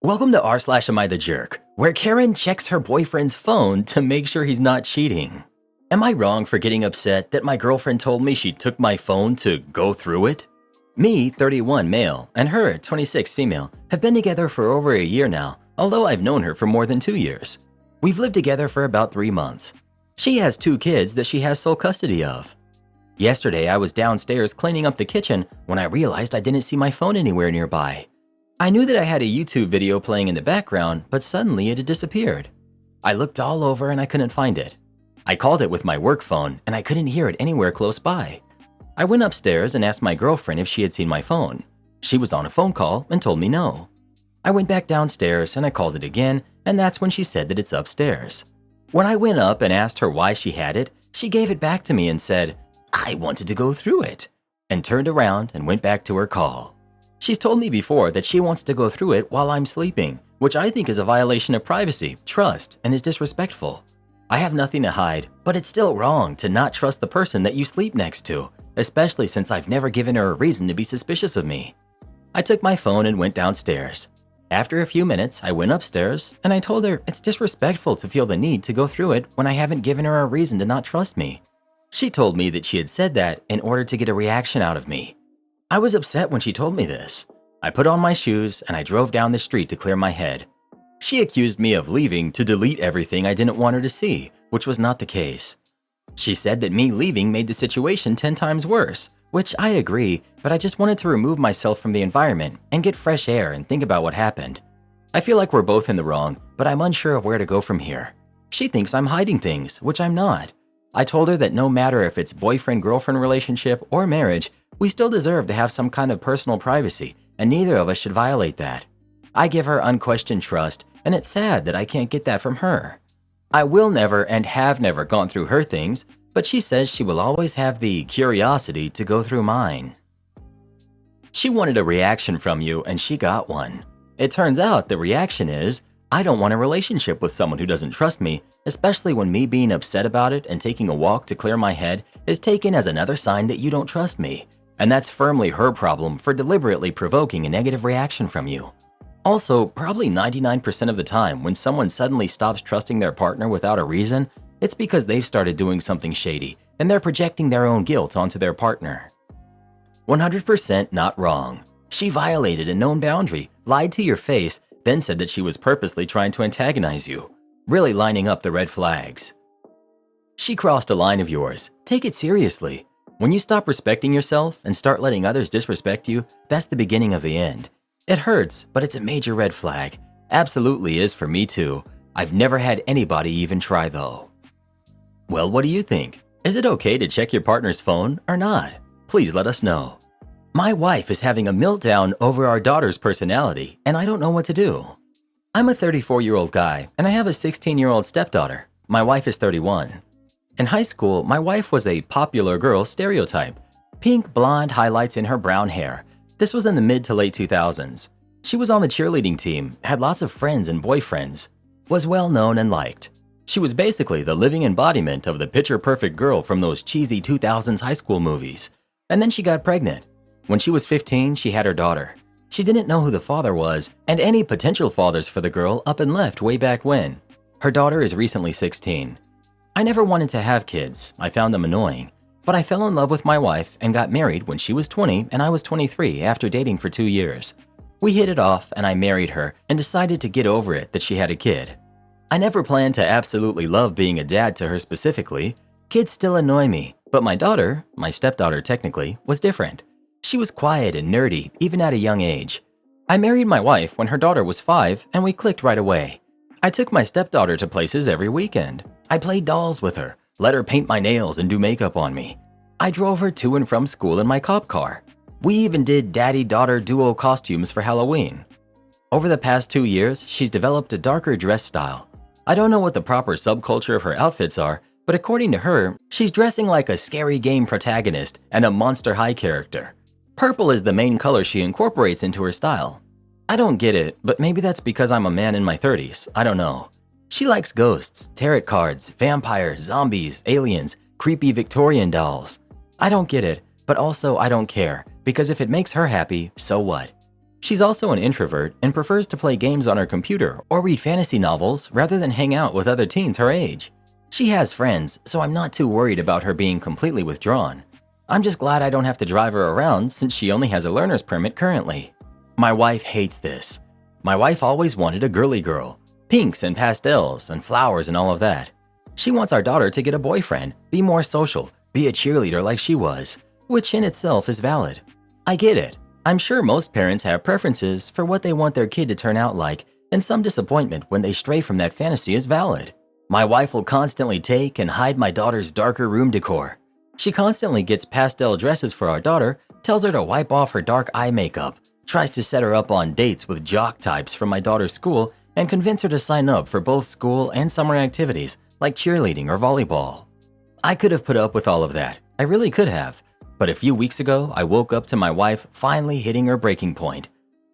Welcome to r/am I the jerk, where Karen checks her boyfriend's phone to make sure he's not cheating. Am I wrong for getting upset that my girlfriend told me she took my phone to go through it? Me, 31 male, and her, 26 female, have been together for over a year now, although I've known her for more than 2 years. We've lived together for about 3 months. She has 2 kids that she has sole custody of. Yesterday, I was downstairs cleaning up the kitchen when I realized I didn't see my phone anywhere nearby. I knew that I had a YouTube video playing in the background, but suddenly it had disappeared. I looked all over and I couldn't find it. I called it with my work phone and I couldn't hear it anywhere close by. I went upstairs and asked my girlfriend if she had seen my phone. She was on a phone call and told me no. I went back downstairs and I called it again, and that's when she said that it's upstairs. When I went up and asked her why she had it, she gave it back to me and said, "I wanted to go through it," and turned around and went back to her call. She's told me before that she wants to go through it while I'm sleeping, which I think is a violation of privacy, trust, and is disrespectful. I have nothing to hide, but it's still wrong to not trust the person that you sleep next to, especially since I've never given her a reason to be suspicious of me. I took my phone and went downstairs. After a few minutes, I went upstairs and I told her it's disrespectful to feel the need to go through it when I haven't given her a reason to not trust me. She told me that she had said that in order to get a reaction out of me. I was upset when she told me this. I put on my shoes and I drove down the street to clear my head. She accused me of leaving to delete everything I didn't want her to see, which was not the case. She said that me leaving made the situation 10 times worse, which I agree, but I just wanted to remove myself from the environment and get fresh air and think about what happened. I feel like we're both in the wrong, but I'm unsure of where to go from here. She thinks I'm hiding things, which I'm not. I told her that no matter if it's boyfriend-girlfriend relationship or marriage, we still deserve to have some kind of personal privacy, and neither of us should violate that. I give her unquestioned trust, and it's sad that I can't get that from her. I will never and have never gone through her things, but she says she will always have the curiosity to go through mine. She wanted a reaction from you and she got one. It turns out the reaction is, I don't want a relationship with someone who doesn't trust me, especially when me being upset about it and taking a walk to clear my head is taken as another sign that you don't trust me. And that's firmly her problem for deliberately provoking a negative reaction from you. Also, probably 99% of the time when someone suddenly stops trusting their partner without a reason, it's because they've started doing something shady and they're projecting their own guilt onto their partner. 100% not wrong. She violated a known boundary, lied to your face, then said that she was purposely trying to antagonize you, really lining up the red flags. She crossed a line of yours. Take it seriously. When you stop respecting yourself and start letting others disrespect you, that's the beginning of the end. It hurts, but it's a major red flag. Absolutely is for me too. I've never had anybody even try though. Well, what do you think? Is it okay to check your partner's phone or not? Please let us know. My wife is having a meltdown over our daughter's personality, and I don't know what to do. I'm a 34-year-old guy, and I have a 16-year-old stepdaughter. My wife is 31. In high school, my wife was a popular girl stereotype. Pink blonde highlights in her brown hair. This was in the mid to late 2000s. She was on the cheerleading team, had lots of friends and boyfriends, was well known and liked. She was basically the living embodiment of the picture-perfect girl from those cheesy 2000s high school movies. And then she got pregnant. When she was 15, she had her daughter. She didn't know who the father was, and any potential fathers for the girl up and left way back when. Her daughter is recently 16. I never wanted to have kids. I found them annoying. But I fell in love with my wife and got married when she was 20 and I was 23 after dating for 2 years. We hit it off and I married her and decided to get over it that she had a kid. I never planned to absolutely love being a dad to her specifically. Kids still annoy me, but my daughter, my stepdaughter technically, was different. She was quiet and nerdy even at a young age. I married my wife when her daughter was 5 and we clicked right away. I took my stepdaughter to places every weekend. I played dolls with her, let her paint my nails and do makeup on me. I drove her to and from school in my cop car. We even did daddy-daughter duo costumes for Halloween. Over the past 2 years, she's developed a darker dress style. I don't know what the proper subculture of her outfits are, but according to her, she's dressing like a scary game protagonist and a Monster High character. Purple is the main color she incorporates into her style. I don't get it, but maybe that's because I'm a man in my 30s, I don't know. She likes ghosts, tarot cards, vampires, zombies, aliens, creepy Victorian dolls. I don't get it, but also I don't care, because if it makes her happy, so what? She's also an introvert and prefers to play games on her computer or read fantasy novels rather than hang out with other teens her age. She has friends, so I'm not too worried about her being completely withdrawn. I'm just glad I don't have to drive her around since she only has a learner's permit currently. My wife hates this. My wife always wanted a girly girl, pinks and pastels and flowers and all of that. She wants our daughter to get a boyfriend, be more social, be a cheerleader like she was, which in itself is valid. I get it. I'm sure most parents have preferences for what they want their kid to turn out like, and some disappointment when they stray from that fantasy is valid. My wife will constantly take and hide my daughter's darker room decor. She constantly gets pastel dresses for our daughter, tells her to wipe off her dark eye makeup, tries to set her up on dates with jock types from my daughter's school, and convince her to sign up for both school and summer activities like cheerleading or volleyball. I could have put up with all of that. I really could have. But a few weeks ago, I woke up to my wife finally hitting her breaking point.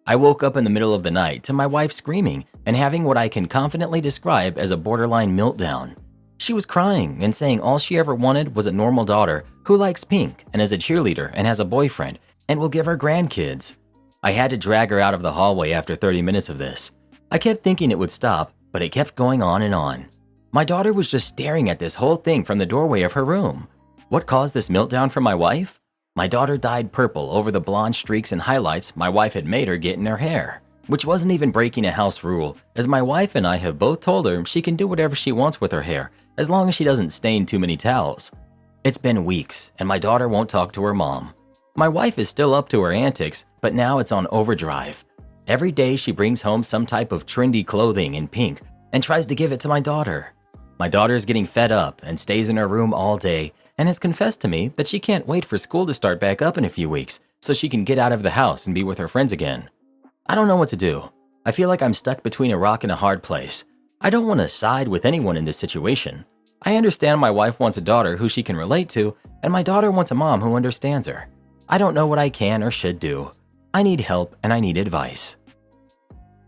I woke up in the middle of the night to my wife screaming and having what I can confidently describe as a borderline meltdown. She was crying and saying all she ever wanted was a normal daughter who likes pink and is a cheerleader and has a boyfriend and will give her grandkids. I had to drag her out of the hallway after 30 minutes of this. I kept thinking it would stop, but it kept going on and on. My daughter was just staring at this whole thing from the doorway of her room. What caused this meltdown from my wife? My daughter dyed purple over the blonde streaks and highlights my wife had made her get in her hair, which wasn't even breaking a house rule, as my wife and I have both told her she can do whatever she wants with her hair as long as she doesn't stain too many towels. It's been weeks, and my daughter won't talk to her mom. My wife is still up to her antics, but now it's on overdrive. Every day she brings home some type of trendy clothing in pink and tries to give it to my daughter. My daughter is getting fed up and stays in her room all day and has confessed to me that she can't wait for school to start back up in a few weeks so she can get out of the house and be with her friends again. I don't know what to do. I feel like I'm stuck between a rock and a hard place. I don't want to side with anyone in this situation. I understand my wife wants a daughter who she can relate to, and my daughter wants a mom who understands her. I don't know what I can or should do. I need help and I need advice.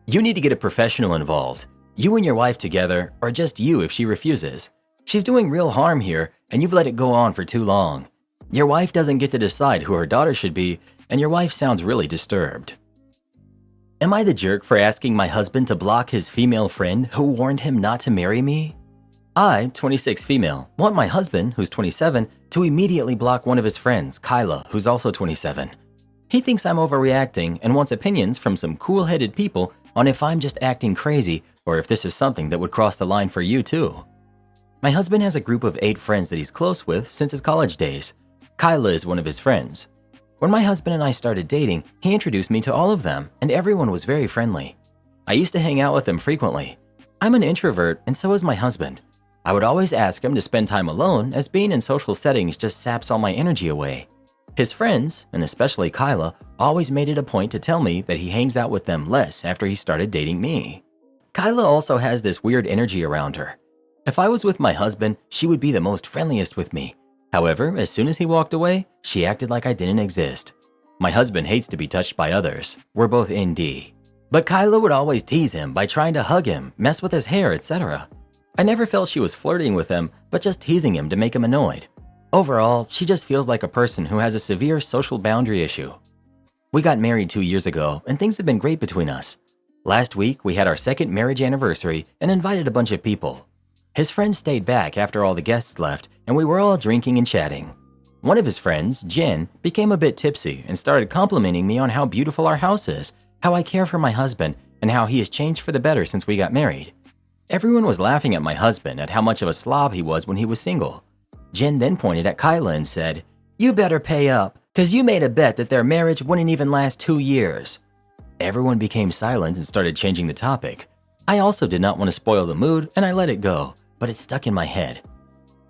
You need to get a professional involved. You and your wife together, or just you if she refuses. She's doing real harm here, and you've let it go on for too long. Your wife doesn't get to decide who her daughter should be, and your wife sounds really disturbed. Am I the jerk for asking my husband to block his female friend who warned him not to marry me? I, 26 female, want my husband, who's 27, to immediately block one of his friends, Kyla, who's also 27. He thinks I'm overreacting and wants opinions from some cool-headed people on if I'm just acting crazy or if this is something that would cross the line for you too. My husband has a group of 8 friends that he's close with since his college days. Kyla is one of his friends. When my husband and I started dating, he introduced me to all of them, and everyone was very friendly. I used to hang out with them frequently. I'm an introvert, and so is my husband. I would always ask him to spend time alone, as being in social settings just saps all my energy away. His friends, and especially Kyla, always made it a point to tell me that he hangs out with them less after he started dating me. Kyla also has this weird energy around her. If I was with my husband, she would be the most friendliest with me. However, as soon as he walked away, she acted like I didn't exist. My husband hates to be touched by others. We're both ND. But Kyla would always tease him by trying to hug him, mess with his hair, etc. I never felt she was flirting with him, but just teasing him to make him annoyed. Overall, she just feels like a person who has a severe social boundary issue. We got married 2 years ago, and things have been great between us. Last week, we had our second marriage anniversary and invited a bunch of people. His friends stayed back after all the guests left, and we were all drinking and chatting. One of his friends, Jen, became a bit tipsy and started complimenting me on how beautiful our house is, how I care for my husband, and how he has changed for the better since we got married. Everyone was laughing at my husband at how much of a slob he was when he was single. Jen then pointed at Kyla and said, "You better pay up, 'cause you made a bet that their marriage wouldn't even last 2 years. Everyone became silent and started changing the topic. I also did not want to spoil the mood, and I let it go, but it stuck in my head.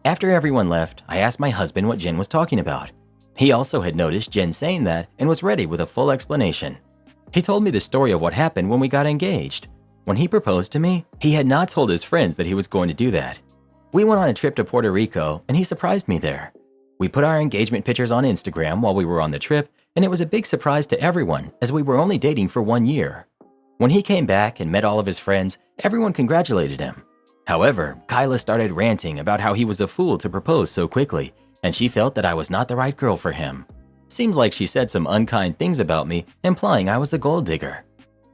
After everyone left, I asked my husband what Jen was talking about. He also had noticed Jen saying that and was ready with a full explanation. He told me the story of what happened when we got engaged. When he proposed to me, he had not told his friends that he was going to do that. We went on a trip to Puerto Rico, and he surprised me there. We put our engagement pictures on Instagram while we were on the trip, and it was a big surprise to everyone as we were only dating for 1 year. When he came back and met all of his friends, everyone congratulated him. However, Kyla started ranting about how he was a fool to propose so quickly, and she felt that I was not the right girl for him. Seems like she said some unkind things about me, implying I was a gold digger.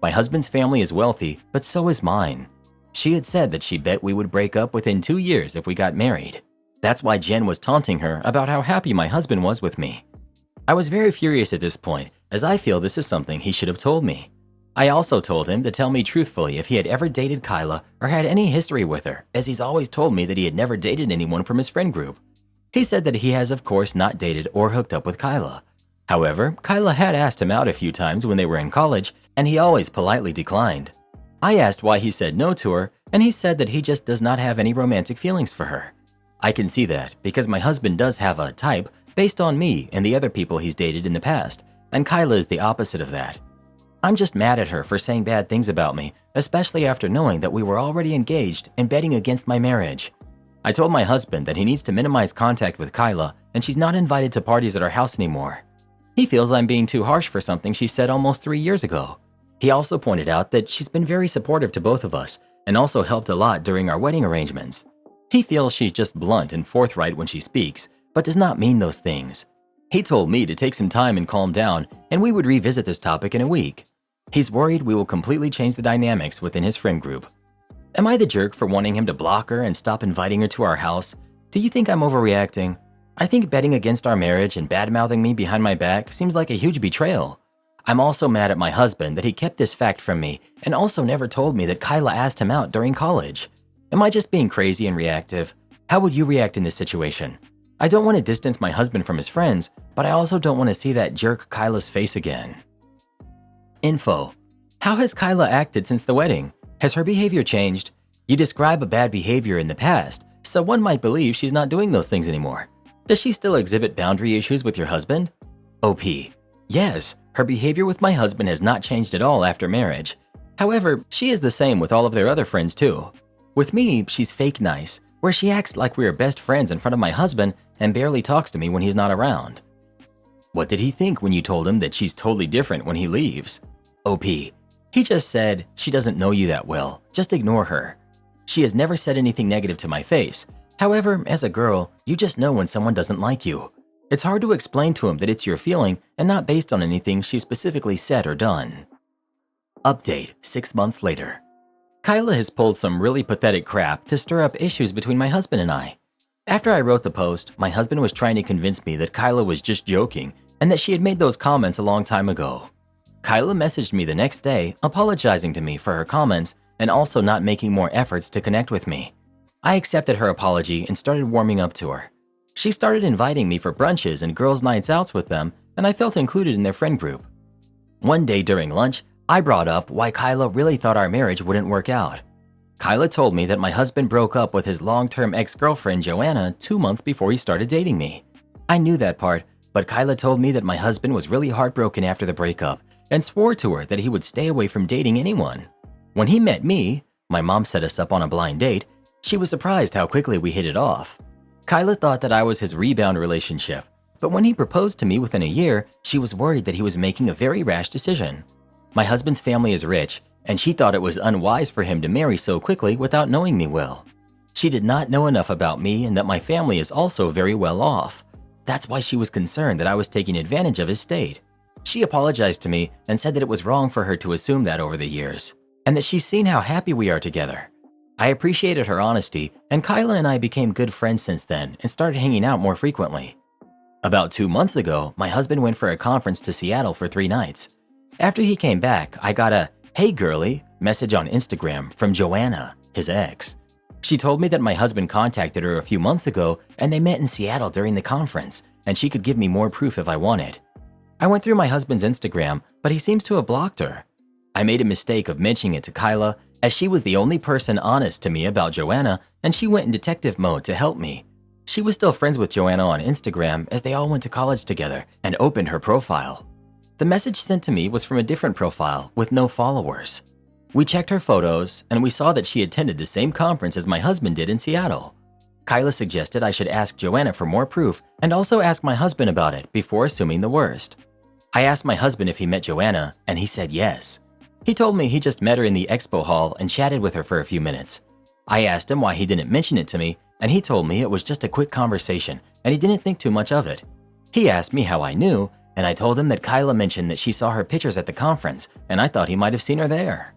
My husband's family is wealthy, but so is mine. She had said that she bet we would break up within 2 years if we got married. That's why Jen was taunting her about how happy my husband was with me. I was very furious at this point, as I feel this is something he should have told me. I also told him to tell me truthfully if he had ever dated Kyla or had any history with her, as he's always told me that he had never dated anyone from his friend group. He said that he has of course not dated or hooked up with Kyla. However, Kyla had asked him out a few times when they were in college, and he always politely declined. I asked why he said no to her, and he said that he just does not have any romantic feelings for her. I can see that because my husband does have a type based on me and the other people he's dated in the past, and Kyla is the opposite of that. I'm just mad at her for saying bad things about me, especially after knowing that we were already engaged and betting against my marriage. I told my husband that he needs to minimize contact with Kyla and she's not invited to parties at our house anymore. He feels I'm being too harsh for something she said almost 3 years ago. He also pointed out that she's been very supportive to both of us and also helped a lot during our wedding arrangements. He feels she's just blunt and forthright when she speaks, but does not mean those things. He told me to take some time and calm down, and we would revisit this topic in a week. He's worried we will completely change the dynamics within his friend group. Am I the jerk for wanting him to block her and stop inviting her to our house? Do you think I'm overreacting? I think betting against our marriage and bad-mouthing me behind my back seems like a huge betrayal. I'm also mad at my husband that he kept this fact from me and also never told me that Kyla asked him out during college. Am I just being crazy and reactive? How would you react in this situation? I don't want to distance my husband from his friends, but I also don't want to see that jerk Kyla's face again. Info. How has Kyla acted since the wedding? Has her behavior changed? You describe a bad behavior in the past, so one might believe she's not doing those things anymore. Does she still exhibit boundary issues with your husband? OP. Yes, her behavior with my husband has not changed at all after marriage. However, she is the same with all of their other friends too. With me, she's fake nice, where she acts like we are best friends in front of my husband and barely talks to me when he's not around. What did he think when you told him that she's totally different when he leaves? OP. He just said, she doesn't know you that well, just ignore her. She has never said anything negative to my face. However, as a girl, you just know when someone doesn't like you. It's hard to explain to him that it's your feeling and not based on anything she specifically said or done. Update 6 months later. Kyla has pulled some really pathetic crap to stir up issues between my husband and I. After I wrote the post, my husband was trying to convince me that Kyla was just joking and that she had made those comments a long time ago. Kyla messaged me the next day apologizing to me for her comments and also not making more efforts to connect with me. I accepted her apology and started warming up to her. She started inviting me for brunches and girls' nights out with them, and I felt included in their friend group. One day during lunch, I brought up why Kyla really thought our marriage wouldn't work out. Kyla told me that my husband broke up with his long-term ex-girlfriend Joanna 2 months before he started dating me. I knew that part, but Kyla told me that my husband was really heartbroken after the breakup and swore to her that he would stay away from dating anyone. When he met me, my mom set us up on a blind date, she was surprised how quickly we hit it off. Kyla thought that I was his rebound relationship, but when he proposed to me within a year, she was worried that he was making a very rash decision. My husband's family is rich, and she thought it was unwise for him to marry so quickly without knowing me well. She did not know enough about me and that my family is also very well off. That's why she was concerned that I was taking advantage of his state. She apologized to me and said that it was wrong for her to assume that over the years, and that she's seen how happy we are together. I appreciated her honesty, and Kyla and I became good friends since then and started hanging out more frequently. About 2 months ago, my husband went for a conference to Seattle for 3 nights. After he came back, I got a "Hey girlie" message on Instagram from Joanna, his ex. She told me that my husband contacted her a few months ago and they met in Seattle during the conference, and she could give me more proof if I wanted. I went through my husband's Instagram, but he seems to have blocked her. I made a mistake of mentioning it to Kyla, as she was the only person honest to me about Joanna, and she went in detective mode to help me. She was still friends with Joanna on Instagram as they all went to college together and opened her profile. The message sent to me was from a different profile with no followers. We checked her photos and we saw that she attended the same conference as my husband did in Seattle. Kyla suggested I should ask Joanna for more proof and also ask my husband about it before assuming the worst. I asked my husband if he met Joanna and he said yes. He told me he just met her in the expo hall and chatted with her for a few minutes. I asked him why he didn't mention it to me, and he told me it was just a quick conversation and he didn't think too much of it. He asked me how I knew, and I told him that Kyla mentioned that she saw her pictures at the conference, and I thought he might have seen her there.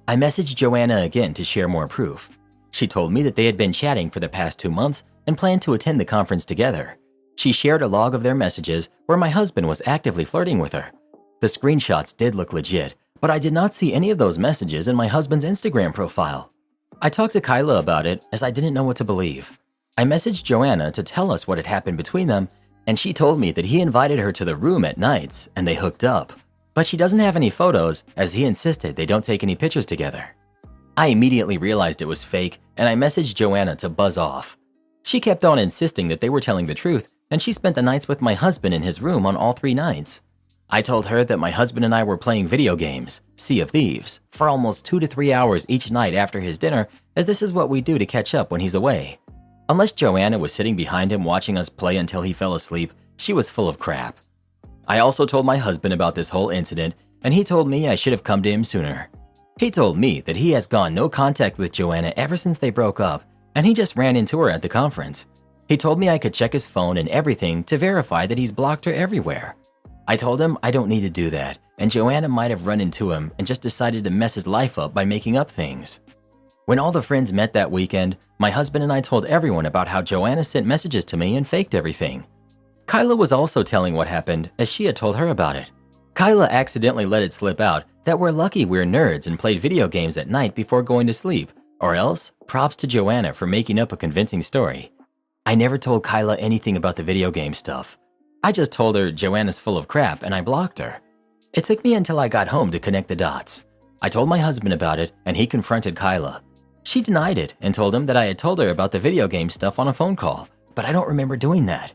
I messaged Joanna again to share more proof. She told me that they had been chatting for the past 2 months and planned to attend the conference together. She shared a log of their messages where my husband was actively flirting with her. The screenshots did look legit, but I did not see any of those messages in my husband's Instagram profile. I talked to Kyla about it as I didn't know what to believe. I messaged Joanna to tell us what had happened between them, and she told me that he invited her to the room at nights and they hooked up. But she doesn't have any photos as he insisted they don't take any pictures together. I immediately realized it was fake and I messaged Joanna to buzz off. She kept on insisting that they were telling the truth, and she spent the nights with my husband in his room on all 3 nights. I told her that my husband and I were playing video games, Sea of Thieves, for almost 2 to 3 hours each night after his dinner, as this is what we do to catch up when he's away. Unless Joanna was sitting behind him watching us play until he fell asleep, she was full of crap. I also told my husband about this whole incident, and he told me I should have come to him sooner. He told me that he has gone no contact with Joanna ever since they broke up, and he just ran into her at the conference. He told me I could check his phone and everything to verify that he's blocked her everywhere. I told him I don't need to do that, and Joanna might have run into him and just decided to mess his life up by making up things. When all the friends met that weekend, my husband and I told everyone about how Joanna sent messages to me and faked everything. Kyla was also telling what happened as she had told her about it. Kyla accidentally let it slip out that we're lucky we're nerds and played video games at night before going to sleep, or else props to Joanna for making up a convincing story. I never told Kyla anything about the video game stuff. I just told her Joanna's full of crap and I blocked her. It took me until I got home to connect the dots. I told my husband about it and he confronted Kyla. She denied it and told him that I had told her about the video game stuff on a phone call, but I don't remember doing that.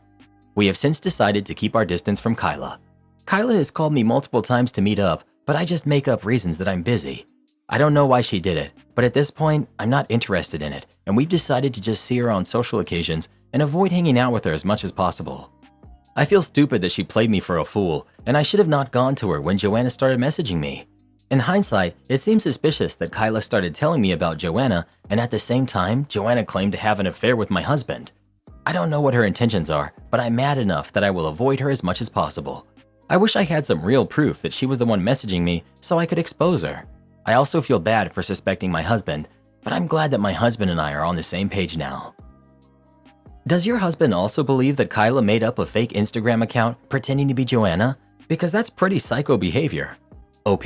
We have since decided to keep our distance from Kyla. Kyla has called me multiple times to meet up, but I just make up reasons that I'm busy. I don't know why she did it, but at this point, I'm not interested in it, and we've decided to just see her on social occasions and avoid hanging out with her as much as possible. I feel stupid that she played me for a fool, and I should have not gone to her when Joanna started messaging me. In hindsight, it seems suspicious that Kyla started telling me about Joanna, and at the same time, Joanna claimed to have an affair with my husband. I don't know what her intentions are, but I'm mad enough that I will avoid her as much as possible. I wish I had some real proof that she was the one messaging me so I could expose her. I also feel bad for suspecting my husband, but I'm glad that my husband and I are on the same page now. Does your husband also believe that Kyla made up a fake Instagram account pretending to be Joanna? Because that's pretty psycho behavior. OP: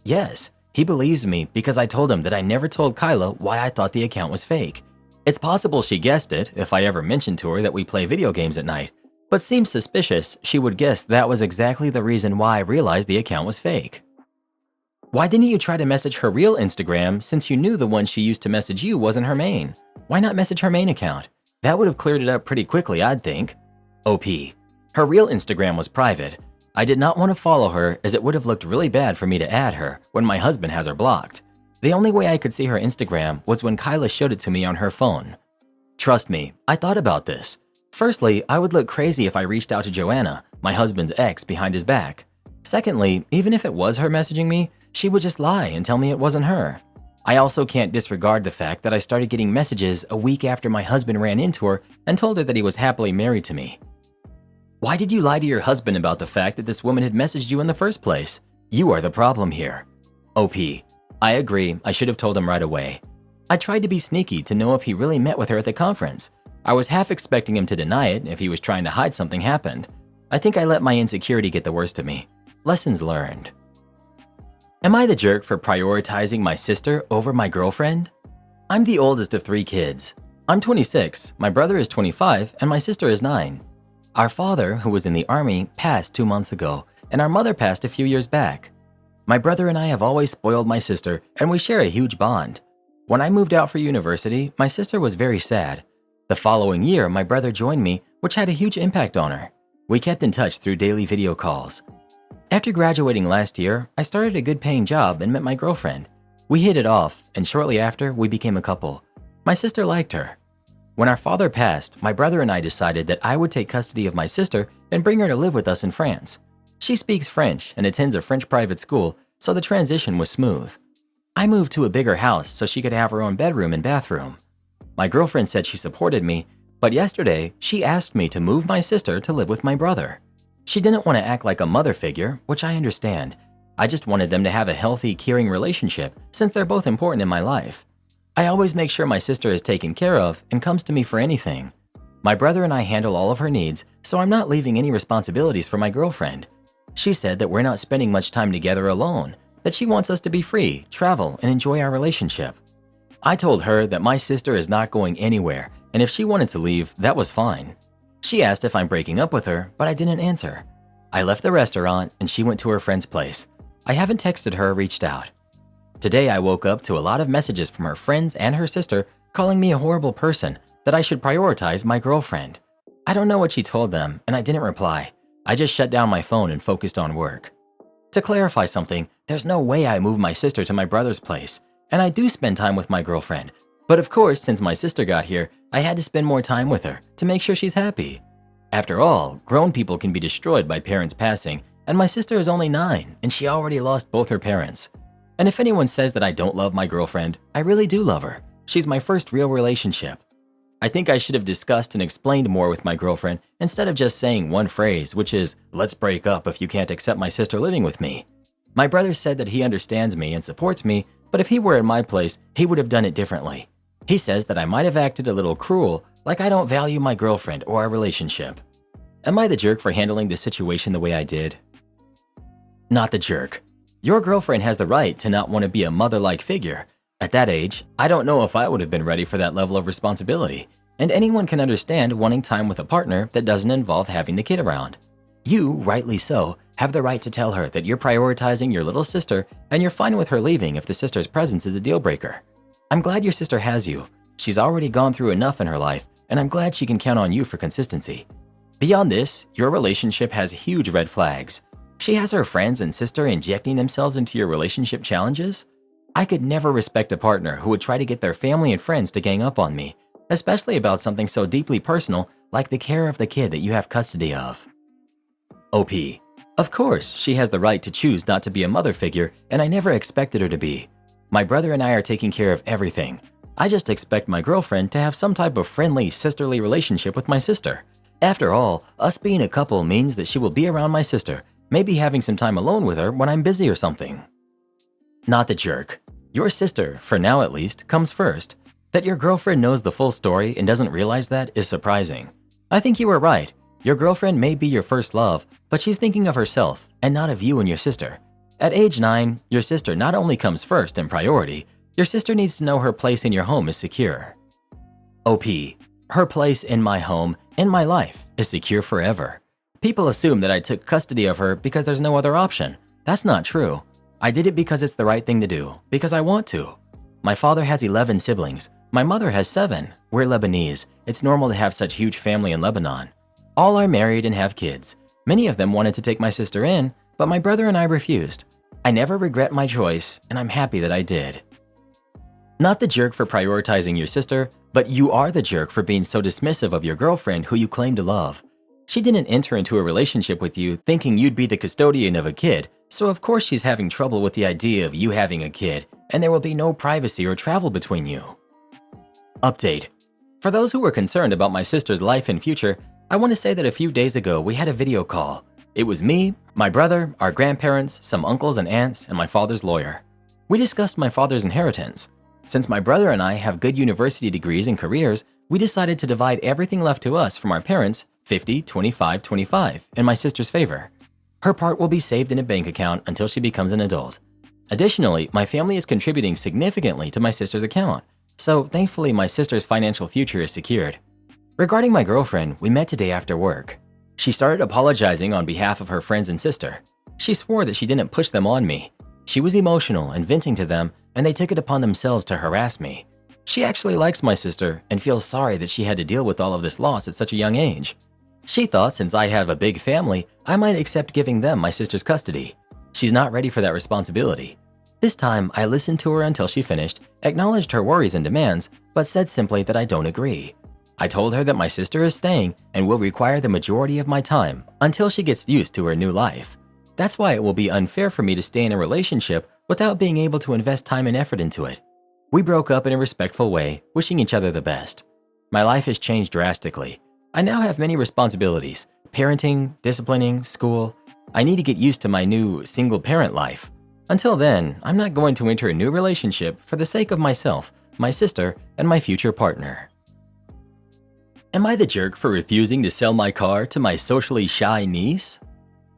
yes, he believes me because I told him that I never told Kyla why I thought the account was fake. It's possible she guessed it if I ever mentioned to her that we play video games at night, but seems suspicious she would guess that was exactly the reason why I realized the account was fake. Why didn't you try to message her real Instagram since you knew the one she used to message you wasn't her main? Why not message her main account? That would have cleared it up pretty quickly, I'd think. OP: her real Instagram was private. I did not want to follow her as it would have looked really bad for me to add her when my husband has her blocked. The only way I could see her Instagram was when Kyla showed it to me on her phone. Trust me, I thought about this. Firstly, I would look crazy if I reached out to Joanna, my husband's ex, behind his back. Secondly, even if it was her messaging me, she would just lie and tell me it wasn't her. I also can't disregard the fact that I started getting messages a week after my husband ran into her and told her that he was happily married to me. Why did you lie to your husband about the fact that this woman had messaged you in the first place? You are the problem here. OP: I agree, I should have told him right away. I tried to be sneaky to know if he really met with her at the conference. I was half expecting him to deny it if he was trying to hide something happened. I think I let my insecurity get the worst of me. Lessons learned. Am I the jerk for prioritizing my sister over my girlfriend? I'm the oldest of 3 kids. I'm 26, my brother is 25, and my sister is 9. Our father, who was in the army, passed 2 months ago, and our mother passed a few years back. My brother and I have always spoiled my sister, and we share a huge bond. When I moved out for university, my sister was very sad. The following year, my brother joined me, which had a huge impact on her. We kept in touch through daily video calls. After graduating last year, I started a good-paying job and met my girlfriend. We hit it off, and shortly after, we became a couple. My sister liked her. When our father passed, my brother and I decided that I would take custody of my sister and bring her to live with us in France. She speaks French and attends a French private school, so the transition was smooth. I moved to a bigger house so she could have her own bedroom and bathroom. My girlfriend said she supported me, but yesterday she asked me to move my sister to live with my brother. She didn't want to act like a mother figure, which I understand. I just wanted them to have a healthy, caring relationship since they're both important in my life. I always make sure my sister is taken care of and comes to me for anything. My brother and I handle all of her needs, so I'm not leaving any responsibilities for my girlfriend. She said that we're not spending much time together alone, that she wants us to be free, travel, and enjoy our relationship. I told her that my sister is not going anywhere, and if she wanted to leave, that was fine. She asked if I'm breaking up with her, but I didn't answer. I left the restaurant and she went to her friend's place. I haven't texted her or reached out. Today I woke up to a lot of messages from her friends and her sister calling me a horrible person, that I should prioritize my girlfriend. I don't know what she told them and I didn't reply. I just shut down my phone and focused on work. To clarify something, there's no way I move my sister to my brother's place, and I do spend time with my girlfriend. But of course, since my sister got here, I had to spend more time with her to make sure she's happy. After all, grown people can be destroyed by parents passing, and my sister is only 9 and she already lost both her parents. And if anyone says that I don't love my girlfriend, I really do love her. She's my first real relationship. I think I should have discussed and explained more with my girlfriend instead of just saying one phrase, which is, "Let's break up if you can't accept my sister living with me." My brother said that he understands me and supports me, but if he were in my place, he would have done it differently. He says that I might have acted a little cruel, like I don't value my girlfriend or our relationship. Am I the jerk for handling the situation the way I did? Not the jerk. Your girlfriend has the right to not want to be a mother-like figure. At that age, I don't know if I would have been ready for that level of responsibility, and anyone can understand wanting time with a partner that doesn't involve having the kid around. You, rightly so, have the right to tell her that you're prioritizing your little sister and you're fine with her leaving if the sister's presence is a deal breaker. I'm glad your sister has you. She's already gone through enough in her life, and I'm glad she can count on you for consistency. Beyond this, your relationship has huge red flags. She has her friends and sister injecting themselves into your relationship challenges. I could never respect a partner who would try to get their family and friends to gang up on me, especially about something so deeply personal like the care of the kid that you have custody of. OP. Of course, she has the right to choose not to be a mother figure, and I never expected her to be. My brother and I are taking care of everything. I just expect my girlfriend to have some type of friendly, sisterly relationship with my sister. After all, us being a couple means that she will be around my sister, maybe having some time alone with her when I'm busy or something. Not the jerk. Your sister, for now at least, comes first. That your girlfriend knows the full story and doesn't realize that is surprising. I think you were right. Your girlfriend may be your first love, but she's thinking of herself and not of you and your sister. At age 9, your sister not only comes first in priority, your sister needs to know her place in your home is secure. OP. Her place in my home, in my life, is secure forever. People assume that I took custody of her because there's no other option. That's not true. I did it because it's the right thing to do, because I want to. My father has 11 siblings. My mother has 7. We're Lebanese. It's normal to have such huge family in Lebanon. All are married and have kids. Many of them wanted to take my sister in, but my brother and I refused. I never regret my choice, and I'm happy that I did. Not the jerk for prioritizing your sister, but you are the jerk for being so dismissive of your girlfriend who you claim to love. She didn't enter into a relationship with you thinking you'd be the custodian of a kid, so of course she's having trouble with the idea of you having a kid, and there will be no privacy or travel between you. Update. For those who were concerned about my sister's life and future, I want to say that a few days ago we had a video call. It was me, my brother, our grandparents, some uncles and aunts, and my father's lawyer. We discussed my father's inheritance. Since my brother and I have good university degrees and careers, we decided to divide everything left to us from our parents 50, 25, 25 in my sister's favor. Her part will be saved in a bank account until she becomes an adult. Additionally, my family is contributing significantly to my sister's account, so thankfully my sister's financial future is secured. Regarding my girlfriend, we met today after work. She started apologizing on behalf of her friends and sister. She swore that she didn't push them on me. She was emotional and venting to them, and they took it upon themselves to harass me. She actually likes my sister and feels sorry that she had to deal with all of this loss at such a young age. She thought since I have a big family, I might accept giving them my sister's custody. She's not ready for that responsibility. This time, I listened to her until she finished, acknowledged her worries and demands, but said simply that I don't agree. I told her that my sister is staying and will require the majority of my time until she gets used to her new life. That's why it will be unfair for me to stay in a relationship without being able to invest time and effort into it. We broke up in a respectful way, wishing each other the best. My life has changed drastically. I now have many responsibilities, parenting, disciplining, school. I need to get used to my new single parent life. Until then, I'm not going to enter a new relationship for the sake of myself, my sister, and my future partner. Am I the jerk for refusing to sell my car to my socially shy niece?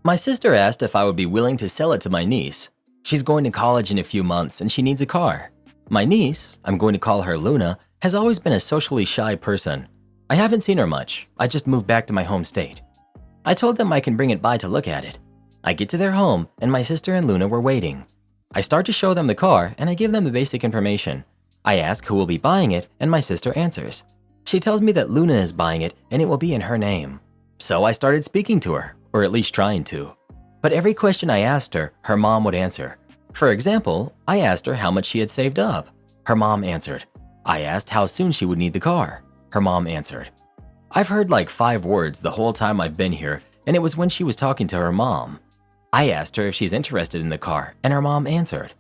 My sister asked if I would be willing to sell it to my niece. She's going to college in a few months and she needs a car. My niece, I'm going to call her Luna, has always been a socially shy person. I haven't seen her much. I just moved back to my home state. I told them I can bring it by to look at it. I get to their home and my sister and Luna were waiting. I start to show them the car and I give them the basic information. I ask who will be buying it and my sister answers. She tells me that Luna is buying it and it will be in her name. So I started speaking to her, or at least trying to. But every question I asked her, her mom would answer. For example, I asked her how much she had saved up. Her mom answered. I asked how soon she would need the car. Her mom answered. I've heard like 5 words the whole time I've been here, and it was when she was talking to her mom. I asked her if she's interested in the car, and her mom answered.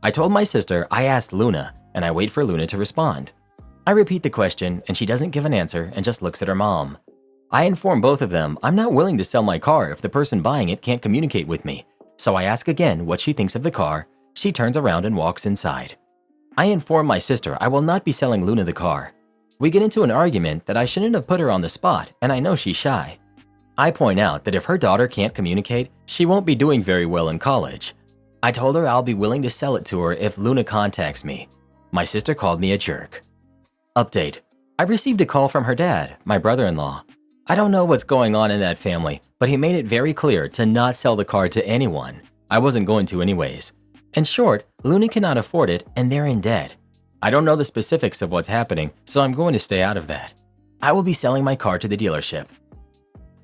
I told my sister I asked Luna, and I wait for Luna to respond. I repeat the question, and she doesn't give an answer and just looks at her mom. I inform both of them I'm not willing to sell my car if the person buying it can't communicate with me. So I ask again what she thinks of the car. She turns around and walks inside. I inform my sister I will not be selling Luna the car. We get into an argument that I shouldn't have put her on the spot, and I know she's shy. I point out that if her daughter can't communicate, she won't be doing very well in college. I told her I'll be willing to sell it to her if Luna contacts me. My sister called me a jerk. Update. I received a call from her dad, my brother-in-law. I don't know what's going on in that family, but he made it very clear to not sell the car to anyone. I wasn't going to anyways. In short, Luna cannot afford it and they're in debt. I don't know the specifics of what's happening, so I'm going to stay out of that. I will be selling my car to the dealership.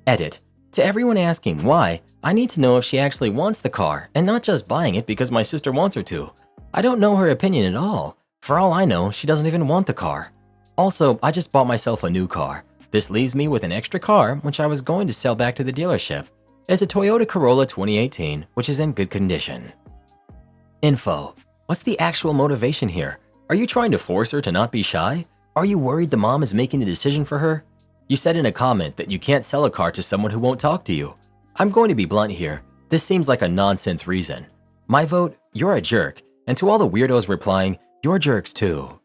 Edit. To everyone asking why, I need to know if she actually wants the car and not just buying it because my sister wants her to. I don't know her opinion at all. For all I know, she doesn't even want the car. Also, I just bought myself a new car. This leaves me with an extra car, which I was going to sell back to the dealership. It's a Toyota Corolla 2018, which is in good condition. Info. What's the actual motivation here? Are you trying to force her to not be shy? Are you worried the mom is making the decision for her? You said in a comment that you can't sell a car to someone who won't talk to you. I'm going to be blunt here. This seems like a nonsense reason. My vote, you're a jerk. And to all the weirdos replying, you're jerks too.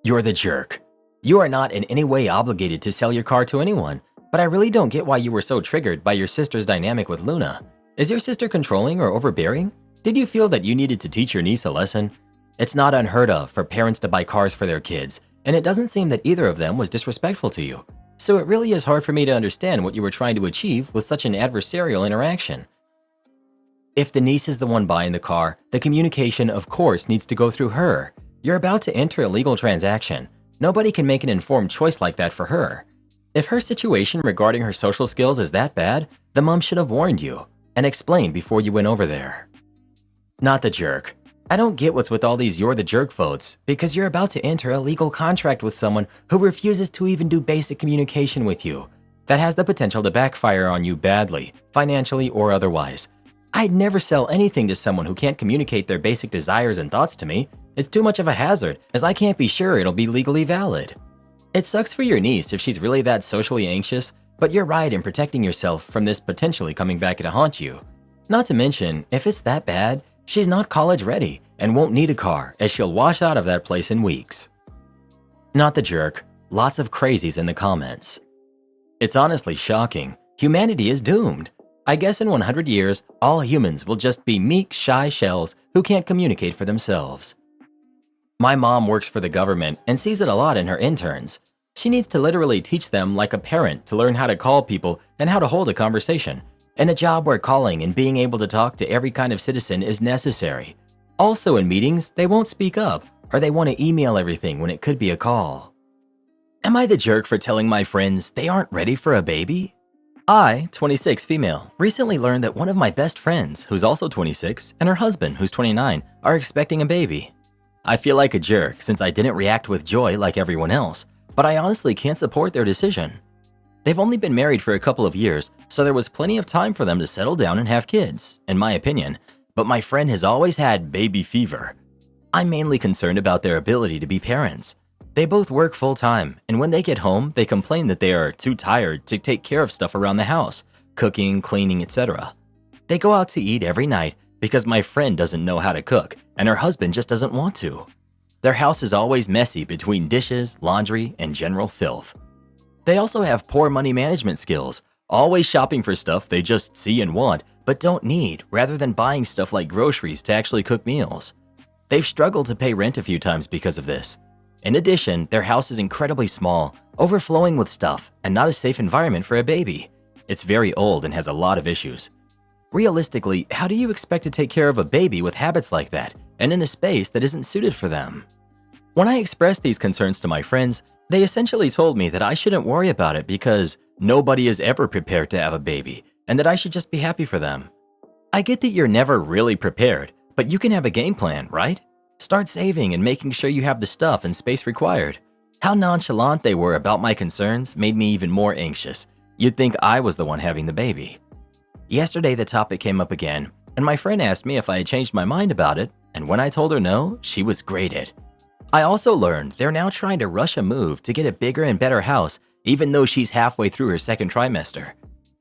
You're the jerk. You are not in any way obligated to sell your car to anyone, but I really don't get why you were so triggered by your sister's dynamic with Luna. Is your sister controlling or overbearing? Did you feel that you needed to teach your niece a lesson? It's not unheard of for parents to buy cars for their kids, and it doesn't seem that either of them was disrespectful to you. So it really is hard for me to understand what you were trying to achieve with such an adversarial interaction. If the niece is the one buying the car, the communication, of course, needs to go through her. You're about to enter a legal transaction. Nobody can make an informed choice like that for her. If her situation regarding her social skills is that bad, the mom should have warned you and explained before you went over there. Not the jerk. I don't get what's with all these you're the jerk votes because you're about to enter a legal contract with someone who refuses to even do basic communication with you. That has the potential to backfire on you badly, financially or otherwise. I'd never sell anything to someone who can't communicate their basic desires and thoughts to me. It's too much of a hazard, as I can't be sure it'll be legally valid. It sucks for your niece if she's really that socially anxious, but you're right in protecting yourself from this potentially coming back to haunt you. Not to mention, if it's that bad, she's not college ready and won't need a car as she'll wash out of that place in weeks. Not the jerk. Lots of crazies in the comments. It's honestly shocking. Humanity is doomed. I guess in 100 years, all humans will just be meek, shy shells who can't communicate for themselves. My mom works for the government and sees it a lot in her interns. She needs to literally teach them like a parent to learn how to call people and how to hold a conversation. In a job where calling and being able to talk to every kind of citizen is necessary. Also in meetings, they won't speak up or they want to email everything when it could be a call. Am I the jerk for telling my friends they aren't ready for a baby? I, 26 female, recently learned that one of my best friends, who's also 26, and her husband, who's 29, are expecting a baby. I feel like a jerk since I didn't react with joy like everyone else, but I honestly can't support their decision. They've only been married for a couple of years, so there was plenty of time for them to settle down and have kids, in my opinion, but my friend has always had baby fever. I'm mainly concerned about their ability to be parents. They both work full-time, and when they get home, they complain that they are too tired to take care of stuff around the house, cooking, cleaning, etc. They go out to eat every night because my friend doesn't know how to cook, and her husband just doesn't want to. Their house is always messy between dishes, laundry, and general filth. They also have poor money management skills, always shopping for stuff they just see and want, but don't need, rather than buying stuff like groceries to actually cook meals. They've struggled to pay rent a few times because of this. In addition, their house is incredibly small, overflowing with stuff, and not a safe environment for a baby. It's very old and has a lot of issues. Realistically, how do you expect to take care of a baby with habits like that, and in a space that isn't suited for them? When I expressed these concerns to my friends, they essentially told me that I shouldn't worry about it because nobody is ever prepared to have a baby, and that I should just be happy for them. I get that you're never really prepared, but you can have a game plan, right? Start saving and making sure you have the stuff and space required. How nonchalant they were about my concerns made me even more anxious. You'd think I was the one having the baby. Yesterday, the topic came up again, and my friend asked me if I had changed my mind about it, and when I told her no, she was grated. I also learned they're now trying to rush a move to get a bigger and better house, even though she's halfway through her second trimester.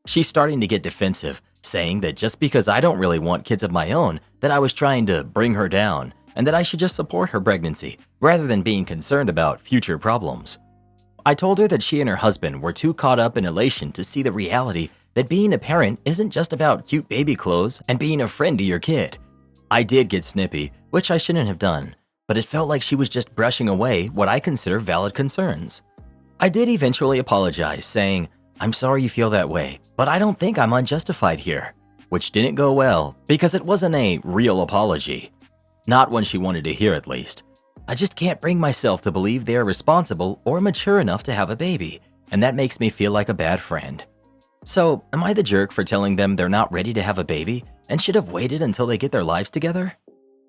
She's starting to get defensive, saying that just because I don't really want kids of my own, that I was trying to bring her down, and that I should just support her pregnancy, rather than being concerned about future problems. I told her that she and her husband were too caught up in elation to see the reality that being a parent isn't just about cute baby clothes and being a friend to your kid. I did get snippy, which I shouldn't have done, but it felt like she was just brushing away what I consider valid concerns. I did eventually apologize, saying, "I'm sorry you feel that way, but I don't think I'm unjustified here," which didn't go well because it wasn't a real apology. Not one she wanted to hear, at least. I just can't bring myself to believe they are responsible or mature enough to have a baby, and that makes me feel like a bad friend. So, am I the jerk for telling them they're not ready to have a baby and should have waited until they get their lives together?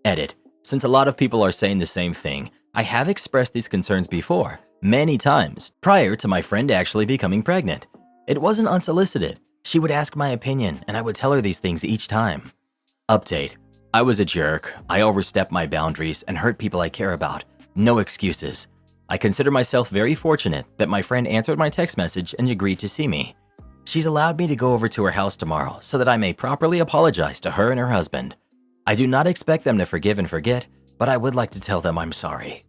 Edit. Since a lot of people are saying the same thing, I have expressed these concerns before, many times, prior to my friend actually becoming pregnant. It wasn't unsolicited. She would ask my opinion, and I would tell her these things each time. Update. I was a jerk. I overstepped my boundaries and hurt people I care about. No excuses. I consider myself very fortunate that my friend answered my text message and agreed to see me. She's allowed me to go over to her house tomorrow so that I may properly apologize to her and her husband. I do not expect them to forgive and forget, but I would like to tell them I'm sorry.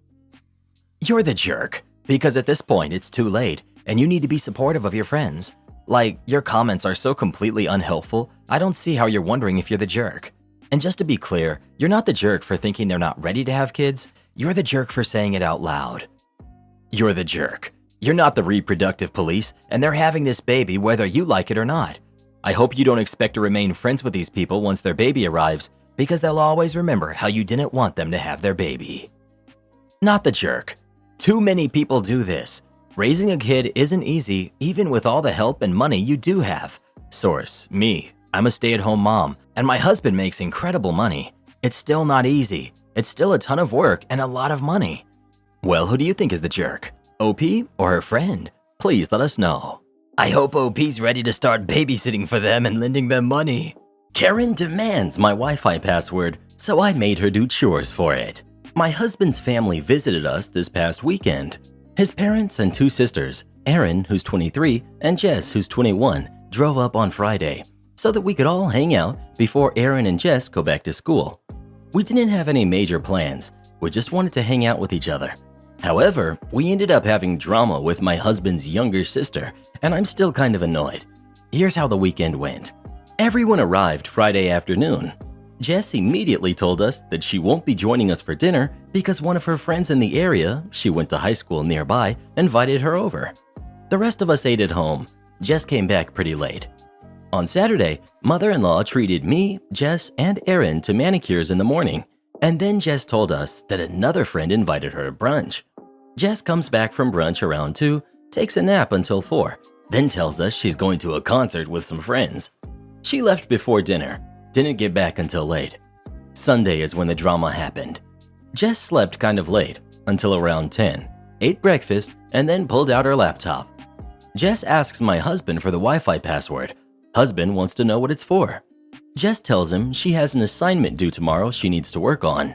You're the jerk, because at this point it's too late and you need to be supportive of your friends. Like, your comments are so completely unhelpful, I don't see how you're wondering if you're the jerk. And just to be clear, you're not the jerk for thinking they're not ready to have kids, you're the jerk for saying it out loud. You're the jerk. You're not the reproductive police, and they're having this baby whether you like it or not. I hope you don't expect to remain friends with these people once their baby arrives, because they'll always remember how you didn't want them to have their baby. Not the jerk. Too many people do this. Raising a kid isn't easy, even with all the help and money you do have. Source, me. I'm a stay-at-home mom, and my husband makes incredible money. It's still not easy. It's still a ton of work and a lot of money. Well, who do you think is the jerk? OP or her friend? Please let us know. I hope OP's ready to start babysitting for them and lending them money. Karen demands my Wi-Fi password, so I made her do chores for it. My husband's family visited us this past weekend. His parents and two sisters, Erin, who's 23, and Jess, who's 21, drove up on Friday so that we could all hang out before Erin and Jess go back to school. We didn't have any major plans. We just wanted to hang out with each other. However, we ended up having drama with my husband's younger sister, and I'm still kind of annoyed. Here's how the weekend went. Everyone arrived Friday afternoon. Jess immediately told us that she won't be joining us for dinner because one of her friends in the area, she went to high school nearby, invited her over. The rest of us ate at home. Jess came back pretty late. On Saturday, mother-in-law treated me, Jess, and Erin to manicures in the morning, and then Jess told us that another friend invited her to brunch. Jess comes back from brunch around 2, takes a nap until 4, then tells us she's going to a concert with some friends. She left before dinner, didn't get back until late. Sunday is when the drama happened. Jess slept kind of late, until around 10, ate breakfast, and then pulled out her laptop. Jess asks my husband for the Wi-Fi password. Husband wants to know what it's for. Jess tells him she has an assignment due tomorrow she needs to work on.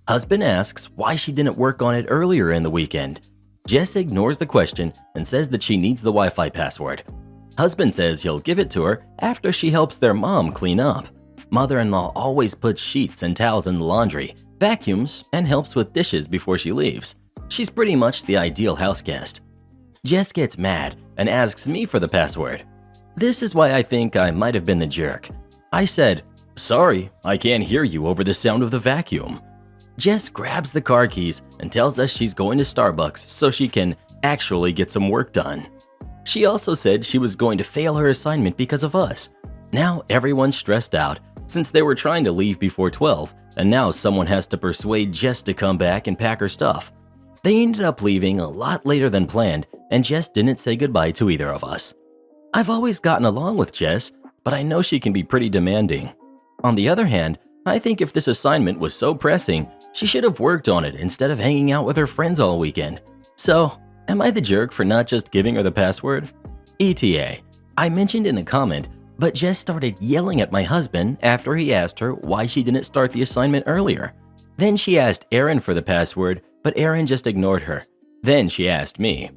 Husband asks why she didn't work on it earlier in the weekend. Jess ignores the question and says that she needs the Wi-Fi password. Husband says he'll give it to her after she helps their mom clean up. Mother-in-law always puts sheets and towels in the laundry, vacuums, and helps with dishes before she leaves. She's pretty much the ideal house guest. Jess gets mad and asks me for the password. This is why I think I might have been the jerk. I said, "Sorry, I can't hear you over the sound of the vacuum." Jess grabs the car keys and tells us she's going to Starbucks so she can actually get some work done. She also said she was going to fail her assignment because of us. Now everyone's stressed out since they were trying to leave before 12, and now someone has to persuade Jess to come back and pack her stuff. They ended up leaving a lot later than planned, and Jess didn't say goodbye to either of us. I've always gotten along with Jess, but I know she can be pretty demanding. On the other hand, I think if this assignment was so pressing, she should have worked on it instead of hanging out with her friends all weekend. So, am I the jerk for not just giving her the password? ETA. I mentioned in a comment, but Jess started yelling at my husband after he asked her why she didn't start the assignment earlier. Then she asked Aaron for the password, but Aaron just ignored her. Then she asked me.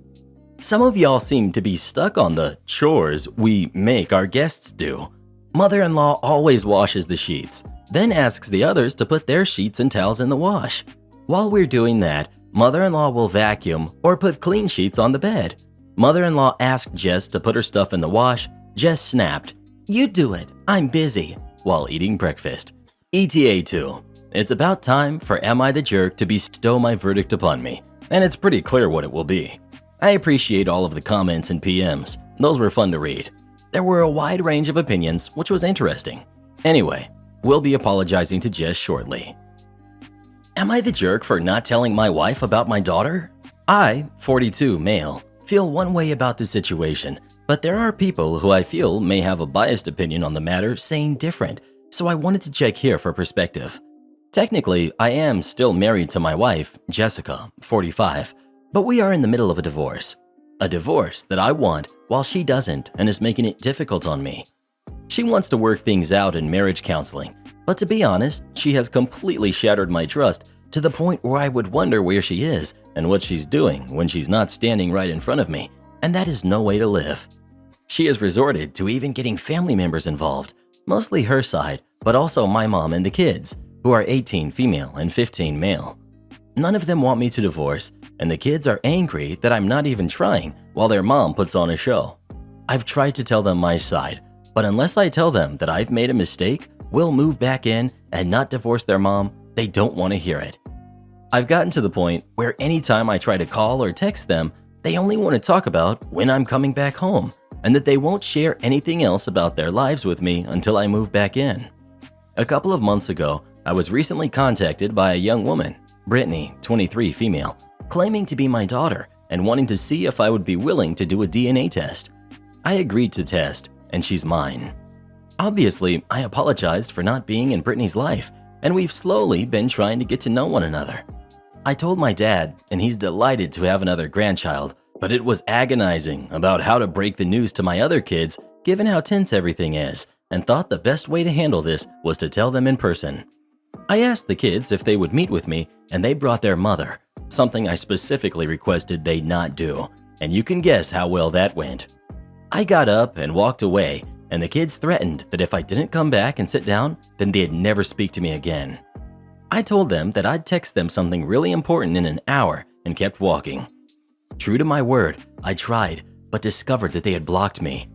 Some of y'all seem to be stuck on the chores we make our guests do. Mother-in-law always washes the sheets, then asks the others to put their sheets and towels in the wash. While we're doing that, mother-in-law will vacuum or put clean sheets on the bed. Mother-in-law asked Jess to put her stuff in the wash. Jess snapped, "You do it, I'm busy," while eating breakfast. ETA 2. It's about time for Am I the Jerk to bestow my verdict upon me, and it's pretty clear what it will be. I appreciate all of the comments and PMs. Those were fun to read. There were a wide range of opinions, which was interesting. Anyway, we'll be apologizing to Jess shortly. Am I the jerk for not telling my wife about my daughter? I, 42 male, feel one way about the situation, but there are people who I feel may have a biased opinion on the matter saying different, so I wanted to check here for perspective. Technically, I am still married to my wife, Jessica, 45, but we are in the middle of a divorce. A divorce that I want while she doesn't and is making it difficult on me. She wants to work things out in marriage counseling, but to be honest, she has completely shattered my trust to the point where I would wonder where she is and what she's doing when she's not standing right in front of me, and that is no way to live. She has resorted to even getting family members involved, mostly her side, but also my mom and the kids, who are 18 female and 15 male. None of them want me to divorce, and the kids are angry that I'm not even trying while their mom puts on a show. I've tried to tell them my side, but unless I tell them that I've made a mistake, we'll move back in and not divorce their mom, they don't want to hear it. I've gotten to the point where anytime I try to call or text them, they only want to talk about when I'm coming back home, and that they won't share anything else about their lives with me until I move back in. A couple of months ago, I was recently contacted by a young woman, Brittany, 23 female, claiming to be my daughter and wanting to see if I would be willing to do a DNA test. I agreed to test, and she's mine. Obviously, I apologized for not being in Brittany's life, and we've slowly been trying to get to know one another. I told my dad, and he's delighted to have another grandchild, but it was agonizing about how to break the news to my other kids given how tense everything is, and thought the best way to handle this was to tell them in person. I asked the kids if they would meet with me, and they brought their mother, something I specifically requested they not do, and you can guess how well that went. I got up and walked away, and the kids threatened that if I didn't come back and sit down, then they'd never speak to me again. I told them that I'd text them something really important in an hour and kept walking. True to my word, I tried, but discovered that they had blocked me.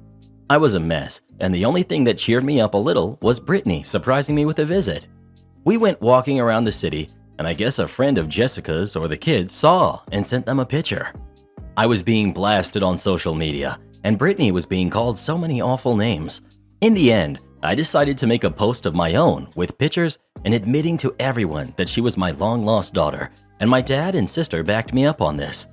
I was a mess, and the only thing that cheered me up a little was Brittany surprising me with a visit. We went walking around the city, and I guess a friend of Jessica's or the kids saw and sent them a picture. I was being blasted on social media, and Brittany was being called so many awful names. In the end, I decided to make a post of my own with pictures and admitting to everyone that she was my long-lost daughter, and my dad and sister backed me up on this.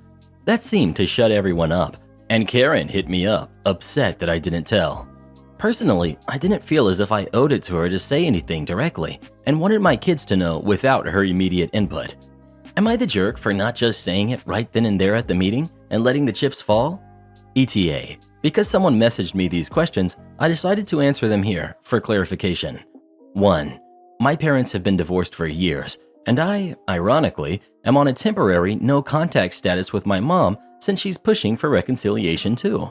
That seemed to shut everyone up, and Karen hit me up, upset that I didn't tell. Personally, I didn't feel as if I owed it to her to say anything directly, and wanted my kids to know without her immediate input. Am I the jerk for not just saying it right then and there at the meeting and letting the chips fall? ETA. Because someone messaged me these questions, I decided to answer them here for clarification. 1. My parents have been divorced for years, And I, ironically, am on a temporary no contact status with my mom since she's pushing for reconciliation too.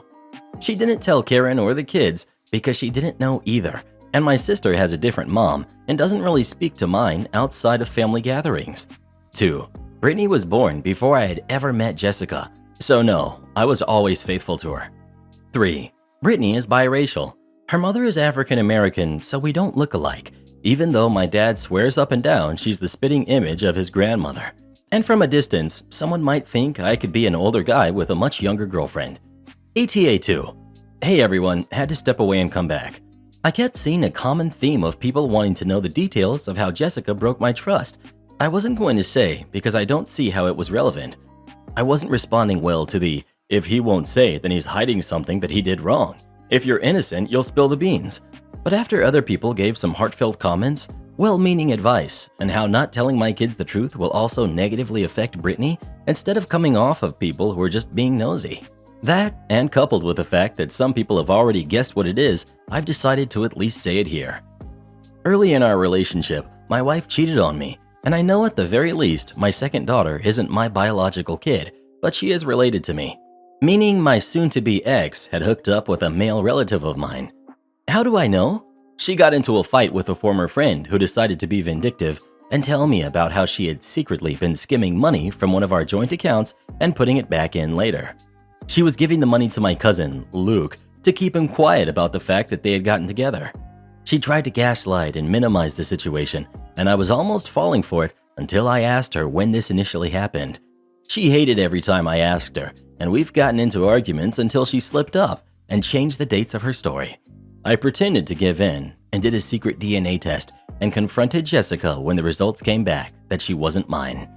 She didn't tell Karen or the kids because she didn't know either, and my sister has a different mom and doesn't really speak to mine outside of family gatherings. 2. Brittany was born before I had ever met Jessica, so no, I was always faithful to her. 3. Brittany is biracial. Her mother is African American, so we don't look alike, even though my dad swears up and down she's the spitting image of his grandmother. And from a distance, someone might think I could be an older guy with a much younger girlfriend. ETA 2. Hey everyone, had to step away and come back. I kept seeing a common theme of people wanting to know the details of how Jessica broke my trust. I wasn't going to say because I don't see how it was relevant. I wasn't responding well to the, if he won't say, then he's hiding something that he did wrong. If you're innocent, you'll spill the beans. But after other people gave some heartfelt comments, well-meaning advice, and how not telling my kids the truth will also negatively affect Brittany instead of coming off of people who are just being nosy. That, and coupled with the fact that some people have already guessed what it is, I've decided to at least say it here. Early in our relationship, my wife cheated on me, and I know at the very least my second daughter isn't my biological kid, but she is related to me, meaning my soon-to-be ex had hooked up with a male relative of mine. How do I know? She got into a fight with a former friend who decided to be vindictive and tell me about how she had secretly been skimming money from one of our joint accounts and putting it back in later. She was giving the money to my cousin, Luke, to keep him quiet about the fact that they had gotten together. She tried to gaslight and minimize the situation, and I was almost falling for it until I asked her when this initially happened. She hated every time I asked her, and we've gotten into arguments until she slipped up and changed the dates of her story. I pretended to give in and did a secret DNA test and confronted Jessica when the results came back that she wasn't mine.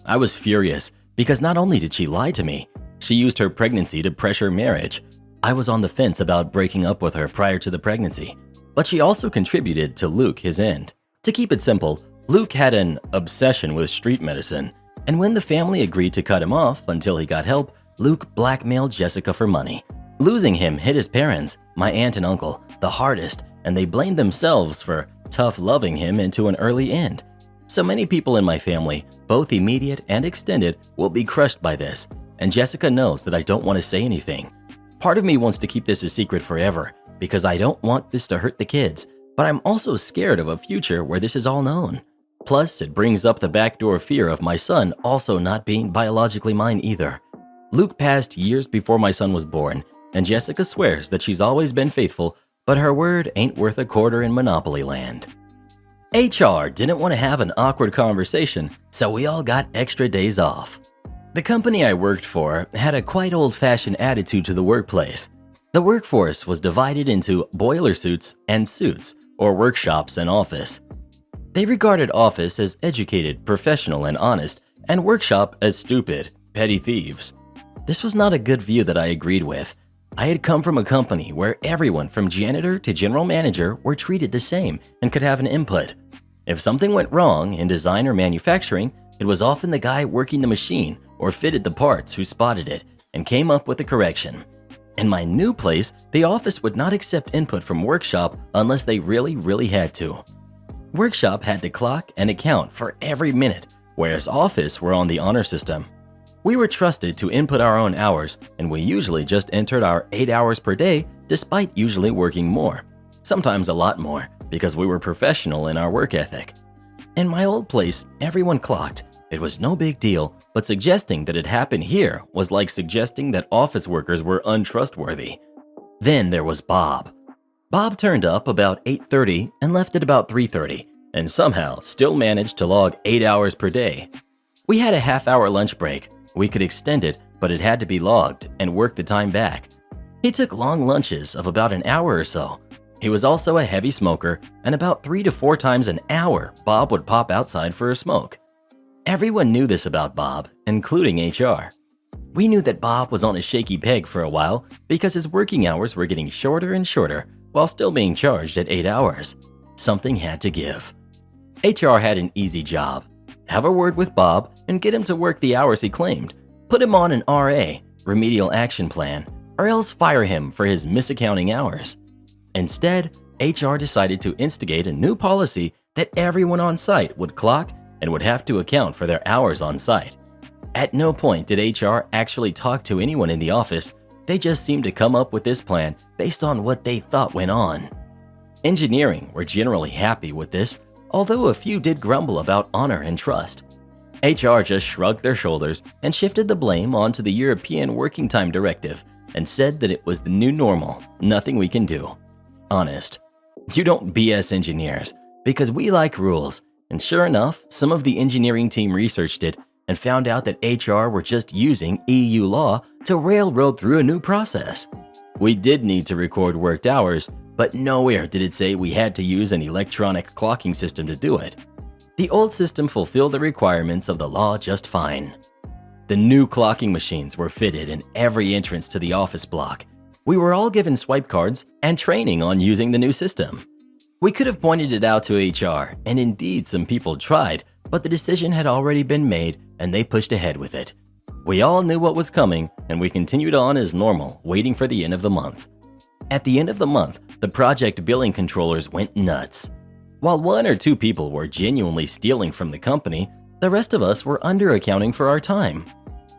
I was furious because not only did she lie to me, she used her pregnancy to pressure marriage. I was on the fence about breaking up with her prior to the pregnancy, but she also contributed to Luke his end. To keep it simple, Luke had an obsession with street medicine, and when the family agreed to cut him off until he got help, Luke blackmailed Jessica for money. Losing him hit his parents, my aunt and uncle, the hardest, and they blamed themselves for tough loving him into an early end. So many people in my family, both immediate and extended, will be crushed by this, and Jessica knows that I don't want to say anything. Part of me wants to keep this a secret forever because I don't want this to hurt the kids, but I'm also scared of a future where this is all known. Plus, it brings up the backdoor fear of my son also not being biologically mine either. Luke passed years before my son was born, and Jessica swears that she's always been faithful, but her word ain't worth a quarter in Monopoly land. HR didn't want to have an awkward conversation, so we all got extra days off. The company I worked for had a quite old-fashioned attitude to the workplace. The workforce was divided into boiler suits and suits, or workshops and office. They regarded office as educated, professional, and honest, and workshop as stupid, petty thieves. This was not a good view that I agreed with. I had come from a company where everyone from janitor to general manager were treated the same and could have an input. If something went wrong in design or manufacturing, it was often the guy working the machine or fitted the parts who spotted it and came up with the correction. In my new place, the office would not accept input from workshop unless they really had to. Workshop had to clock and account for every minute, whereas office were on the honor system. We were trusted to input our own hours, and we usually just entered our 8 hours per day despite usually working more, sometimes a lot more, because we were professional in our work ethic. In my old place, everyone clocked. It was no big deal, but suggesting that it happened here was like suggesting that office workers were untrustworthy. Then there was Bob. Bob turned up about 8:30 and left at about 3:30, and somehow still managed to log 8 hours per day. We had a half-hour lunch break. We could extend it, but it had to be logged and work the time back. He took long lunches of about an hour or so. He was also a heavy smoker, and about 3 to 4 times an hour, Bob would pop outside for a smoke. Everyone knew this about Bob, including HR. We knew that Bob was on a shaky peg for a while because his working hours were getting shorter and shorter while still being charged at 8 hours. Something had to give. HR had an easy job. Have a word with Bob and get him to work the hours he claimed. Put him on an RA, remedial action plan, or else fire him for his misaccounting hours. Instead, HR decided to instigate a new policy that everyone on site would clock and would have to account for their hours on site. At no point did HR actually talk to anyone in the office. They just seemed to come up with this plan based on what they thought went on. Engineering were generally happy with this, although a few did grumble about honor and trust. HR just shrugged their shoulders and shifted the blame onto the European Working Time Directive and said that it was the new normal, nothing we can do. Honest. You don't BS engineers, because we like rules, and sure enough, some of the engineering team researched it and found out that HR were just using EU law to railroad through a new process. We did need to record worked hours, but nowhere did it say we had to use an electronic clocking system to do it. The old system fulfilled the requirements of the law just fine. The new clocking machines were fitted in every entrance to the office block. We were all given swipe cards and training on using the new system. We could have pointed it out to HR, and indeed some people tried, but the decision had already been made and they pushed ahead with it. We all knew what was coming, and we continued on as normal, waiting for the end of the month. At the end of the month, the project billing controllers went nuts. While 1 or 2 people were genuinely stealing from the company, the rest of us were under-accounting for our time.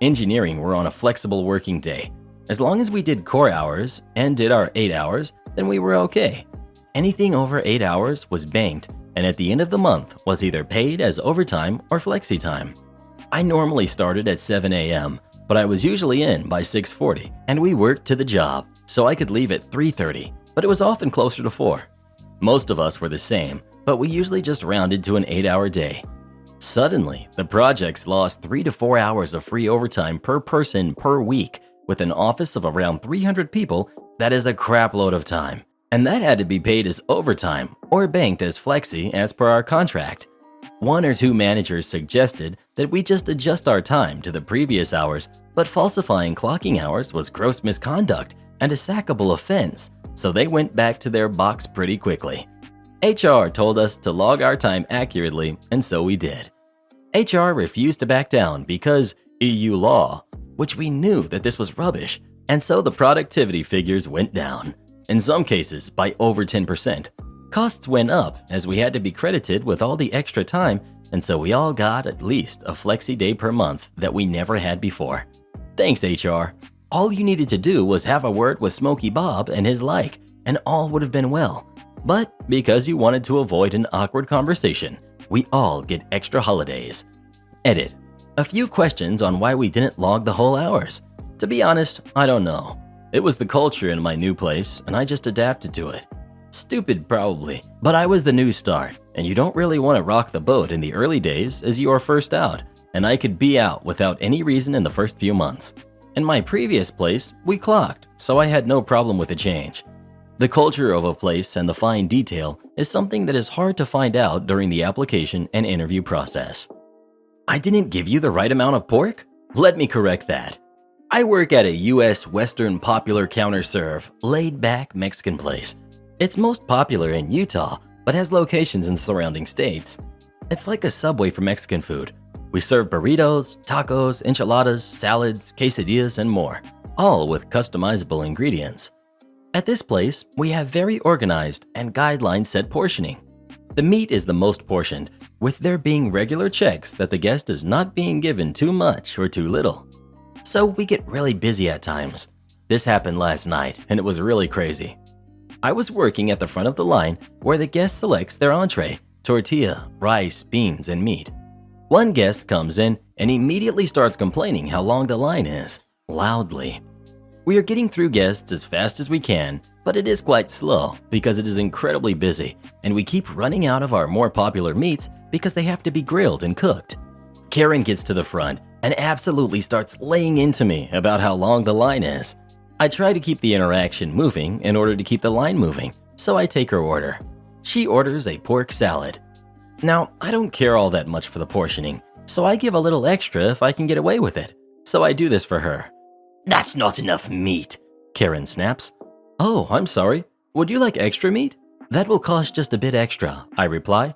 Engineering were on a flexible working day. As long as we did core hours and did our 8 hours, then we were okay. Anything over 8 hours was banked, and at the end of the month was either paid as overtime or flexi time. I normally started at 7 a.m., but I was usually in by 6:40, and we worked to the job, so I could leave at 3:30, but it was often closer to 4. Most of us were the same, but we usually just rounded to an 8-hour day. Suddenly, the projects lost 3 to 4 hours of free overtime per person per week. With an office of around 300 people, that is a crapload of time, and that had to be paid as overtime or banked as flexi as per our contract. 1 or 2 managers suggested that we just adjust our time to the previous hours, but falsifying clocking hours was gross misconduct and a sackable offense, so they went back to their box pretty quickly. HR told us to log our time accurately, and so we did. HR refused to back down because EU law, which we knew that this was rubbish, and so the productivity figures went down, in some cases by over 10%. Costs went up as we had to be credited with all the extra time, and so we all got at least a flexi day per month that we never had before. Thanks, HR. All you needed to do was have a word with Smokey Bob and his like, and all would have been well. But because you wanted to avoid an awkward conversation, we all get extra holidays. Edit. A few questions on why we didn't log the whole hours. To be honest, I don't know. It was the culture in my new place, and I just adapted to it. Stupid probably, but I was the new start, and you don't really want to rock the boat in the early days as you are first out, and I could be out without any reason in the first few months. In my previous place, we clocked, so I had no problem with the change. The culture of a place and the fine detail is something that is hard to find out during the application and interview process. I didn't give you the right amount of pork? Let me correct that. I work at a US Western popular counter-serve, laid-back Mexican place. It's most popular in Utah, but has locations in surrounding states. It's like a Subway for Mexican food. We serve burritos, tacos, enchiladas, salads, quesadillas, and more, all with customizable ingredients. At this place, we have very organized and guideline-set portioning. The meat is the most portioned, with there being regular checks that the guest is not being given too much or too little. So we get really busy at times. This happened last night, and it was really crazy. I was working at the front of the line where the guest selects their entree, tortilla, rice, beans, and meat. One guest comes in and immediately starts complaining how long the line is, loudly. We are getting through guests as fast as we can, but it is quite slow because it is incredibly busy, and we keep running out of our more popular meats because they have to be grilled and cooked. Karen gets to the front and absolutely starts laying into me about how long the line is. I try to keep the interaction moving in order to keep the line moving, so I take her order. She orders a pork salad. Now, I don't care all that much for the portioning, so I give a little extra if I can get away with it. So I do this for her. "That's not enough meat," Karen snaps. "Oh, I'm sorry. Would you like extra meat? That will cost just a bit extra," I reply.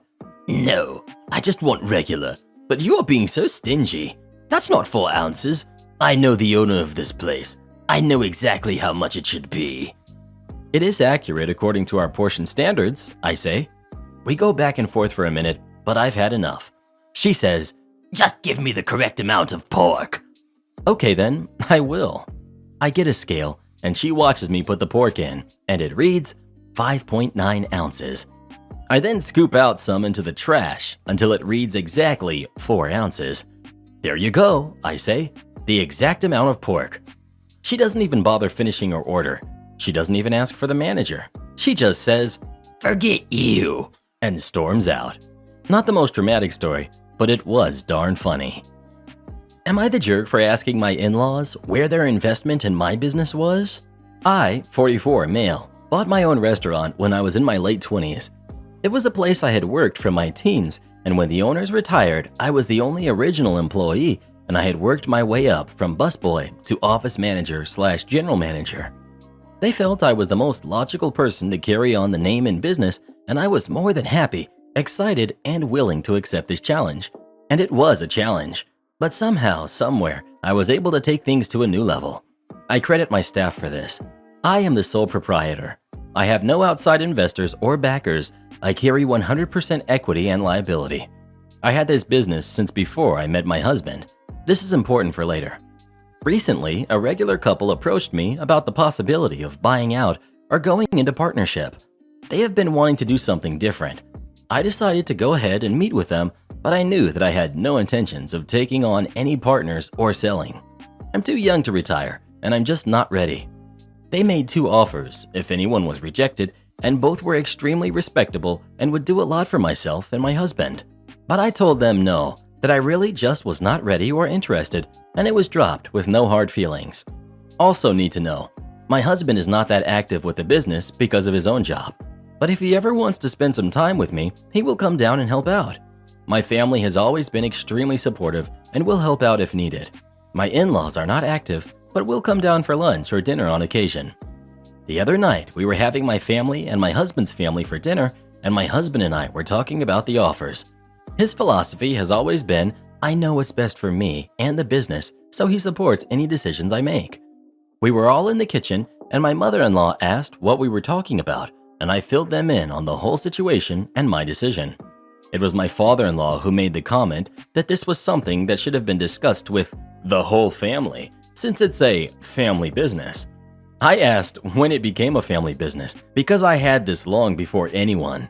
"No, I just want regular, but you are being so stingy. That's not 4 ounces. I know the owner of this place. I know exactly how much it should be." It is accurate according to our portion standards, I say. We go back and forth for a minute, but I've had enough. She says, "Just give me the correct amount of pork." Okay then, I will. I get a scale, and she watches me put the pork in, and it reads 5.9 ounces. I then scoop out some into the trash until it reads exactly 4 ounces. "There you go," I say, "the exact amount of pork." She doesn't even bother finishing her order. She doesn't even ask for the manager. She just says, "Forget you," and storms out. Not the most dramatic story, but it was darn funny. Am I the jerk for asking my in-laws where their investment in my business was? I, 44 male, bought my own restaurant when I was in my late 20s. It was a place I had worked from my teens, and when the owners retired, I was the only original employee, and I had worked my way up from busboy to office manager/general manager. They felt I was the most logical person to carry on the name in business, and I was more than happy, excited, and willing to accept this challenge. And it was a challenge. But somehow, somewhere, I was able to take things to a new level. I credit my staff for this. I am the sole proprietor. I have no outside investors or backers. I carry 100% equity and liability. I had this business since before I met my husband. This is important for later. Recently, a regular couple approached me about the possibility of buying out or going into partnership. They have been wanting to do something different. I decided to go ahead and meet with them, but I knew that I had no intentions of taking on any partners or selling. I'm too young to retire, and I'm just not ready. They made 2 offers, if anyone was rejected, and both were extremely respectable and would do a lot for myself and my husband. But I told them no, that I really just was not ready or interested, and it was dropped with no hard feelings. Also need to know, my husband is not that active with the business because of his own job. But if he ever wants to spend some time with me, he will come down and help out. My family has always been extremely supportive and will help out if needed. My in-laws are not active, but will come down for lunch or dinner on occasion. The other night, we were having my family and my husband's family for dinner, and my husband and I were talking about the offers. His philosophy has always been, I know what's best for me and the business, so he supports any decisions I make. We were all in the kitchen, and my mother-in-law asked what we were talking about, and I filled them in on the whole situation and my decision. It was my father-in-law who made the comment that this was something that should have been discussed with the whole family, since it's a family business. I asked when it became a family business because I had this long before anyone.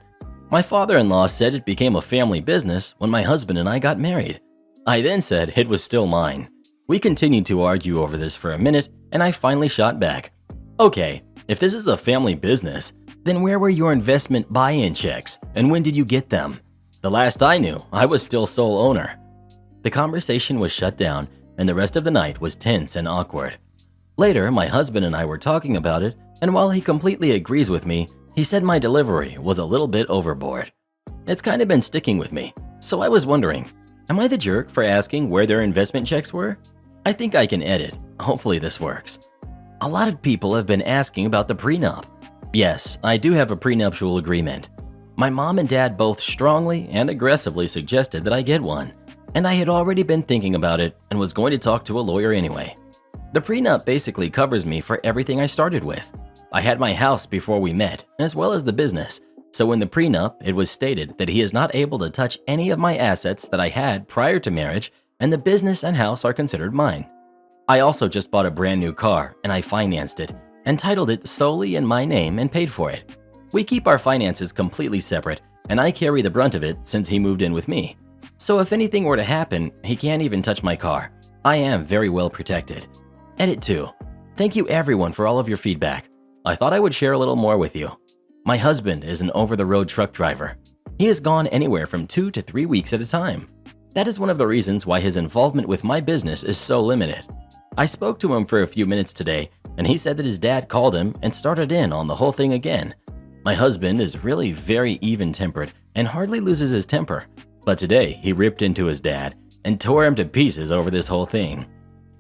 My father-in-law said it became a family business when my husband and I got married. I then said it was still mine. We continued to argue over this for a minute, and I finally shot back. Okay, if this is a family business, then where were your investment buy-in checks, and when did you get them? The last I knew, I was still sole owner. The conversation was shut down, and the rest of the night was tense and awkward. Later, my husband and I were talking about it, and while he completely agrees with me, he said my delivery was a little bit overboard. It's kind of been sticking with me, so I was wondering, am I the jerk for asking where their investment checks were? I think I can edit. Hopefully this works. A lot of people have been asking about the prenup. Yes, I do have a prenuptial agreement. My mom and dad both strongly and aggressively suggested that I get one, and I had already been thinking about it and was going to talk to a lawyer anyway. The prenup basically covers me for everything I started with. I had my house before we met, as well as the business, so in the prenup it was stated that he is not able to touch any of my assets that I had prior to marriage, and the business and house are considered mine. I also just bought a brand new car and I financed it, and titled it solely in my name and paid for it. We keep our finances completely separate, and I carry the brunt of it since he moved in with me. So if anything were to happen, he can't even touch my car. I am very well protected. Edit 2. Thank you everyone for all of your feedback. I thought I would share a little more with you. My husband is an over-the-road truck driver. He has gone anywhere from 2 to 3 weeks at a time. That is one of the reasons why his involvement with my business is so limited. I spoke to him for a few minutes today, and he said that his dad called him and started in on the whole thing again. My husband is really very even-tempered and hardly loses his temper, but today he ripped into his dad and tore him to pieces over this whole thing.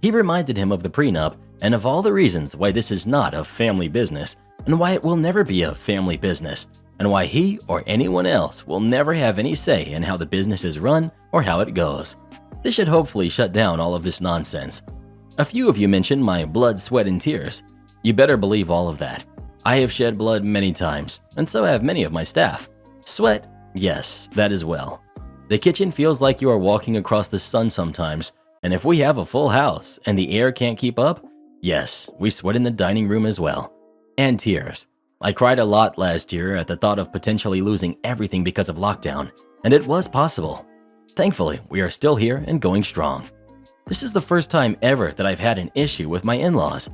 He reminded him of the prenup and of all the reasons why this is not a family business and why it will never be a family business and why he or anyone else will never have any say in how the business is run or how it goes. This should hopefully shut down all of this nonsense. A few of you mentioned my blood, sweat, and tears. You better believe all of that. I have shed blood many times, and so have many of my staff. Sweat? Yes, that as well. The kitchen feels like you are walking across the sun sometimes, and if we have a full house and the air can't keep up, yes, we sweat in the dining room as well. And tears. I cried a lot last year at the thought of potentially losing everything because of lockdown, and it was possible. Thankfully, we are still here and going strong. This is the first time ever that I've had an issue with my in-laws.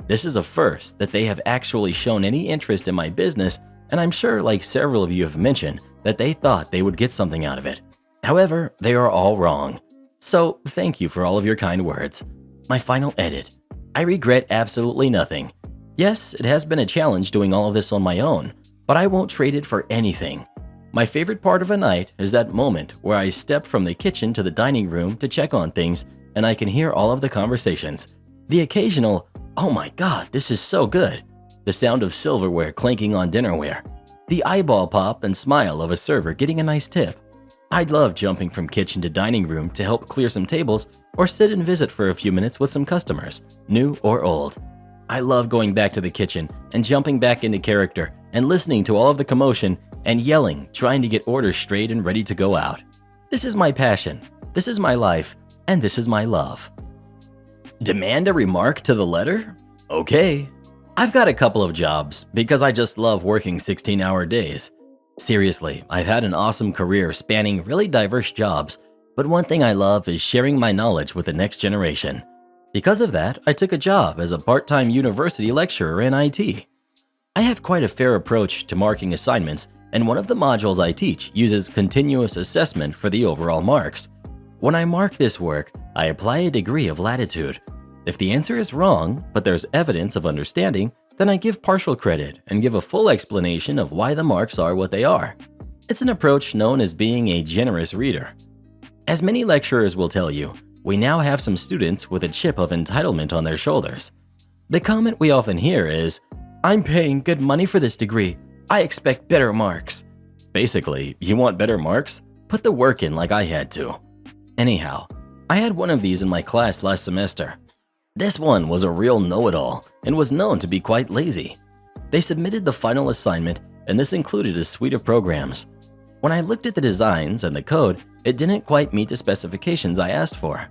This is a first that they have actually shown any interest in my business, and I'm sure, like several of you have mentioned, that they thought they would get something out of it. However, they are all wrong. So, thank you for all of your kind words. My final edit. I regret absolutely nothing. Yes, it has been a challenge doing all of this on my own, but I won't trade it for anything. My favorite part of a night is that moment where I step from the kitchen to the dining room to check on things, and I can hear all of the conversations. The occasional, "Oh my god, this is so good." The sound of silverware clanking on dinnerware. The eyeball pop and smile of a server getting a nice tip. I'd love jumping from kitchen to dining room to help clear some tables or sit and visit for a few minutes with some customers, new or old. I love going back to the kitchen and jumping back into character and listening to all of the commotion and yelling, trying to get orders straight and ready to go out. This is my passion, this is my life, and this is my love. Demand a remark to the letter? Okay. I've got a couple of jobs because I just love working 16-hour days. Seriously, I've had an awesome career spanning really diverse jobs, but one thing I love is sharing my knowledge with the next generation. Because of that, I took a job as a part-time university lecturer in IT. I have quite a fair approach to marking assignments, and one of the modules I teach uses continuous assessment for the overall marks. When I mark this work, I apply a degree of latitude. If the answer is wrong, but there's evidence of understanding, then I give partial credit and give a full explanation of why the marks are what they are. It's an approach known as being a generous reader. As many lecturers will tell you, we now have some students with a chip of entitlement on their shoulders. The comment we often hear is, "I'm paying good money for this degree. I expect better marks." Basically, you want better marks? Put the work in like I had to. Anyhow, I had one of these in my class last semester. This one was a real know-it-all and was known to be quite lazy. They submitted the final assignment, and this included a suite of programs. When I looked at the designs and the code, it didn't quite meet the specifications I asked for.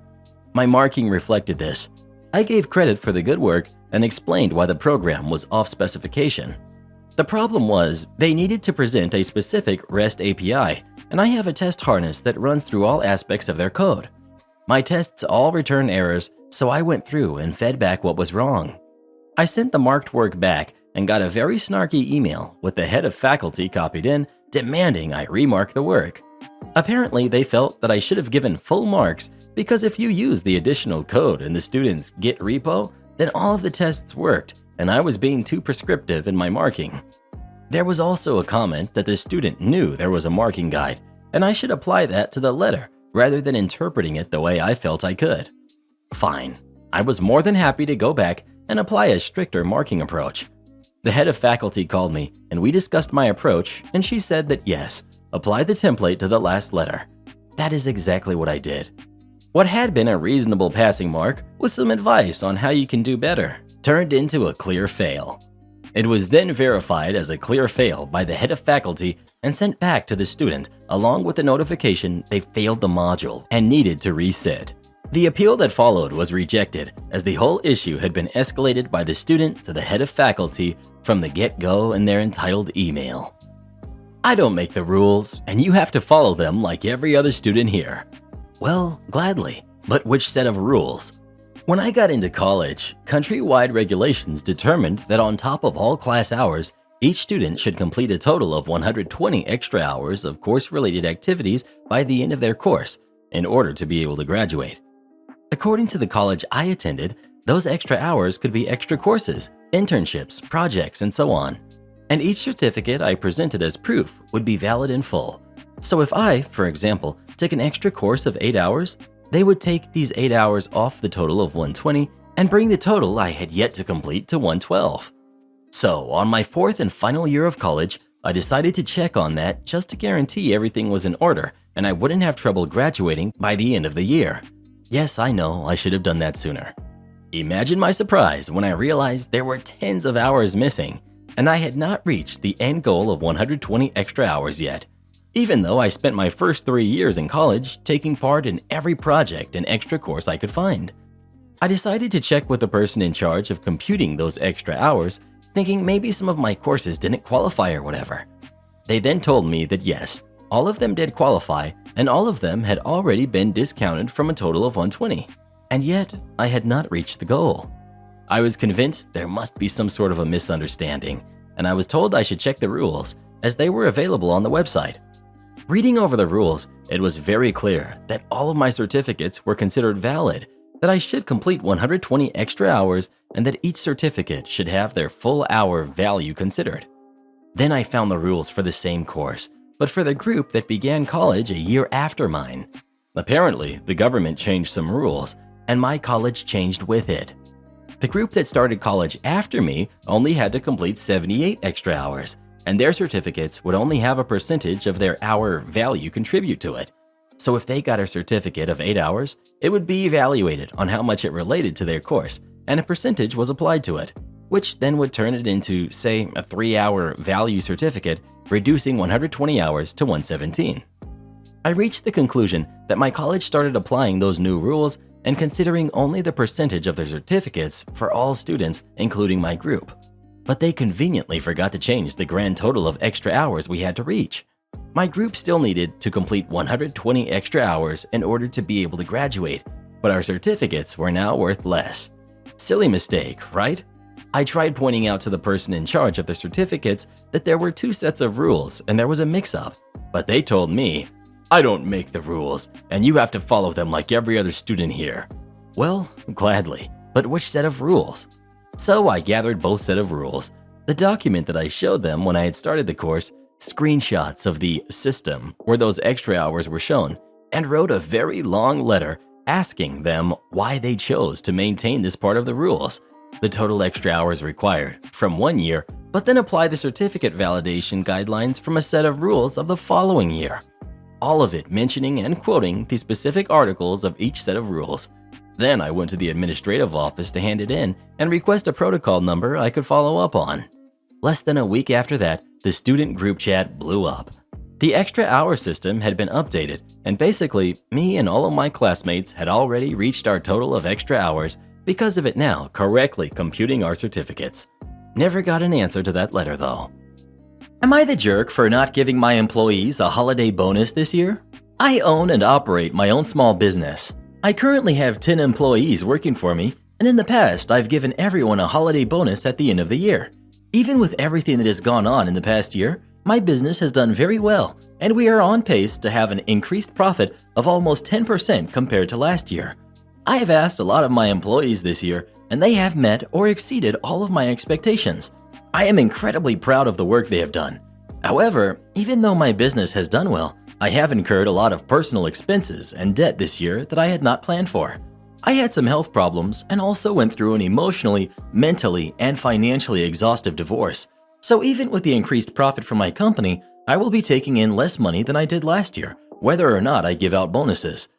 My marking reflected this. I gave credit for the good work and explained why the program was off specification. The problem was they needed to present a specific REST API, and I have a test harness that runs through all aspects of their code. My tests all return errors, so I went through and fed back what was wrong. I sent the marked work back and got a very snarky email with the head of faculty copied in, demanding I remark the work. Apparently, they felt that I should have given full marks because if you use the additional code in the student's Git repo, then all of the tests worked, and I was being too prescriptive in my marking. There was also a comment that the student knew there was a marking guide, and I should apply that to the letter rather than interpreting it the way I felt I could. Fine, I was more than happy to go back and apply a stricter marking approach. The head of faculty called me and we discussed my approach, and she said that yes, apply the template to the last letter. That is exactly what I did. What had been a reasonable passing mark with some advice on how you can do better turned into a clear fail. It was then verified as a clear fail by the head of faculty and sent back to the student along with the notification they failed the module and needed to resit. The appeal that followed was rejected as the whole issue had been escalated by the student to the head of faculty from the get-go in their entitled email. I don't make the rules, and you have to follow them like every other student here. Well, gladly, but which set of rules? When I got into college, countrywide regulations determined that on top of all class hours, each student should complete a total of 120 extra hours of course-related activities by the end of their course in order to be able to graduate. According to the college I attended, those extra hours could be extra courses, internships, projects, and so on. And each certificate I presented as proof would be valid in full. So if I, for example, took an extra course of 8 hours, they would take these 8 hours off the total of 120 and bring the total I had yet to complete to 112. So on my fourth and final year of college, I decided to check on that just to guarantee everything was in order and I wouldn't have trouble graduating by the end of the year. Yes, I know, I should have done that sooner. Imagine my surprise when I realized there were tens of hours missing, and I had not reached the end goal of 120 extra hours yet. Even though I spent my first 3 years in college taking part in every project and extra course I could find. I decided to check with the person in charge of computing those extra hours, thinking maybe some of my courses didn't qualify or whatever. They then told me that yes, all of them did qualify and all of them had already been discounted from a total of 120, and yet I had not reached the goal. I was convinced there must be some sort of a misunderstanding, and I was told I should check the rules as they were available on the website. Reading over the rules, it was very clear that all of my certificates were considered valid, that I should complete 120 extra hours, and that each certificate should have their full hour value considered. Then I found the rules for the same course, but for the group that began college a year after mine. Apparently, the government changed some rules, and my college changed with it. The group that started college after me only had to complete 78 extra hours, and their certificates would only have a percentage of their hour value contribute to it. So if they got a certificate of 8 hours, it would be evaluated on how much it related to their course, and a percentage was applied to it, which then would turn it into, say, a 3-hour value certificate, reducing 120 hours to 117. I reached the conclusion that my college started applying those new rules and considering only the percentage of their certificates for all students, including my group. But they conveniently forgot to change the grand total of extra hours we had to reach. My group still needed to complete 120 extra hours in order to be able to graduate, but our certificates were now worth less. Silly mistake, right? I tried pointing out to the person in charge of the certificates that there were 2 sets of rules and there was a mix-up, but they told me, "I don't make the rules, and you have to follow them like every other student here." Well, gladly, but which set of rules? So I gathered both set of rules, the document that I showed them when I had started the course, screenshots of the system where those extra hours were shown, and wrote a very long letter asking them why they chose to maintain this part of the rules, the total extra hours required from 1 year, but then apply the certificate validation guidelines from a set of rules of the following year. All of it mentioning and quoting the specific articles of each set of rules. Then I went to the administrative office to hand it in and request a protocol number I could follow up on. Less than a week after that, the student group chat blew up. The extra hour system had been updated, and basically, me and all of my classmates had already reached our total of extra hours because of it now correctly computing our certificates. Never got an answer to that letter though. Am I the jerk for not giving my employees a holiday bonus this year? I own and operate my own small business. I currently have 10 employees working for me, and in the past, I've given everyone a holiday bonus at the end of the year. Even with everything that has gone on in the past year, my business has done very well, and we are on pace to have an increased profit of almost 10% compared to last year. I have asked a lot of my employees this year, and they have met or exceeded all of my expectations. I am incredibly proud of the work they have done. However, even though my business has done well, I have incurred a lot of personal expenses and debt this year that I had not planned for. I had some health problems and also went through an emotionally, mentally, and financially exhaustive divorce. So even with the increased profit from my company, I will be taking in less money than I did last year, whether or not I give out bonuses.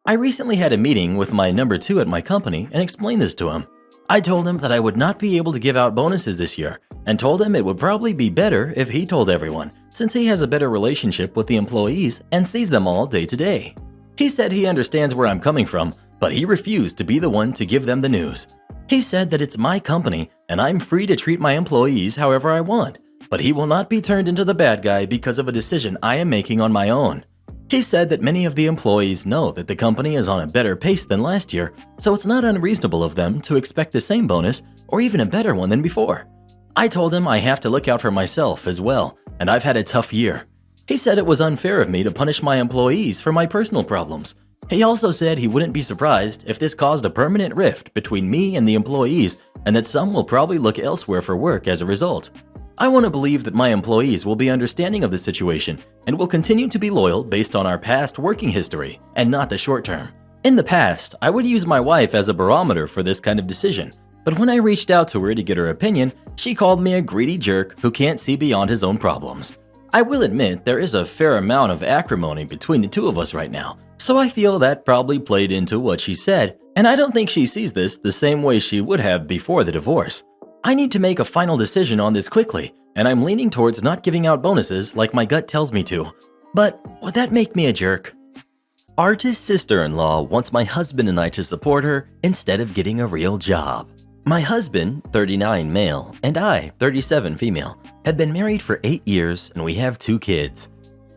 I recently had a meeting with my number 2 at my company and explained this to him. I told him that I would not be able to give out bonuses this year and told him it would probably be better if he told everyone, since he has a better relationship with the employees and sees them all day to day. He said he understands where I'm coming from, but he refused to be the one to give them the news. He said that it's my company and I'm free to treat my employees however I want, but he will not be turned into the bad guy because of a decision I am making on my own. He said that many of the employees know that the company is on a better pace than last year, so it's not unreasonable of them to expect the same bonus or even a better one than before. I told him I have to look out for myself as well, and I've had a tough year. He said it was unfair of me to punish my employees for my personal problems. He also said he wouldn't be surprised if this caused a permanent rift between me and the employees and that some will probably look elsewhere for work as a result. I want to believe that my employees will be understanding of the situation and will continue to be loyal based on our past working history and not the short term. In the past, I would use my wife as a barometer for this kind of decision, but when I reached out to her to get her opinion, she called me a greedy jerk who can't see beyond his own problems. I will admit there is a fair amount of acrimony between the two of us right now, so I feel that probably played into what she said, and I don't think she sees this the same way she would have before the divorce. I need to make a final decision on this quickly, and I'm leaning towards not giving out bonuses like my gut tells me to. But would that make me a jerk? Artist sister-in-law wants my husband and I to support her instead of getting a real job. My husband, 39 male, and I, 37 female, had been married for 8 years and we have 2 kids.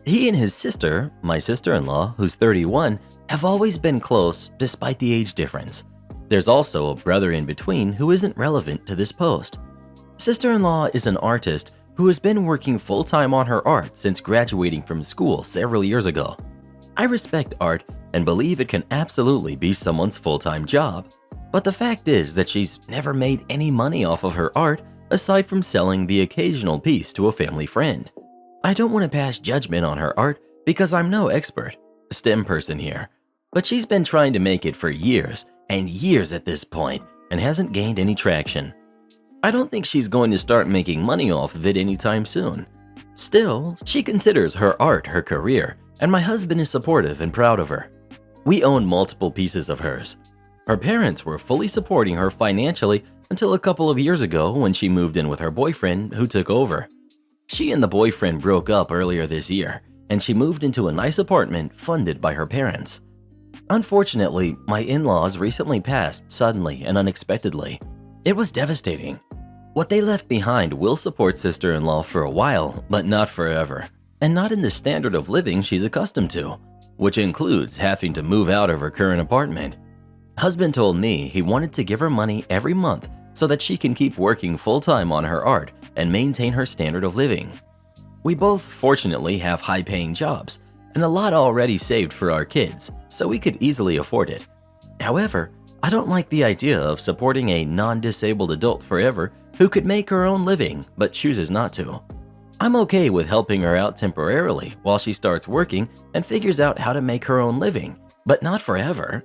He and his sister, my sister-in-law, who's 31, have always been close despite the age difference. There's also a brother in between who isn't relevant to this post. Sister-in-law is an artist who has been working full-time on her art since graduating from school several years ago. I respect art and believe it can absolutely be someone's full-time job, but the fact is that she's never made any money off of her art aside from selling the occasional piece to a family friend. I don't want to pass judgment on her art because I'm no expert, STEM person here, but she's been trying to make it for years and years at this point and hasn't gained any traction. I don't think she's going to start making money off of it anytime soon. Still, she considers her art her career, and my husband is supportive and proud of her. We own multiple pieces of hers. Her parents were fully supporting her financially until a couple of years ago when she moved in with her boyfriend who took over. She and the boyfriend broke up earlier this year, and she moved into a nice apartment funded by her parents. Unfortunately, my in-laws recently passed suddenly and unexpectedly. It was devastating. What they left behind will support sister-in-law for a while, but not forever, and not in the standard of living she's accustomed to, which includes having to move out of her current apartment. Husband told me he wanted to give her money every month so that she can keep working full-time on her art and maintain her standard of living. We both fortunately have high-paying jobs and a lot already saved for our kids, so we could easily afford it. However, I don't like the idea of supporting a non-disabled adult forever who could make her own living but chooses not to. I'm okay with helping her out temporarily while she starts working and figures out how to make her own living, but not forever.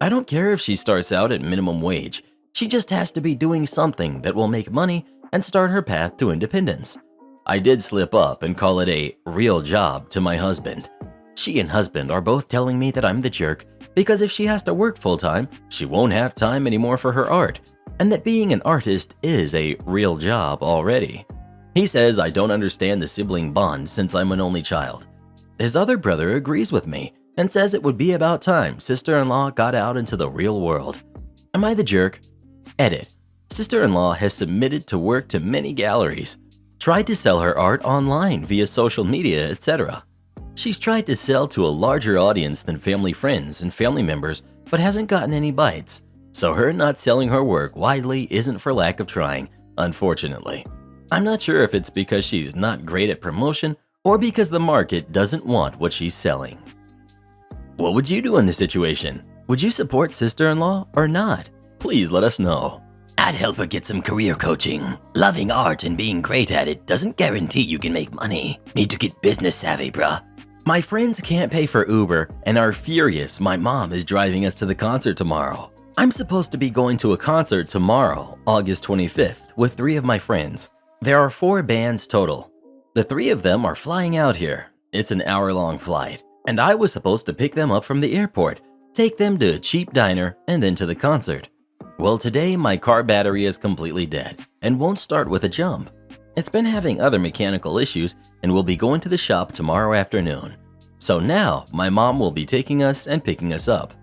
I don't care if she starts out at minimum wage. She just has to be doing something that will make money and start her path to independence. I did slip up and call it a real job to my husband. She and husband are both telling me that I'm the jerk because if she has to work full-time, she won't have time anymore for her art, and that being an artist is a real job already. He says I don't understand the sibling bond since I'm an only child. His other brother agrees with me and says it would be about time sister-in-law got out into the real world. Am I the jerk? Edit. Sister-in-law has submitted to work to many galleries, tried to sell her art online via social media, etc. She's tried to sell to a larger audience than family friends and family members, but hasn't gotten any bites. So her not selling her work widely isn't for lack of trying, unfortunately. I'm not sure if it's because she's not great at promotion or because the market doesn't want what she's selling. What would you do in this situation? Would you support sister-in-law or not? Please let us know. I'd help her get some career coaching. Loving art and being great at it doesn't guarantee you can make money. Need to get business savvy, bruh. My friends can't pay for Uber and are furious my mom is driving us to the concert tomorrow. I'm supposed to be going to a concert tomorrow, August 25th, with 3 of my friends. There are 4 bands total. The 3 of them are flying out here. It's an hour-long flight, and I was supposed to pick them up from the airport, take them to a cheap diner, and then to the concert. Well, today my car battery is completely dead and won't start with a jump. It's been having other mechanical issues and will be going to the shop tomorrow afternoon. So now my mom will be taking us and picking us up.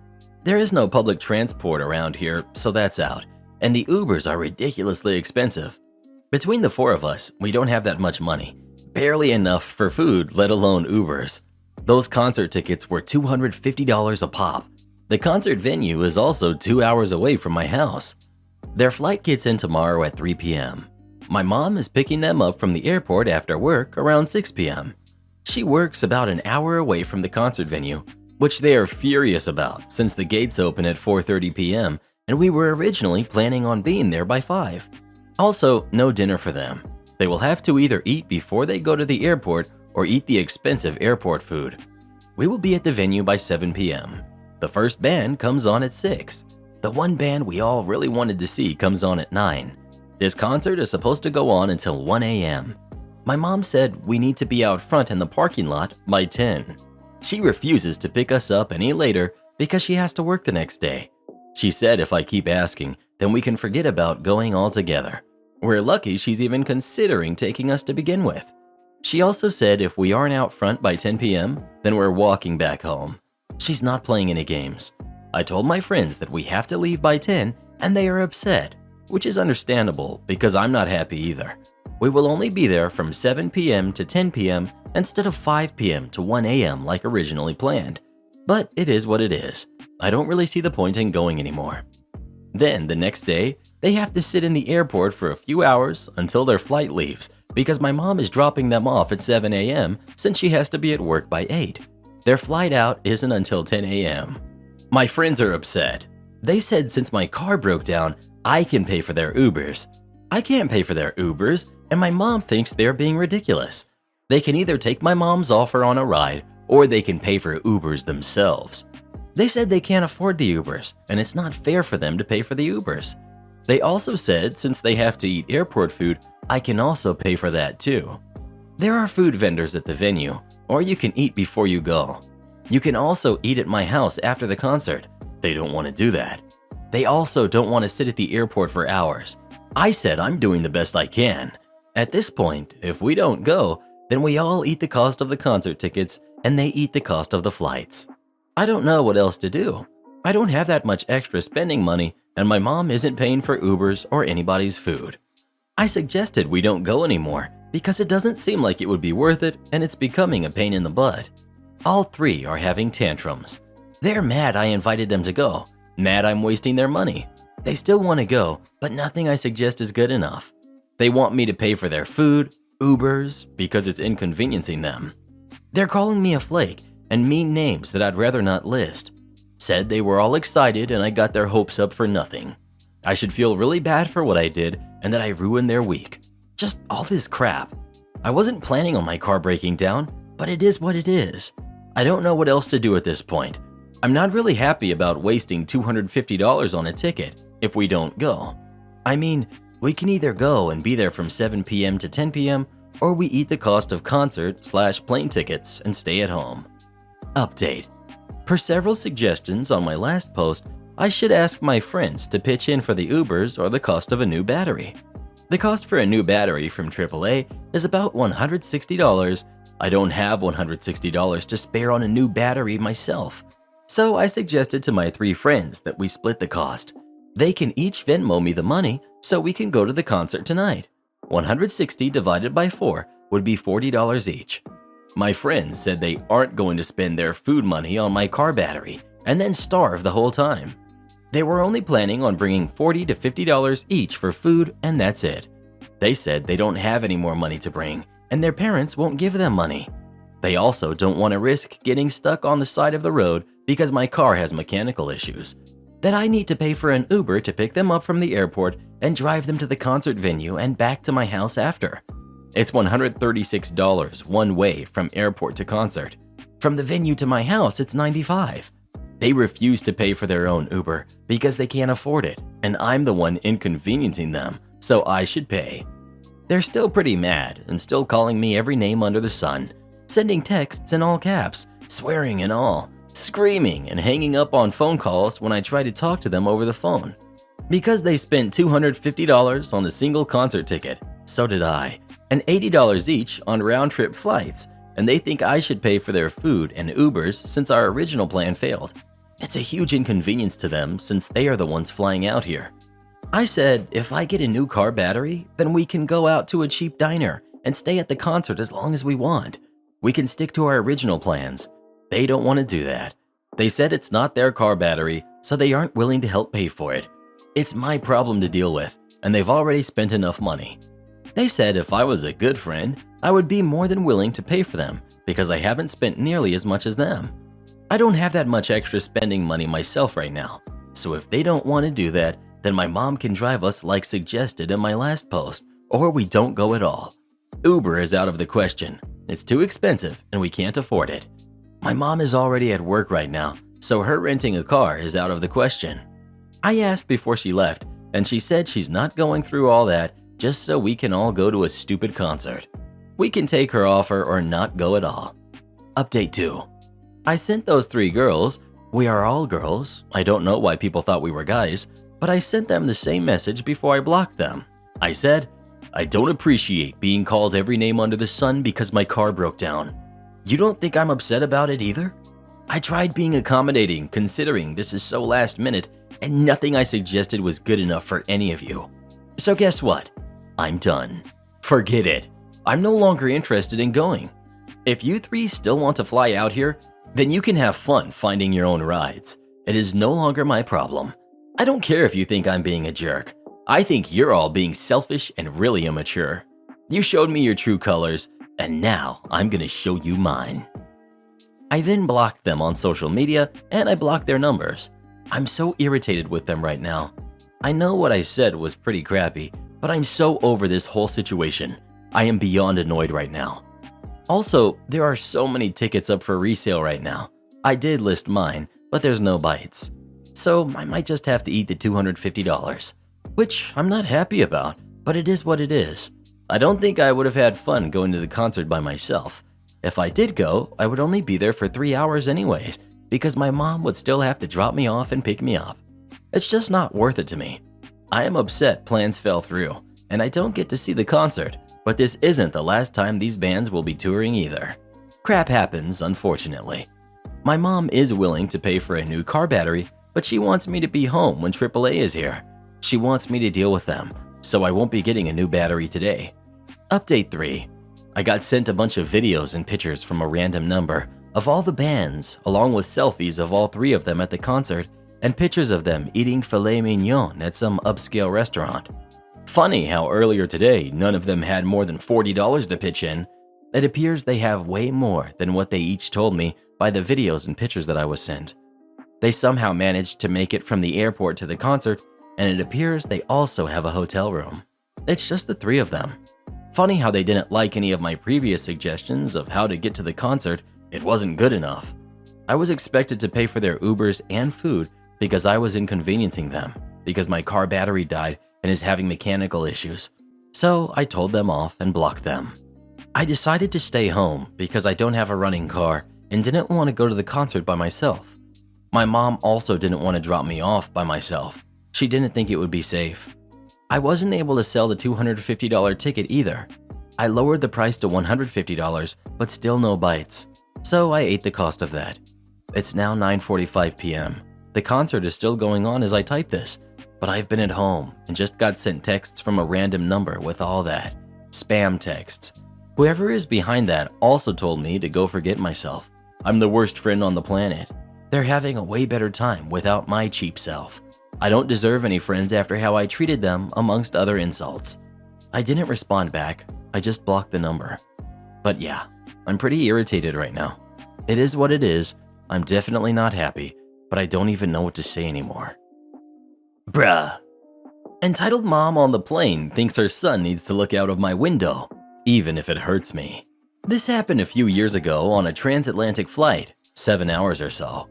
There is no public transport around here, so that's out, and the Ubers are ridiculously expensive. Between the 4 of us, we don't have that much money, barely enough for food, let alone Ubers. Those concert tickets were $250 a pop. The concert venue is also 2 hours away from my house. Their flight gets in tomorrow at 3 p.m. My mom is picking them up from the airport after work around 6 p.m. She works about an hour away from the concert venue, which they are furious about since the gates open at 4:30 p.m. and we were originally planning on being there by 5. Also, no dinner for them. They will have to either eat before they go to the airport or eat the expensive airport food. We will be at the venue by 7 p.m. The first band comes on at 6. The one band we all really wanted to see comes on at 9. This concert is supposed to go on until 1 a.m. My mom said we need to be out front in the parking lot by 10. She refuses to pick us up any later because she has to work the next day. She said if I keep asking, then we can forget about going altogether. We're lucky she's even considering taking us to begin with. She also said if we aren't out front by 10 p.m., then we're walking back home. She's not playing any games. I told my friends that we have to leave by 10 and they are upset, which is understandable because I'm not happy either. We will only be there from 7 p.m. to 10 p.m. instead of 5 p.m. to 1 a.m. like originally planned. But it is what it is. I don't really see the point in going anymore. Then the next day, they have to sit in the airport for a few hours until their flight leaves because my mom is dropping them off at 7 a.m. since she has to be at work by 8. Their flight out isn't until 10 a.m. My friends are upset. They said since my car broke down, I can pay for their Ubers. I can't pay for their Ubers, and my mom thinks they're being ridiculous. They can either take my mom's offer on a ride, or they can pay for Ubers themselves. They said they can't afford the Ubers, and it's not fair for them to pay for the Ubers. They also said since they have to eat airport food, I can also pay for that too. There are food vendors at the venue, or you can eat before you go. You can also eat at my house after the concert. They don't want to do that. They also don't want to sit at the airport for hours. I said I'm doing the best I can. At this point, if we don't go, then we all eat the cost of the concert tickets and they eat the cost of the flights. I don't know what else to do. I don't have that much extra spending money and my mom isn't paying for Ubers or anybody's food. I suggested we don't go anymore because it doesn't seem like it would be worth it and it's becoming a pain in the butt. All three are having tantrums. They're mad I invited them to go, mad I'm wasting their money. They still want to go, but nothing I suggest is good enough. They want me to pay for their food, Ubers, because it's inconveniencing them. They're calling me a flake and mean names that I'd rather not list. Said they were all excited and I got their hopes up for nothing. I should feel really bad for what I did and that I ruined their week. Just all this crap. I wasn't planning on my car breaking down, but it is what it is. I don't know what else to do at this point. I'm not really happy about wasting $250 on a ticket if we don't go. I mean, we can either go and be there from 7 p.m. to 10 p.m. or we eat the cost of concert/plane tickets and stay at home. Update. Per several suggestions on my last post, I should ask my friends to pitch in for the Ubers or the cost of a new battery. The cost for a new battery from AAA is about $160. I don't have $160 to spare on a new battery myself. So I suggested to my three friends that we split the cost. They can each Venmo me the money so we can go to the concert tonight. 160 divided by 4 would be $40 each. My friends said they aren't going to spend their food money on my car battery and then starve the whole time. They were only planning on bringing $40 to $50 each for food and that's it. They said they don't have any more money to bring and their parents won't give them money. They also don't want to risk getting stuck on the side of the road because my car has mechanical issues. That I need to pay for an Uber to pick them up from the airport and drive them to the concert venue and back to my house after. It's $136 one way from airport to concert. From the venue to my house, it's $95. They refuse to pay for their own Uber because they can't afford it, and I'm the one inconveniencing them, so I should pay. They're still pretty mad and still calling me every name under the sun, sending texts in all caps, swearing and all, screaming and hanging up on phone calls when I try to talk to them over the phone. Because they spent $250 on a single concert ticket, so did I, and $80 each on round-trip flights, and they think I should pay for their food and Ubers since our original plan failed. It's a huge inconvenience to them since they are the ones flying out here. I said if I get a new car battery, then we can go out to a cheap diner and stay at the concert as long as we want. We can stick to our original plans. They don't want to do that. They said it's not their car battery, so they aren't willing to help pay for it. It's my problem to deal with, and they've already spent enough money. They said if I was a good friend, I would be more than willing to pay for them because I haven't spent nearly as much as them. I don't have that much extra spending money myself right now, so if they don't want to do that, then my mom can drive us like suggested in my last post, or we don't go at all. Uber is out of the question. It's too expensive and we can't afford it. My mom is already at work right now, so her renting a car is out of the question. I asked before she left, and she said she's not going through all that just so we can all go to a stupid concert. We can take her offer or not go at all. Update 2. I sent those 3 girls, we are all girls, I don't know why people thought we were guys, but I sent them the same message before I blocked them. I said, I don't appreciate being called every name under the sun because my car broke down. You don't think I'm upset about it either? I tried being accommodating considering this is so last minute and nothing I suggested was good enough for any of you. So guess what? I'm done. Forget it. I'm no longer interested in going. If you three still want to fly out here, then you can have fun finding your own rides. It is no longer my problem. I don't care if you think I'm being a jerk. I think you're all being selfish and really immature. You showed me your true colors, and now I'm gonna show you mine. I then blocked them on social media and I blocked their numbers. I'm so irritated with them right now. I know what I said was pretty crappy, but I'm so over this whole situation. I am beyond annoyed right now. Also, there are so many tickets up for resale right now. I did list mine, but there's no bites. So I might just have to eat the $250, which I'm not happy about, but it is what it is. I don't think I would have had fun going to the concert by myself. If I did go, I would only be there for 3 hours anyways, because my mom would still have to drop me off and pick me up. It's just not worth it to me. I am upset plans fell through, and I don't get to see the concert, but this isn't the last time these bands will be touring either. Crap happens, unfortunately. My mom is willing to pay for a new car battery, but she wants me to be home when AAA is here. She wants me to deal with them, so I won't be getting a new battery today. Update 3. I got sent a bunch of videos and pictures from a random number of all the bands, along with selfies of all 3 of them at the concert and pictures of them eating filet mignon at some upscale restaurant. Funny how earlier today none of them had more than $40 to pitch in. It appears they have way more than what they each told me by the videos and pictures that I was sent. They somehow managed to make it from the airport to the concert, and it appears they also have a hotel room. It's just the 3 of them. Funny how they didn't like any of my previous suggestions of how to get to the concert. It wasn't good enough. I was expected to pay for their Ubers and food because I was inconveniencing them because my car battery died and is having mechanical issues. So I told them off and blocked them. I decided to stay home because I don't have a running car and didn't want to go to the concert by myself. My mom also didn't want to drop me off by myself. She didn't think it would be safe. I wasn't able to sell the $250 ticket either. I lowered the price to $150, but still no bites. So I ate the cost of that. It's now 9:45 p.m. The concert is still going on as I type this, but I've been at home and just got sent texts from a random number with all that. Spam texts. Whoever is behind that also told me to go forget myself. I'm the worst friend on the planet. They're having a way better time without my cheap self. I don't deserve any friends after how I treated them, amongst other insults. I didn't respond back, I just blocked the number. But yeah, I'm pretty irritated right now. It is what it is. I'm definitely not happy, but I don't even know what to say anymore. Bruh. Entitled mom on the plane thinks her son needs to look out of my window, even if it hurts me. This happened a few years ago on a transatlantic flight, 7 hours or so.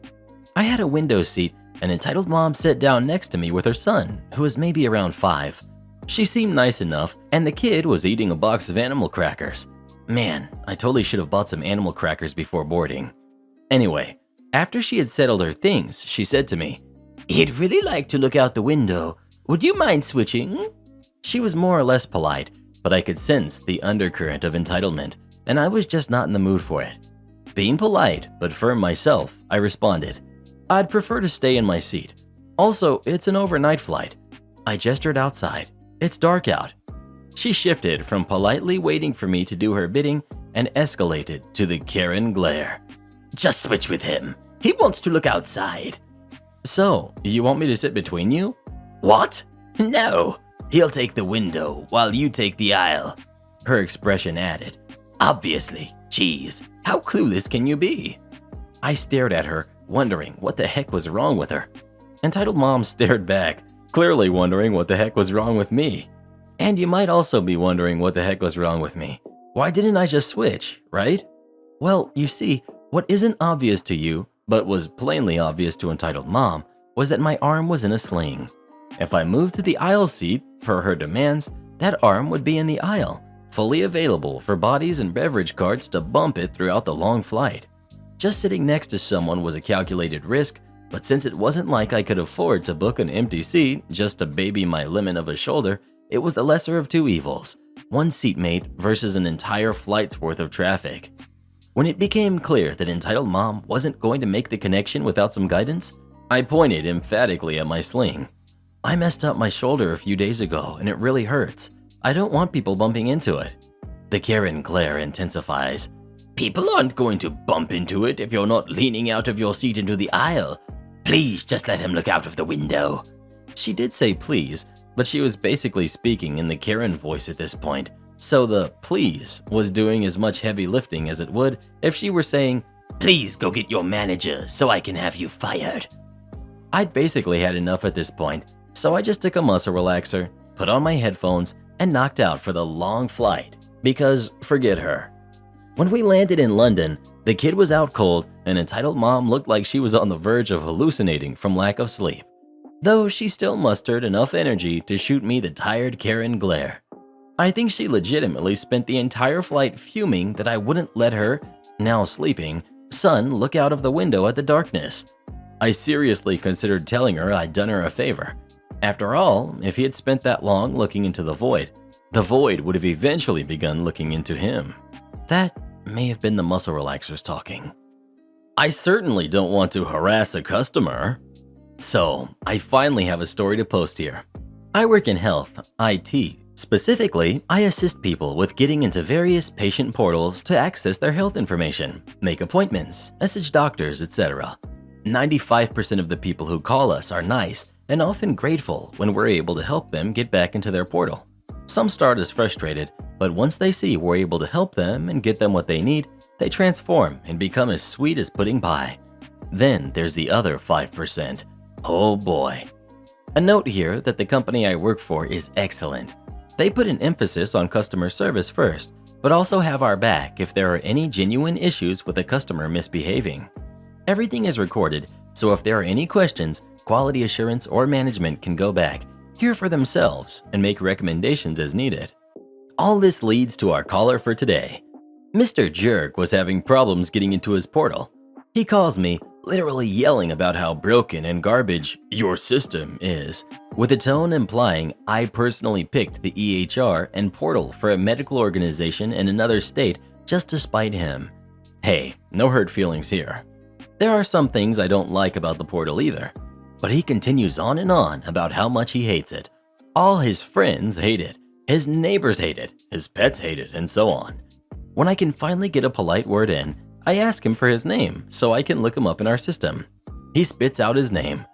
I had a window seat and entitled mom sat down next to me with her son, who was maybe around 5. She seemed nice enough, and the kid was eating a box of animal crackers. Man, I totally should have bought some animal crackers before boarding. Anyway, after she had settled her things, she said to me, "He'd really like to look out the window. Would you mind switching?" She was more or less polite, but I could sense the undercurrent of entitlement, and I was just not in the mood for it. Being polite, but firm myself, I responded, "I'd prefer to stay in my seat. Also, it's an overnight flight." I gestured outside. It's dark out. She shifted from politely waiting for me to do her bidding and escalated to the Karen glare. "Just switch with him. He wants to look outside." "So, you want me to sit between you?" "What? No. He'll take the window while you take the aisle." Her expression added, "Obviously. Geez, how clueless can you be?" I stared at her, wondering what the heck was wrong with her. Entitled mom stared back, clearly wondering what the heck was wrong with me. And you might also be wondering what the heck was wrong with me. Why didn't I just switch, right? Well, you see, what isn't obvious to you, but was plainly obvious to entitled mom, was that my arm was in a sling. If I moved to the aisle seat, per her demands, that arm would be in the aisle, fully available for bodies and beverage carts to bump it throughout the long flight. Just sitting next to someone was a calculated risk, but since it wasn't like I could afford to book an empty seat just to baby my lemon of a shoulder, it was the lesser of two evils. one seatmate versus an entire flight's worth of traffic. When it became clear that entitled mom wasn't going to make the connection without some guidance, I pointed emphatically at my sling. I messed up my shoulder a few days ago and it really hurts. I don't want people bumping into it. The Karen glare intensifies. People aren't going to bump into it if you're not leaning out of your seat into the aisle. Please just let him look out of the window. She did say please, but she was basically speaking in the Karen voice at this point, so the please was doing as much heavy lifting as it would if she were saying, please go get your manager so I can have you fired. I'd basically had enough at this point, so I just took a muscle relaxer, put on my headphones, and knocked out for the long flight, because forget her. When we landed in London, the kid was out cold and entitled mom looked like she was on the verge of hallucinating from lack of sleep, though she still mustered enough energy to shoot me the tired Karen glare. I think she legitimately spent the entire flight fuming that I wouldn't let her, now sleeping, son look out of the window at the darkness. I seriously considered telling her I'd done her a favor. After all, if he had spent that long looking into the void would have eventually begun looking into him. That may have been the muscle relaxers talking. I certainly don't want to harass a customer. So, I finally have a story to post here. I work in health, IT. Specifically, I assist people with getting into various patient portals to access their health information, make appointments, message doctors, etc. 95% of the people who call us are nice and often grateful when we're able to help them get back into their portal. Some start as frustrated, but once they see we're able to help them and get them what they need, they transform and become as sweet as pudding pie. Then there's the other 5%. Oh boy. A note here that the company I work for is excellent. They put an emphasis on customer service first, but also have our back if there are any genuine issues with a customer misbehaving. Everything is recorded, so if there are any questions, quality assurance or management can go back, hear for themselves, and make recommendations as needed. All this leads to our caller for today. Mr. Jerk was having problems getting into his portal. He calls me, literally yelling about how broken and garbage your system is, with a tone implying I personally picked the EHR and portal for a medical organization in another state just to spite him. Hey, no hurt feelings here. There are some things I don't like about the portal either, but he continues on and on about how much he hates it. All his friends hate it, his neighbors hate it, his pets hate it, and so on. When I can finally get a polite word in, I ask him for his name so I can look him up in our system. He spits out his name,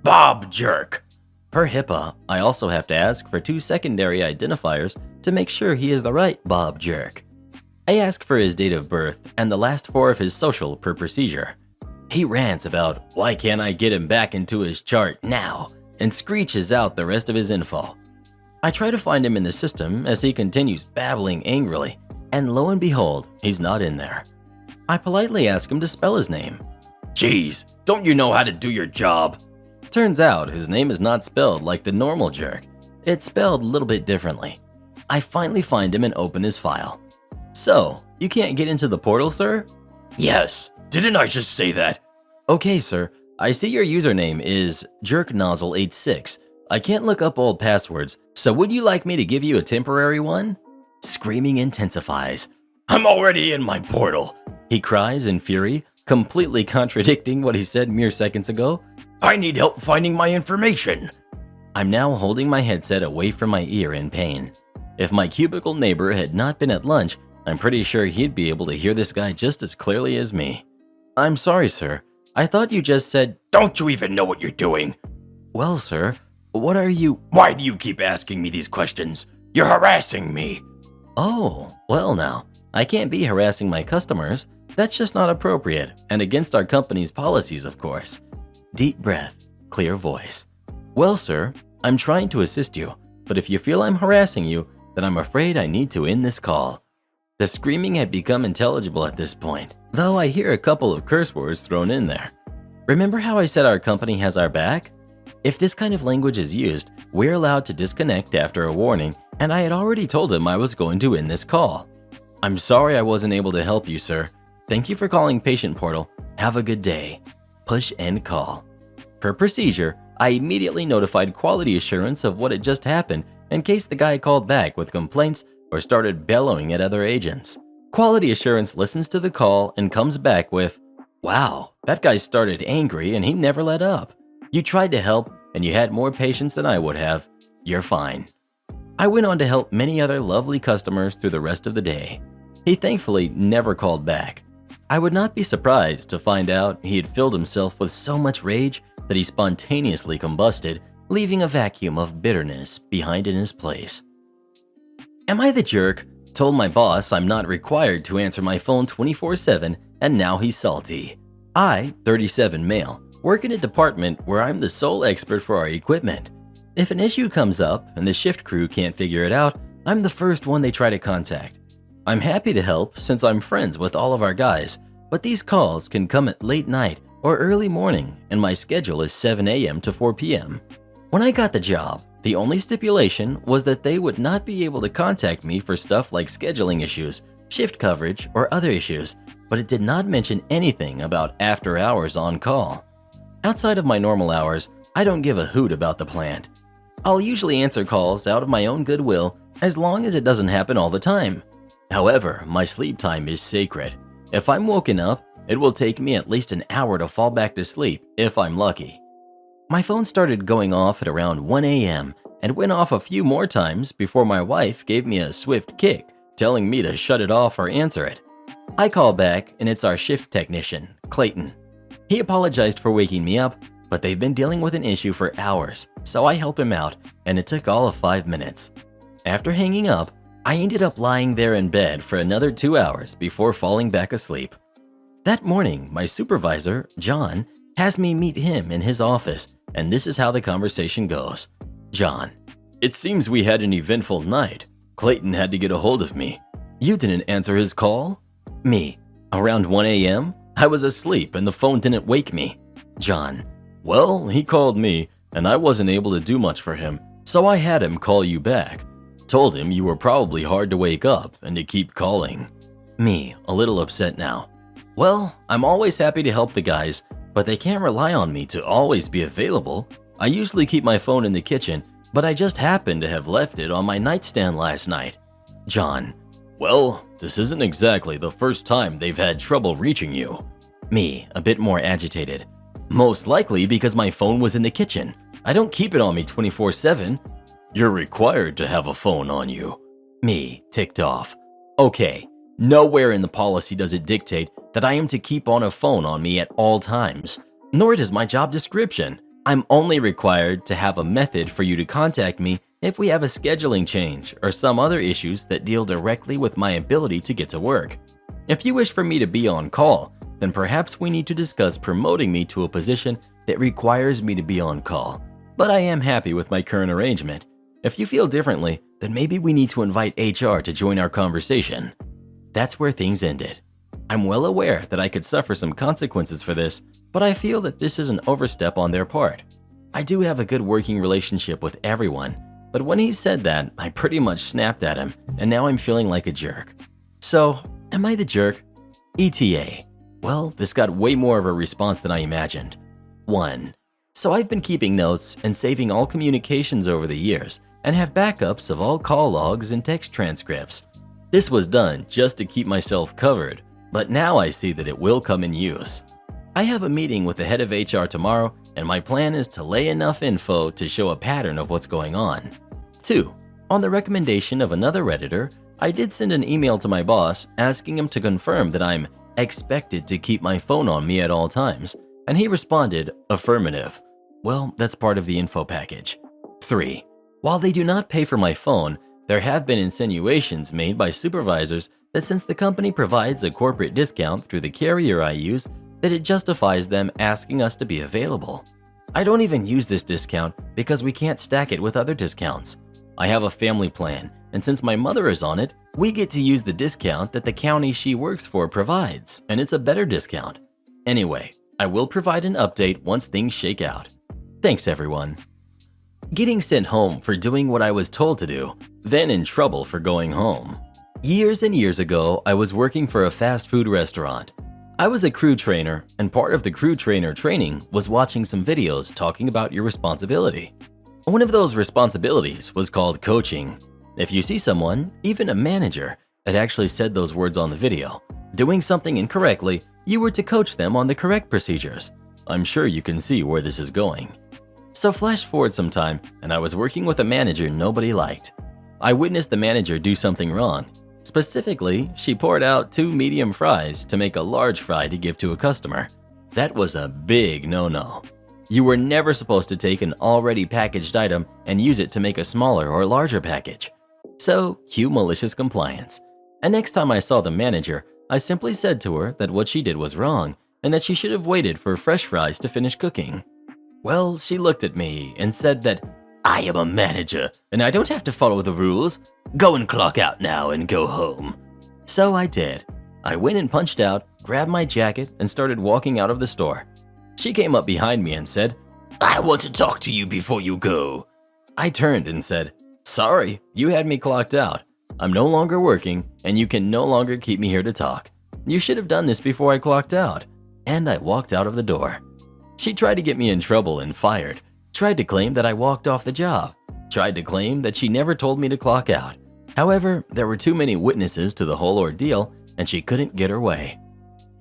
Bob Jerk. Per HIPAA, I also have to ask for 2 secondary identifiers to make sure he is the right Bob Jerk. I ask for his date of birth and the last 4 of his social per procedure. He rants about why can't I get him back into his chart now and screeches out the rest of his info. I try to find him in the system as he continues babbling angrily, and lo and behold, he's not in there. I politely ask him to spell his name. Geez, don't you know how to do your job? Turns out his name is not spelled like the normal Jerk. It's spelled a little bit differently. I finally find him and open his file. So, you can't get into the portal, sir? Yes. Didn't I just say that? Okay, sir. I see your username is jerknozzle86. I can't look up old passwords, so would you like me to give you a temporary one? Screaming intensifies. I'm already in my portal, he cries in fury, completely contradicting what he said mere seconds ago. I need help finding my information. I'm now holding my headset away from my ear in pain. If my cubicle neighbor had not been at lunch, I'm pretty sure he'd be able to hear this guy just as clearly as me. I'm sorry, sir. I thought you just said, don't you even know what you're doing? Well, sir, what are you— Why do you keep asking me these questions? You're harassing me. Oh, well now, I can't be harassing my customers. That's just not appropriate and against our company's policies, of course. Deep breath, clear voice. Well, sir, I'm trying to assist you, but if you feel I'm harassing you, then I'm afraid I need to end this call. The screaming had become intelligible at this point, though I hear a couple of curse words thrown in there. Remember how I said our company has our back? If this kind of language is used, we're allowed to disconnect after a warning, and I had already told him I was going to end this call. I'm sorry I wasn't able to help you, sir. Thank you for calling Patient Portal. Have a good day. Push end call. Per procedure, I immediately notified quality assurance of what had just happened in case the guy called back with complaints or started bellowing at other agents. Quality assurance listens to the call and comes back with, "Wow, that guy started angry and he never let up. You tried to help and you had more patience than I would have. You're fine." I went on to help many other lovely customers through the rest of the day. He thankfully never called back. I would not be surprised to find out he had filled himself with so much rage that he spontaneously combusted, leaving a vacuum of bitterness behind in his place. Am I the jerk? Told my boss I'm not required to answer my phone 24/7 and now he's salty. I, 37 male, work in a department where I'm the sole expert for our equipment. If an issue comes up and the shift crew can't figure it out, I'm the first one they try to contact. I'm happy to help since I'm friends with all of our guys, but these calls can come at late night or early morning and my schedule is 7 a.m. to 4 p.m. When I got the job, the only stipulation was that they would not be able to contact me for stuff like scheduling issues, shift coverage, or other issues, but it did not mention anything about after hours on call. Outside of my normal hours, I don't give a hoot about the plant. I'll usually answer calls out of my own goodwill as long as it doesn't happen all the time. However, my sleep time is sacred. If I'm woken up, it will take me at least an hour to fall back to sleep if I'm lucky. My phone started going off at around 1 a.m. and went off a few more times before my wife gave me a swift kick, telling me to shut it off or answer it. I call back and it's our shift technician, Clayton. He apologized for waking me up, but they've been dealing with an issue for hours, so I help him out and it took all of 5 minutes. After hanging up, I ended up lying there in bed for another 2 hours before falling back asleep. That morning, my supervisor, John, has me meet him in his office, and this is how the conversation goes. John: "It seems we had an eventful night. Clayton had to get a hold of me. You didn't answer his call?" Me: "Around 1 a.m.? I was asleep and the phone didn't wake me." John: "Well, he called me, and I wasn't able to do much for him, so I had him call you back. Told him you were probably hard to wake up and to keep calling." Me, a little upset now: "Well, I'm always happy to help the guys, but they can't rely on me to always be available. I usually keep my phone in the kitchen, but I just happened to have left it on my nightstand last night." John: "Well, this isn't exactly the first time they've had trouble reaching you." Me, a bit more agitated: "Most likely because my phone was in the kitchen. I don't keep it on me 24/7. "You're required to have a phone on you." Me, ticked off: "Okay, nowhere in the policy does it dictate that I am to keep on a phone on me at all times, nor does my job description. I'm only required to have a method for you to contact me if we have a scheduling change or some other issues that deal directly with my ability to get to work. If you wish for me to be on call, then perhaps we need to discuss promoting me to a position that requires me to be on call. But I am happy with my current arrangement. If you feel differently, then maybe we need to invite HR to join our conversation." That's where things ended. I'm well aware that I could suffer some consequences for this, but I feel that this is an overstep on their part. I do have a good working relationship with everyone, but when he said that, I pretty much snapped at him, and now I'm feeling like a jerk. So, am I the jerk? ETA. Well, this got way more of a response than I imagined. 1. So I've been keeping notes and saving all communications over the years, and have backups of all call logs and text transcripts. This was done just to keep myself covered, but now I see that it will come in use. I have a meeting with the head of HR tomorrow, and my plan is to lay enough info to show a pattern of what's going on. 2. On the recommendation of another Redditor, I did send an email to my boss asking him to confirm that I'm expected to keep my phone on me at all times, and he responded, affirmative. Well, that's part of the info package. 3. While they do not pay for my phone, there have been insinuations made by supervisors that since the company provides a corporate discount through the carrier I use, that it justifies them asking us to be available. I don't even use this discount because we can't stack it with other discounts. I have a family plan, and since my mother is on it, we get to use the discount that the county she works for provides, and it's a better discount. Anyway, I will provide an update once things shake out. Thanks, everyone. Getting sent home for doing what I was told to do, then in trouble for going home. Years and years ago, I was working for a fast food restaurant. I was a crew trainer, and part of the crew trainer training was watching some videos talking about your responsibility. One of those responsibilities was called coaching. If you see someone, even a manager, that actually said those words on the video, doing something incorrectly, you were to coach them on the correct procedures. I'm sure you can see where this is going. So flash forward some time, and I was working with a manager nobody liked. I witnessed the manager do something wrong. Specifically, she poured out 2 medium fries to make a large fry to give to a customer. That was a big no-no. You were never supposed to take an already packaged item and use it to make a smaller or larger package. So, cue malicious compliance. And next time I saw the manager, I simply said to her that what she did was wrong and that she should have waited for fresh fries to finish cooking. Well, she looked at me and said that I am a manager and I don't have to follow the rules. Go and clock out now and go home. So I did. I went and punched out, grabbed my jacket, and started walking out of the store. She came up behind me and said, I want to talk to you before you go. I turned and said, sorry, you had me clocked out. I'm no longer working, and you can no longer keep me here to talk. You should have done this before I clocked out. And I walked out of the door. She tried to get me in trouble and fired, tried to claim that I walked off the job, tried to claim that she never told me to clock out. However, there were too many witnesses to the whole ordeal, and she couldn't get her way.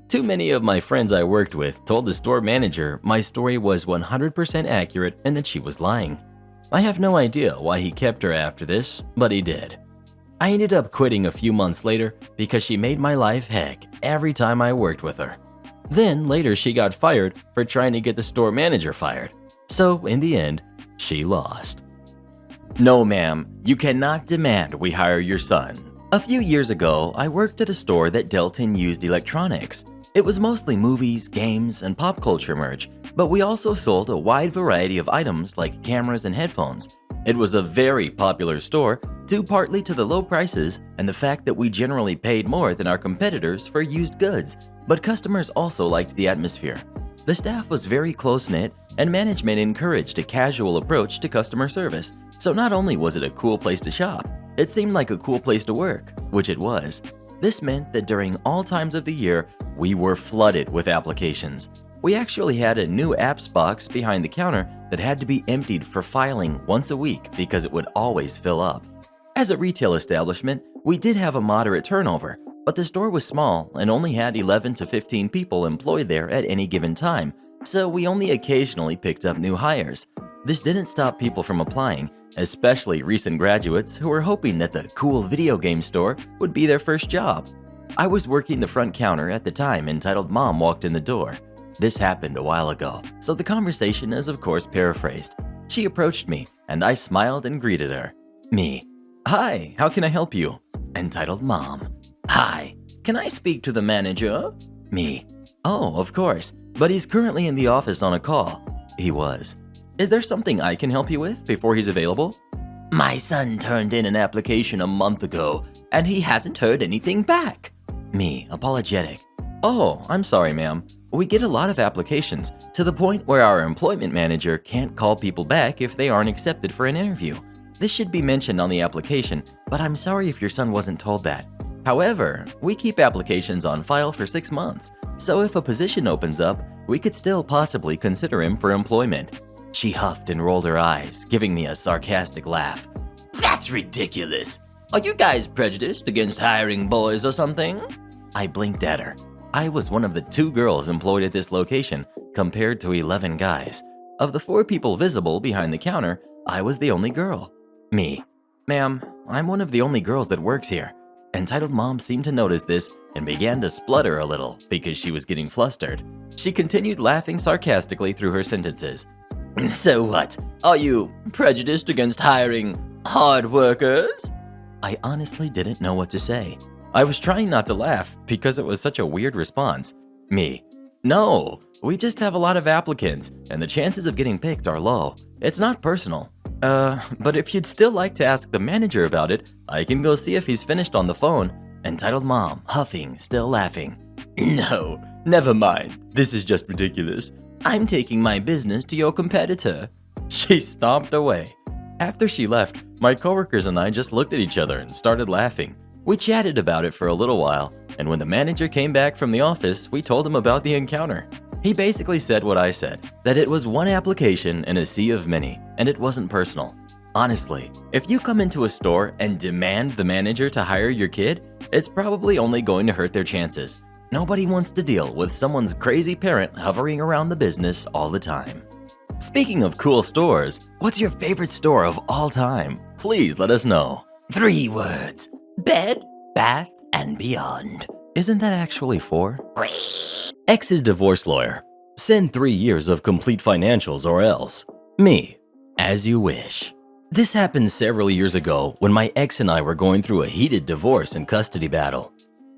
Too many of my friends I worked with told the store manager my story was 100% accurate and that she was lying. I have no idea why he kept her after this, but he did. I ended up quitting a few months later because she made my life heck every time I worked with her. Then later she got fired for trying to get the store manager fired. So in the end, she lost. No ma'am, you cannot demand we hire your son. A few years ago, I worked at a store that dealt in used electronics. It was mostly movies, games, and pop culture merch, but we also sold a wide variety of items like cameras and headphones. It was a very popular store, due partly to the low prices and the fact that we generally paid more than our competitors for used goods, but customers also liked the atmosphere. The staff was very close-knit, and management encouraged a casual approach to customer service, so not only was it a cool place to shop, it seemed like a cool place to work, which it was. This meant that during all times of the year, we were flooded with applications. We actually had a new apps box behind the counter that had to be emptied for filing once a week because it would always fill up. As a retail establishment, we did have a moderate turnover, but the store was small and only had 11 to 15 people employed there at any given time, so we only occasionally picked up new hires. This didn't stop people from applying, especially recent graduates who were hoping that the cool video game store would be their first job. I was working the front counter at the time entitled Mom walked in the door. This happened a while ago, so the conversation is of course paraphrased. She approached me, and I smiled and greeted her. Me. Hi, how can I help you? Entitled Mom. Hi, can I speak to the manager? Me. Oh, of course, but he's currently in the office on a call. He was. Is there something I can help you with before he's available? My son turned in an application a month ago, and he hasn't heard anything back. Me, apologetic. Oh, I'm sorry, ma'am. We get a lot of applications, to the point where our employment manager can't call people back if they aren't accepted for an interview. This should be mentioned on the application, but I'm sorry if your son wasn't told that. However, we keep applications on file for 6 months, so if a position opens up, we could still possibly consider him for employment. She huffed and rolled her eyes, giving me a sarcastic laugh. That's ridiculous. Are you guys prejudiced against hiring boys or something? I blinked at her. I was one of the 2 girls employed at this location, compared to 11 guys. Of the 4 people visible behind the counter, I was the only girl. Me. Ma'am, I'm one of the only girls that works here. Entitled Mom seemed to notice this and began to splutter a little because she was getting flustered. She continued laughing sarcastically through her sentences. So what? Are you prejudiced against hiring hard workers? I honestly didn't know what to say. I was trying not to laugh because it was such a weird response. Me. No, we just have a lot of applicants and the chances of getting picked are low. It's not personal. But if you'd still like to ask the manager about it, I can go see if he's finished on the phone. Entitled Mom, huffing, still laughing. No, never mind. This is just ridiculous. I'm taking my business to your competitor. She stomped away. After she left, my coworkers and I just looked at each other and started laughing. We chatted about it for a little while, and when the manager came back from the office, we told him about the encounter. He basically said what I said, that it was one application in a sea of many, and it wasn't personal. Honestly, if you come into a store and demand the manager to hire your kid, it's probably only going to hurt their chances. Nobody wants to deal with someone's crazy parent hovering around the business all the time. Speaking of cool stores, what's your favorite store of all time? Please let us know. 3 words. Bed, bath, and beyond. Isn't that actually 4? Ex's divorce lawyer. Send 3 years of complete financials or else. Me. As you wish. This happened several years ago when my ex and I were going through a heated divorce and custody battle.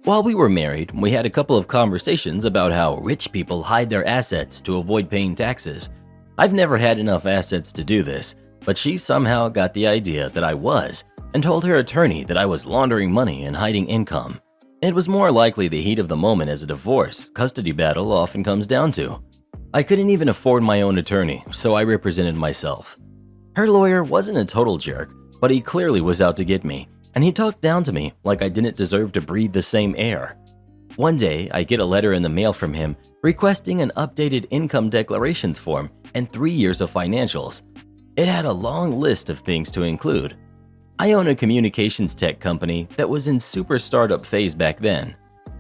While we were married, we had a couple of conversations about how rich people hide their assets to avoid paying taxes. I've never had enough assets to do this, but she somehow got the idea that I was and told her attorney that I was laundering money and hiding income. It was more likely the heat of the moment as a divorce custody battle often comes down to. I couldn't even afford my own attorney, so I represented myself. Her lawyer wasn't a total jerk, but he clearly was out to get me, and he talked down to me like I didn't deserve to breathe the same air. One day, I get a letter in the mail from him requesting an updated income declarations form and 3 years of financials. It had a long list of things to include. I own a communications tech company that was in super startup phase back then.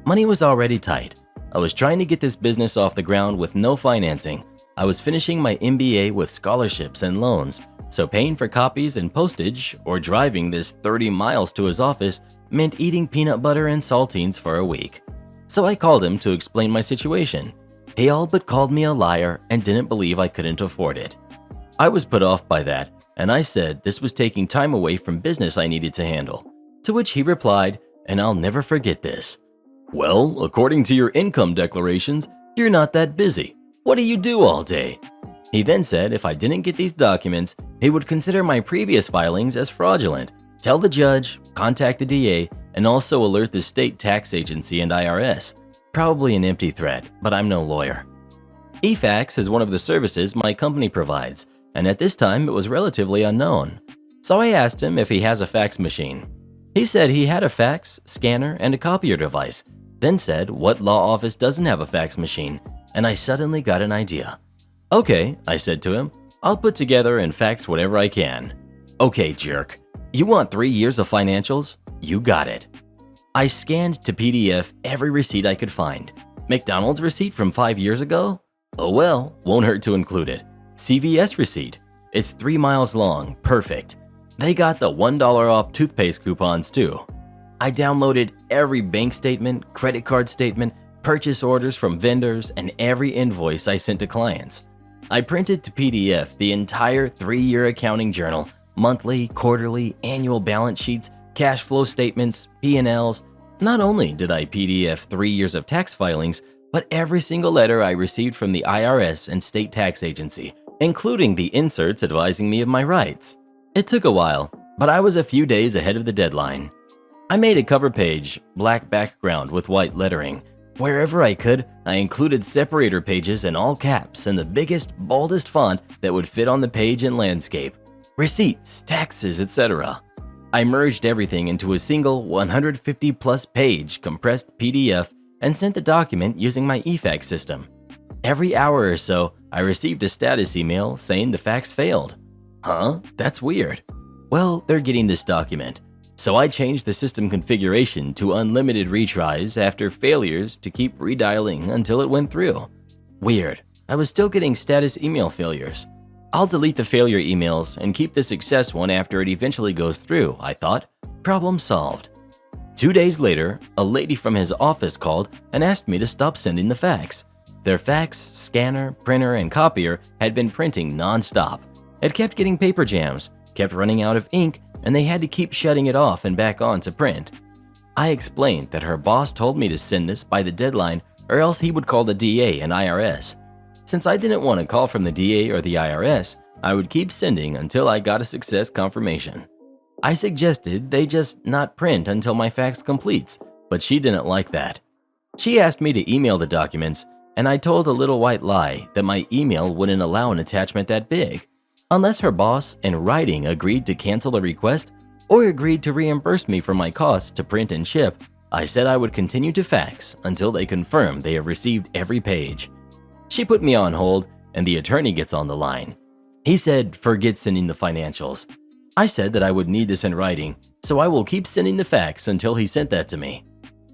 Money was already tight. I was trying to get this business off the ground with no financing. I was finishing my MBA with scholarships and loans, so paying for copies and postage or driving this 30 miles to his office meant eating peanut butter and saltines for a week. So I called him to explain my situation. He all but called me a liar and didn't believe I couldn't afford it. I was put off by that, and I said this was taking time away from business I needed to handle. To which he replied, and I'll never forget this, "Well, according to your income declarations, you're not that busy. What do you do all day?" He then said if I didn't get these documents, he would consider my previous filings as fraudulent, tell the judge, contact the DA, and also alert the state tax agency and IRS. Probably an empty threat, but I'm no lawyer. eFax is one of the services my company provides, and at this time it was relatively unknown. So I asked him if he has a fax machine. He said he had a fax, scanner, and a copier device, then said what law office doesn't have a fax machine, and I suddenly got an idea. "Okay," I said to him, "I'll put together and fax whatever I can." "Okay, jerk. You want 3 years of financials? You got it." I scanned to PDF every receipt I could find. McDonald's receipt from 5 years ago? Oh well, won't hurt to include it. CVS receipt. It's 3 miles long, perfect. They got the $1 off toothpaste coupons too. I downloaded every bank statement, credit card statement, purchase orders from vendors, and every invoice I sent to clients. I printed to PDF the entire 3-year accounting journal, monthly, quarterly, annual balance sheets, cash flow statements, P&Ls. Not only did I PDF 3 years of tax filings, but every single letter I received from the IRS and state tax agency, including the inserts advising me of my rights. It took a while, but I was a few days ahead of the deadline. I made a cover page, black background with white lettering. Wherever I could, I included separator pages in all caps and the biggest, boldest font that would fit on the page in landscape. Receipts, taxes, etc. I merged everything into a single 150-plus page compressed PDF and sent the document using my eFax system. Every hour or so, I received a status email saying the fax failed. Huh? That's weird. Well, they're getting this document. So I changed the system configuration to unlimited retries after failures to keep redialing until it went through. Weird. I was still getting status email failures. I'll delete the failure emails and keep the success one after it eventually goes through, I thought. Problem solved. 2 days later, a lady from his office called and asked me to stop sending the fax. Their fax, scanner, printer, and copier had been printing non-stop. It kept getting paper jams, kept running out of ink, and they had to keep shutting it off and back on to print. I explained that her boss told me to send this by the deadline or else he would call the DA and IRS. Since I didn't want a call from the DA or the IRS, I would keep sending until I got a success confirmation. I suggested they just not print until my fax completes, but she didn't like that. She asked me to email the documents, and I told a little white lie that my email wouldn't allow an attachment that big. Unless her boss in writing agreed to cancel the request or agreed to reimburse me for my costs to print and ship, I said I would continue to fax until they confirmed they have received every page. She put me on hold and the attorney gets on the line. He said, forget sending the financials. I said that I would need this in writing, so I will keep sending the fax until he sent that to me.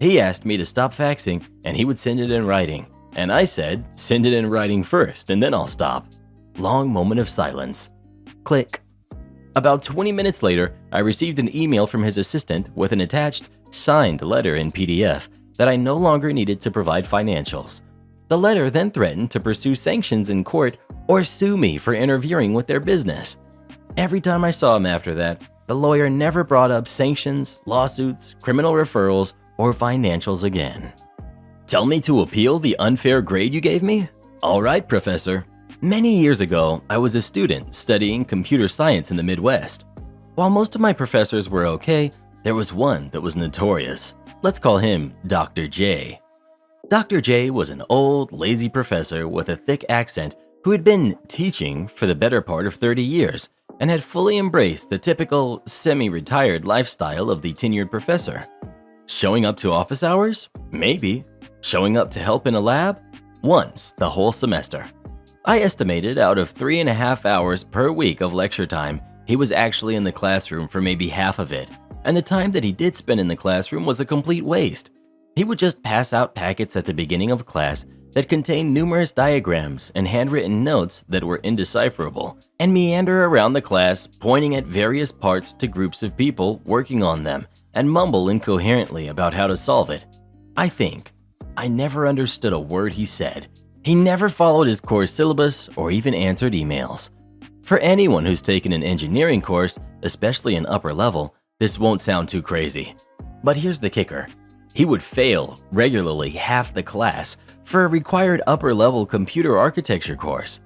He asked me to stop faxing and he would send it in writing, and I said, send it in writing first and then I'll stop. Long moment of silence. Click. About 20 minutes later, I received an email from his assistant with an attached, signed letter in PDF that I no longer needed to provide financials. The letter then threatened to pursue sanctions in court or sue me for interfering with their business. Every time I saw him after that, the lawyer never brought up sanctions, lawsuits, criminal referrals, or financials again. Tell me to appeal the unfair grade you gave me? All right, Professor. Many years ago, I was a student studying computer science in the Midwest. While most of my professors were okay, there was one that was notorious. Let's call him Dr. J. Dr. J was an old, lazy professor with a thick accent who had been teaching for the better part of 30 years and had fully embraced the typical semi-retired lifestyle of the tenured professor. Showing up to office hours? Maybe. Showing up to help in a lab? Once the whole semester. I estimated out of 3.5 hours per week of lecture time, he was actually in the classroom for maybe half of it, and the time that he did spend in the classroom was a complete waste. He would just pass out packets at the beginning of class that contained numerous diagrams and handwritten notes that were indecipherable, and meander around the class pointing at various parts to groups of people working on them and mumble incoherently about how to solve it. I never understood a word he said. He never followed his course syllabus or even answered emails. For anyone who's taken an engineering course, especially an upper level, this won't sound too crazy. But here's the kicker. He would fail regularly half the class for a required upper-level computer architecture course.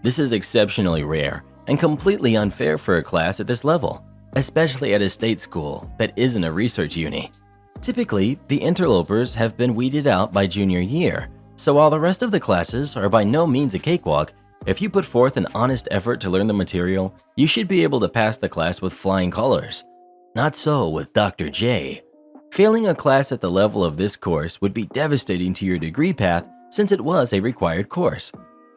This is exceptionally rare and completely unfair for a class at this level, especially at a state school that isn't a research uni. Typically, the interlopers have been weeded out by junior year, so while the rest of the classes are by no means a cakewalk, if you put forth an honest effort to learn the material, you should be able to pass the class with flying colors. Not so with Dr. J. Failing a class at the level of this course would be devastating to your degree path since it was a required course.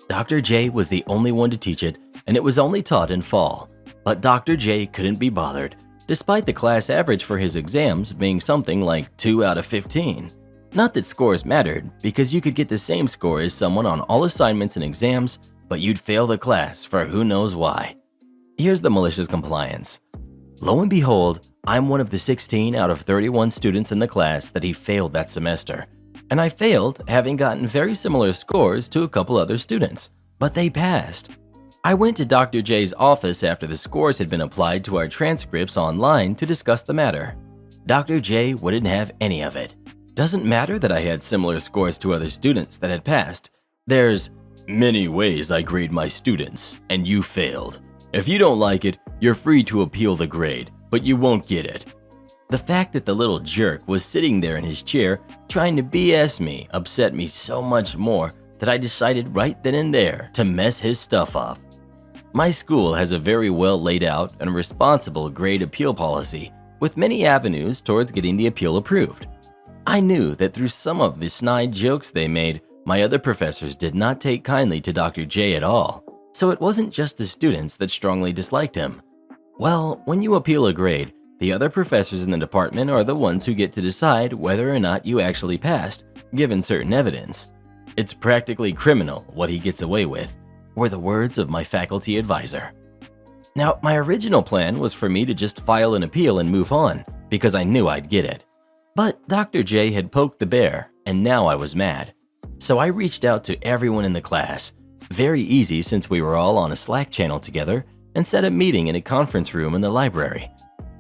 Dr. J was the only one to teach it, and it was only taught in fall. But Dr. J couldn't be bothered, despite the class average for his exams being something like 2 out of 15. Not that scores mattered, because you could get the same score as someone on all assignments and exams, but you'd fail the class for who knows why. Here's the malicious compliance. Lo and behold, I'm one of the 16 out of 31 students in the class that he failed that semester. And I failed having gotten very similar scores to a couple other students, but they passed. I went to Dr. J's office after the scores had been applied to our transcripts online to discuss the matter. Dr. J wouldn't have any of it. Doesn't matter that I had similar scores to other students that had passed. There's many ways I grade my students, and you failed. If you don't like it, you're free to appeal the grade, but you won't get it. The fact that the little jerk was sitting there in his chair trying to BS me upset me so much more that I decided right then and there to mess his stuff up. My school has a very well laid out and responsible grade appeal policy with many avenues towards getting the appeal approved. I knew that through some of the snide jokes they made, my other professors did not take kindly to Dr. J at all, so it wasn't just the students that strongly disliked him. Well, when you appeal a grade, the other professors in the department are the ones who get to decide whether or not you actually passed, given certain evidence. It's practically criminal what he gets away with, were the words of my faculty advisor. Now, my original plan was for me to just file an appeal and move on, because I knew I'd get it. But Dr. J had poked the bear, and now I was mad. So I reached out to everyone in the class, very easy since we were all on a Slack channel together, and set a meeting in a conference room in the library.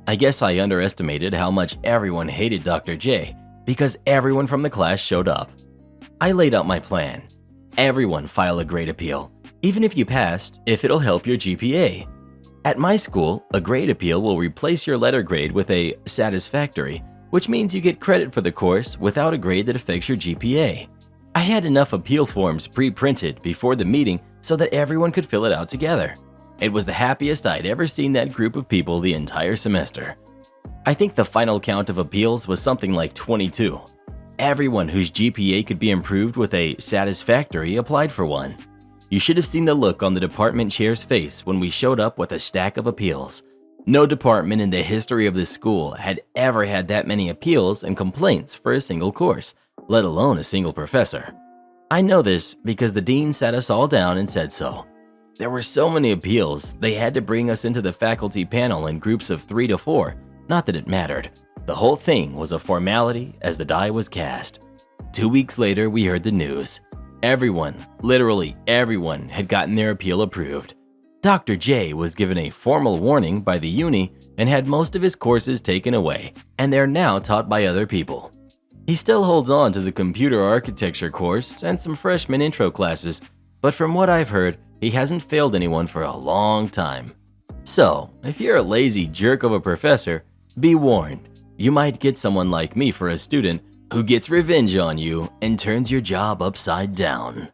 I guess I underestimated how much everyone hated Dr. J, because everyone from the class showed up. I laid out my plan. Everyone file a grade appeal, even if you passed, if it'll help your GPA. At my school, a grade appeal will replace your letter grade with a satisfactory, which means you get credit for the course without a grade that affects your GPA. I had enough appeal forms pre-printed before the meeting so that everyone could fill it out together. It was the happiest I'd ever seen that group of people the entire semester. I think the final count of appeals was something like 22. Everyone whose GPA could be improved with a satisfactory applied for one. You should have seen the look on the department chair's face when we showed up with a stack of appeals. No department in the history of this school had ever had that many appeals and complaints for a single course, let alone a single professor. I know this because the dean sat us all down and said so. There were so many appeals, they had to bring us into the faculty panel in groups of 3 to 4. Not that it mattered. The whole thing was a formality as the die was cast. 2 weeks later, we heard the news. Everyone, literally everyone, had gotten their appeal approved. Dr. J was given a formal warning by the uni and had most of his courses taken away, and they're now taught by other people. He still holds on to the computer architecture course and some freshman intro classes, but from what I've heard, he hasn't failed anyone for a long time. So, if you're a lazy jerk of a professor, be warned, you might get someone like me for a student who gets revenge on you and turns your job upside down.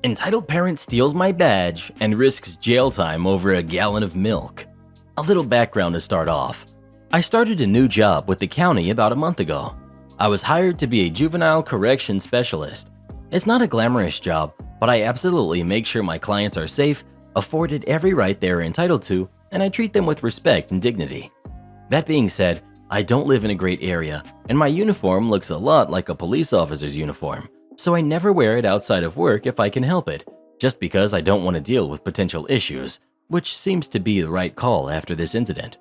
Entitled parent steals my badge and risks jail time over a gallon of milk. A little background to start off. I started a new job with the county about a month ago. I was hired to be a juvenile correction specialist. It's not a glamorous job, but I absolutely make sure my clients are safe, afforded every right they are entitled to, and I treat them with respect and dignity. That being said, I don't live in a great area, and my uniform looks a lot like a police officer's uniform, so I never wear it outside of work if I can help it, just because I don't want to deal with potential issues, which seems to be the right call after this incident.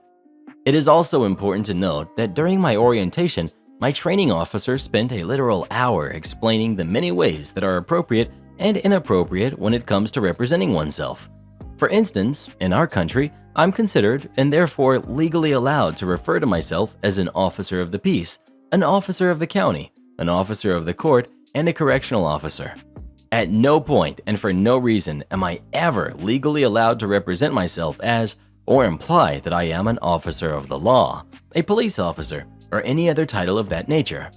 It is also important to note that during my orientation, my training officer spent a literal hour explaining the many ways that are appropriate and inappropriate when it comes to representing oneself. For instance, in our country, I'm considered and therefore legally allowed to refer to myself as an officer of the peace, an officer of the county, an officer of the court, and a correctional officer. At no point and for no reason am I ever legally allowed to represent myself as or imply that I am an officer of the law, a police officer, or any other title of that nature.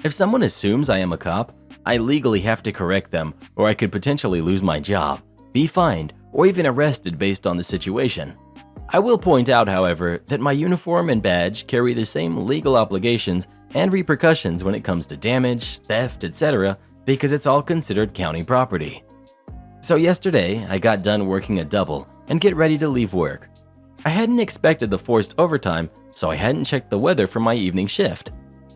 If someone assumes I am a cop, I legally have to correct them, or I could potentially lose my job, be fined, or even arrested based on the situation. I will point out, however, that my uniform and badge carry the same legal obligations and repercussions when it comes to damage, theft, etc., because it's all considered county property. So yesterday, I got done working a double and get ready to leave work. I hadn't expected the forced overtime, so I hadn't checked the weather for my evening shift.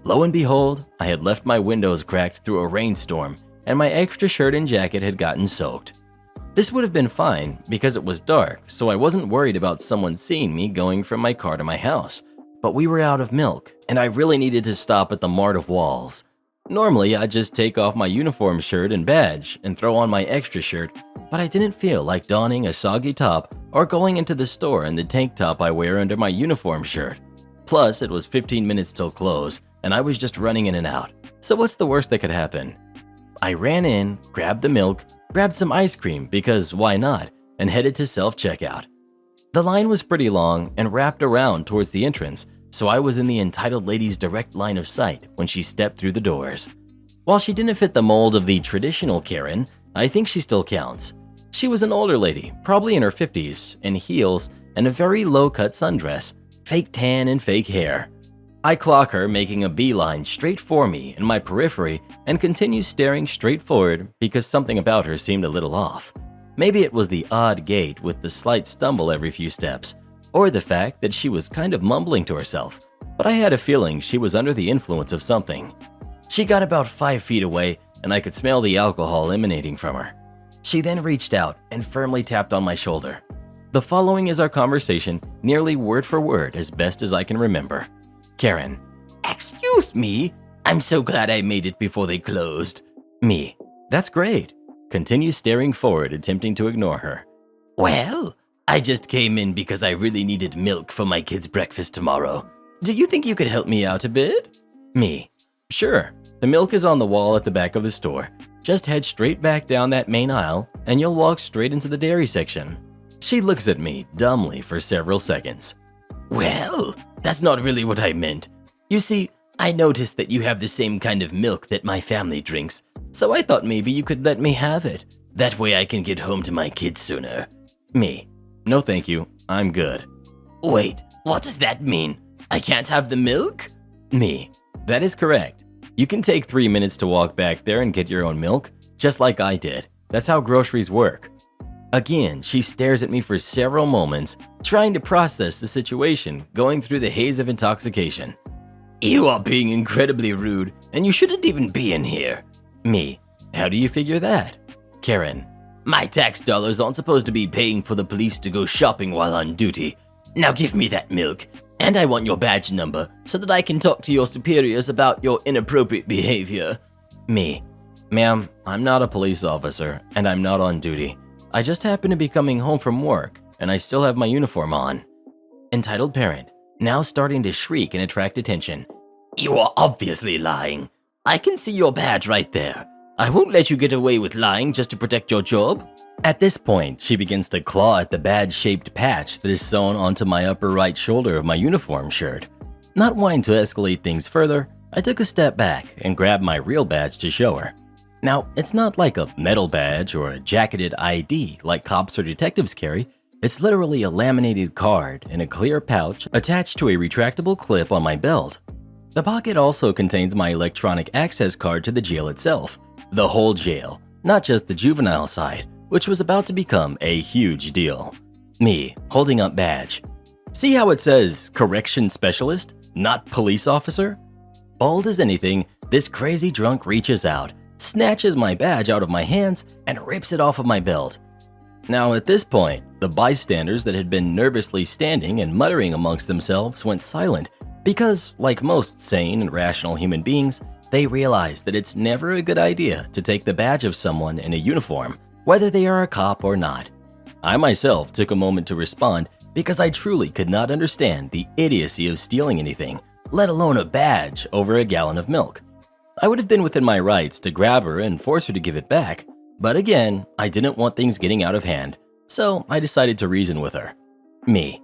Lo and behold, I had left my windows cracked through a rainstorm, and my extra shirt and jacket had gotten soaked. This would have been fine because it was dark, so I wasn't worried about someone seeing me going from my car to my house. But we were out of milk, and I really needed to stop at the Mart of Walls. Normally, I'd just take off my uniform shirt and badge and throw on my extra shirt, but I didn't feel like donning a soggy top or going into the store in the tank top I wear under my uniform shirt. Plus, it was 15 minutes till close, and I was just running in and out. So what's the worst that could happen? I ran in, grabbed the milk, grabbed some ice cream because why not, and headed to self-checkout. The line was pretty long and wrapped around towards the entrance, so I was in the entitled lady's direct line of sight when she stepped through the doors. While she didn't fit the mold of the traditional Karen, I think she still counts. She was an older lady, probably in her 50s, in heels and a very low-cut sundress, fake tan and fake hair. I clock her making a beeline straight for me in my periphery and continue staring straight forward because something about her seemed a little off. Maybe it was the odd gait with the slight stumble every few steps, or the fact that she was kind of mumbling to herself, but I had a feeling she was under the influence of something. She got about 5 feet away and I could smell the alcohol emanating from her. She then reached out and firmly tapped on my shoulder. The following is our conversation, nearly word for word as best as I can remember. Karen: "Excuse me, I'm so glad I made it before they closed." Me: "That's great." Continue staring forward, attempting to ignore her. "Well, I just came in because I really needed milk for my kids' breakfast tomorrow. Do you think you could help me out a bit?" Me: "Sure. The milk is on the wall at the back of the store. Just head straight back down that main aisle and you'll walk straight into the dairy section." She looks at me dumbly for several seconds. "Well, that's not really what I meant. You see, I noticed that you have the same kind of milk that my family drinks, so I thought maybe you could let me have it. That way I can get home to my kids sooner." Me: "No thank you, I'm good." "Wait, what does that mean? I can't have the milk?" Me: "That is correct. You can take 3 minutes to walk back there and get your own milk, just like I did. That's how groceries work." Again, she stares at me for several moments, trying to process the situation, going through the haze of intoxication. You are being incredibly rude, and you shouldn't even be in here. Me, how do you figure that? Karen, my tax dollars aren't supposed to be paying for the police to go shopping while on duty. Now give me that milk, and I want your badge number so that I can talk to your superiors about your inappropriate behavior. Me, ma'am, I'm not a police officer, and I'm not on duty. I just happen to be coming home from work, and I still have my uniform on. Entitled parent, now starting to shriek and attract attention. You are obviously lying. I can see your badge right there. I won't let you get away with lying just to protect your job. At this point, she begins to claw at the badge-shaped patch that is sewn onto my upper right shoulder of my uniform shirt. Not wanting to escalate things further, I took a step back and grabbed my real badge to show her. Now, it's not like a metal badge or a jacketed ID like cops or detectives carry. It's literally a laminated card in a clear pouch attached to a retractable clip on my belt. The pocket also contains my electronic access card to the jail itself, the whole jail, not just the juvenile side, which was about to become a huge deal. Me, holding up badge. See how it says correction specialist, not police officer? Bold as anything, this crazy drunk reaches out, snatches my badge out of my hands, and rips it off of my belt. Now at this point, the bystanders that had been nervously standing and muttering amongst themselves went silent because, like most sane and rational human beings, they realize that it's never a good idea to take the badge of someone in a uniform, whether they are a cop or not. I myself took a moment to respond because I truly could not understand the idiocy of stealing anything, let alone a badge over a gallon of milk. I would have been within my rights to grab her and force her to give it back, but again, I didn't want things getting out of hand, so I decided to reason with her. Me,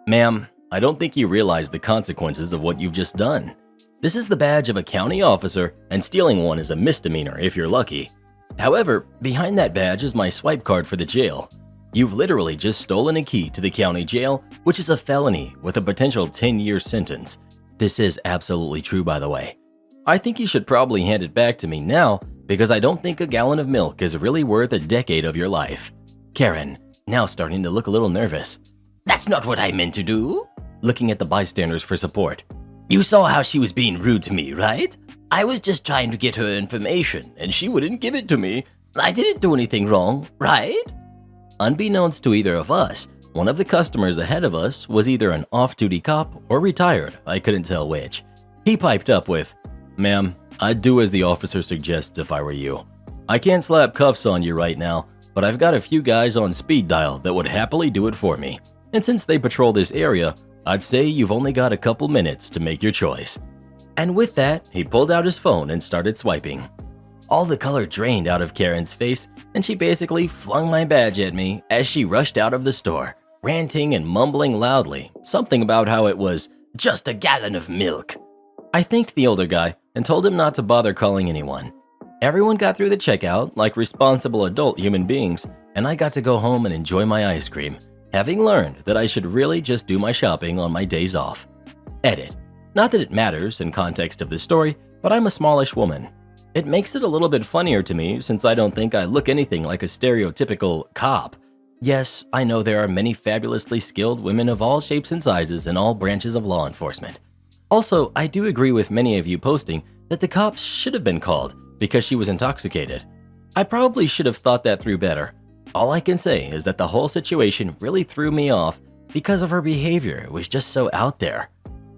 ma'am, I don't think you realize the consequences of what you've just done. This is the badge of a county officer, and stealing one is a misdemeanor if you're lucky. However, behind that badge is my swipe card for the jail. You've literally just stolen a key to the county jail, which is a felony with a potential 10-year sentence. This is absolutely true, by the way. I think you should probably hand it back to me now because I don't think a gallon of milk is really worth a decade of your life. Karen, now starting to look a little nervous. That's not what I meant to do. Looking at the bystanders for support. You saw how she was being rude to me, right? I was just trying to get her information and she wouldn't give it to me. I didn't do anything wrong, right? Unbeknownst to either of us, one of the customers ahead of us was either an off-duty cop or retired, I couldn't tell which. He piped up with, Ma'am, I'd do as the officer suggests if I were you. I can't slap cuffs on you right now, but I've got a few guys on speed dial that would happily do it for me. And since they patrol this area, I'd say you've only got a couple minutes to make your choice. And with that, he pulled out his phone and started swiping. All the color drained out of Karen's face, and she basically flung my badge at me as she rushed out of the store, ranting and mumbling loudly, something about how it was just a gallon of milk. I thanked the older guy and told him not to bother calling anyone. Everyone got through the checkout like responsible adult human beings, and I got to go home and enjoy my ice cream, having learned that I should really just do my shopping on my days off. Edit. Not that it matters in context of this story, but I'm a smallish woman. It makes it a little bit funnier to me since I don't think I look anything like a stereotypical cop. Yes, I know there are many fabulously skilled women of all shapes and sizes in all branches of law enforcement. Also, I do agree with many of you posting that the cops should have been called because she was intoxicated. I probably should have thought that through better. All I can say is that the whole situation really threw me off because of her behavior. It was just so out there.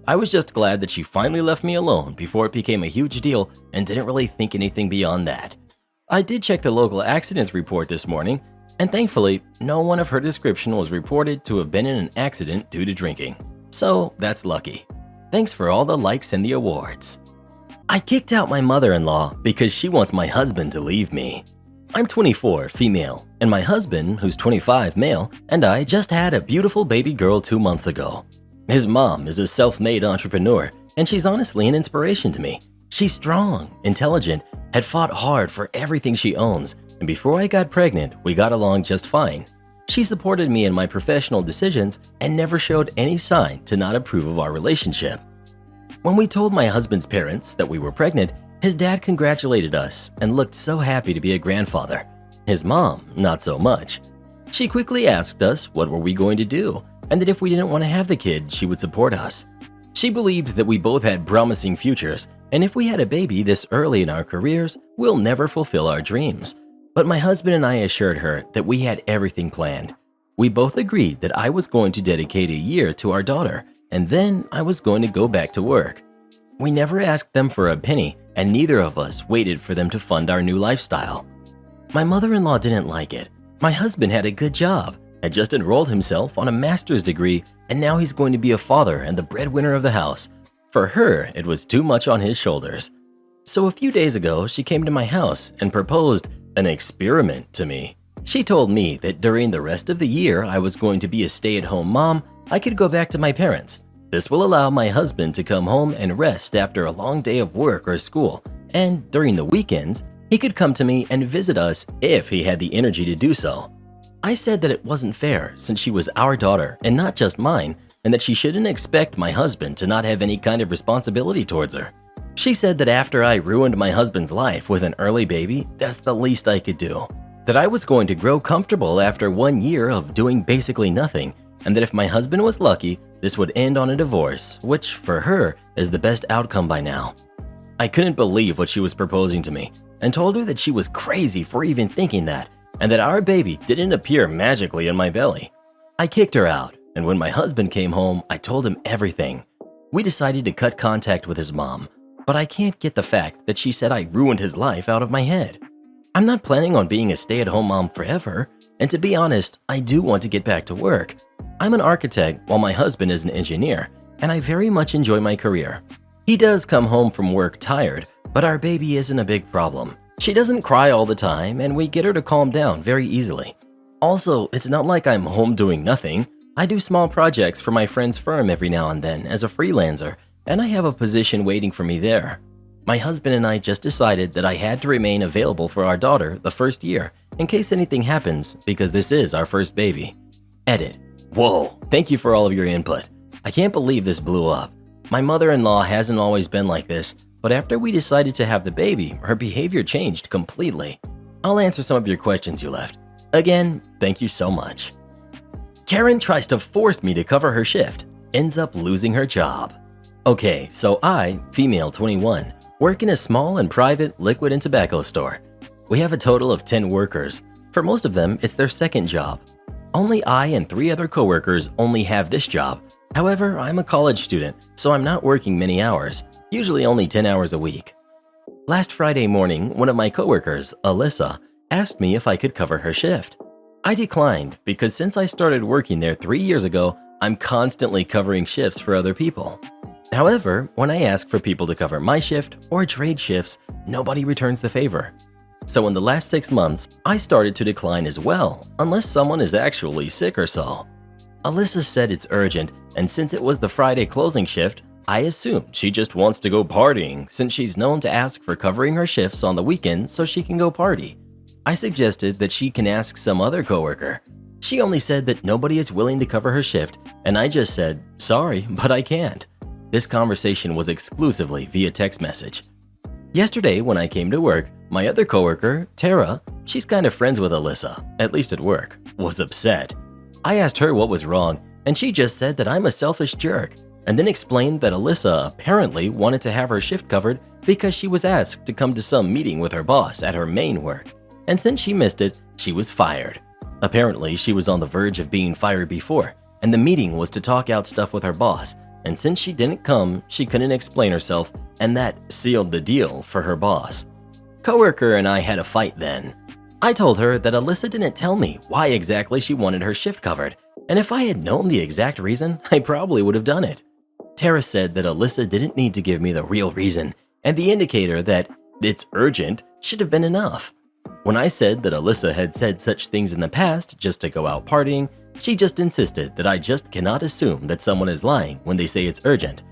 I was just glad that she finally left me alone before it became a huge deal and didn't really think anything beyond that. I did check the local accidents report this morning, and thankfully, no one of her description was reported to have been in an accident due to drinking. So that's lucky. Thanks for all the likes and the awards. I kicked out my mother-in-law because she wants my husband to leave me. I'm 24, female, and my husband, who's 25, male, and I just had a beautiful baby girl 2 months ago. His mom is a self-made entrepreneur, and she's honestly an inspiration to me. She's strong, intelligent, had fought hard for everything she owns, and before I got pregnant, we got along just fine. She supported me in my professional decisions and never showed any sign to not approve of our relationship. When we told my husband's parents that we were pregnant, his dad congratulated us and looked so happy to be a grandfather. His mom, not so much. She quickly asked us what were we going to do, and that if we didn't want to have the kid, she would support us. She believed that we both had promising futures, and if we had a baby this early in our careers, we'll never fulfill our dreams. But my husband and I assured her that we had everything planned. We both agreed that I was going to dedicate a year to our daughter, and then I was going to go back to work. We never asked them for a penny, and neither of us waited for them to fund our new lifestyle. My mother-in-law didn't like it. My husband had a good job, had just enrolled himself on a master's degree, and now he's going to be a father and the breadwinner of the house. For her, it was too much on his shoulders. So a few days ago, she came to my house and proposed an experiment to me. She told me that during the rest of the year I was going to be a stay-at-home mom. I could go back to my parents. This will allow my husband to come home and rest after a long day of work or school, and during the weekends, he could come to me and visit us if he had the energy to do so. I said that it wasn't fair since she was our daughter and not just mine, and that she shouldn't expect my husband to not have any kind of responsibility towards her. She said that after I ruined my husband's life with an early baby, that's the least I could do. That I was going to grow comfortable after 1 year of doing basically nothing, and that if my husband was lucky, this would end on a divorce, which for her is the best outcome by now. I couldn't believe what she was proposing to me and told her that she was crazy for even thinking that, and that our baby didn't appear magically in my belly. I kicked her out, and when my husband came home, I told him everything. We decided to cut contact with his mom, but I can't get the fact that she said I ruined his life out of my head. I'm not planning on being a stay-at-home mom forever, and to be honest, I do want to get back to work. I'm an architect while my husband is an engineer, and I very much enjoy my career. He does come home from work tired, but our baby isn't a big problem. She doesn't cry all the time, and we get her to calm down very easily. Also, it's not like I'm home doing nothing. I do small projects for my friend's firm every now and then as a freelancer, and I have a position waiting for me there. My husband and I just decided that I had to remain available for our daughter the first year in case anything happens because this is our first baby. Edit. Whoa, thank you for all of your input. I can't believe this blew up. My mother-in-law hasn't always been like this, but after we decided to have the baby, her behavior changed completely. I'll answer some of your questions you left. Again, thank you so much. Karen tries to force me to cover her shift, ends up losing her job. Okay, so I, female 21, work in a small and private liquid and tobacco store. We have a total of 10 workers. For most of them, it's their second job. Only I and 3 other coworkers only have this job. However, I'm a college student, so I'm not working many hours, usually only 10 hours a week. Last Friday morning, one of my coworkers, Alyssa, asked me if I could cover her shift. I declined because since I started working there 3 years ago, I'm constantly covering shifts for other people. However, when I ask for people to cover my shift or trade shifts, nobody returns the favor. So in the last 6 months, I started to decline as well, unless someone is actually sick or so. Alyssa said it's urgent, and since it was the Friday closing shift, I assumed she just wants to go partying since she's known to ask for covering her shifts on the weekends so she can go party. I suggested that she can ask some other coworker. She only said that nobody is willing to cover her shift, and I just said, sorry, but I can't. This conversation was exclusively via text message. Yesterday, when I came to work, my other coworker, Tara, she's kind of friends with Alyssa, at least at work, was upset. I asked her what was wrong, and she just said that I'm a selfish jerk, and then explained that Alyssa apparently wanted to have her shift covered because she was asked to come to some meeting with her boss at her main work, and since she missed it, she was fired. Apparently, she was on the verge of being fired before, and the meeting was to talk out stuff with her boss, and since she didn't come, she couldn't explain herself, and that sealed the deal for her boss. Coworker and I had a fight then. I told her that Alyssa didn't tell me why exactly she wanted her shift covered, and if I had known the exact reason, I probably would have done it. Tara said that Alyssa didn't need to give me the real reason, and the indicator that it's urgent should have been enough. When I said that Alyssa had said such things in the past just to go out partying, she just insisted that I just cannot assume that someone is lying when they say it's urgent.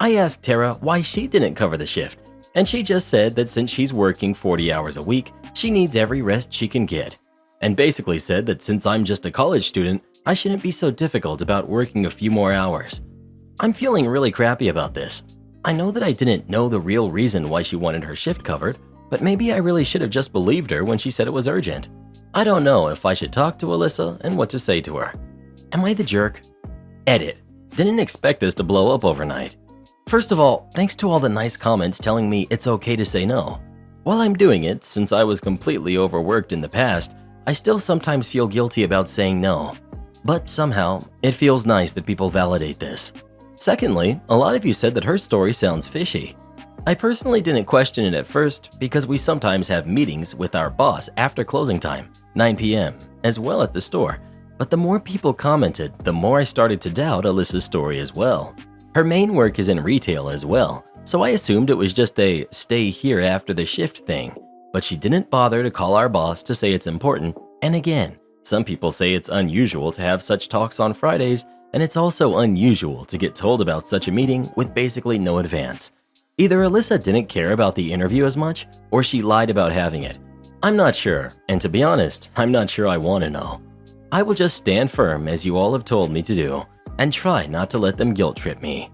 I asked Tara why she didn't cover the shift, and she just said that since she's working 40 hours a week, she needs every rest she can get, and basically said that since I'm just a college student, I shouldn't be so difficult about working a few more hours. I'm feeling really crappy about this. I know that I didn't know the real reason why she wanted her shift covered, but maybe I really should have just believed her when she said it was urgent. I don't know if I should talk to Alyssa and what to say to her. Am I the jerk? Edit. Didn't expect this to blow up overnight. First of all, thanks to all the nice comments telling me it's okay to say no. While I'm doing it, since I was completely overworked in the past, I still sometimes feel guilty about saying no. But somehow, it feels nice that people validate this. Secondly, a lot of you said that her story sounds fishy. I personally didn't question it at first because we sometimes have meetings with our boss after closing time, 9 p.m., as well at the store. But the more people commented, the more I started to doubt Alyssa's story as well. Her main work is in retail as well, so I assumed it was just a stay here after the shift thing. But she didn't bother to call our boss to say it's important. And again, some people say it's unusual to have such talks on Fridays, and it's also unusual to get told about such a meeting with basically no advance. Either Alyssa didn't care about the interview as much, or she lied about having it. I'm not sure, and to be honest, I'm not sure I want to know. I will just stand firm as you all have told me to do, and try not to let them guilt trip me.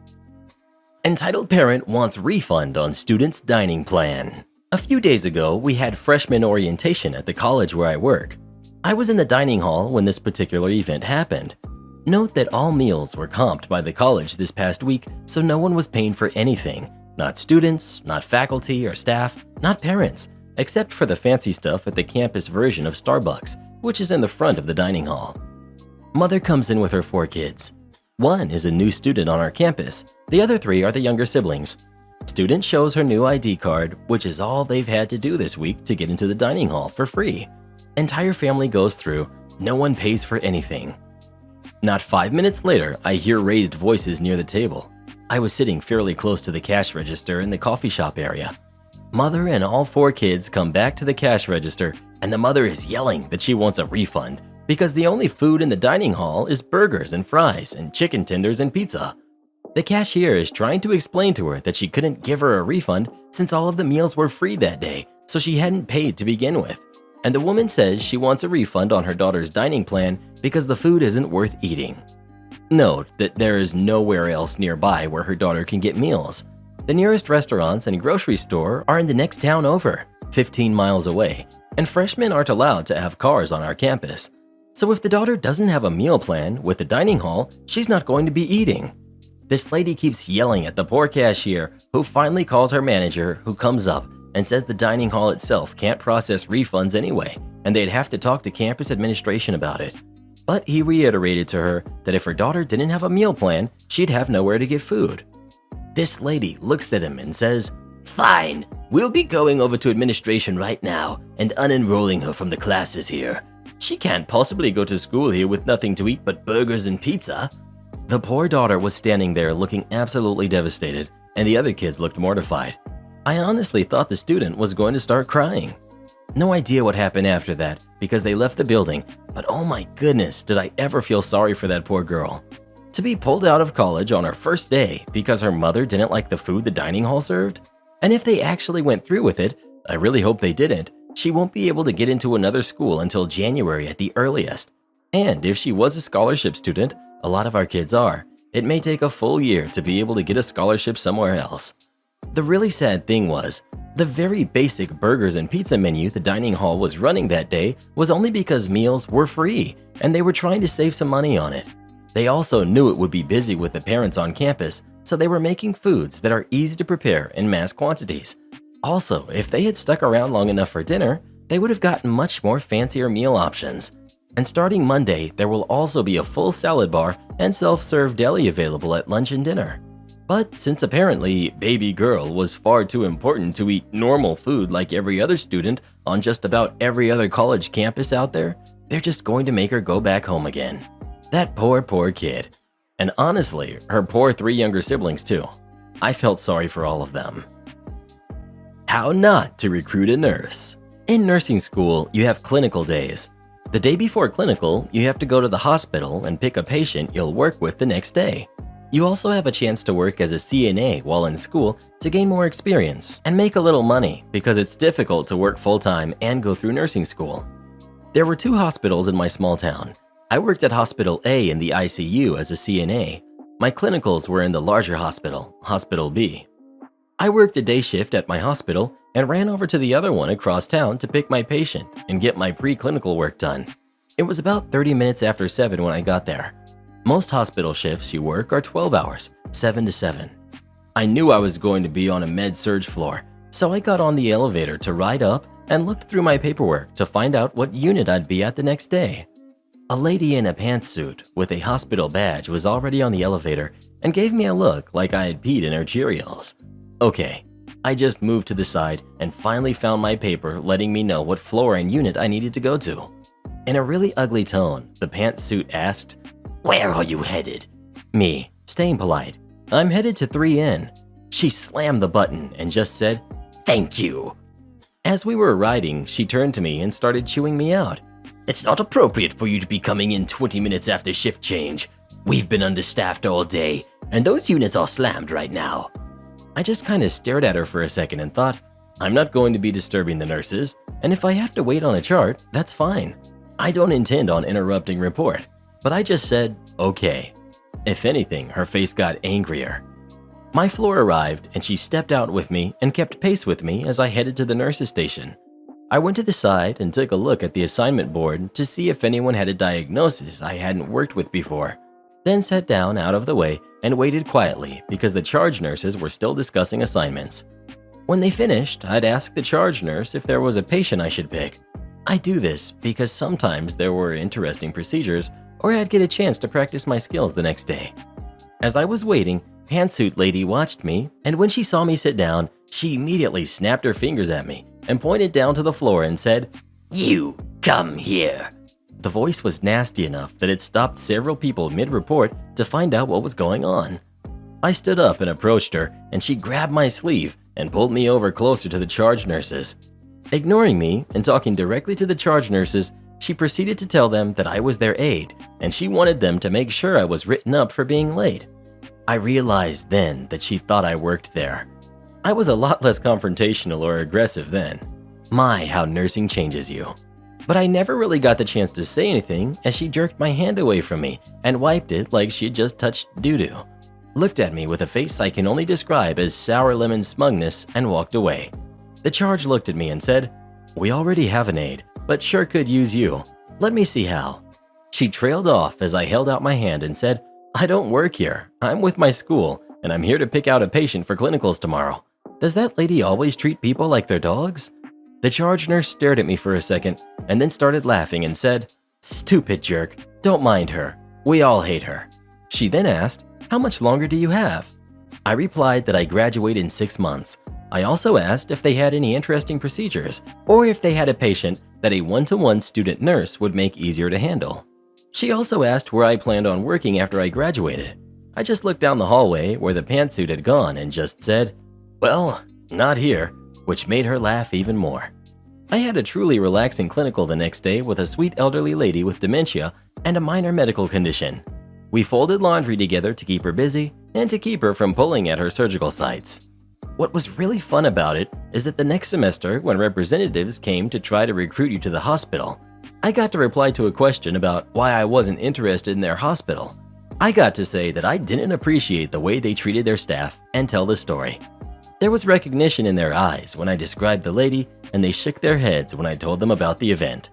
Entitled parent wants refund on student's dining plan. A few days ago, we had freshman orientation at the college where I work. I was in the dining hall when this particular event happened. Note that all meals were comped by the college this past week, so no one was paying for anything. Not students, not faculty or staff, not parents, except for the fancy stuff at the campus version of Starbucks, which is in the front of the dining hall. Mother comes in with her 4 kids. One is a new student on our campus. The other 3 are the younger siblings. Student shows her new ID card, which is all they've had to do this week to get into the dining hall for free. Entire family goes through, no one pays for anything. Not 5 minutes later, I hear raised voices near the table. I was sitting fairly close to the cash register in the coffee shop area. Mother and all 4 kids come back to the cash register, and the mother is yelling that she wants a refund because the only food in the dining hall is burgers and fries and chicken tenders and pizza. The cashier is trying to explain to her that she couldn't give her a refund since all of the meals were free that day, so she hadn't paid to begin with. And the woman says she wants a refund on her daughter's dining plan because the food isn't worth eating. Note that there is nowhere else nearby where her daughter can get meals. The nearest restaurants and grocery store are in the next town over, 15 miles away, and freshmen aren't allowed to have cars on our campus. So if the daughter doesn't have a meal plan with the dining hall, she's not going to be eating. This lady keeps yelling at the poor cashier, who finally calls her manager, who comes up and says the dining hall itself can't process refunds anyway, and they'd have to talk to campus administration about it. But he reiterated to her that if her daughter didn't have a meal plan, she'd have nowhere to get food. This lady looks at him and says, "Fine, we'll be going over to administration right now and unenrolling her from the classes here. She can't possibly go to school here with nothing to eat but burgers and pizza." The poor daughter was standing there looking absolutely devastated, and the other kids looked mortified. I honestly thought the student was going to start crying. No idea what happened after that because they left the building, but oh my goodness, did I ever feel sorry for that poor girl. To be pulled out of college on her first day because her mother didn't like the food the dining hall served? And if they actually went through with it, I really hope they didn't, she won't be able to get into another school until January at the earliest. And if she was a scholarship student, a lot of our kids are, it may take a full year to be able to get a scholarship somewhere else. The really sad thing was, the very basic burgers and pizza menu the dining hall was running that day was only because meals were free and they were trying to save some money on it. They also knew it would be busy with the parents on campus, so they were making foods that are easy to prepare in mass quantities. Also, if they had stuck around long enough for dinner, they would have gotten much more fancier meal options. And starting Monday, there will also be a full salad bar and self-serve deli available at lunch and dinner. But since apparently baby girl was far too important to eat normal food like every other student on just about every other college campus out there, they're just going to make her go back home again. That poor kid. And honestly, her poor 3 younger siblings too. I felt sorry for all of them. How not to recruit a nurse. In nursing school, you have clinical days. The day before clinical, you have to go to the hospital and pick a patient you'll work with the next day. You also have a chance to work as a CNA while in school to gain more experience and make a little money because it's difficult to work full-time and go through nursing school. There were 2 hospitals in my small town. I worked at Hospital A in the ICU as a CNA. My clinicals were in the larger hospital, Hospital B. I worked a day shift at my hospital and ran over to the other one across town to pick my patient and get my preclinical work done. It was about 30 minutes after 7 when I got there. Most hospital shifts you work are 12 hours, 7 to 7. I knew I was going to be on a med-surg floor, so I got on the elevator to ride up and looked through my paperwork to find out what unit I'd be at the next day. A lady in a pantsuit with a hospital badge was already on the elevator and gave me a look like I had peed in her Cheerios. Okay, I just moved to the side and finally found my paper letting me know what floor and unit I needed to go to. In a really ugly tone, the pantsuit asked, "Where are you headed?" Me, staying polite, "I'm headed to 3N. She slammed the button and just said, "Thank you." As we were riding, she turned to me and started chewing me out. "It's not appropriate for you to be coming in 20 minutes after shift change. We've been understaffed all day, and those units are slammed right now." I just kind of stared at her for a second and thought, I'm not going to be disturbing the nurses, and if I have to wait on a chart, that's fine. I don't intend on interrupting report, but I just said, okay. If anything, her face got angrier. My floor arrived and she stepped out with me and kept pace with me as I headed to the nurse's station. I went to the side and took a look at the assignment board to see if anyone had a diagnosis I hadn't worked with before, then sat down out of the way and waited quietly because the charge nurses were still discussing assignments. When they finished, I'd ask the charge nurse if there was a patient I should pick. I do this because sometimes there were interesting procedures or I'd get a chance to practice my skills the next day. As I was waiting, Pantsuit Lady watched me, and when she saw me sit down, she immediately snapped her fingers at me and pointed down to the floor and said, "You, come here." The voice was nasty enough that it stopped several people mid-report to find out what was going on. I stood up and approached her, and she grabbed my sleeve and pulled me over closer to the charge nurses. Ignoring me and talking directly to the charge nurses, she proceeded to tell them that I was their aide, and she wanted them to make sure I was written up for being late. I realized then that she thought I worked there. I was a lot less confrontational or aggressive then. My, how nursing changes you. But I never really got the chance to say anything as she jerked my hand away from me and wiped it like she had just touched doo-doo, looked at me with a face I can only describe as sour lemon smugness, and walked away. The charge looked at me and said, "We already have an aide, but sure could use you. Let me see how." She trailed off as I held out my hand and said, "I don't work here. I'm with my school, and I'm here to pick out a patient for clinicals tomorrow. Does that lady always treat people like they're dogs?" The charge nurse stared at me for a second and then started laughing and said, "Stupid jerk, don't mind her. We all hate her." She then asked, "How much longer do you have?" I replied that I graduate in 6 months. I also asked if they had any interesting procedures or if they had a patient that a one-to-one student nurse would make easier to handle. She also asked where I planned on working after I graduated. I just looked down the hallway where the pantsuit had gone and just said, "Well, not here," which made her laugh even more. I had a truly relaxing clinical the next day with a sweet elderly lady with dementia and a minor medical condition. We folded laundry together to keep her busy and to keep her from pulling at her surgical sites. What was really fun about it is that the next semester, when representatives came to try to recruit you to the hospital, I got to reply to a question about why I wasn't interested in their hospital. I got to say that I didn't appreciate the way they treated their staff and tell the story. There was recognition in their eyes when I described the lady, and they shook their heads when I told them about the event.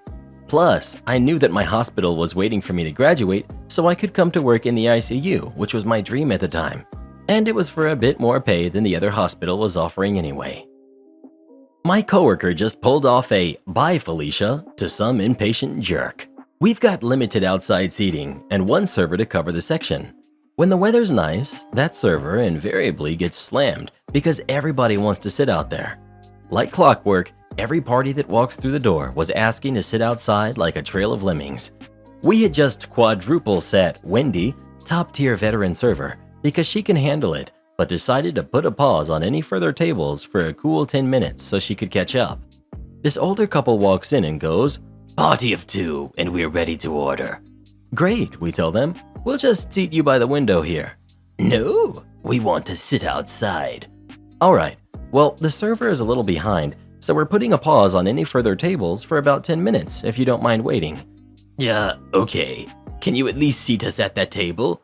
Plus, I knew that my hospital was waiting for me to graduate so I could come to work in the ICU, which was my dream at the time. And it was for a bit more pay than the other hospital was offering anyway. My coworker just pulled off a "Bye, Felicia" to some impatient jerk. We've got limited outside seating and one server to cover the section. When the weather's nice, that server invariably gets slammed because everybody wants to sit out there. Like clockwork, every party that walks through the door was asking to sit outside like a trail of lemmings. We had just quadruple sat Wendy, top-tier veteran server, because she can handle it, but decided to put a pause on any further tables for a cool 10 minutes so she could catch up. This older couple walks in and goes, "Party of 2, and we're ready to order." "Great," we tell them. "We'll just seat you by the window here." "No, we want to sit outside." "All right, well, the server is a little behind, so we're putting a pause on any further tables for about 10 minutes if you don't mind waiting." "Yeah, okay. Can you at least seat us at that table?"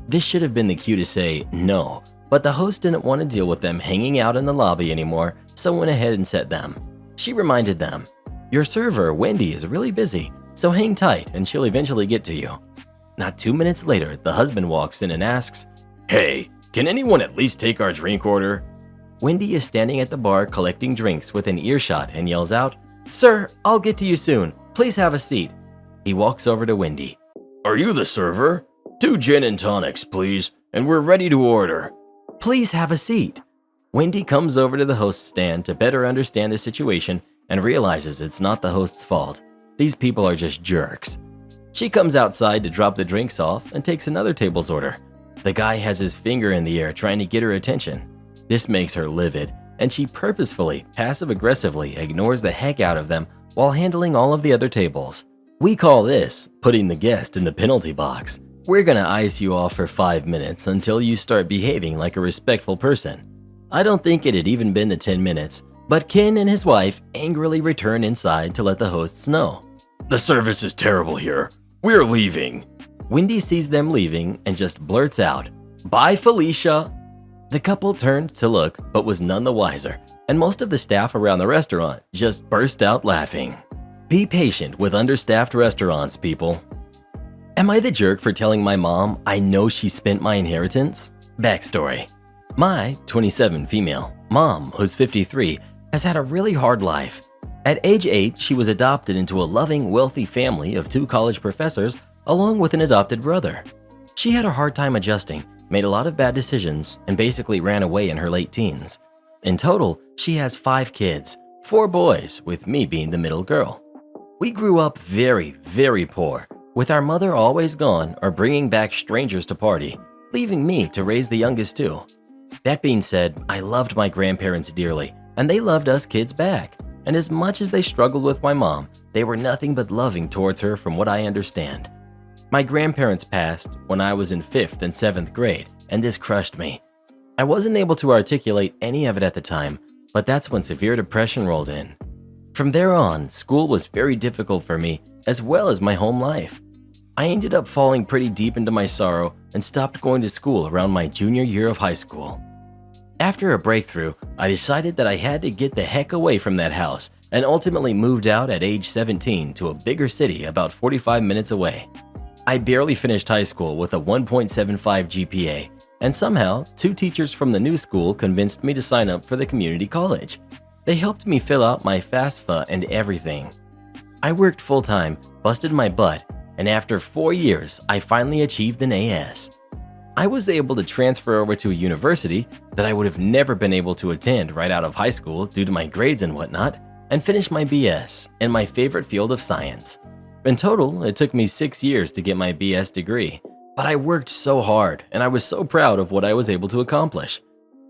This should have been the cue to say no, But the host didn't want to deal with them hanging out in the lobby anymore, so went ahead and set them. She reminded them, "Your server, Wendy, is really busy, so hang tight and she'll eventually get to you." Not 2 minutes later, the husband walks in and asks, "Hey, can anyone at least take our drink order?" Wendy is standing at the bar collecting drinks within earshot and yells out, "Sir, I'll get to you soon. Please have a seat." He walks over to Wendy. "Are you the server? 2 gin and tonics, please, and we're ready to order." "Please have a seat." Wendy comes over to the host's stand to better understand the situation and realizes it's not the host's fault. These people are just jerks. She comes outside to drop the drinks off and takes another table's order. The guy has his finger in the air trying to get her attention. This makes her livid, and she purposefully, passive-aggressively ignores the heck out of them while handling all of the other tables. We call this putting the guest in the penalty box. We're gonna ice you off for 5 minutes until you start behaving like a respectful person. I don't think it had even been the 10 minutes, but Ken and his wife angrily return inside to let the hosts know. "The service is terrible here. We're leaving." Wendy sees them leaving and just blurts out, "Bye, Felicia." The couple turned to look but was none the wiser, and most of the staff around the restaurant just burst out laughing. Be patient with understaffed restaurants, people. Am I the jerk for telling my mom I know she spent my inheritance? Backstory. My 27 female mom, who's 53, has had a really hard life. At age 8, she was adopted into a loving, wealthy family of 2 college professors along with an adopted brother. She had a hard time adjusting, made a lot of bad decisions, and basically ran away in her late teens. In total, she has 5 kids, 4 boys, with me being the middle girl. We grew up very, very poor, with our mother always gone or bringing back strangers to party, leaving me to raise the youngest too. That being said, I loved my grandparents dearly, and they loved us kids back. And as much as they struggled with my mom, they were nothing but loving towards her from what I understand. My grandparents passed when I was in 5th and 7th grade, and this crushed me. I wasn't able to articulate any of it at the time, but that's when severe depression rolled in. From there on, school was very difficult for me, as well as my home life. I ended up falling pretty deep into my sorrow and stopped going to school around my junior year of high school. After a breakthrough, I decided that I had to get the heck away from that house and ultimately moved out at age 17 to a bigger city about 45 minutes away. I barely finished high school with a 1.75 GPA, and somehow 2 teachers from the new school convinced me to sign up for the community college. They helped me fill out my FAFSA and everything. I worked full-time, busted my butt, and after 4 years, I finally achieved an AS. I was able to transfer over to a university that I would have never been able to attend right out of high school due to my grades and whatnot, and finish my BS in my favorite field of science. In total, it took me 6 years to get my BS degree, but I worked so hard and I was so proud of what I was able to accomplish.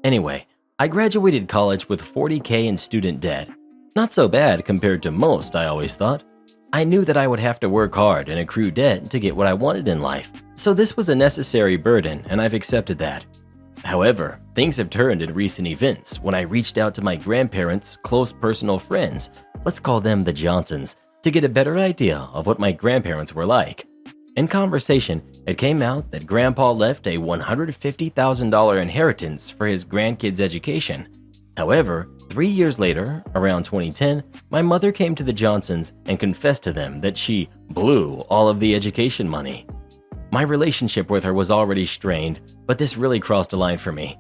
Anyway, I graduated college with $40,000 in student debt. Not so bad compared to most, I always thought. I knew that I would have to work hard and accrue debt to get what I wanted in life, so this was a necessary burden and I've accepted that. However, things have turned in recent events when I reached out to my grandparents' close personal friends, let's call them the Johnsons, to get a better idea of what my grandparents were like. In conversation, it came out that Grandpa left a $150,000 inheritance for his grandkids' education. However, 3 years later, around 2010, my mother came to the Johnsons and confessed to them that she blew all of the education money. My relationship with her was already strained, but this really crossed a line for me.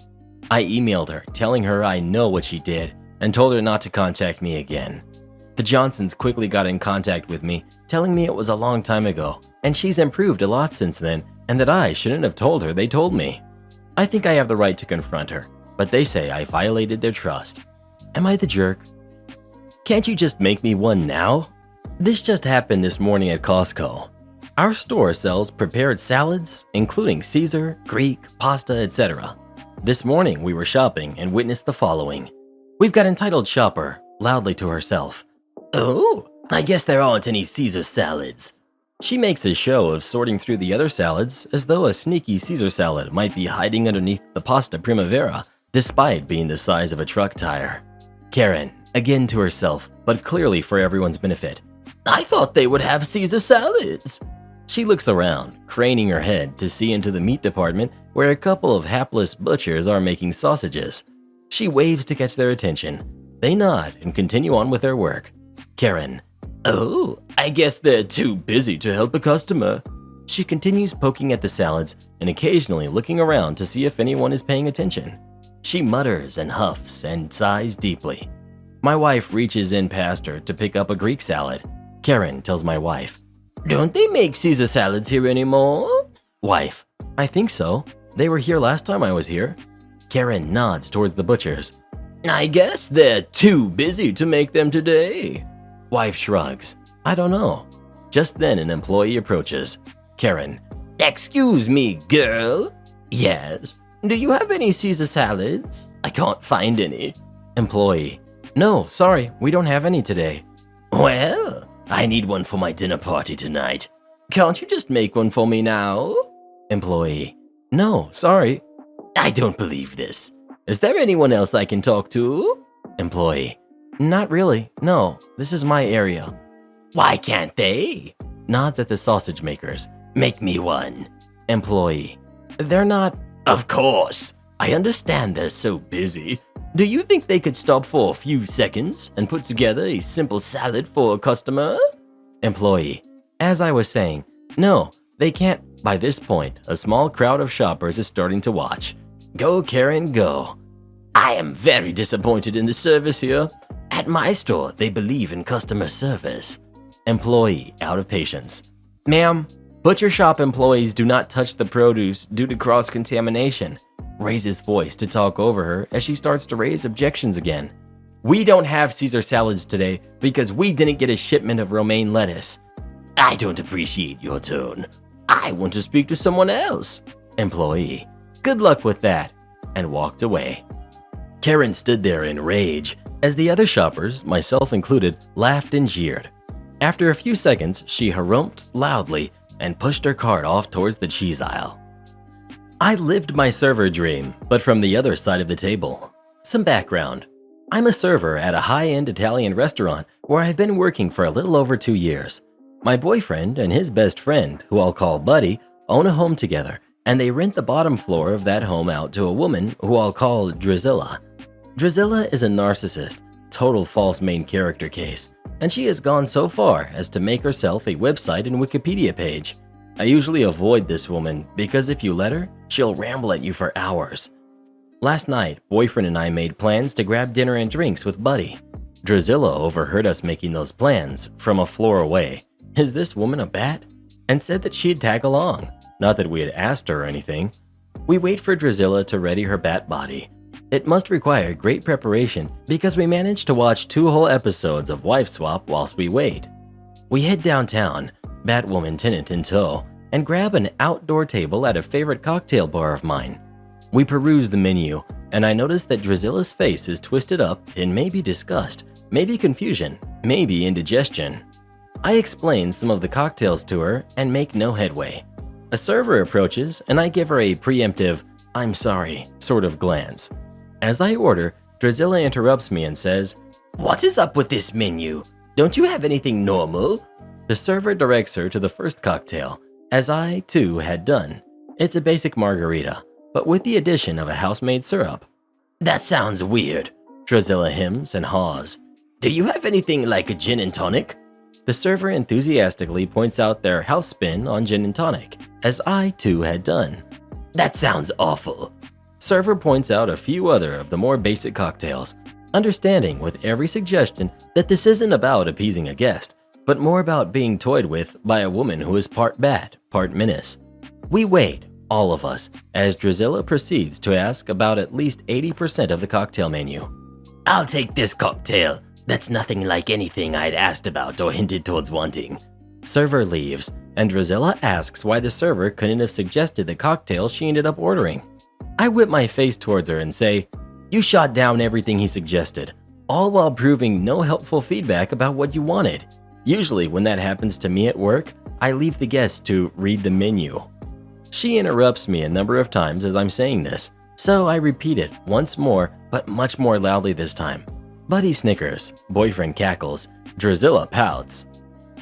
I emailed her, telling her I know what she did, and told her not to contact me again. The Johnsons quickly got in contact with me, telling me it was a long time ago, and she's improved a lot since then, and that I shouldn't have told her they told me. I think I have the right to confront her, but they say I violated their trust. Am I the jerk? Can't you just make me one now? This just happened this morning at Costco. Our store sells prepared salads, including Caesar, Greek, pasta, etc. This morning we were shopping and witnessed the following. We've got entitled shopper, loudly to herself. "Oh, I guess there aren't any Caesar salads." She makes a show of sorting through the other salads as though a sneaky Caesar salad might be hiding underneath the pasta primavera, despite being the size of a truck tire. Karen, again to herself, but clearly for everyone's benefit. "I thought they would have Caesar salads." She looks around, craning her head to see into the meat department where a couple of hapless butchers are making sausages. She waves to catch their attention. They nod and continue on with their work. Karen. Oh, I guess they're too busy to help a customer. She continues poking at the salads and occasionally looking around to see if anyone is paying attention. She mutters and huffs and sighs deeply. My wife reaches in past her to pick up a Greek salad. Karen tells my wife, Don't they make Caesar salads here anymore? Wife, I think so. They were here last time I was here. Karen nods towards the butchers. I guess they're too busy to make them today. Wife shrugs. I don't know. Just then an employee approaches. Karen. Excuse me, girl. Yes. Do you have any Caesar salads? I can't find any. Employee. No, sorry, we don't have any today. Well, I need one for my dinner party tonight. Can't you just make one for me now? Employee. No, sorry. I don't believe this. Is there anyone else I can talk to? Employee. Not really, no, this is my area. Why can't they? Nods at the sausage makers. Make me one. Employee. They're not. Of course. I understand they're so busy. Do you think they could stop for a few seconds and put together a simple salad for a customer? Employee. As I was saying, no, they can't. By this point, a small crowd of shoppers is starting to watch. Go, Karen, go. I am very disappointed in the service here. At my store, they believe in customer service. Employee, out of patience. Ma'am, butcher shop employees do not touch the produce due to cross-contamination. Raises voice to talk over her as she starts to raise objections again. We don't have Caesar salads today because we didn't get a shipment of romaine lettuce. I don't appreciate your tone. I want to speak to someone else. Employee. Good luck with that. And walked away. Karen stood there in rage as the other shoppers, myself included, laughed and jeered. After a few seconds, she harumphed loudly and pushed her cart off towards the cheese aisle. I lived my server dream, but from the other side of the table. Some background. I'm a server at a high-end Italian restaurant where I've been working for a little over 2 years. My boyfriend and his best friend, who I'll call Buddy, own a home together, and they rent the bottom floor of that home out to a woman who I'll call Drizilla. Drizilla is a narcissist, total false main character case, and she has gone so far as to make herself a website and Wikipedia page. I usually avoid this woman because if you let her, she'll ramble at you for hours. Last night, boyfriend and I made plans to grab dinner and drinks with Buddy. Drizilla overheard us making those plans from a floor away. Is this woman a bat? And said that she'd tag along. Not that we had asked her or anything. We wait for Drizilla to ready her bat body. It must require great preparation because we managed to watch 2 whole episodes of Wife Swap whilst we wait. We head downtown, Batwoman tenant in tow, and grab an outdoor table at a favorite cocktail bar of mine. We peruse the menu, and I notice that Drizilla's face is twisted up in maybe disgust, maybe confusion, maybe indigestion. I explain some of the cocktails to her and make no headway. A server approaches and I give her a preemptive, I'm sorry, sort of glance. As I order, Drizilla interrupts me and says, What is up with this menu? Don't you have anything normal? The server directs her to the first cocktail, as I, too, had done. It's a basic margarita, but with the addition of a house-made syrup. That sounds weird, Drizilla hems and haws. Do you have anything like a gin and tonic? The server enthusiastically points out their house spin on gin and tonic, as I, too, had done. That sounds awful. Server points out a few other of the more basic cocktails, understanding with every suggestion that this isn't about appeasing a guest, but more about being toyed with by a woman who is part bat, part menace. We wait, all of us, as Drizilla proceeds to ask about at least 80% of the cocktail menu. I'll take this cocktail. That's nothing like anything I'd asked about or hinted towards wanting. Server leaves, and Drizilla asks why the server couldn't have suggested the cocktail she ended up ordering. I whip my face towards her and say, You shot down everything he suggested, all while proving no helpful feedback about what you wanted. Usually when that happens to me at work, I leave the guests to read the menu. She interrupts me a number of times as I'm saying this, so I repeat it once more, but much more loudly this time. Buddy snickers, boyfriend cackles, Drizilla pouts.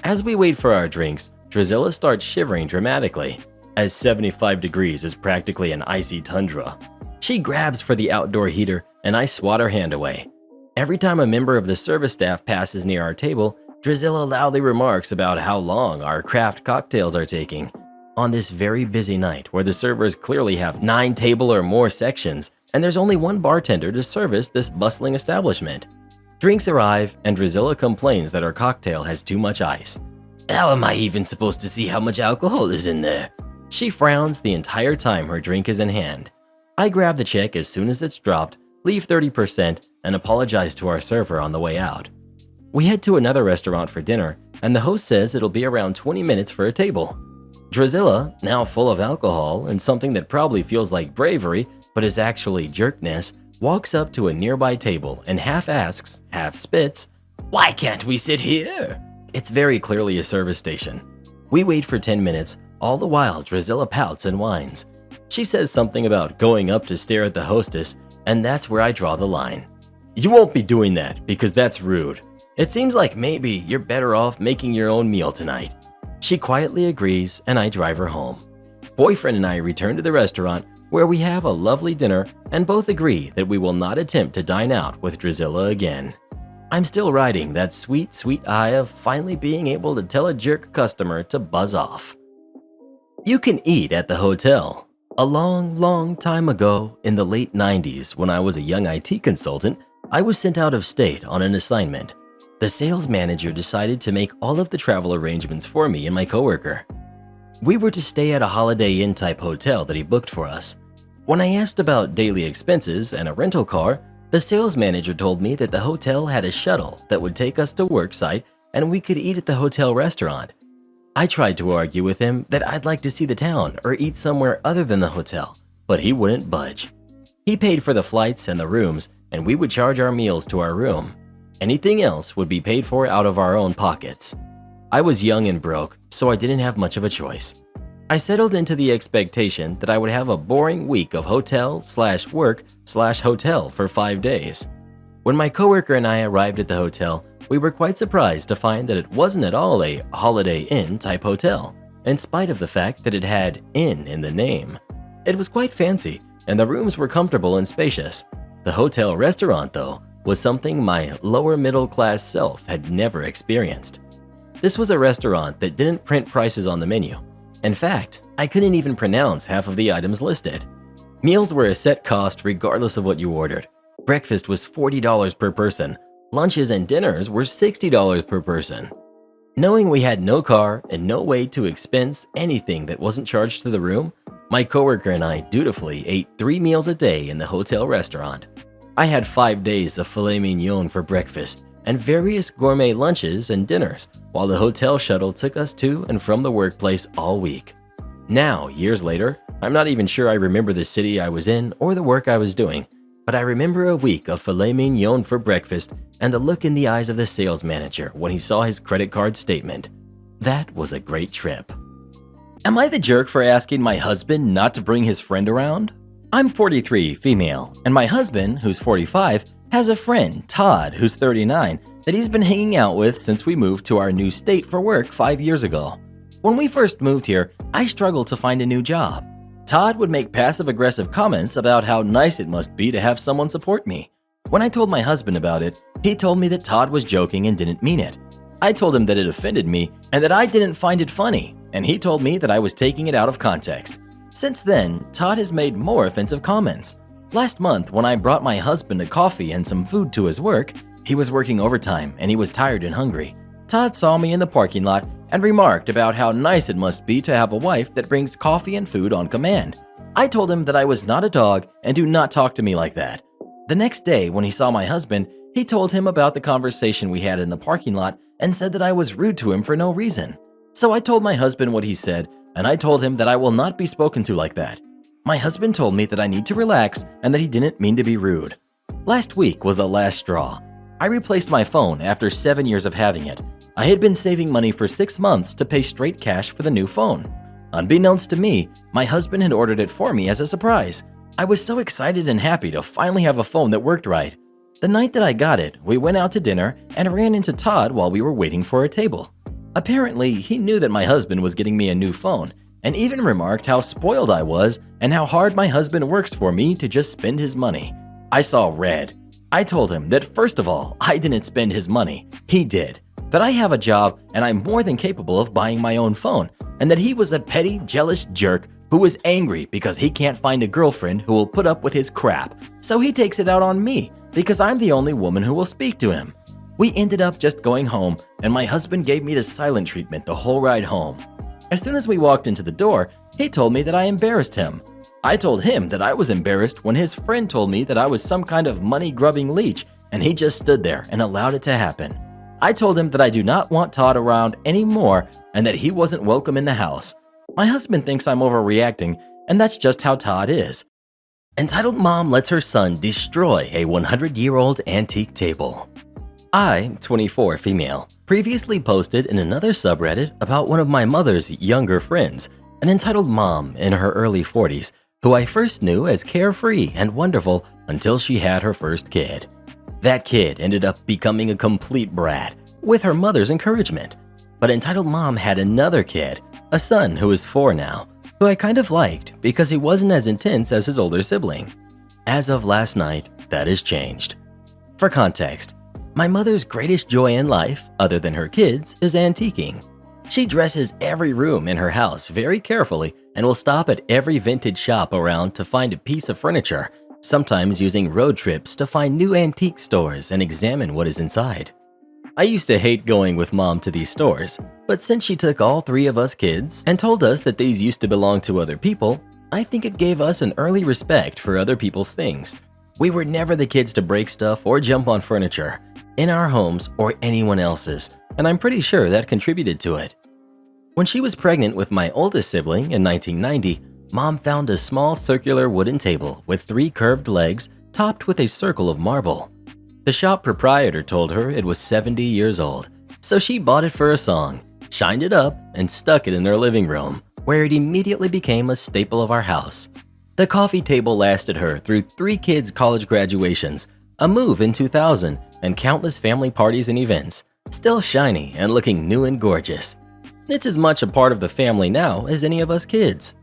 As we wait for our drinks, Drizilla starts shivering dramatically. as 75 degrees is practically an icy tundra. She grabs for the outdoor heater and I swat her hand away. Every time a member of the service staff passes near our table, Drizilla loudly remarks about how long our craft cocktails are taking. On this very busy night where the servers clearly have 9 table or more sections and there's only one bartender to service this bustling establishment. Drinks arrive and Drizilla complains that her cocktail has too much ice. How am I even supposed to see how much alcohol is in there? She frowns the entire time her drink is in hand. I grab the check as soon as it's dropped, leave 30%, and apologize to our server on the way out. We head to another restaurant for dinner, and the host says it'll be around 20 minutes for a table. Drizilla, now full of alcohol and something that probably feels like bravery but is actually jerkness, walks up to a nearby table and half asks, half spits, "Why can't we sit here?" It's very clearly a service station. We wait for 10 minutes, all the while Drizilla pouts and whines. She says something about going up to stare at the hostess, and that's where I draw the line. You won't be doing that because that's rude. It seems like maybe you're better off making your own meal tonight. She quietly agrees and I drive her home. Boyfriend and I return to the restaurant where we have a lovely dinner and both agree that we will not attempt to dine out with Drizilla again. I'm still riding that sweet, sweet high of finally being able to tell a jerk customer to buzz off. You can eat at the hotel. A long, long time ago, in the late 90s, when I was a young IT consultant, I was sent out of state on an assignment. The sales manager decided to make all of the travel arrangements for me and my coworker. We were to stay at a Holiday Inn type hotel that he booked for us. When I asked about daily expenses and a rental car, the sales manager told me that the hotel had a shuttle that would take us to work site and we could eat at the hotel restaurant. I tried to argue with him that I'd like to see the town or eat somewhere other than the hotel, but he wouldn't budge. He paid for the flights and the rooms, and we would charge our meals to our room. Anything else would be paid for out of our own pockets. I was young and broke, so I didn't have much of a choice. I settled into the expectation that I would have a boring week of hotel/work/hotel for 5 days. When my coworker and I arrived at the hotel, we were quite surprised to find that it wasn't at all a Holiday Inn type hotel, in spite of the fact that it had inn in the name. It was quite fancy, and the rooms were comfortable and spacious. The hotel restaurant, though, was something my lower middle class self had never experienced. This was a restaurant that didn't print prices on the menu. In fact, I couldn't even pronounce half of the items listed. Meals were a set cost regardless of what you ordered. Breakfast was $40 per person. Lunches and dinners were $60 per person. Knowing we had no car and no way to expense anything that wasn't charged to the room, my coworker and I dutifully ate 3 meals a day in the hotel restaurant. I had 5 days of filet mignon for breakfast and various gourmet lunches and dinners, while the hotel shuttle took us to and from the workplace all week. Now, years later, I'm not even sure I remember the city I was in or the work I was doing, but I remember a week of filet mignon for breakfast and the look in the eyes of the sales manager when he saw his credit card statement. That was a great trip. Am I the jerk for asking my husband not to bring his friend around? I'm 43, female, and my husband, who's 45, has a friend, Todd, who's 39, that he's been hanging out with since we moved to our new state for work 5 years ago. When we first moved here, I struggled to find a new job. Todd would make passive-aggressive comments about how nice it must be to have someone support me. When I told my husband about it, he told me that Todd was joking and didn't mean it. I told him that it offended me and that I didn't find it funny, and he told me that I was taking it out of context. Since then, Todd has made more offensive comments. Last month, when I brought my husband a coffee and some food to his work, he was working overtime and he was tired and hungry. Todd saw me in the parking lot and remarked about how nice it must be to have a wife that brings coffee and food on command. I told him that I was not a dog and do not talk to me like that. The next day, when he saw my husband, he told him about the conversation we had in the parking lot and said that I was rude to him for no reason. So I told my husband what he said, and I told him that I will not be spoken to like that. My husband told me that I need to relax and that he didn't mean to be rude. Last week was the last straw. I replaced my phone after 7 years of having it. I had been saving money for 6 months to pay straight cash for the new phone. Unbeknownst to me, my husband had ordered it for me as a surprise. I was so excited and happy to finally have a phone that worked right. The night that I got it, we went out to dinner and ran into Todd while we were waiting for a table. Apparently, he knew that my husband was getting me a new phone, and even remarked how spoiled I was and how hard my husband works for me to just spend his money. I saw red. I told him that first of all, I didn't spend his money, he did, that I have a job and I'm more than capable of buying my own phone, and that he was a petty, jealous jerk who was angry because he can't find a girlfriend who will put up with his crap, so he takes it out on me because I'm the only woman who will speak to him. We ended up just going home, and my husband gave me the silent treatment the whole ride home. As soon as we walked into the door, he told me that I embarrassed him. I told him that I was embarrassed when his friend told me that I was some kind of money-grubbing leech, and he just stood there and allowed it to happen. I told him that I do not want Todd around anymore and that he wasn't welcome in the house. My husband thinks I'm overreacting, and that's just how Todd is. Entitled mom lets her son destroy a 100-year-old antique table. I, 24 female, previously posted in another subreddit about one of my mother's younger friends, an entitled mom in her early 40s, who I first knew as carefree and wonderful until she had her first kid. That kid ended up becoming a complete brat, with her mother's encouragement. But entitled mom had another kid, a son who is 4 now, who I kind of liked because he wasn't as intense as his older sibling. As of last night, that has changed. For context, my mother's greatest joy in life, other than her kids, is antiquing. She dresses every room in her house very carefully and will stop at every vintage shop around to find a piece of furniture, sometimes using road trips to find new antique stores and examine what is inside. I used to hate going with mom to these stores, but since she took all 3 of us kids and told us that these used to belong to other people, I think it gave us an early respect for other people's things. We were never the kids to break stuff or jump on furniture, in our homes or anyone else's, and I'm pretty sure that contributed to it. When she was pregnant with my oldest sibling in 1990, mom found a small circular wooden table with 3 curved legs topped with a circle of marble. The shop proprietor told her it was 70 years old, so she bought it for a song, shined it up, and stuck it in their living room, where it immediately became a staple of our house. The coffee table lasted her through 3 kids' college graduations, a move in 2000, and countless family parties and events, still shiny and looking new and gorgeous. It's as much a part of the family now as any of us kids.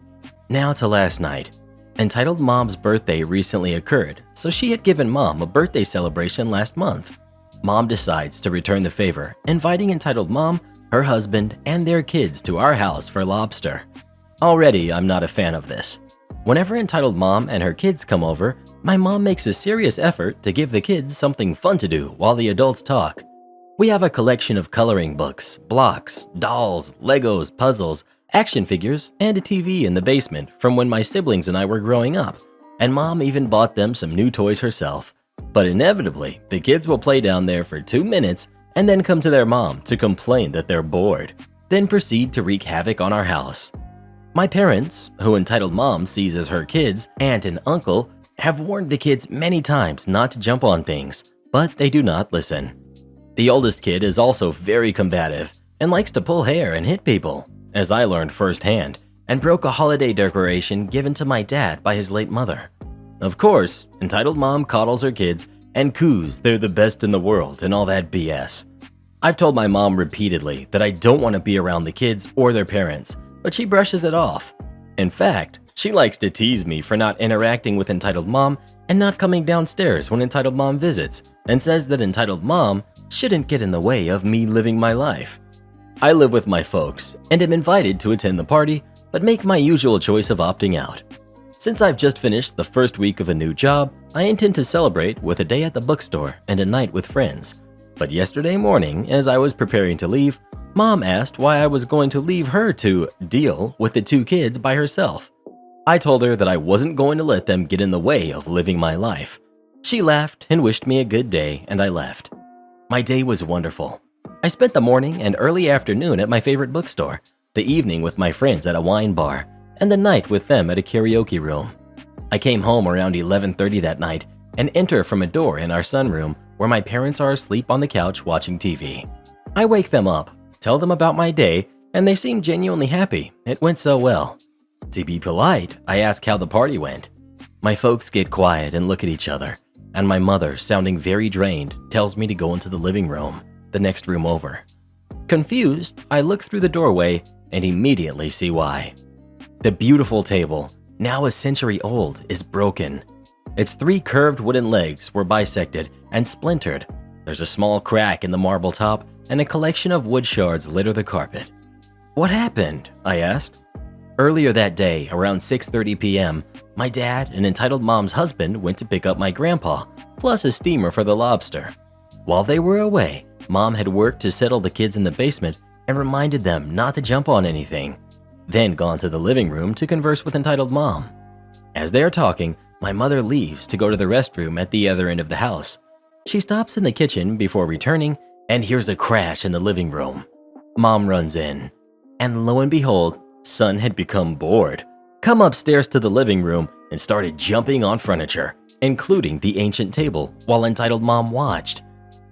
Now to last night. Entitled mom's birthday recently occurred, so she had given mom a birthday celebration last month. Mom decides to return the favor, inviting entitled mom, her husband, and their kids to our house for lobster. Already, I'm not a fan of this. Whenever entitled mom and her kids come over, my mom makes a serious effort to give the kids something fun to do while the adults talk. We have a collection of coloring books, blocks, dolls, Legos, puzzles, action figures, and a TV in the basement from when my siblings and I were growing up, and mom even bought them some new toys herself. But inevitably, the kids will play down there for 2 minutes and then come to their mom to complain that they're bored, then proceed to wreak havoc on our house. My parents, who entitled mom sees as her kids, aunt and uncle, have warned the kids many times not to jump on things, but they do not listen. The oldest kid is also very combative and likes to pull hair and hit people, as I learned firsthand, and broke a holiday decoration given to my dad by his late mother. Of course, entitled mom coddles her kids and coos they're the best in the world and all that BS. I've told my mom repeatedly that I don't want to be around the kids or their parents, but she brushes it off. In fact, she likes to tease me for not interacting with entitled mom and not coming downstairs when entitled mom visits, and says that entitled mom shouldn't get in the way of me living my life. I live with my folks and am invited to attend the party, but make my usual choice of opting out. Since I've just finished the first week of a new job, I intend to celebrate with a day at the bookstore and a night with friends. But yesterday morning, as I was preparing to leave, mom asked why I was going to leave her to deal with the 2 kids by herself. I told her that I wasn't going to let them get in the way of living my life. She laughed and wished me a good day, and I left. My day was wonderful. I spent the morning and early afternoon at my favorite bookstore, the evening with my friends at a wine bar, and the night with them at a karaoke room. I came home around 11:30 that night and enter from a door in our sunroom where my parents are asleep on the couch watching TV. I wake them up, tell them about my day, and they seem genuinely happy. It went so well. To be polite, I ask how the party went. My folks get quiet and look at each other, and my mother, sounding very drained, tells me to go into the living room, the next room over. Confused, I look through the doorway and immediately see why. The beautiful table, now a century old, is broken. Its 3 curved wooden legs were bisected and splintered. There's a small crack in the marble top, and a collection of wood shards litter the carpet. "What happened?" I asked. Earlier that day, around 6:30 p.m., my dad and entitled mom's husband went to pick up my grandpa, plus a steamer for the lobster. While they were away, mom had worked to settle the kids in the basement and reminded them not to jump on anything, then gone to the living room to converse with entitled mom. As they are talking, my mother leaves to go to the restroom at the other end of the house. She stops in the kitchen before returning and hears a crash in the living room. Mom runs in, and lo and behold, son had become bored, come upstairs to the living room and started jumping on furniture, including the ancient table, while entitled mom watched.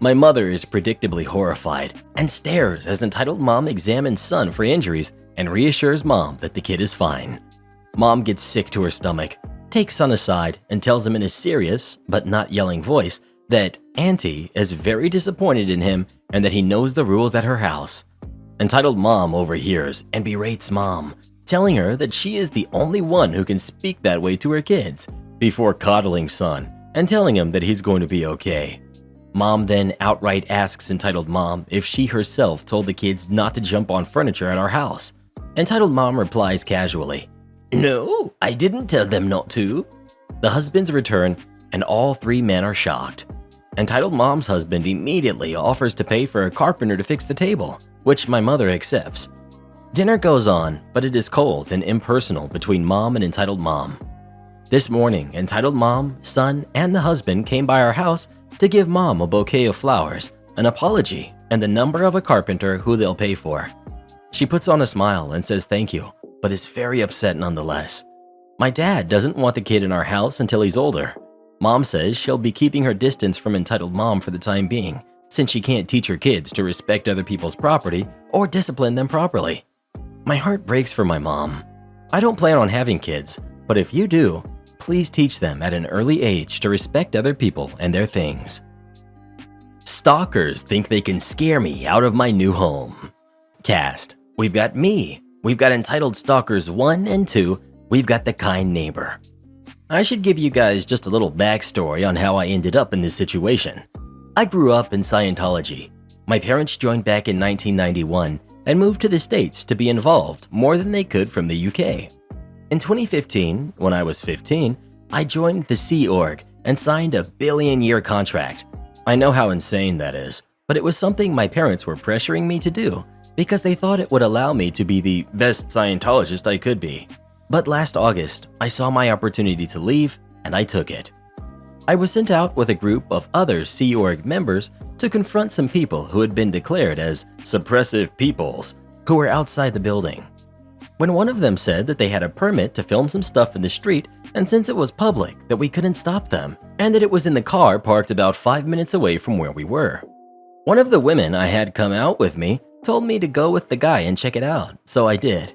My mother is predictably horrified and stares as entitled mom examines son for injuries and reassures mom that the kid is fine. Mom gets sick to her stomach, takes son aside, and tells him in a serious but not yelling voice that Auntie is very disappointed in him and that he knows the rules at her house. Entitled mom overhears and berates mom, telling her that she is the only one who can speak that way to her kids, before coddling son and telling him that he's going to be okay. Mom then outright asks entitled mom if she herself told the kids not to jump on furniture at our house. Entitled mom replies casually, "No, I didn't tell them not to." The husbands return and all 3 men are shocked. Entitled mom's husband immediately offers to pay for a carpenter to fix the table, which my mother accepts. Dinner goes on, but it is cold and impersonal between mom and entitled mom. This morning, entitled mom, son, and the husband came by our house to give mom a bouquet of flowers, an apology, and the number of a carpenter who they'll pay for. She puts on a smile and says thank you, but is very upset nonetheless. My dad doesn't want the kid in our house until he's older. Mom says she'll be keeping her distance from entitled mom for the time being, since she can't teach her kids to respect other people's property or discipline them properly. My heart breaks for my mom. I don't plan on having kids, but if you do, please teach them at an early age to respect other people and their things. Stalkers think they can scare me out of my new home. Cast: we've got me. We've got entitled stalkers 1 and 2. We've got the kind neighbor. I should give you guys just a little backstory on how I ended up in this situation. I grew up in Scientology. My parents joined back in 1991 and moved to the States to be involved more than they could from the UK. In 2015, when I was 15, I joined the Sea Org and signed a billion-year contract. I know how insane that is, but it was something my parents were pressuring me to do because they thought it would allow me to be the best Scientologist I could be. But last August, I saw my opportunity to leave, and I took it. I was sent out with a group of other Sea Org members to confront some people who had been declared as suppressive peoples who were outside the building. When one of them said that they had a permit to film some stuff in the street, and since it was public that we couldn't stop them, and that it was in the car parked about 5 minutes away from where we were. One of the women I had come out with me told me to go with the guy and check it out, so I did.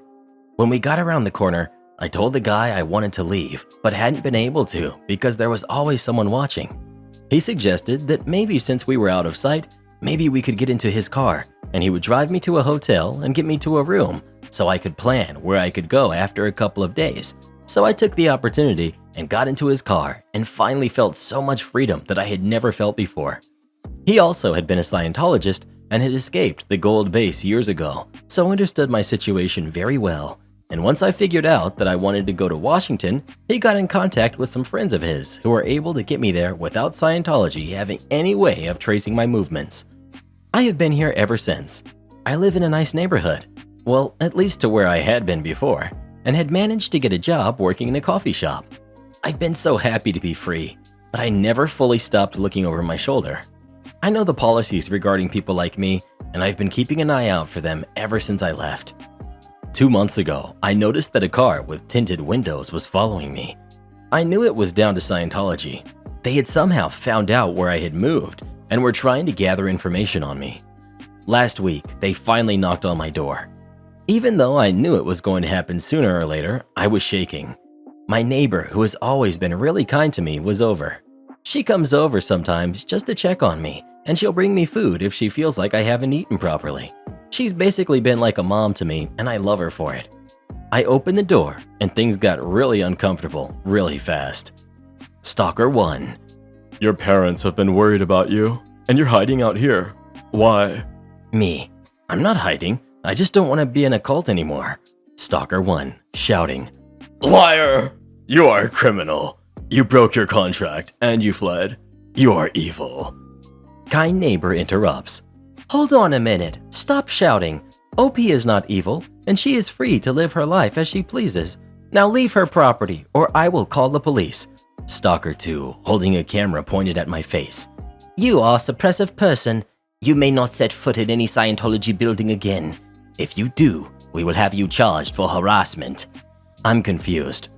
When we got around the corner, I told the guy I wanted to leave, but hadn't been able to because there was always someone watching. He suggested that maybe since we were out of sight, maybe we could get into his car and he would drive me to a hotel and get me to a room so I could plan where I could go after a couple of days. So I took the opportunity and got into his car and finally felt so much freedom that I had never felt before. He also had been a Scientologist and had escaped the gold base years ago, so understood my situation very well. And once I figured out that I wanted to go to Washington, he got in contact with some friends of his who were able to get me there without Scientology having any way of tracing my movements. I have been here ever since. I live in a nice neighborhood, well, at least to where I had been before, and had managed to get a job working in a coffee shop. I've been so happy to be free, but I never fully stopped looking over my shoulder. I know the policies regarding people like me, and I've been keeping an eye out for them ever since I left. 2 months ago, I noticed that a car with tinted windows was following me. I knew it was down to Scientology. They had somehow found out where I had moved and were trying to gather information on me. Last week, they finally knocked on my door. Even though I knew it was going to happen sooner or later, I was shaking. My neighbor, who has always been really kind to me, was over. She comes over sometimes just to check on me, and she'll bring me food if she feels like I haven't eaten properly. She's basically been like a mom to me, and I love her for it. I opened the door and things got really uncomfortable really fast. Stalker 1. Your parents have been worried about you, and you're hiding out here. Why? Me. I'm not hiding. I just don't want to be in a cult anymore. Stalker 1, shouting. Liar! You are a criminal. You broke your contract, and you fled. You are evil. Kind neighbor interrupts. Hold on a minute. Stop shouting. OP is not evil, and she is free to live her life as she pleases. Now leave her property, or I will call the police. Stalker 2, holding a camera pointed at my face. You are a suppressive person. You may not set foot in any Scientology building again. If you do, we will have you charged for harassment. I'm confused.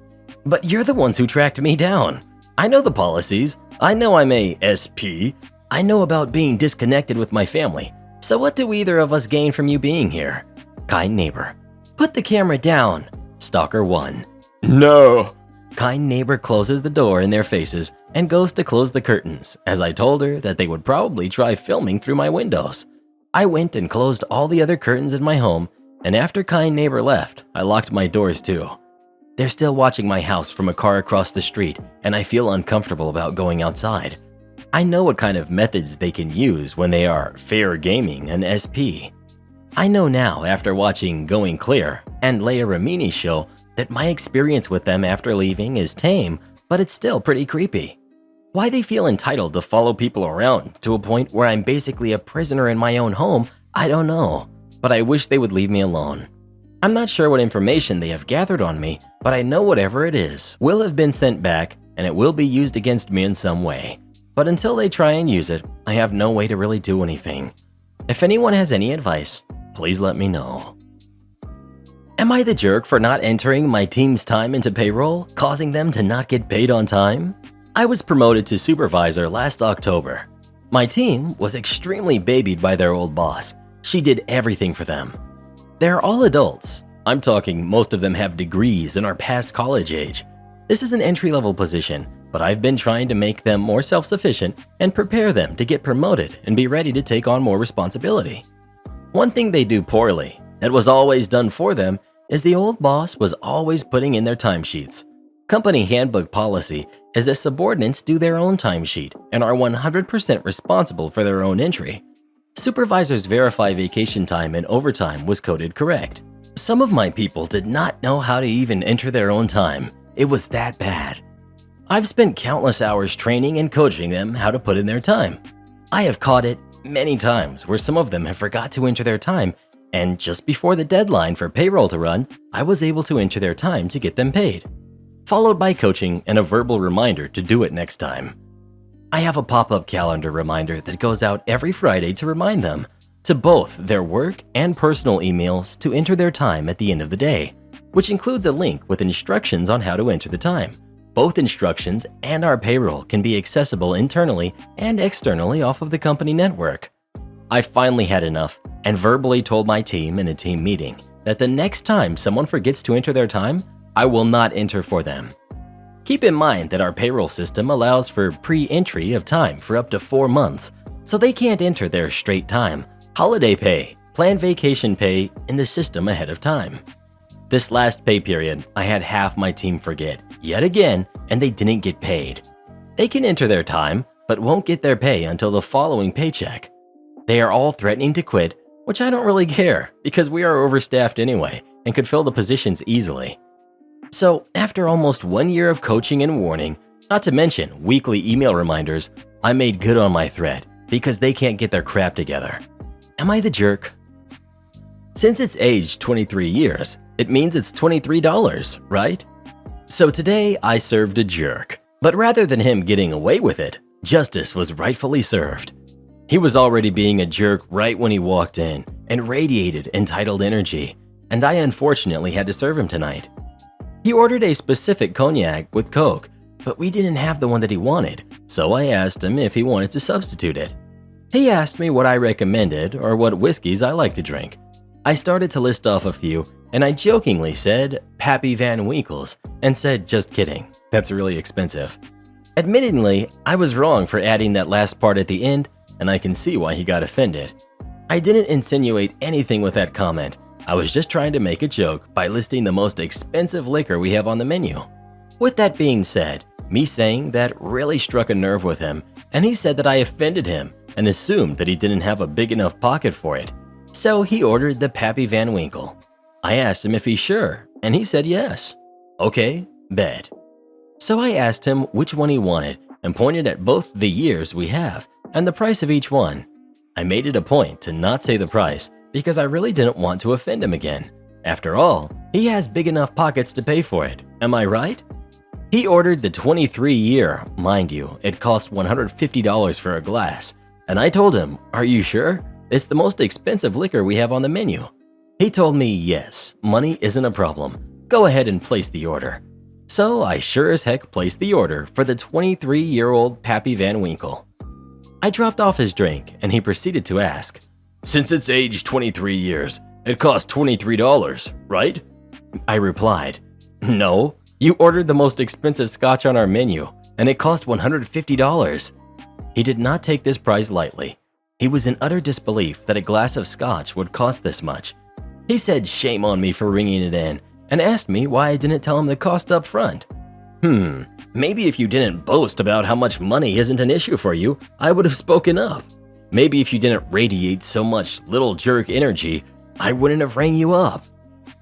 But you're the ones who tracked me down. I know the policies. I know I'm a SP. I know about being disconnected with my family. So what do either of us gain from you being here? Kind neighbor. Put the camera down. Stalker 1. No. Kind neighbor closes the door in their faces and goes to close the curtains, as I told her that they would probably try filming through my windows. I went and closed all the other curtains in my home, and after kind neighbor left, I locked my doors too. They're still watching my house from a car across the street, and I feel uncomfortable about going outside. I know what kind of methods they can use when they are fair gaming an SP. I know now after watching Going Clear and Leia Ramini's show that my experience with them after leaving is tame, but it's still pretty creepy. Why they feel entitled to follow people around to a point where I'm basically a prisoner in my own home, I don't know, but I wish they would leave me alone. I'm not sure what information they have gathered on me, but I know whatever it is will have been sent back and it will be used against me in some way. But until they try and use it, I have no way to really do anything. If anyone has any advice, please let me know. Am I the jerk for not entering my team's time into payroll, causing them to not get paid on time? I was promoted to supervisor last October. My team was extremely babied by their old boss. She did everything for them. They're all adults. I'm talking most of them have degrees and are past college age. This is an entry-level position, but I've been trying to make them more self-sufficient and prepare them to get promoted and be ready to take on more responsibility. One thing they do poorly, that was always done for them, is the old boss was always putting in their timesheets. Company handbook policy is that subordinates do their own timesheet and are 100% responsible for their own entry. Supervisors verify vacation time and overtime was coded correct. Some of my people did not know how to even enter their own time. It was that bad. I've spent countless hours training and coaching them how to put in their time. I have caught it many times where some of them have forgot to enter their time, and just before the deadline for payroll to run, I was able to enter their time to get them paid, followed by coaching and a verbal reminder to do it next time. I have a pop-up calendar reminder that goes out every Friday to remind them, to both their work and personal emails, to enter their time at the end of the day, which includes a link with instructions on how to enter the time. Both instructions and our payroll can be accessible internally and externally off of the company network. I finally had enough and verbally told my team in a team meeting that the next time someone forgets to enter their time, I will not enter for them. Keep in mind that our payroll system allows for pre-entry of time for up to 4 months, so they can't enter their straight time, holiday pay, planned vacation pay in the system ahead of time. This last pay period, I had half my team forget, yet again, and they didn't get paid. They can enter their time, but won't get their pay until the following paycheck. They are all threatening to quit, which I don't really care because we are overstaffed anyway and could fill the positions easily. So after almost 1 year of coaching and warning, not to mention weekly email reminders, I made good on my threat because they can't get their crap together. Am I the jerk? Since it's aged 23 years, it means it's $23, right? So today I served a jerk, but rather than him getting away with it, justice was rightfully served. He was already being a jerk right when he walked in and radiated entitled energy, and I unfortunately had to serve him tonight. He ordered a specific cognac with Coke, but we didn't have the one that he wanted, so I asked him if he wanted to substitute it. He asked me what I recommended or what whiskeys I like to drink. I started to list off a few, and I jokingly said Pappy Van Winkle's and said, just kidding, that's really expensive. Admittedly, I was wrong for adding that last part at the end, and I can see why he got offended. I didn't insinuate anything with that comment, I was just trying to make a joke by listing the most expensive liquor we have on the menu. With that being said, me saying that really struck a nerve with him, and he said that I offended him and assumed that he didn't have a big enough pocket for it. So he ordered the Pappy Van Winkle. I asked him if he's sure, and he said yes. Okay, bet. So I asked him which one he wanted and pointed at both the years we have and the price of each one. I made it a point to not say the price because I really didn't want to offend him again. After all, he has big enough pockets to pay for it, am I right? He ordered the 23-year, mind you, it cost $150 for a glass, and I told him, are you sure? It's the most expensive liquor we have on the menu. He told me yes, money isn't a problem. Go ahead and place the order. So I sure as heck placed the order for the 23-year-old Pappy Van Winkle. I dropped off his drink and he proceeded to ask, Since it's aged 23 years, it costs $23, right? I replied, no, you ordered the most expensive scotch on our menu and it cost $150. He did not take this price lightly. He was in utter disbelief that a glass of scotch would cost this much. He said shame on me for ringing it in and asked me why I didn't tell him the cost up front. Maybe if you didn't boast about how much money isn't an issue for you, I would have spoken up. Maybe if you didn't radiate so much little jerk energy, I wouldn't have rang you up.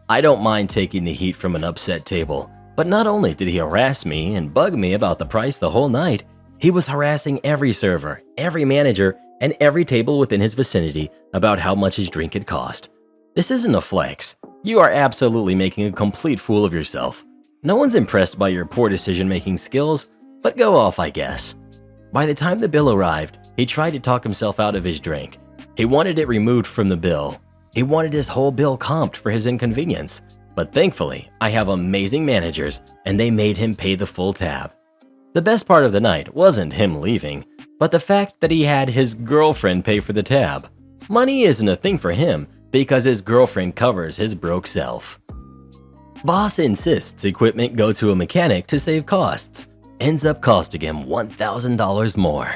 I don't mind taking the heat from an upset table, but not only did he harass me and bug me about the price the whole night, he was harassing every server, every manager, and every table within his vicinity about how much his drink had cost. This isn't a flex. You are absolutely making a complete fool of yourself. No one's impressed by your poor decision-making skills, but go off, I guess. By the time the bill arrived, he tried to talk himself out of his drink. He wanted it removed from the bill. He wanted his whole bill comped for his inconvenience. But thankfully, I have amazing managers, and they made him pay the full tab. The best part of the night wasn't him leaving, but the fact that he had his girlfriend pay for the tab. Money isn't a thing for him because his girlfriend covers his broke self. Boss insists equipment go to a mechanic to save costs. Ends up costing him $1,000 more.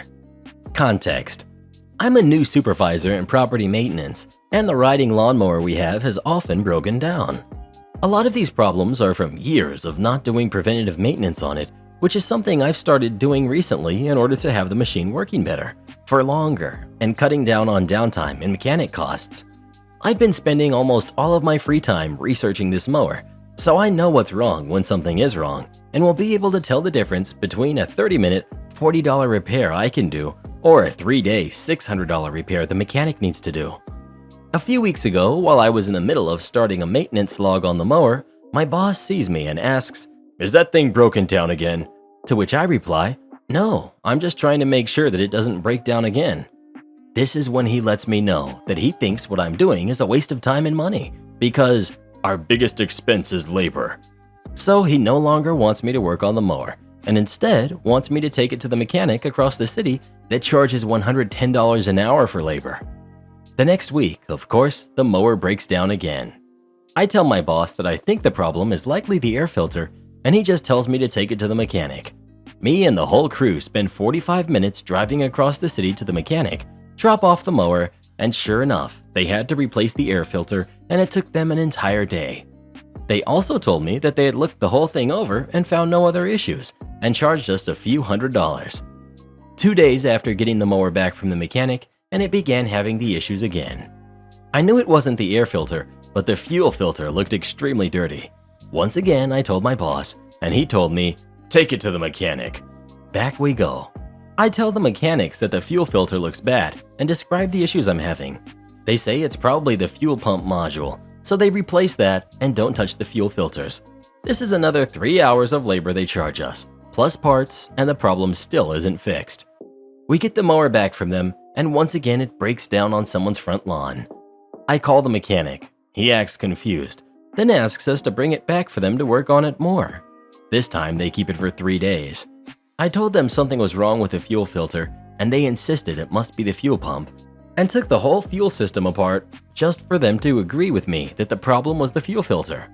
Context: I'm a new supervisor in property maintenance, and the riding lawnmower we have has often broken down. A lot of these problems are from years of not doing preventative maintenance on it, which is something I've started doing recently in order to have the machine working better, for longer, and cutting down on downtime and mechanic costs. I've been spending almost all of my free time researching this mower, so I know what's wrong when something is wrong, and will be able to tell the difference between a 30-minute, $40 repair I can do or a 3-day, $600 repair the mechanic needs to do. A few weeks ago, while I was in the middle of starting a maintenance log on the mower, my boss sees me and asks, Is that thing broken down again? To which I reply, no, I'm just trying to make sure that it doesn't break down again. This is when he lets me know that he thinks what I'm doing is a waste of time and money because our biggest expense is labor. So he no longer wants me to work on the mower and instead wants me to take it to the mechanic across the city that charges $110 an hour for labor. The next week, of course, the mower breaks down again. I tell my boss that I think the problem is likely the air filter, and he just tells me to take it to the mechanic. Me and the whole crew spend 45 minutes driving across the city to the mechanic, drop off the mower, and sure enough, they had to replace the air filter and it took them an entire day. They also told me that they had looked the whole thing over and found no other issues and charged us a few $100s. 2 days after getting the mower back from the mechanic, and it began having the issues again. I knew it wasn't the air filter, but the fuel filter looked extremely dirty. Once again, I told my boss, and he told me, Take it to the mechanic. Back we go. I tell the mechanics that the fuel filter looks bad and describe the issues I'm having. They say it's probably the fuel pump module, so they replace that and don't touch the fuel filters. This is another 3 hours of labor they charge us, plus parts, and the problem still isn't fixed. We get the mower back from them, and once again it breaks down on someone's front lawn. I call the mechanic. He acts confused, then asks us to bring it back for them to work on it more. This time they keep it for 3 days. I told them something was wrong with the fuel filter, and they insisted it must be the fuel pump, and took the whole fuel system apart just for them to agree with me that the problem was the fuel filter.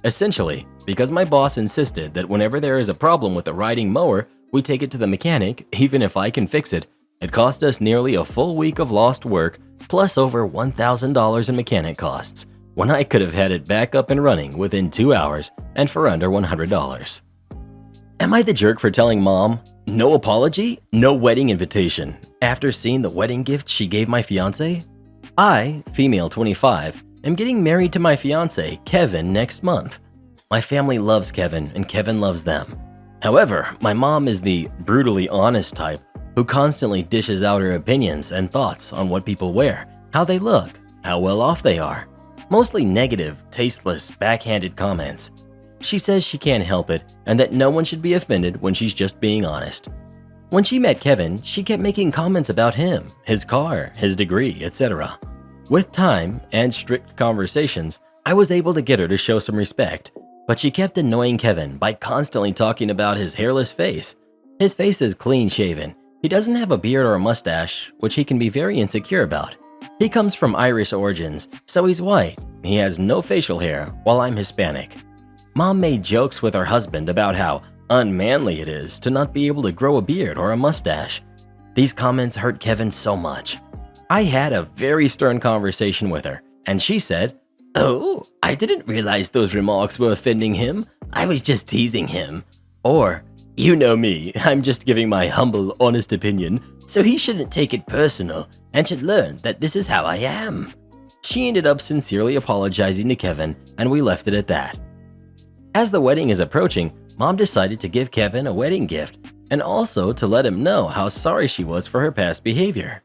Essentially, because my boss insisted that whenever there is a problem with the riding mower, we take it to the mechanic, even if I can fix it, it cost us nearly a full week of lost work, plus over $1,000 in mechanic costs, when I could have had it back up and running within 2 hours and for under $100. Am I the jerk for telling mom, no apology, no wedding invitation, after seeing the wedding gift she gave my fiance? I, female 25, am getting married to my fiance, Kevin, next month. My family loves Kevin and Kevin loves them. However, my mom is the brutally honest type who constantly dishes out her opinions and thoughts on what people wear, how they look, how well off they are. Mostly negative, tasteless, backhanded comments. She says she can't help it and that no one should be offended when she's just being honest. When she met Kevin, she kept making comments about him, his car, his degree, etc. With time and strict conversations, I was able to get her to show some respect, but she kept annoying Kevin by constantly talking about his hairless face. His face is clean shaven. He doesn't have a beard or a mustache, which he can be very insecure about. He comes from Irish origins, so he's white. He has no facial hair, while I'm Hispanic. Mom made jokes with her husband about how unmanly it is to not be able to grow a beard or a mustache. These comments hurt Kevin so much. I had a very stern conversation with her, and she said, "Oh, I didn't realize those remarks were offending him. I was just teasing him." Or, "You know me, I'm just giving my humble, honest opinion, so he shouldn't take it personal and should learn that this is how I am." She ended up sincerely apologizing to Kevin, and we left it at that. As the wedding is approaching, Mom decided to give Kevin a wedding gift and also to let him know how sorry she was for her past behavior.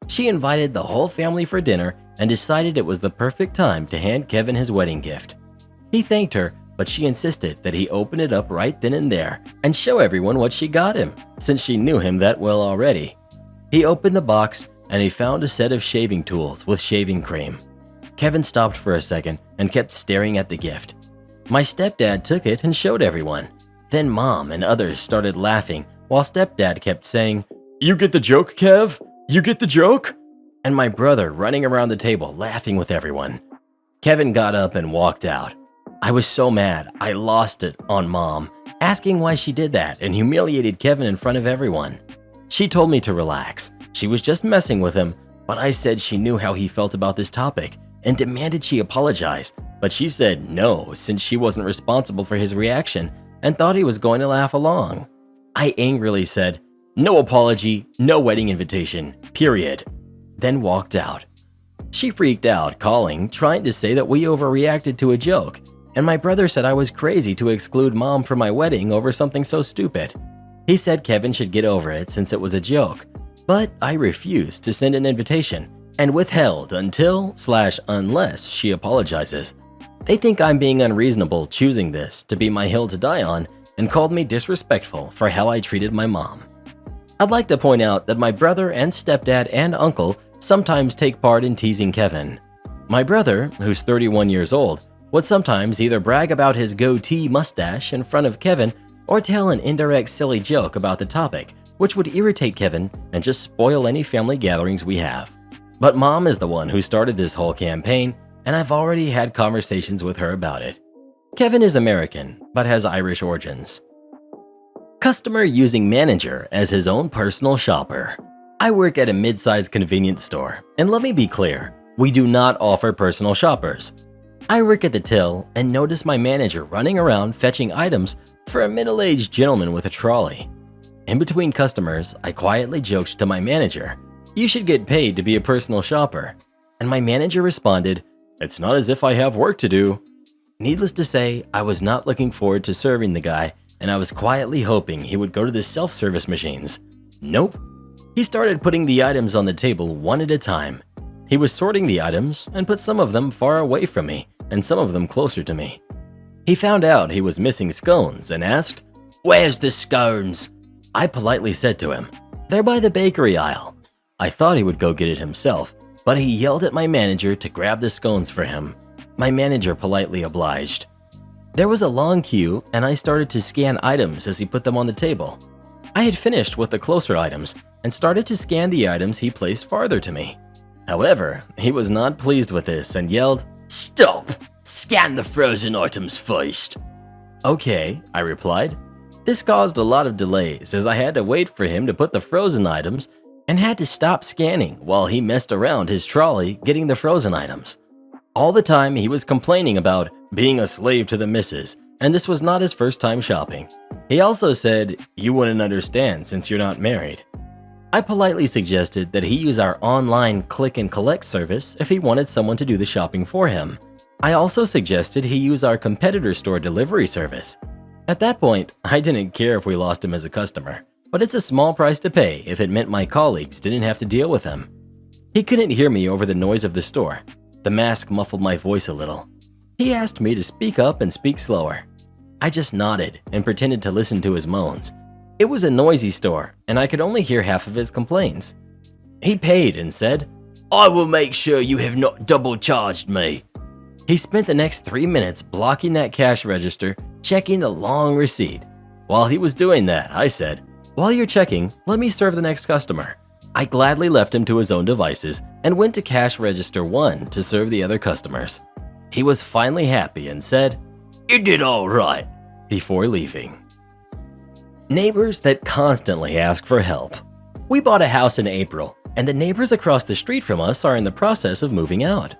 She invited the whole family for dinner and decided it was the perfect time to hand Kevin his wedding gift. He thanked her, but she insisted that he open it up right then and there and show everyone what she got him, since she knew him that well already. He opened the box and he found a set of shaving tools with shaving cream. Kevin stopped for a second and kept staring at the gift. My stepdad took it and showed everyone. Then Mom and others started laughing while stepdad kept saying, "You get the joke, Kev? You get the joke?" And my brother running around the table laughing with everyone. Kevin got up and walked out. I was so mad I lost it on Mom, asking why she did that and humiliated Kevin in front of everyone. She told me to relax. She was just messing with him, but I said she knew how he felt about this topic and demanded she apologize, but she said no since she wasn't responsible for his reaction and thought he was going to laugh along. I angrily said, "No apology, no wedding invitation, period," then walked out. She freaked out, trying to say that we overreacted to a joke, and my brother said I was crazy to exclude Mom from my wedding over something so stupid. He said Kevin should get over it since it was a joke, but I refused to send an invitation and withheld until/unless she apologizes. They think I'm being unreasonable choosing this to be my hill to die on and called me disrespectful for how I treated my mom. I'd like to point out that my brother and stepdad and uncle sometimes take part in teasing Kevin. My brother, who's 31 years old, would sometimes either brag about his goatee mustache in front of Kevin or tell an indirect silly joke about the topic, which would irritate Kevin and just spoil any family gatherings we have. But Mom is the one who started this whole campaign, and I've already had conversations with her about it. Kevin is American, but has Irish origins. Customer using manager as his own personal shopper. I work at a mid-sized convenience store, and let me be clear, we do not offer personal shoppers. I work at the till and notice my manager running around fetching items for a middle-aged gentleman with a trolley. In between customers, I quietly joked to my manager, "You should get paid to be a personal shopper." And my manager responded, "It's not as if I have work to do." Needless to say, I was not looking forward to serving the guy, and I was quietly hoping he would go to the self-service machines. Nope. He started putting the items on the table one at a time. He was sorting the items and put some of them far away from me and some of them closer to me. He found out he was missing scones and asked, "Where's the scones?" I politely said to him, "They're by the bakery aisle." I thought he would go get it himself, but he yelled at my manager to grab the scones for him. My manager politely obliged. There was a long queue, and I started to scan items as he put them on the table. I had finished with the closer items and started to scan the items he placed farther to me. However, he was not pleased with this and yelled, "Stop! Scan the frozen items first." "Okay," I replied. This caused a lot of delays as I had to wait for him to put the frozen items and had to stop scanning while he messed around his trolley getting the frozen items. All the time he was complaining about being a slave to the missus, and this was not his first time shopping. He also said, "You wouldn't understand since you're not married." I politely suggested that he use our online click and collect service if he wanted someone to do the shopping for him. I also suggested he use our competitor store delivery service. At that point, I didn't care if we lost him as a customer, but it's a small price to pay if it meant my colleagues didn't have to deal with him. He couldn't hear me over the noise of the store. The mask muffled my voice a little. He asked me to speak up and speak slower. I just nodded and pretended to listen to his moans. It was a noisy store, and I could only hear half of his complaints. He paid and said, "I will make sure you have not double charged me." He spent the next 3 minutes blocking that cash register, checking the long receipt. While he was doing that, I said, "While you're checking, let me serve the next customer." I gladly left him to his own devices and went to cash register 1 to serve the other customers. He was finally happy and said, "You did all right," before leaving. Neighbors that constantly ask for help. We bought a house in April, and the neighbors across the street from us are in the process of moving out.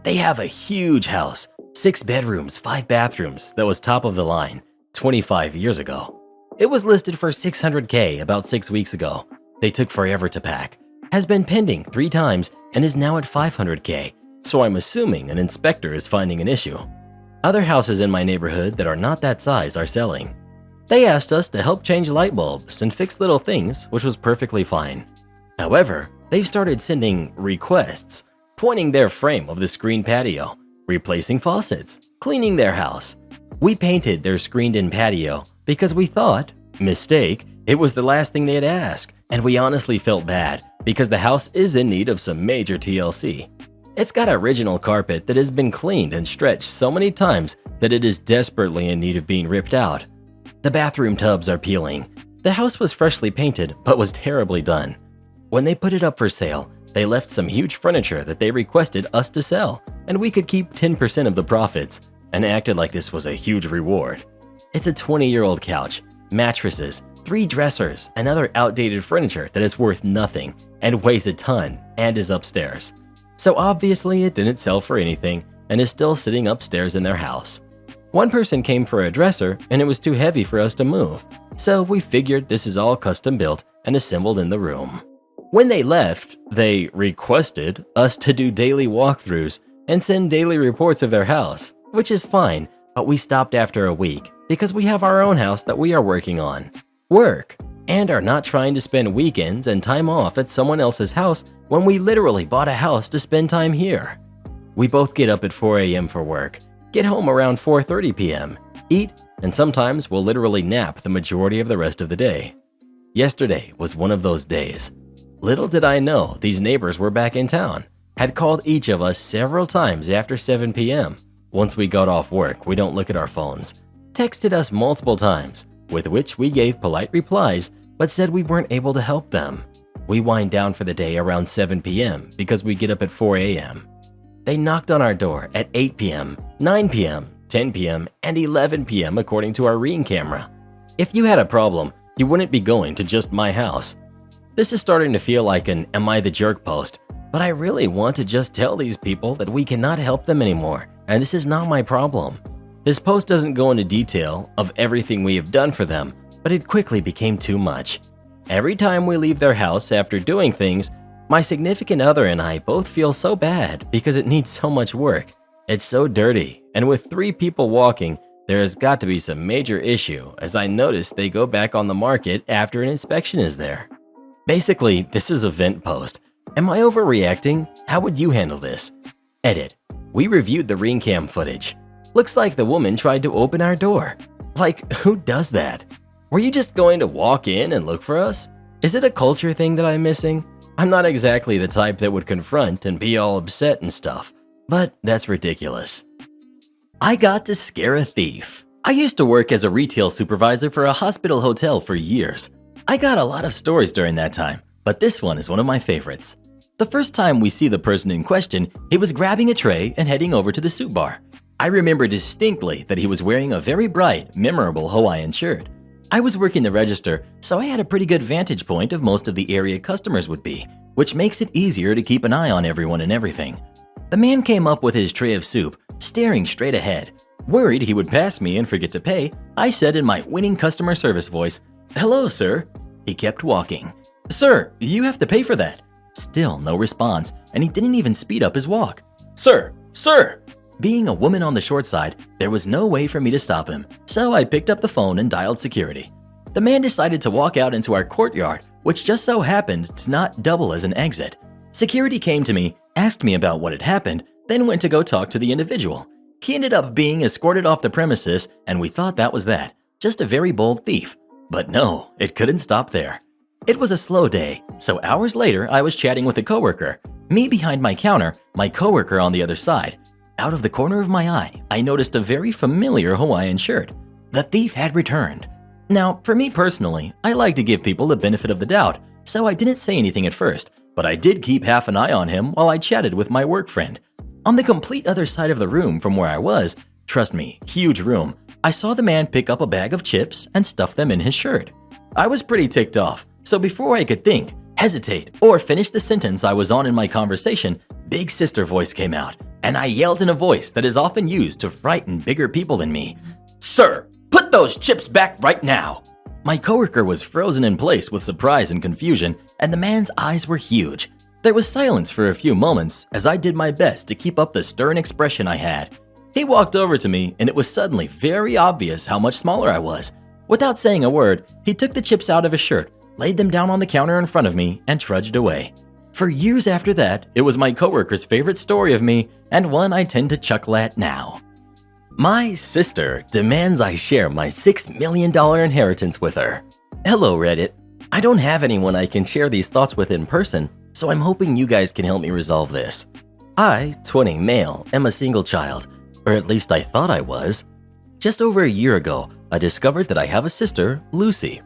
They have a huge house, 6 bedrooms, 5 bathrooms, that was top of the line 25 years ago. It was listed for $600K about 6 weeks ago. They took forever to pack, has been pending 3 times, and is now at $500K, so I'm assuming an inspector is finding an issue. Other houses in my neighborhood that are not that size are selling. They asked us to help change light bulbs and fix little things, which was perfectly fine. However, they've started sending requests, pointing their frame of the screen patio, replacing faucets, cleaning their house. We painted their screened-in patio because we thought, mistake, it was the last thing they'd ask, and we honestly felt bad because the house is in need of some major TLC. It's got original carpet that has been cleaned and stretched so many times that it is desperately in need of being ripped out. The bathroom tubs are peeling. The house was freshly painted but was terribly done. When they put it up for sale, they left some huge furniture that they requested us to sell, and we could keep 10% of the profits, and acted like this was a huge reward. It's a 20-year-old couch, mattresses, 3 dressers, and other outdated furniture that is worth nothing and weighs a ton and is upstairs. So obviously it didn't sell for anything and is still sitting upstairs in their house. One person came for a dresser and it was too heavy for us to move, so we figured this is all custom built and assembled in the room. When they left, they requested us to do daily walkthroughs and send daily reports of their house, which is fine, but we stopped after a week because we have our own house that we are working on. Work, and are not trying to spend weekends and time off at someone else's house when we literally bought a house to spend time here. We both get up at 4 a.m. for work, get home around 4:30 p.m., eat, and sometimes we'll literally nap the majority of the rest of the day. Yesterday was one of those days. Little did I know these neighbors were back in town, had called each of us several times after 7 p.m. Once we got off work, we don't look at our phones. Texted us multiple times, with which we gave polite replies but said we weren't able to help them. We wind down for the day around 7 p.m. because we get up at 4 a.m. They knocked on our door at 8 p.m., 9 p.m., 10 p.m., and 11 p.m. according to our Ring camera. If you had a problem, you wouldn't be going to just my house. This is starting to feel like an Am I the Jerk post, but I really want to just tell these people that we cannot help them anymore, and this is not my problem. This post doesn't go into detail of everything we have done for them, but it quickly became too much. Every time we leave their house after doing things, my significant other and I both feel so bad because it needs so much work. It's so dirty, and with 3 people walking, there has got to be some major issue as I notice they go back on the market after an inspection is there. Basically, this is a vent post. Am I overreacting? How would you handle this? Edit. We reviewed the Ring cam footage. Looks like the woman tried to open our door. Like, who does that? Were you just going to walk in and look for us? Is it a culture thing that I'm missing? I'm not exactly the type that would confront and be all upset and stuff, but that's ridiculous. I got to scare a thief. I used to work as a retail supervisor for a hospital hotel for years. I got a lot of stories during that time, but this one is one of my favorites. The first time we see the person in question, he was grabbing a tray and heading over to the soup bar. I remember distinctly that he was wearing a very bright, memorable Hawaiian shirt. I was working the register, so I had a pretty good vantage point of most of the area customers would be, which makes it easier to keep an eye on everyone and everything. The man came up with his tray of soup, staring straight ahead. Worried he would pass me and forget to pay, I said in my winning customer service voice, "Hello, sir." He kept walking. "Sir, you have to pay for that." Still no response, and he didn't even speed up his walk. "Sir, sir!" Being a woman on the short side, there was no way for me to stop him, so I picked up the phone and dialed security. The man decided to walk out into our courtyard, which just so happened to not double as an exit. Security came to me, asked me about what had happened, then went to go talk to the individual. He ended up being escorted off the premises, and we thought that was that. Just a very bold thief. But no, it couldn't stop there. It was a slow day, so hours later I was chatting with a coworker. Me behind my counter, my coworker on the other side. Out of the corner of my eye, I noticed a very familiar Hawaiian shirt. The thief had returned. Now, for me personally, I like to give people the benefit of the doubt, so I didn't say anything at first, but I did keep half an eye on him while I chatted with my work friend. On the complete other side of the room from where I was, trust me, huge room, I saw the man pick up a bag of chips and stuff them in his shirt. I was pretty ticked off, so before I could think, hesitate, or finish the sentence I was on in my conversation, Big Sister voice came out, and I yelled in a voice that is often used to frighten bigger people than me. "Sir, put those chips back right now!" My coworker was frozen in place with surprise and confusion, and the man's eyes were huge. There was silence for a few moments as I did my best to keep up the stern expression I had. He walked over to me, and it was suddenly very obvious how much smaller I was. Without saying a word, he took the chips out of his shirt, laid them down on the counter in front of me, and trudged away. For years after that, it was my coworker's favorite story of me, and one I tend to chuckle at now. My sister demands I share my $6 million inheritance with her. Hello, Reddit. I don't have anyone I can share these thoughts with in person, so I'm hoping you guys can help me resolve this. I, 20 male, am a single child, or at least I thought I was. Just over a year ago, I discovered that I have a sister, Lucy.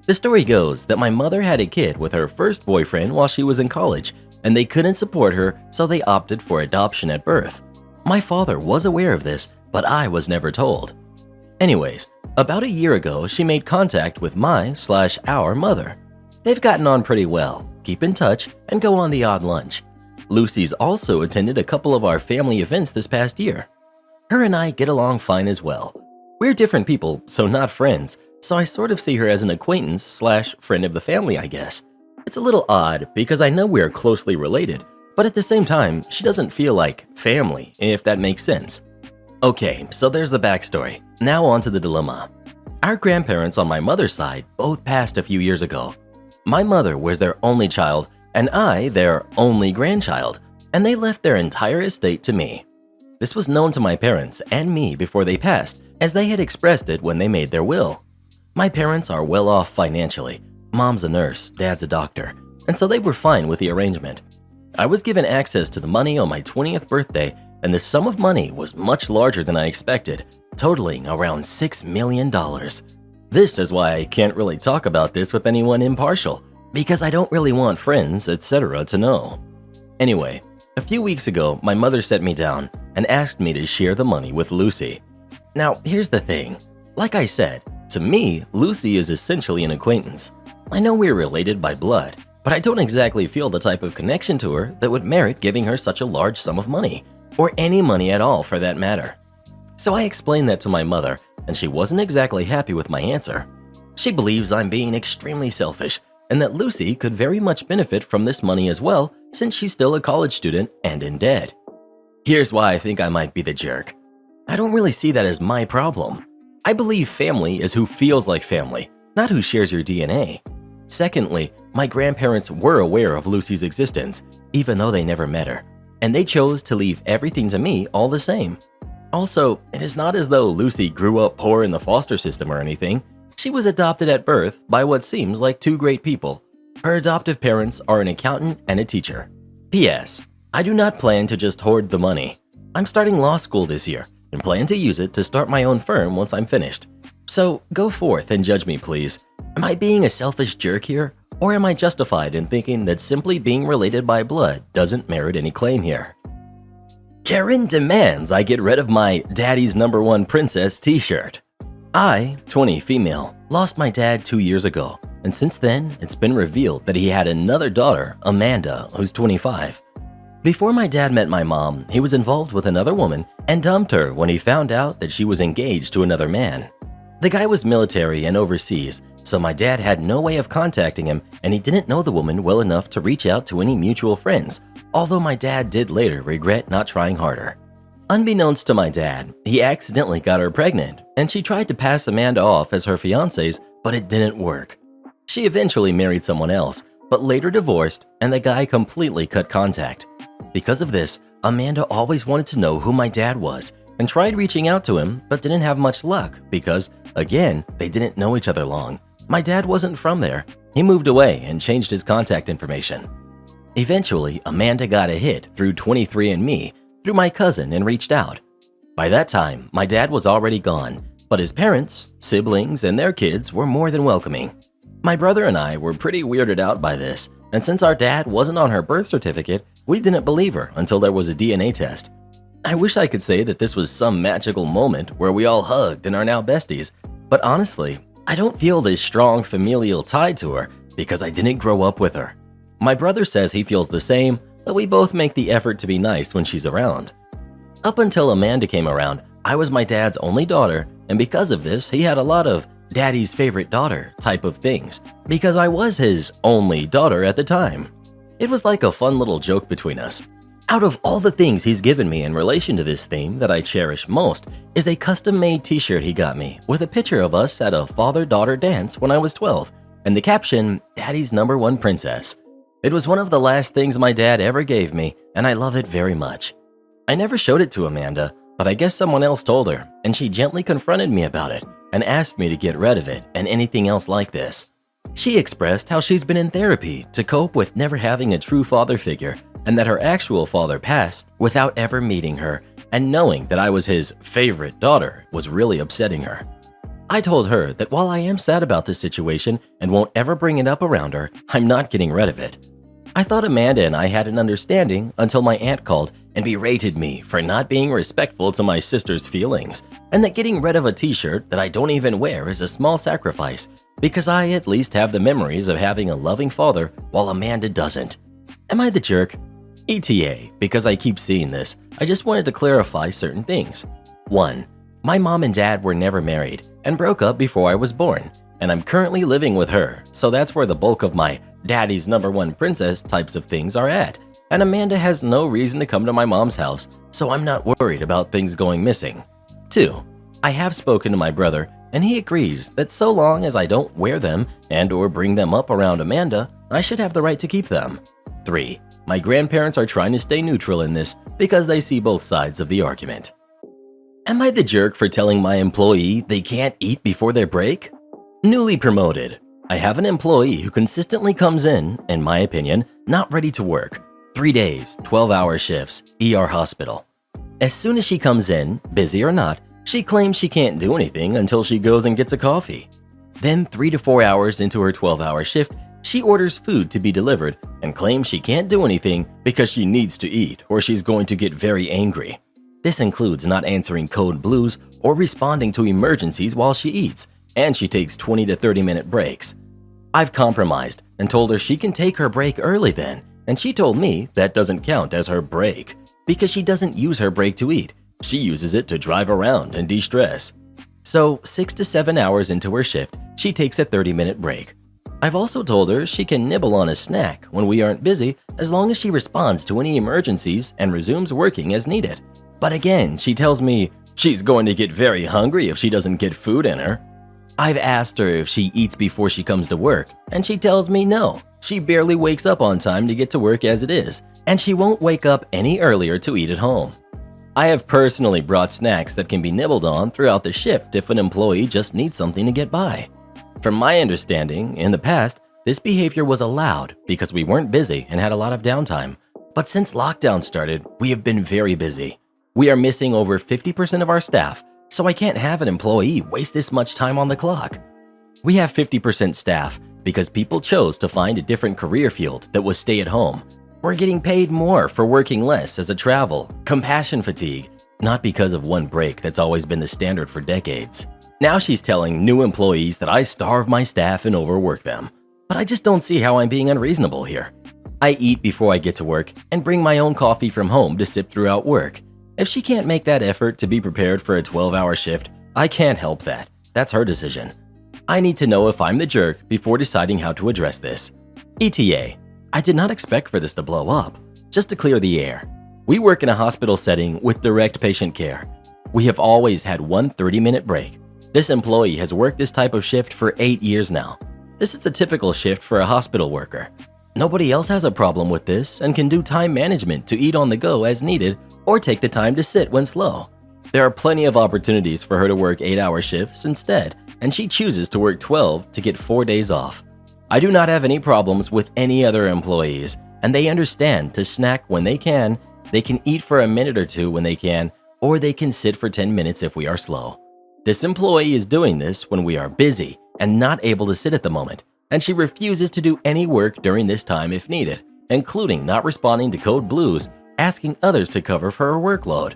The story goes that my mother had a kid with her first boyfriend while she was in college, and they couldn't support her, so they opted for adoption at birth. My father was aware of this, but I was never told. Anyways, about a year ago, she made contact with our mother. They've gotten on pretty well, keep in touch, and go on the odd lunch. Lucy's also attended a couple of our family events this past year. Her and I get along fine as well. We're different people, so not friends, so I sort of see her as an acquaintance/friend of the family, I guess. It's a little odd because I know we're closely related, but at the same time, she doesn't feel like family, if that makes sense. Okay, so there's the backstory. Now on to the dilemma. Our grandparents on my mother's side both passed a few years ago. My mother was their only child, and I their only grandchild, and they left their entire estate to me. This was known to my parents and me before they passed, as they had expressed it when they made their will. My parents are well off financially. Mom's a nurse, dad's a doctor, and so they were fine with the arrangement. I was given access to the money on my 20th birthday, and the sum of money was much larger than I expected, totaling around $6 million. This is why I can't really talk about this with anyone impartial, because I don't really want friends, etc. to know. Anyway, a few weeks ago, my mother set me down and asked me to share the money with Lucy. Now, here's the thing. Like I said, to me, Lucy is essentially an acquaintance. I know we're related by blood, but I don't exactly feel the type of connection to her that would merit giving her such a large sum of money, or any money at all for that matter. So I explained that to my mother, and she wasn't exactly happy with my answer. She believes I'm being extremely selfish, and that Lucy could very much benefit from this money as well, since she's still a college student and in debt. Here's why I think I might be the jerk. I don't really see that as my problem. I believe family is who feels like family, not who shares your DNA. Secondly, my grandparents were aware of Lucy's existence, even though they never met her, and they chose to leave everything to me all the same. Also, it is not as though Lucy grew up poor in the foster system or anything. She was adopted at birth by what seems like two great people. Her adoptive parents are an accountant and a teacher. P.S. I do not plan to just hoard the money. I'm starting law school this year and plan to use it to start my own firm once I'm finished. So go forth and judge me, please. Am I being a selfish jerk here? Or am I justified in thinking that simply being related by blood doesn't merit any claim here? Karen demands I get rid of my Daddy's #1 Princess t-shirt. I, 20 female, lost my dad 2 years ago, and since then, it's been revealed that he had another daughter, Amanda, who's 25. Before my dad met my mom, he was involved with another woman and dumped her when he found out that she was engaged to another man. The guy was military and overseas, so my dad had no way of contacting him, and he didn't know the woman well enough to reach out to any mutual friends, although my dad did later regret not trying harder. Unbeknownst to my dad, he accidentally got her pregnant, and she tried to pass Amanda off as her fiancée, but it didn't work. She eventually married someone else, but later divorced, and the guy completely cut contact. Because of this, Amanda always wanted to know who my dad was and tried reaching out to him, but didn't have much luck because, again, they didn't know each other long. My dad wasn't from there. He moved away and changed his contact information. Eventually, Amanda got a hit through 23andMe through my cousin and reached out. By that time, my dad was already gone, but his parents, siblings, and their kids were more than welcoming. My brother and I were pretty weirded out by this, and since our dad wasn't on her birth certificate, we didn't believe her until there was a DNA test. I wish I could say that this was some magical moment where we all hugged and are now besties, but honestly, I don't feel this strong familial tie to her because I didn't grow up with her. My brother says he feels the same, but we both make the effort to be nice when she's around. Up until Amanda came around, I was my dad's only daughter, and because of this, he had a lot of daddy's favorite daughter type of things because I was his only daughter at the time. It was like a fun little joke between us. Out of all the things he's given me in relation to this theme that I cherish most is a custom-made t-shirt he got me with a picture of us at a father-daughter dance when I was 12 and the caption, "Daddy's #1 princess." It was one of the last things my dad ever gave me and I love it very much. I never showed it to Amanda, but I guess someone else told her and she gently confronted me about it and asked me to get rid of it and anything else like this. She expressed how she's been in therapy to cope with never having a true father figure and that her actual father passed without ever meeting her, and knowing that I was his favorite daughter was really upsetting her. I told her that while I am sad about this situation and won't ever bring it up around her, I'm not getting rid of it. I thought Amanda and I had an understanding until my aunt called and berated me for not being respectful to my sister's feelings, and that getting rid of a t-shirt that I don't even wear is a small sacrifice because I at least have the memories of having a loving father while Amanda doesn't. Am I the jerk? ETA, because I keep seeing this, I just wanted to clarify certain things. 1. My mom and dad were never married and broke up before I was born, and I'm currently living with her, so that's where the bulk of my daddy's #1 princess types of things are at, and Amanda has no reason to come to my mom's house, so I'm not worried about things going missing. 2. I have spoken to my brother, and he agrees that so long as I don't wear them and or bring them up around Amanda, I should have the right to keep them. 3. My grandparents are trying to stay neutral in this because they see both sides of the argument. Am I the jerk for telling my employee they can't eat before their break? Newly promoted. I have an employee who consistently comes in my opinion, not ready to work. 3 days, 12-hour shifts, ER hospital. As soon as she comes in, busy or not, she claims she can't do anything until she goes and gets a coffee. Then 3 to 4 hours into her 12-hour shift, she orders food to be delivered and claims she can't do anything because she needs to eat or she's going to get very angry. This includes not answering code blues or responding to emergencies while she eats, and she takes 20 to 30-minute breaks. I've compromised and told her she can take her break early then, and she told me that doesn't count as her break because she doesn't use her break to eat. She uses it to drive around and de-stress. So 6 to 7 hours into her shift, she takes a 30-minute break. I've also told her she can nibble on a snack when we aren't busy as long as she responds to any emergencies and resumes working as needed. But again, she tells me she's going to get very hungry if she doesn't get food in her. I've asked her if she eats before she comes to work, and she tells me no. She barely wakes up on time to get to work as it is, and she won't wake up any earlier to eat at home. I have personally brought snacks that can be nibbled on throughout the shift if an employee just needs something to get by. From my understanding, in the past, this behavior was allowed because we weren't busy and had a lot of downtime. But since lockdown started, we have been very busy. We are missing over 50% of our staff, so I can't have an employee waste this much time on the clock. We have 50% staff because people chose to find a different career field that was stay at home. We're getting paid more for working less as a travel, compassion fatigue, not because of one break that's always been the standard for decades. Now she's telling new employees that I starve my staff and overwork them. But I just don't see how I'm being unreasonable here. I eat before I get to work and bring my own coffee from home to sip throughout work. If she can't make that effort to be prepared for a 12-hour shift, I can't help that. That's her decision. I need to know if I'm the jerk before deciding how to address this. ETA. I did not expect for this to blow up. Just to clear the air, we work in a hospital setting with direct patient care. We have always had one 30-minute break. This employee has worked this type of shift for 8 years now. This is a typical shift for a hospital worker. Nobody else has a problem with this and can do time management to eat on the go as needed or take the time to sit when slow. There are plenty of opportunities for her to work 8-hour shifts instead, and she chooses to work 12 to get 4 days off. I do not have any problems with any other employees, and they understand to snack when they can eat for a minute or two when they can, or they can sit for 10 minutes if we are slow. This employee is doing this when we are busy and not able to sit at the moment, and she refuses to do any work during this time if needed, including not responding to code blues, asking others to cover for her workload.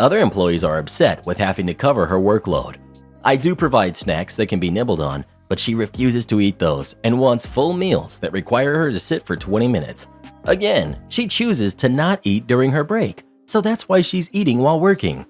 Other employees are upset with having to cover her workload. I do provide snacks that can be nibbled on, but she refuses to eat those and wants full meals that require her to sit for 20 minutes. Again, she chooses to not eat during her break, so that's why she's eating while working.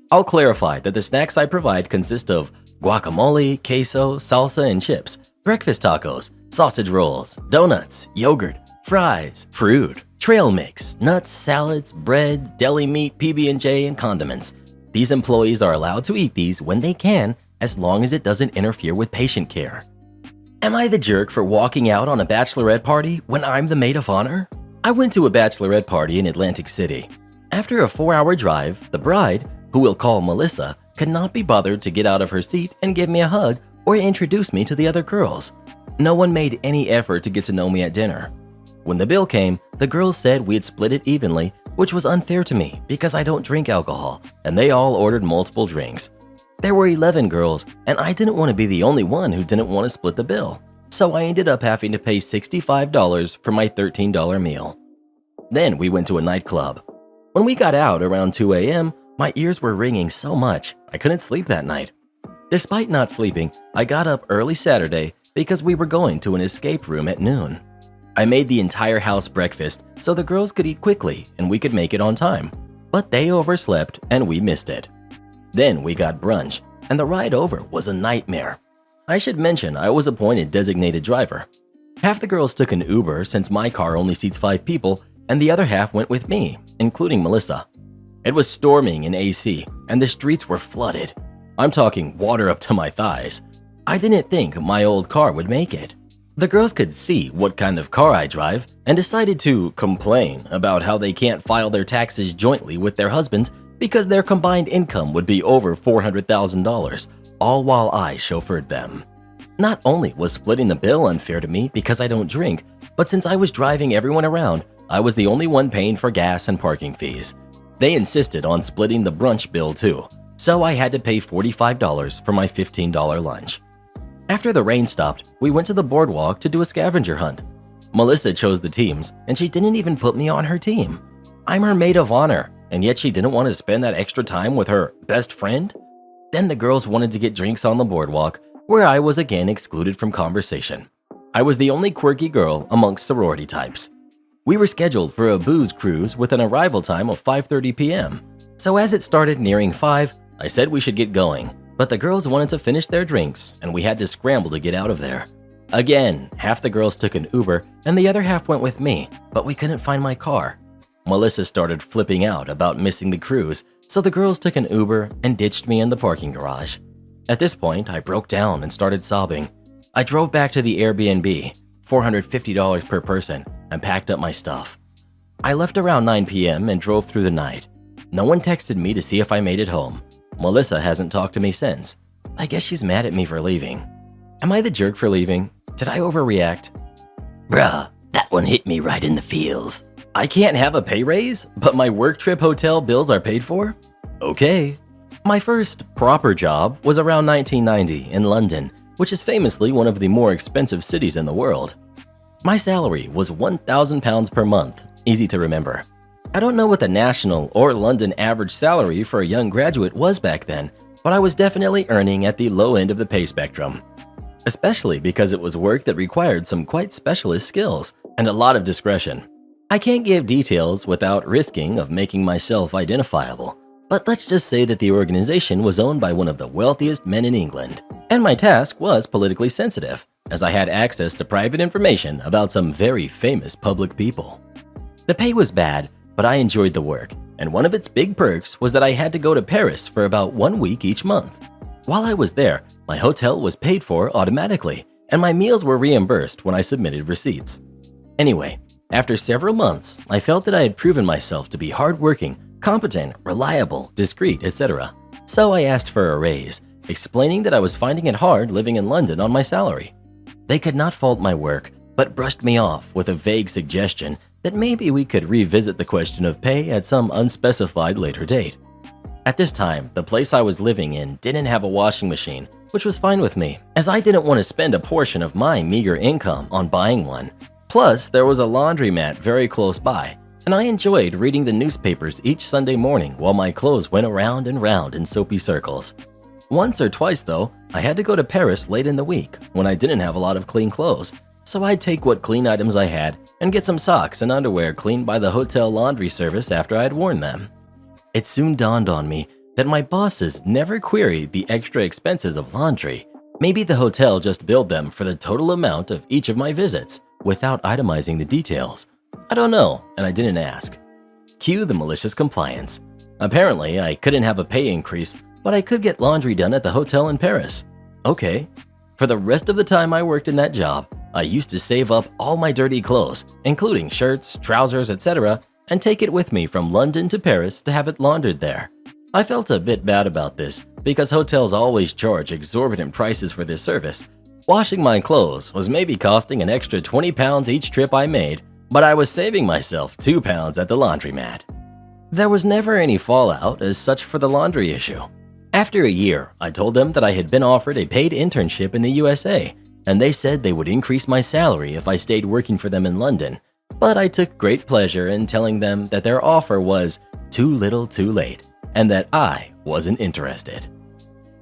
I'll clarify that the snacks I provide consist of guacamole, queso, salsa, and chips, breakfast tacos, sausage rolls, donuts, yogurt, fries, fruit, trail mix, nuts, salads, bread, deli meat, PB&J, and condiments. These employees are allowed to eat these when they can, as long as it doesn't interfere with patient care. Am I the jerk for walking out on a bachelorette party when I'm the maid of honor? I went to a bachelorette party in Atlantic City. After a 4-hour drive, the bride, who we'll call Melissa, could not be bothered to get out of her seat and give me a hug or introduce me to the other girls. No one made any effort to get to know me at dinner. When the bill came, the girls said we'd split it evenly, which was unfair to me because I don't drink alcohol, and they all ordered multiple drinks. There were 11 girls, and I didn't want to be the only one who didn't want to split the bill, so I ended up having to pay $65 for my $13 meal. Then we went to a nightclub. When we got out around 2 a.m., my ears were ringing so much I couldn't sleep that night. Despite not sleeping, I got up early Saturday because we were going to an escape room at noon. I made the entire house breakfast so the girls could eat quickly and we could make it on time, but they overslept and we missed it. Then we got brunch, and the ride over was a nightmare. I should mention I was appointed designated driver. Half the girls took an Uber since my car only seats 5 people, and the other half went with me, including Melissa. It was storming in AC, and the streets were flooded. I'm talking water up to my thighs. I didn't think my old car would make it. The girls could see what kind of car I drive and decided to complain about how they can't file their taxes jointly with their husbands because their combined income would be over $400,000, all while I chauffeured them. Not only was splitting the bill unfair to me because I don't drink, but since I was driving everyone around, I was the only one paying for gas and parking fees. They insisted on splitting the brunch bill too, so I had to pay $45 for my $15 lunch. After the rain stopped, we went to the boardwalk to do a scavenger hunt. Melissa chose the teams, and she didn't even put me on her team. I'm her maid of honor, and yet she didn't want to spend that extra time with her best friend? Then the girls wanted to get drinks on the boardwalk, where I was again excluded from conversation. I was the only quirky girl amongst sorority types. We were scheduled for a booze cruise with an arrival time of 5:30 p.m. So as it started nearing 5, I said we should get going, but the girls wanted to finish their drinks and we had to scramble to get out of there. Again, half the girls took an Uber and the other half went with me, but we couldn't find my car. Melissa started flipping out about missing the cruise, so the girls took an Uber and ditched me in the parking garage. At this point, I broke down and started sobbing. I drove back to the Airbnb, $450 per person, and packed up my stuff. I left around 9 p.m. and drove through the night. No one texted me to see if I made it home. Melissa hasn't talked to me since. I guess she's mad at me for leaving. Am I the jerk for leaving? Did I overreact? Bruh, that one hit me right in the feels. I can't have a pay raise, but my work trip hotel bills are paid for? Okay. My first proper job was around 1990 in London, which is famously one of the more expensive cities in the world. My salary was £1,000 per month, easy to remember. I don't know what the national or London average salary for a young graduate was back then, but I was definitely earning at the low end of the pay spectrum. Especially because it was work that required some quite specialist skills and a lot of discretion. I can't give details without risking of making myself identifiable, but let's just say that the organization was owned by one of the wealthiest men in England, and my task was politically sensitive, as I had access to private information about some very famous public people. The pay was bad, but I enjoyed the work, and one of its big perks was that I had to go to Paris for about 1 week each month. While I was there, my hotel was paid for automatically, and my meals were reimbursed when I submitted receipts. Anyway, after several months, I felt that I had proven myself to be hardworking, competent, reliable, discreet, etc. So I asked for a raise, explaining that I was finding it hard living in London on my salary. They could not fault my work, but brushed me off with a vague suggestion that maybe we could revisit the question of pay at some unspecified later date. At this time, the place I was living in didn't have a washing machine, which was fine with me, as I didn't want to spend a portion of my meager income on buying one. Plus, there was a laundromat very close by, and I enjoyed reading the newspapers each Sunday morning while my clothes went around and round in soapy circles. Once or twice, though, I had to go to Paris late in the week when I didn't have a lot of clean clothes, so I'd take what clean items I had and get some socks and underwear cleaned by the hotel laundry service after I had worn them. It soon dawned on me that my bosses never queried the extra expenses of laundry. Maybe the hotel just billed them for the total amount of each of my visits, without itemizing the details. I don't know, and I didn't ask. Cue the malicious compliance. Apparently, I couldn't have a pay increase, but I could get laundry done at the hotel in Paris. Okay. For the rest of the time I worked in that job, I used to save up all my dirty clothes, including shirts, trousers, etc., and take it with me from London to Paris to have it laundered there. I felt a bit bad about this because hotels always charge exorbitant prices for this service. Washing my clothes was maybe costing an extra £20 each trip I made, but I was saving myself £2 at the laundromat. There was never any fallout as such for the laundry issue. After a year, I told them that I had been offered a paid internship in the USA, and they said they would increase my salary if I stayed working for them in London, but I took great pleasure in telling them that their offer was too little too late, and that I wasn't interested.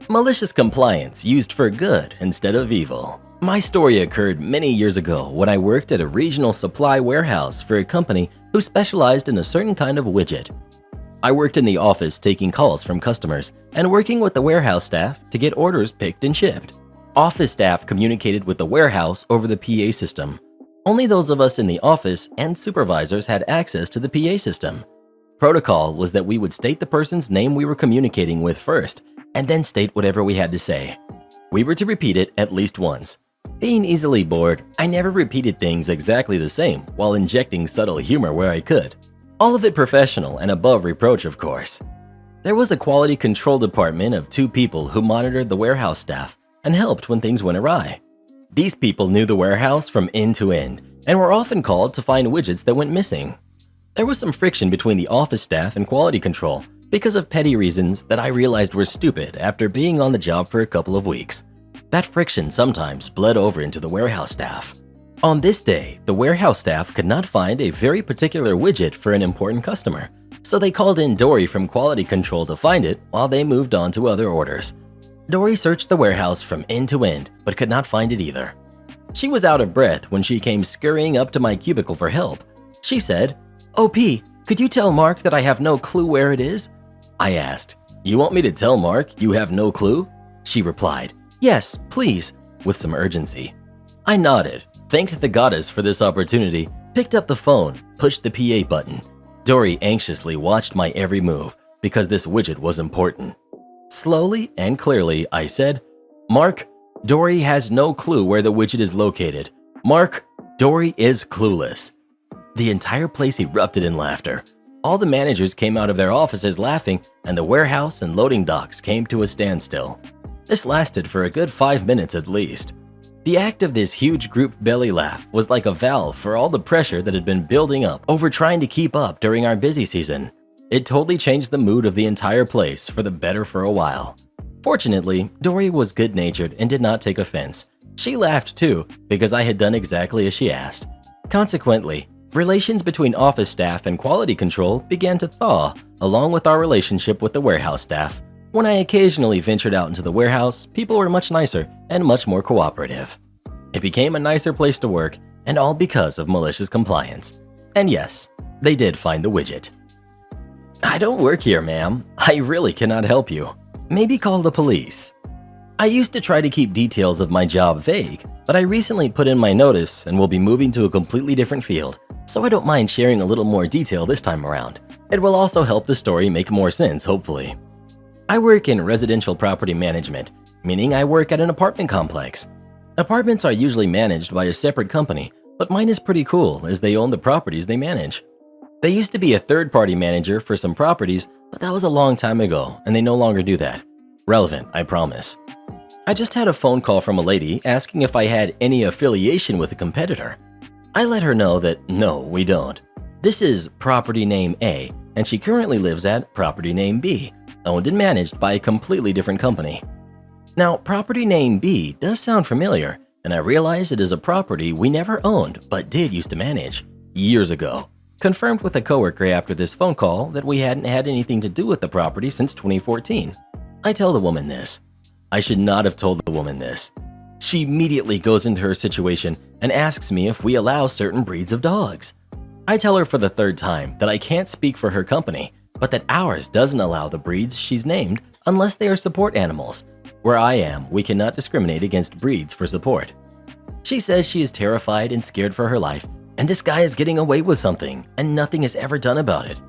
Malicious compliance used for good instead of evil. My story occurred many years ago when I worked at a regional supply warehouse for a company who specialized in a certain kind of widget. I worked in the office taking calls from customers and working with the warehouse staff to get orders picked and shipped. Office staff communicated with the warehouse over the PA system. Only those of us in the office and supervisors had access to the PA system. Protocol was that we would state the person's name we were communicating with first, and then state whatever we had to say. We were to repeat it at least once. Being easily bored, I never repeated things exactly the same while injecting subtle humor where I could. All of it professional and above reproach, of course. There was a quality control department of 2 people who monitored the warehouse staff and helped when things went awry. These people knew the warehouse from end to end and were often called to find widgets that went missing. There was some friction between the office staff and quality control because of petty reasons that I realized were stupid after being on the job for a couple of weeks. That friction sometimes bled over into the warehouse staff. On this day, the warehouse staff could not find a very particular widget for an important customer, so they called in Dory from quality control to find it while they moved on to other orders. Dory searched the warehouse from end to end, but could not find it either. She was out of breath when she came scurrying up to my cubicle for help. She said, "OP, could you tell Mark that I have no clue where it is?" I asked, "You want me to tell Mark you have no clue?" She replied, "Yes, please," with some urgency. I nodded, thanked the goddess for this opportunity, picked up the phone, pushed the PA button. Dory anxiously watched my every move because this widget was important. Slowly and clearly, I said, "Mark, Dory has no clue where the widget is located. Mark, Dory is clueless." The entire place erupted in laughter. All the managers came out of their offices laughing, and the warehouse and loading docks came to a standstill. This lasted for a good 5 minutes at least. The act of this huge group belly laugh was like a valve for all the pressure that had been building up over trying to keep up during our busy season. It totally changed the mood of the entire place for the better for a while. Fortunately, Dory was good-natured and did not take offense. She laughed too because I had done exactly as she asked. Consequently, relations between office staff and quality control began to thaw, along with our relationship with the warehouse staff. When I occasionally ventured out into the warehouse, people were much nicer and much more cooperative. It became a nicer place to work, and all because of malicious compliance. And yes, they did find the widget. I don't work here, ma'am. I really cannot help you. Maybe call the police. I used to try to keep details of my job vague, but I recently put in my notice and will be moving to a completely different field, so I don't mind sharing a little more detail this time around. It will also help the story make more sense, hopefully. I work in residential property management, meaning I work at an apartment complex. Apartments are usually managed by a separate company, but mine is pretty cool as they own the properties they manage. They used to be a third-party manager for some properties, but that was a long time ago, and they no longer do that. Relevant, I promise. I just had a phone call from a lady asking if I had any affiliation with a competitor. I let her know that no, we don't. This is property name A, and she currently lives at property name B, owned and managed by a completely different company. Now, property name B does sound familiar, and I realized it is a property we never owned but did used to manage years ago. Confirmed with a coworker after this phone call that we hadn't had anything to do with the property since 2014. I tell the woman this. I should not have told the woman this. She immediately goes into her situation and asks me if we allow certain breeds of dogs. I tell her for the third time that I can't speak for her company, but that ours doesn't allow the breeds she's named unless they are support animals. Where I am, we cannot discriminate against breeds for support. She says she is terrified and scared for her life, and this guy is getting away with something, and nothing is ever done about it.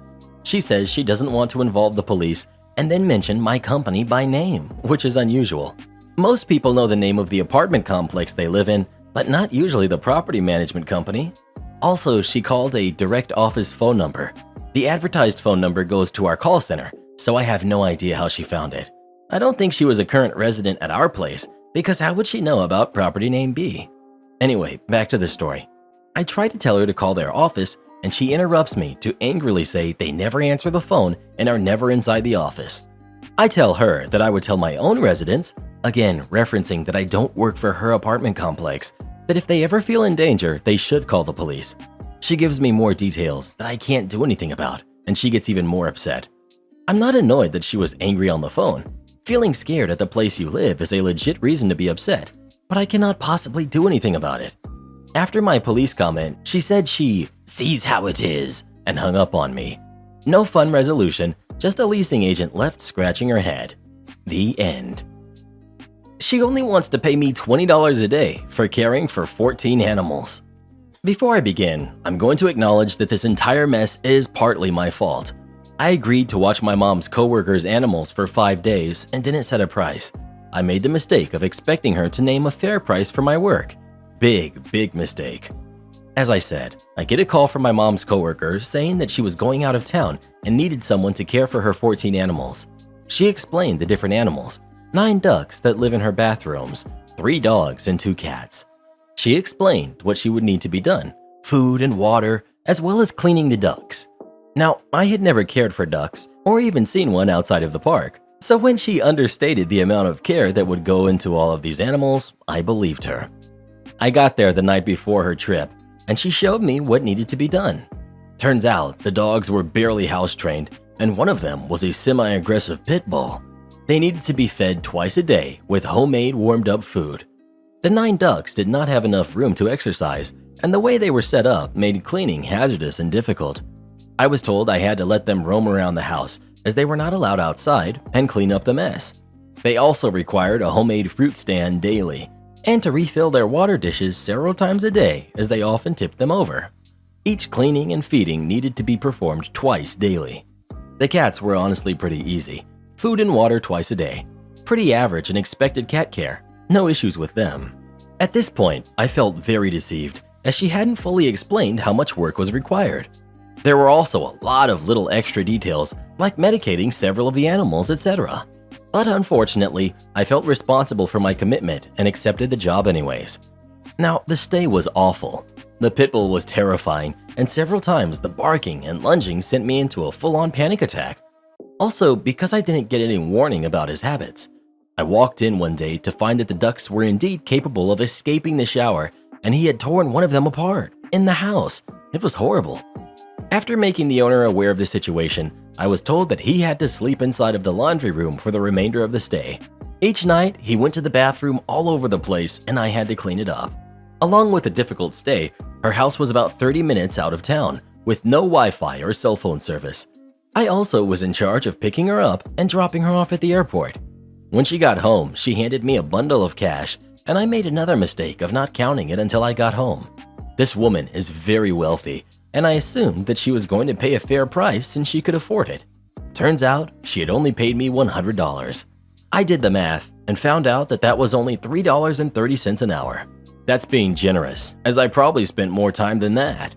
She says she doesn't want to involve the police and then mention my company by name, which is unusual. Most people know the name of the apartment complex they live in, but not usually the property management company. Also, she called a direct office phone number. The advertised phone number goes to our call center, so I have no idea how she found it. I don't think she was a current resident at our place, because how would she know about property name B? Anyway, back to the story. I try to tell her to call their office, and she interrupts me to angrily say they never answer the phone and are never inside the office. I tell her that I would tell my own residents, again referencing that I don't work for her apartment complex, that if they ever feel in danger, they should call the police. She gives me more details that I can't do anything about, and she gets even more upset. I'm not annoyed that she was angry on the phone. Feeling scared at the place you live is a legit reason to be upset, but I cannot possibly do anything about it. After my police comment, she said she sees how it is and hung up on me. No fun resolution, just a leasing agent left scratching her head. The end. She only wants to pay me $20 a day for caring for 14 animals. Before I begin, I'm going to acknowledge that this entire mess is partly my fault. I agreed to watch my mom's coworkers' animals for 5 days and didn't set a price. I made the mistake of expecting her to name a fair price for my work. Big mistake. As I said, I get a call from my mom's coworker saying that she was going out of town and needed someone to care for her 14 animals. She explained the different animals, 9 ducks that live in her bathrooms, 3 dogs and 2 cats. She explained what she would need to be done, food and water, as well as cleaning the ducks. Now, I had never cared for ducks or even seen one outside of the park, so when she understated the amount of care that would go into all of these animals, I believed her. I got there the night before her trip, and she showed me what needed to be done. Turns out the dogs were barely house-trained, and one of them was a semi-aggressive pit bull. They needed to be fed twice a day with homemade warmed-up food. The 9 ducks did not have enough room to exercise, and the way they were set up made cleaning hazardous and difficult. I was told I had to let them roam around the house as they were not allowed outside and clean up the mess. They also required a homemade fruit stand daily, and to refill their water dishes several times a day as they often tipped them over. Each cleaning and feeding needed to be performed twice daily. The cats were honestly pretty easy. Food and water twice a day. Pretty average and expected cat care. No issues with them. At this point, I felt very deceived as she hadn't fully explained how much work was required. There were also a lot of little extra details like medicating several of the animals, etc. But unfortunately, I felt responsible for my commitment and accepted the job anyways. Now, the stay was awful. The pit bull was terrifying, and several times the barking and lunging sent me into a full-on panic attack. Also, because I didn't get any warning about his habits. I walked in one day to find that the ducks were indeed capable of escaping the shower, and he had torn one of them apart in the house. It was horrible. After making the owner aware of the situation, I was told that he had to sleep inside of the laundry room for the remainder of the stay. Each night, he went to the bathroom all over the place and I had to clean it up. Along with a difficult stay, her house was about 30 minutes out of town, with no Wi-Fi or cell phone service. I also was in charge of picking her up and dropping her off at the airport. When she got home, she handed me a bundle of cash, and I made another mistake of not counting it until I got home. This woman is very wealthy, and I assumed that she was going to pay a fair price since she could afford it. Turns out, she had only paid me $100. I did the math and found out that that was only $3.30 an hour. That's being generous, as I probably spent more time than that.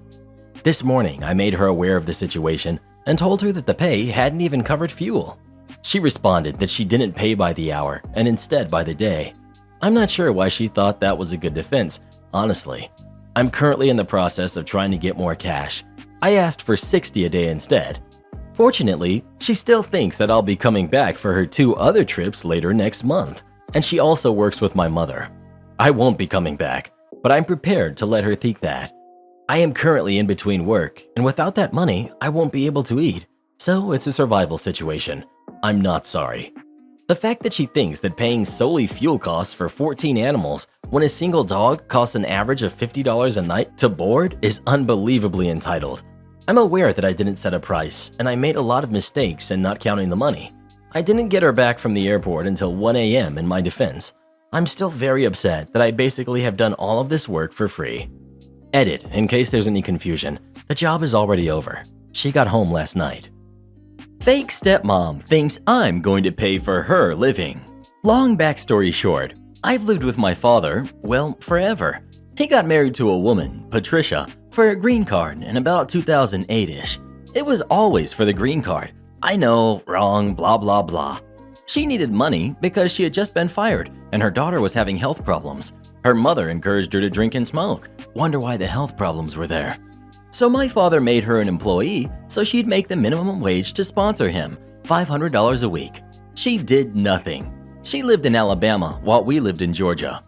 This morning, I made her aware of the situation and told her that the pay hadn't even covered fuel. She responded that she didn't pay by the hour and instead by the day. I'm not sure why she thought that was a good defense, honestly. I'm currently in the process of trying to get more cash. I asked for $60 a day instead. Fortunately, she still thinks that I'll be coming back for her 2 other trips later next month, and she also works with my mother. I won't be coming back, but I'm prepared to let her think that. I am currently in between work, and without that money, I won't be able to eat, so it's a survival situation. I'm not sorry. The fact that she thinks that paying solely fuel costs for 14 animals when a single dog costs an average of $50 a night to board is unbelievably entitled. I'm aware that I didn't set a price, and I made a lot of mistakes in not counting the money. I didn't get her back from the airport until 1 a.m. in my defense. I'm still very upset that I basically have done all of this work for free. Edit, in case there's any confusion, the job is already over. She got home last night. Fake stepmom thinks I'm going to pay for her living. Long backstory short, I've lived with my father, well, forever. He got married to a woman, Patricia, for a green card in about 2008-ish. It was always for the green card. I know, wrong, blah blah blah. She needed money because she had just been fired and her daughter was having health problems. Her mother encouraged her to drink and smoke. Wonder why the health problems were there. So my father made her an employee so she'd make the minimum wage to sponsor him, $500 a week. She did nothing. She lived in Alabama while we lived in Georgia.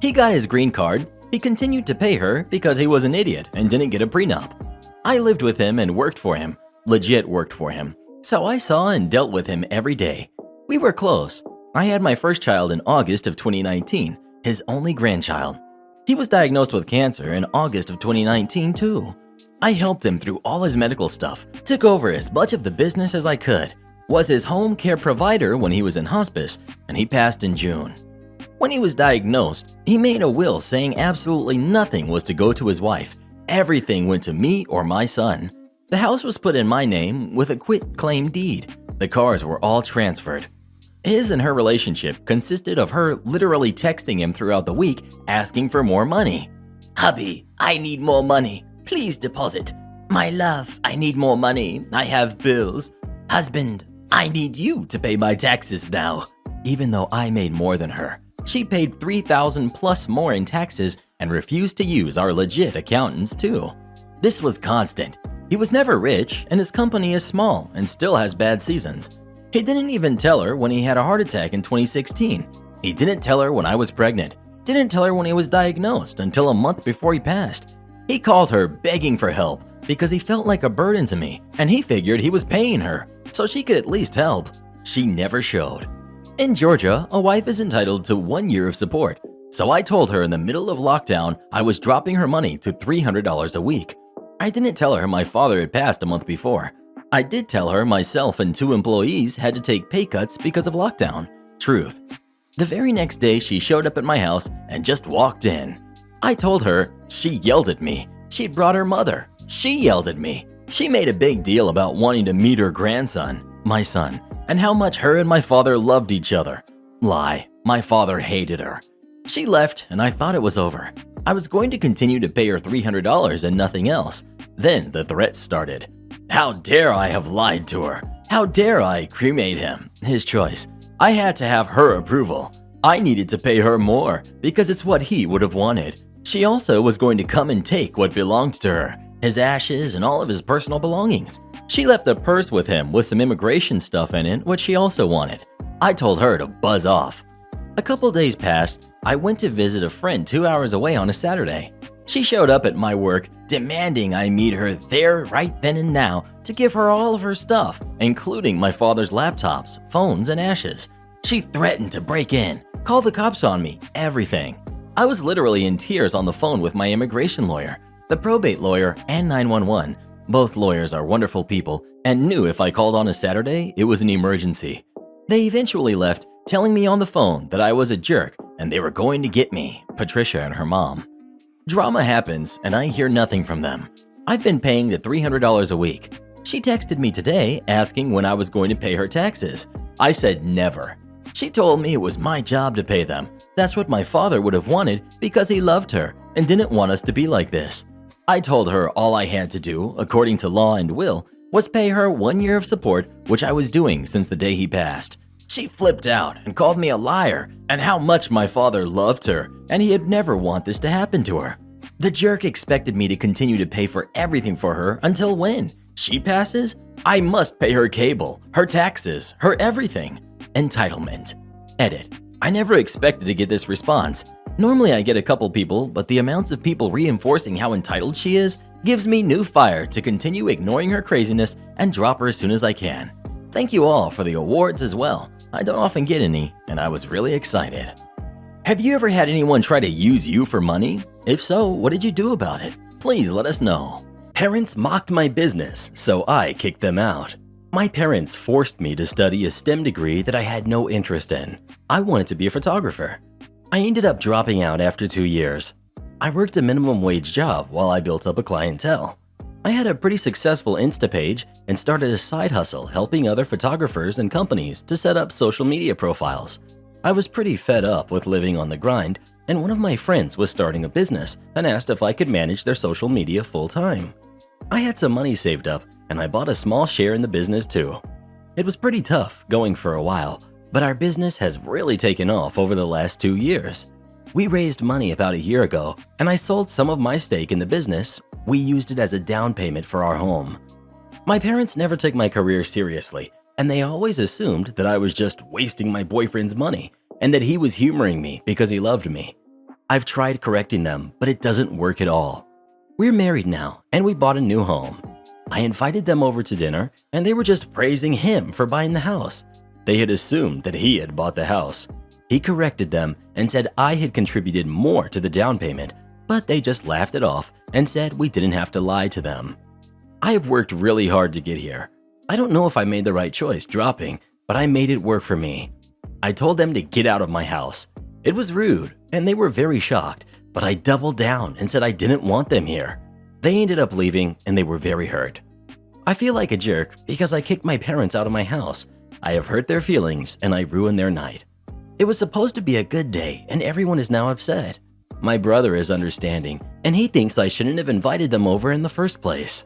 He got his green card. He continued to pay her because he was an idiot and didn't get a prenup. I lived with him and worked for him, legit worked for him. So I saw and dealt with him every day. We were close. I had my first child in August of 2019, his only grandchild. He was diagnosed with cancer in August of 2019 too. I helped him through all his medical stuff, took over as much of the business as I could, was his home care provider when he was in hospice, and he passed in June. When he was diagnosed, he made a will saying absolutely nothing was to go to his wife. Everything went to me or my son. The house was put in my name with a quit-claim deed. The cars were all transferred. His and her relationship consisted of her literally texting him throughout the week asking for more money. "Hubby, I need more money. Please deposit. My love, I need more money. I have bills. Husband, I need you to pay my taxes now." Even though I made more than her, she paid $3,000 plus more in taxes and refused to use our legit accountants too. This was constant. He was never rich and his company is small and still has bad seasons. He didn't even tell her when he had a heart attack in 2016. He didn't tell her when I was pregnant. Didn't tell her when he was diagnosed until a month before he passed. He called her begging for help because he felt like a burden to me and he figured he was paying her so she could at least help. She never showed. In Georgia, a wife is entitled to 1 year of support. So I told her in the middle of lockdown I was dropping her money to $300 a week. I didn't tell her my father had passed a month before. I did tell her myself and 2 employees had to take pay cuts because of lockdown. Truth. The very next day she showed up at my house and just walked in. I told her. She yelled at me. She'd brought her mother. She yelled at me. She made a big deal about wanting to meet her grandson, my son, and how much her and my father loved each other. Lie. My father hated her. She left and I thought it was over. I was going to continue to pay her $300 and nothing else. Then the threats started. How dare I have lied to her? How dare I cremate him? His choice. I had to have her approval. I needed to pay her more because it's what he would have wanted. She also was going to come and take what belonged to her, his ashes and all of his personal belongings. She left a purse with him with some immigration stuff in it, which she also wanted. I told her to buzz off. A couple days passed. I went to visit a friend 2 hours away on a Saturday. She showed up at my work demanding I meet her there right then and now to give her all of her stuff, including my father's laptops, phones, and ashes. She threatened to break in, call the cops on me, everything. I was literally in tears on the phone with my immigration lawyer, the probate lawyer, and 911, Both lawyers are wonderful people and knew if I called on a Saturday, it was an emergency. They eventually left, telling me on the phone that I was a jerk and they were going to get me, Patricia and her mom. Drama happens and I hear nothing from them. I've been paying the $300 a week. She texted me today asking when I was going to pay her taxes. I said never. She told me it was my job to pay them. That's what my father would have wanted because he loved her and didn't want us to be like this. I told her all I had to do, according to law and will, was pay her 1 year of support, which I was doing since the day he passed. She flipped out and called me a liar and how much my father loved her and he'd never want this to happen to her. The jerk expected me to continue to pay for everything for her until when? She passes? I must pay her cable, her taxes, her everything. Entitlement. Edit. I never expected to get this response. Normally I get a couple people, but the amounts of people reinforcing how entitled she is gives me new fire to continue ignoring her craziness and drop her as soon as I can. Thank you all for the awards as well. I don't often get any, and I was really excited. Have you ever had anyone try to use you for money? If so, what did you do about it? Please let us know. Parents mocked my business, so I kicked them out. My parents forced me to study a STEM degree that I had no interest in. I wanted to be a photographer. I ended up dropping out after 2 years. I worked a minimum wage job while I built up a clientele. I had a pretty successful Insta page and started a side hustle helping other photographers and companies to set up social media profiles. I was pretty fed up with living on the grind, and one of my friends was starting a business and asked if I could manage their social media full-time. I had some money saved up and I bought a small share in the business too. It was pretty tough going for a while, but our business has really taken off over the last 2 years. We raised money about a year ago and I sold some of my stake in the business. We used it as a down payment for our home. My parents never took my career seriously and they always assumed that I was just wasting my boyfriend's money and that he was humoring me because he loved me. I've tried correcting them, but it doesn't work at all. We're married now and we bought a new home. I invited them over to dinner and they were just praising him for buying the house. They had assumed that he had bought the house. He corrected them and said I had contributed more to the down payment, but they just laughed it off and said we didn't have to lie to them. I have worked really hard to get here. I don't know if I made the right choice dropping, but I made it work for me. I told them to get out of my house. It was rude and they were very shocked, but I doubled down and said I didn't want them here. They ended up leaving and they were very hurt. I feel like a jerk because I kicked my parents out of my house. I have hurt their feelings and I ruined their night. It was supposed to be a good day and everyone is now upset. My brother is understanding and he thinks I shouldn't have invited them over in the first place.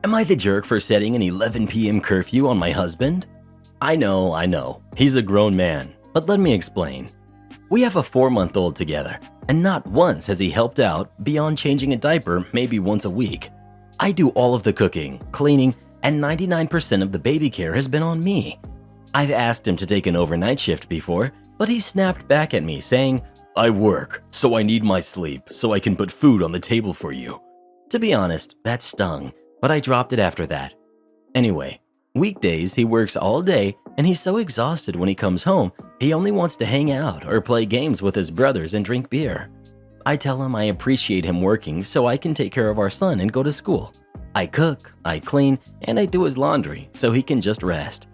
Am I the jerk for setting an 11 p.m. curfew on my husband? I know, he's a grown man, but let me explain. We have a 4-month-old together and not once has he helped out beyond changing a diaper maybe once a week. I do all of the cooking, cleaning, and 99% of the baby care has been on me. I've asked him to take an overnight shift before, but he snapped back at me saying, I work, so I need my sleep so I can put food on the table for you. To be honest, that stung, but I dropped it after that. Anyway, weekdays he works all day and he's so exhausted when he comes home, he only wants to hang out or play games with his brothers and drink beer. I tell him I appreciate him working so I can take care of our son and go to school. I cook, I clean, and I do his laundry so he can just rest.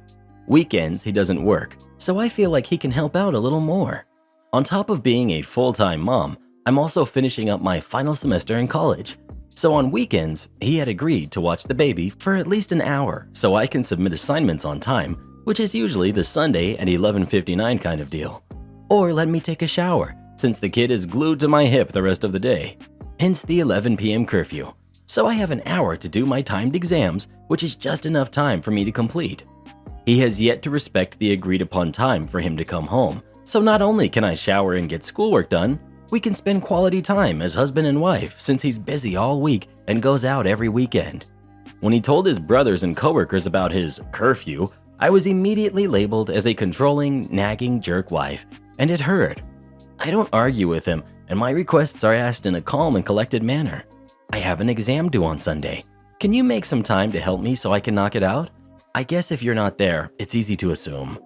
Weekends he doesn't work, so I feel like he can help out a little more. On top of being a full-time mom, I'm also finishing up my final semester in college. So on weekends, he had agreed to watch the baby for at least an hour so I can submit assignments on time, which is usually the Sunday at 11:59 kind of deal. Or let me take a shower, since the kid is glued to my hip the rest of the day. Hence the 11 p.m. curfew. So I have an hour to do my timed exams, which is just enough time for me to complete. He has yet to respect the agreed upon time for him to come home, so not only can I shower and get schoolwork done, we can spend quality time as husband and wife since he's busy all week and goes out every weekend. When he told his brothers and coworkers about his curfew, I was immediately labeled as a controlling, nagging jerk wife, and it hurt. I don't argue with him, and my requests are asked in a calm and collected manner. I have an exam due on Sunday. Can you make some time to help me so I can knock it out? I guess if you're not there, it's easy to assume.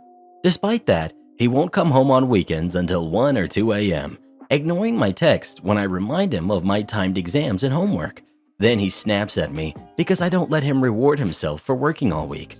Despite that, he won't come home on weekends until 1 or 2 a.m., ignoring my text when I remind him of my timed exams and homework. Then he snaps at me because I don't let him reward himself for working all week.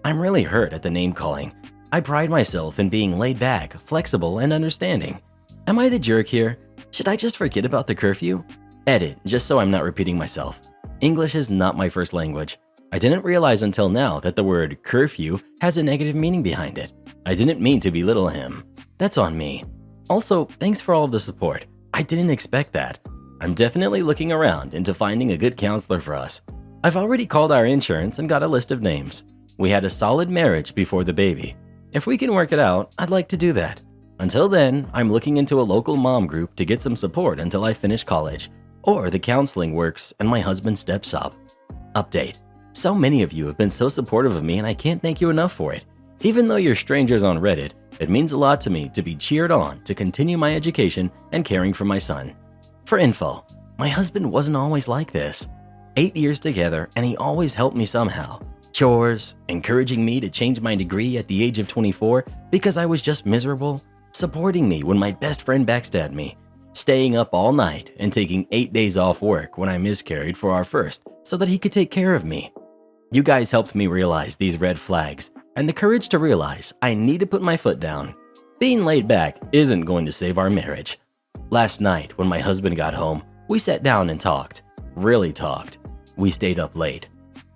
I'm really hurt at the name calling. I pride myself in being laid back, flexible, and understanding. Am I the jerk here? Should I just forget about the curfew? Edit, just so I'm not repeating myself. English is not my first language. I didn't realize until now that the word curfew has a negative meaning behind it. I didn't mean to belittle him. That's on me. Also, thanks for all of the support. I didn't expect that. I'm definitely looking around into finding a good counselor for us. I've already called our insurance and got a list of names. We had a solid marriage before the baby. If we can work it out, I'd like to do that. Until then, I'm looking into a local mom group to get some support until I finish college, or the counseling works and my husband steps up. Update. So many of you have been so supportive of me and I can't thank you enough for it. Even though you're strangers on Reddit, it means a lot to me to be cheered on to continue my education and caring for my son. For info, my husband wasn't always like this. 8 years together and he always helped me somehow. Chores, encouraging me to change my degree at the age of 24 because I was just miserable, supporting me when my best friend backstabbed me, staying up all night and taking 8 days off work when I miscarried for our first so that he could take care of me. You guys helped me realize these red flags and the courage to realize I need to put my foot down. Being laid back isn't going to save our marriage. Last night when my husband got home, we sat down and talked. Really talked. We stayed up late.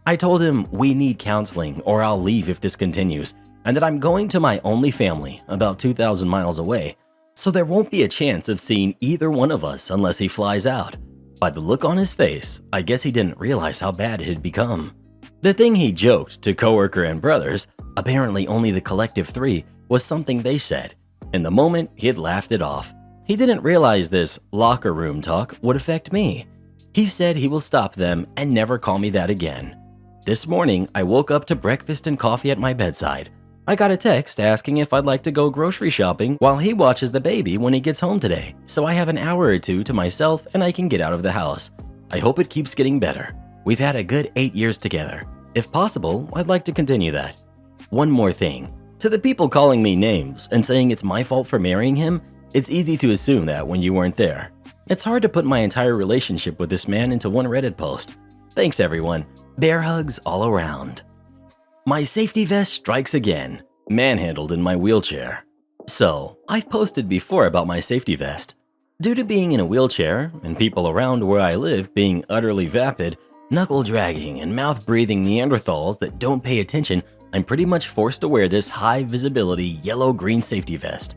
I told him we need counseling or I'll leave if this continues, and that I'm going to my only family about 2,000 miles away, so there won't be a chance of seeing either one of us unless he flies out. By the look on his face, I guess he didn't realize how bad it had become. The thing he joked to coworker and brothers, apparently only the collective three, was something they said. In the moment, he had laughed it off. He didn't realize this locker room talk would affect me. He said he will stop them and never call me that again. This morning, I woke up to breakfast and coffee at my bedside. I got a text asking if I'd like to go grocery shopping while he watches the baby when he gets home today, so I have an hour or two to myself and I can get out of the house. I hope it keeps getting better. We've had a good 8 years together. If possible, I'd like to continue that. One more thing. To the people calling me names and saying it's my fault for marrying him, it's easy to assume that when you weren't there. It's hard to put my entire relationship with this man into one Reddit post. Thanks everyone. Bear hugs all around. My safety vest strikes again, manhandled in my wheelchair. So, I've posted before about my safety vest. Due to being in a wheelchair and people around where I live being utterly vapid, knuckle-dragging and mouth-breathing Neanderthals that don't pay attention, I'm pretty much forced to wear this high-visibility yellow-green safety vest.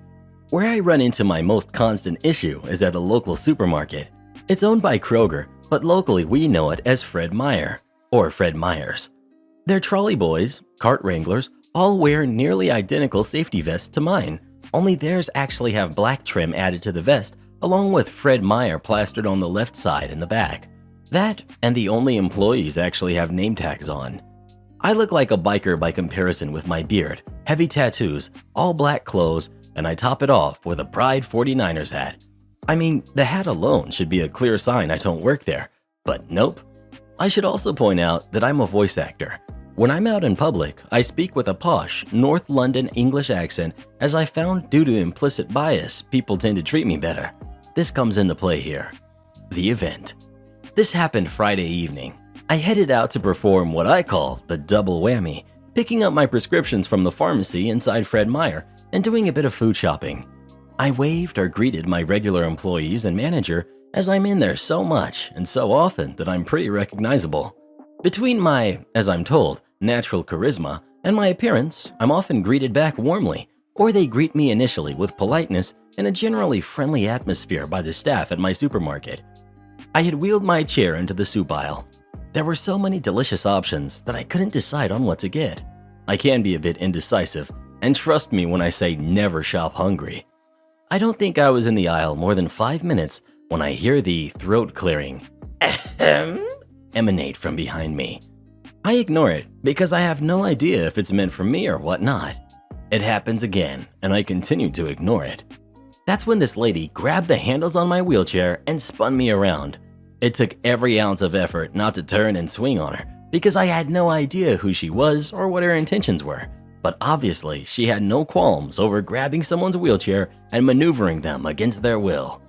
Where I run into my most constant issue is at a local supermarket. It's owned by Kroger, but locally we know it as Fred Meyer, or Fred Meyers. Their trolley boys, cart wranglers, all wear nearly identical safety vests to mine, only theirs actually have black trim added to the vest, along with Fred Meyer plastered on the left side and the back. That, and the only employees actually have name tags on. I look like a biker by comparison with my beard, heavy tattoos, all black clothes, and I top it off with a Pride 49ers hat. I mean, the hat alone should be a clear sign I don't work there, but nope. I should also point out that I'm a voice actor. When I'm out in public, I speak with a posh, North London English accent as I found due to implicit bias, people tend to treat me better. This comes into play here. The event. This happened Friday evening. I headed out to perform what I call the double whammy, picking up my prescriptions from the pharmacy inside Fred Meyer and doing a bit of food shopping. I waved or greeted my regular employees and manager as I'm in there so much and so often that I'm pretty recognizable. Between my, as I'm told, natural charisma and my appearance, I'm often greeted back warmly, or they greet me initially with politeness and a generally friendly atmosphere by the staff at my supermarket. I had wheeled my chair into the soup aisle. There were so many delicious options that I couldn't decide on what to get. I can be a bit indecisive, and trust me when I say never shop hungry. I don't think I was in the aisle more than 5 minutes when I hear the throat-clearing ahem emanate from behind me. I ignore it because I have no idea if it's meant for me or whatnot. It happens again, and I continue to ignore it. That's when this lady grabbed the handles on my wheelchair and spun me around. It took every ounce of effort not to turn and swing on her because I had no idea who she was or what her intentions were. But obviously, she had no qualms over grabbing someone's wheelchair and maneuvering them against their will.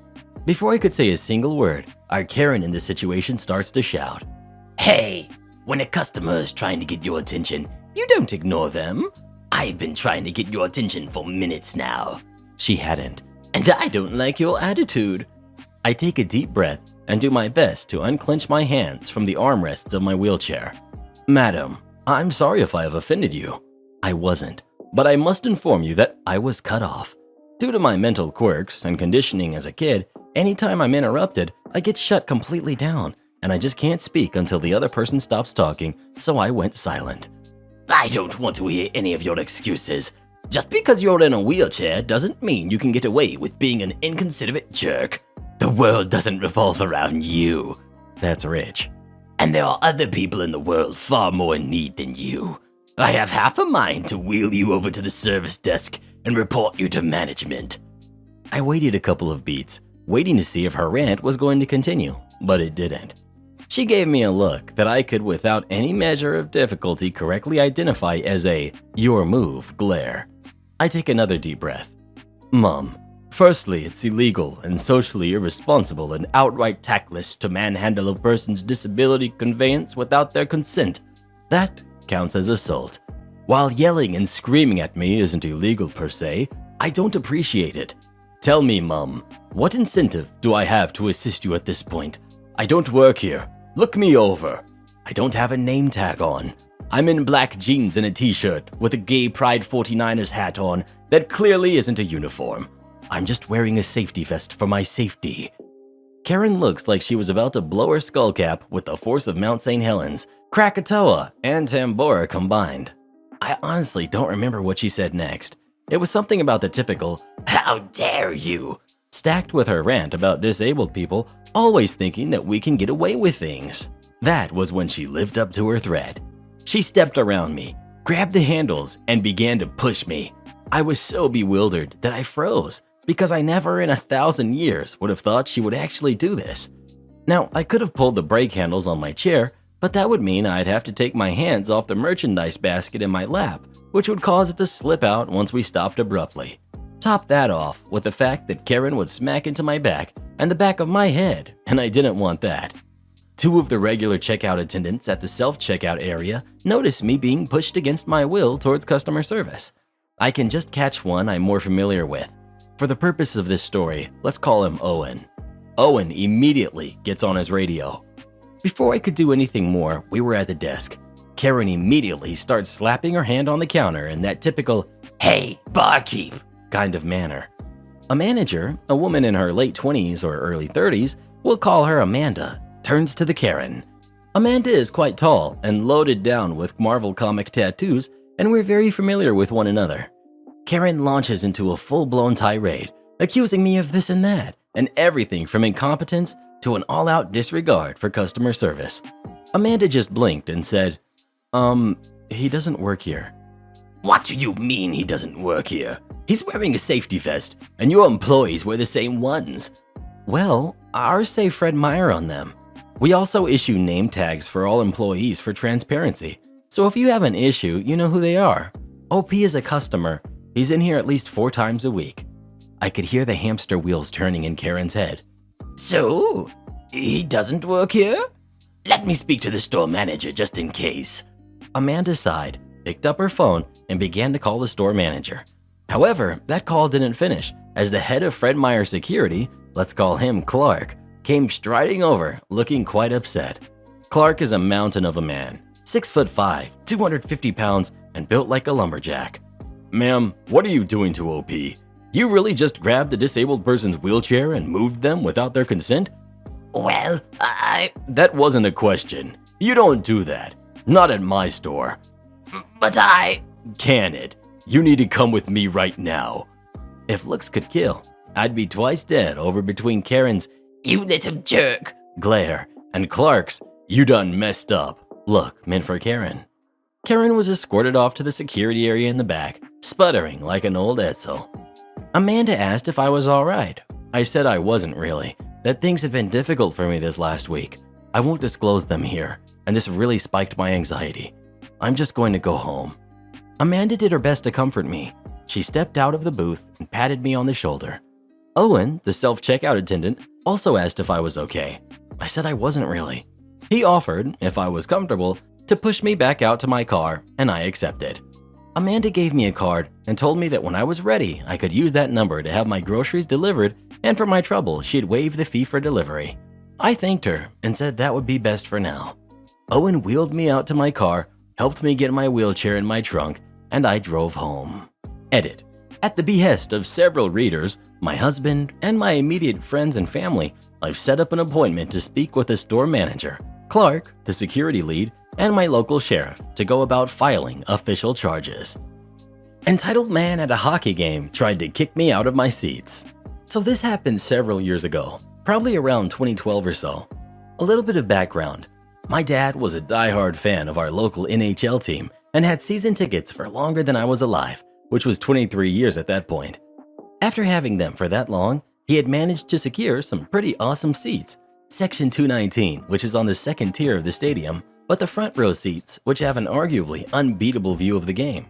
Before I could say a single word, Our Karen in this situation starts to shout, "Hey, when a customer is trying to get your attention, you don't ignore them. I've been trying to get your attention for minutes now." She hadn't. "And I don't like your attitude." I take a deep breath and do my best to unclench my hands from the armrests of my wheelchair. "Madam, I'm sorry if I have offended you." I wasn't, but I must inform you that I was cut off. Due to my mental quirks and conditioning as a kid, anytime I'm interrupted, I get shut completely down, and I just can't speak until the other person stops talking, so I went silent. "I don't want to hear any of your excuses. Just because you're in a wheelchair doesn't mean you can get away with being an inconsiderate jerk. The world doesn't revolve around you." That's rich. "And there are other people in the world far more in need than you. I have half a mind to wheel you over to the service desk and report you to management." I waited a couple of beats, waiting to see if her rant was going to continue, but it didn't. She gave me a look that I could without any measure of difficulty correctly identify as a "your move" glare. I take another deep breath. "Mom, firstly, it's illegal and socially irresponsible and outright tactless to manhandle a person's disability conveyance without their consent. That counts as assault. While yelling and screaming at me isn't illegal per se, I don't appreciate it. Tell me, Mom, what incentive do I have to assist you at this point? I don't work here. Look me over. I don't have a name tag on. I'm in black jeans and a t-shirt with a gay Pride 49ers hat on that clearly isn't a uniform. I'm just wearing a safety vest for my safety." Karen looks like she was about to blow her skull cap with the force of Mount St. Helens, Krakatoa, and Tambora combined. I honestly don't remember what she said next. It was something about the typical, "How dare you," stacked with her rant about disabled people always thinking that we can get away with things. That was when she lived up to her threat. She stepped around me, grabbed the handles, and began to push me. I was so bewildered that I froze, because I never in 1,000 years would have thought she would actually do this. Now, I could have pulled the brake handles on my chair, but that would mean I'd have to take my hands off the merchandise basket in my lap, which would cause it to slip out once we stopped abruptly. Top that off with the fact that Karen would smack into my back and the back of my head, and I didn't want that. Two of the regular checkout attendants at the self-checkout area noticed me being pushed against my will towards customer service. I can just catch one I'm more familiar with. For the purpose of this story, let's call him Owen. Owen immediately gets on his radio. Before I could do anything more, we were at the desk. Karen immediately starts slapping her hand on the counter in that typical, "Hey, barkeep," kind of manner. A manager, a woman in her late 20s or early 30s, we'll call her Amanda, turns to the Karen. Amanda is quite tall and loaded down with Marvel comic tattoos, and we're very familiar with one another. Karen launches into a full-blown tirade, accusing me of this and that, and everything from incompetence to an all-out disregard for customer service. Amanda just blinked and said, he doesn't work here." "What do you mean he doesn't work here? He's wearing a safety vest, and your employees wear the same ones." "Well, ours say Fred Meyer on them. We also issue name tags for all employees for transparency, so if you have an issue, you know who they are. OP is a customer. He's in here at least 4 times a week." I could hear the hamster wheels turning in Karen's head. "So, he doesn't work here? Let me speak to the store manager just in case." Amanda sighed, picked up her phone, and began to call the store manager. However, that call didn't finish, as the head of Fred Meyer Security, let's call him Clark, came striding over, looking quite upset. Clark is a mountain of a man, 6'5", 250 pounds, and built like a lumberjack. "Ma'am, what are you doing to OP? You really just grabbed a disabled person's wheelchair and moved them without their consent?" "Well, That wasn't a question. You don't do that. Not at my store." "But "Can it? You need to come with me right now." If looks could kill, I'd be twice dead over between Karen's "you little jerk" glare and Clark's "you done messed up" look meant for Karen. Karen was escorted off to the security area in the back, sputtering like an old Edsel. Amanda asked if I was alright. I said I wasn't really, that things had been difficult for me this last week. I won't disclose them here, and this really spiked my anxiety. I'm just going to go home. Amanda did her best to comfort me. She stepped out of the booth and patted me on the shoulder. Owen, the self-checkout attendant, also asked if I was okay. I said I wasn't really. He offered, if I was comfortable, to push me back out to my car, and I accepted. Amanda gave me a card and told me that when I was ready, I could use that number to have my groceries delivered, and for my trouble, she'd waive the fee for delivery. I thanked her and said that would be best for now. Owen wheeled me out to my car, helped me get my wheelchair in my trunk, and I drove home. Edit. At the behest of several readers, my husband, and my immediate friends and family, I've set up an appointment to speak with the store manager, Clark, the security lead, and my local sheriff to go about filing official charges. Entitled man at a hockey game tried to kick me out of my seats. So this happened several years ago, probably around 2012 or so. A little bit of background. My dad was a diehard fan of our local NHL team and had season tickets for longer than I was alive, which was 23 years at that point. After having them for that long, he had managed to secure some pretty awesome seats. Section 219, which is on the second tier of the stadium, but the front row seats, which have an arguably unbeatable view of the game.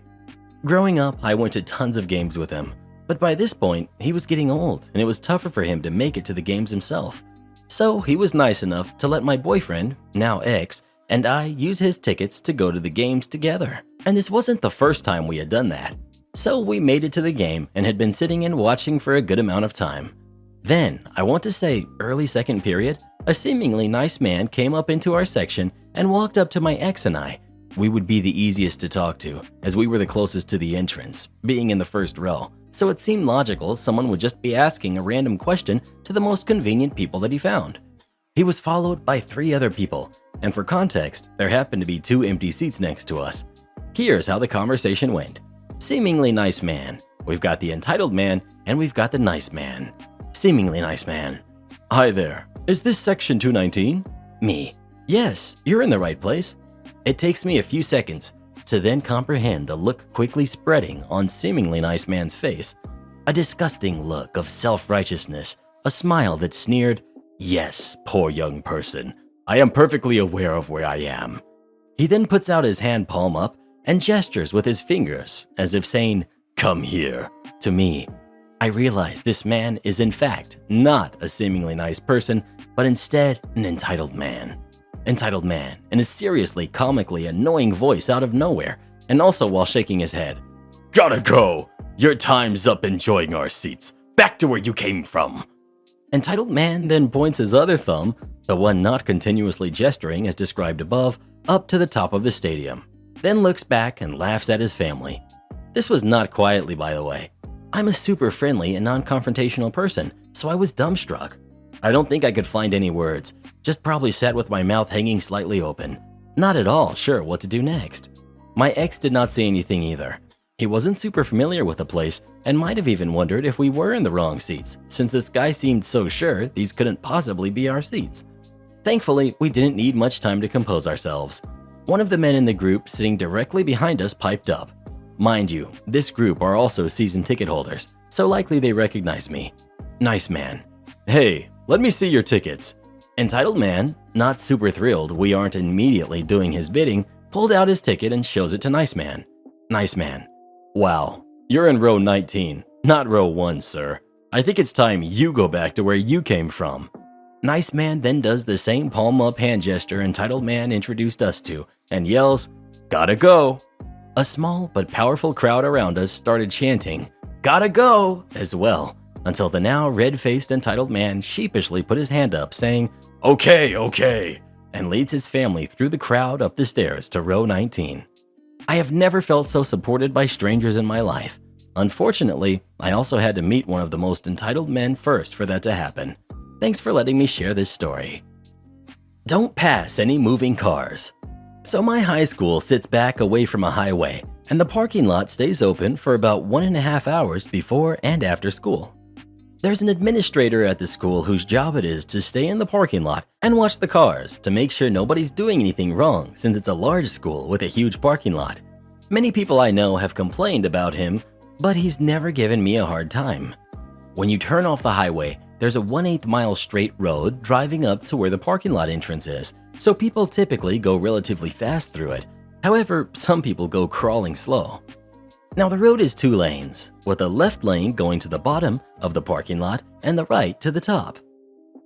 Growing up, I went to tons of games with him, but by this point, he was getting old and it was tougher for him to make it to the games himself. So he was nice enough to let my boyfriend, now ex, and I use his tickets to go to the games together. And this wasn't the first time we had done that. So we made it to the game and had been sitting and watching for a good amount of time. Then, I want to say early second period, a seemingly nice man came up into our section and walked up to my ex and I. We would be the easiest to talk to, as we were the closest to the entrance, being in the first row, so it seemed logical someone would just be asking a random question to the most convenient people that he found. He was followed by 3 other people, and for context, there happened to be 2 empty seats next to us. Here's how the conversation went. Seemingly nice man. We've got the entitled man, and we've got the nice man. Seemingly nice man. Hi there. Is this section 219? Me. Yes, you're in the right place. It takes me a few seconds to then comprehend the look quickly spreading on seemingly nice man's face. A disgusting look of self-righteousness, a smile that sneered, "Yes, poor young person. I am perfectly aware of where I am." He then puts out his hand palm up and gestures with his fingers as if saying, "Come here," to me. I realize this man is in fact not a seemingly nice person, but instead an entitled man. Entitled man in a seriously comically annoying voice out of nowhere, and also while shaking his head. "Gotta go! Your time's up enjoying our seats. Back to where you came from." Entitled man then points his other thumb, the one not continuously gesturing as described above, up to the top of the stadium, then looks back and laughs at his family. This was not quietly, by the way. I'm a super friendly and non-confrontational person, so I was dumbstruck. I don't think I could find any words, just probably sat with my mouth hanging slightly open, not at all sure what to do next. My ex did not say anything either. He wasn't super familiar with the place and might have even wondered if we were in the wrong seats, since this guy seemed so sure these couldn't possibly be our seats. Thankfully, we didn't need much time to compose ourselves. One of the men in the group sitting directly behind us piped up. Mind you, this group are also season ticket holders, so likely they recognize me. Nice man. "Hey, let me see your tickets." Entitled man, not super thrilled we aren't immediately doing his bidding, pulled out his ticket and shows it to nice man. Nice man. "Wow, you're in row 19, not row 1, sir. I think it's time you go back to where you came from." Nice man then does the same palm up hand gesture entitled man introduced us to and yells, "Gotta go." A small but powerful crowd around us started chanting, "Gotta go," as well, until the now red-faced entitled man sheepishly put his hand up saying, "Okay, okay," and leads his family through the crowd up the stairs to row 19. I have never felt so supported by strangers in my life. Unfortunately, I also had to meet one of the most entitled men first for that to happen. Thanks for letting me share this story. Don't pass any moving cars. So my high school sits back away from a highway, and the parking lot stays open for about 1.5 hours before and after school. There's an administrator at the school whose job it is to stay in the parking lot and watch the cars to make sure nobody's doing anything wrong, since it's a large school with a huge parking lot. Many people I know have complained about him, but he's never given me a hard time. When you turn off the highway, there's a 1/8 mile straight road driving up to where the parking lot entrance is, so people typically go relatively fast through it. However, some people go crawling slow. Now the road is 2 lanes, with the left lane going to the bottom of the parking lot and the right to the top.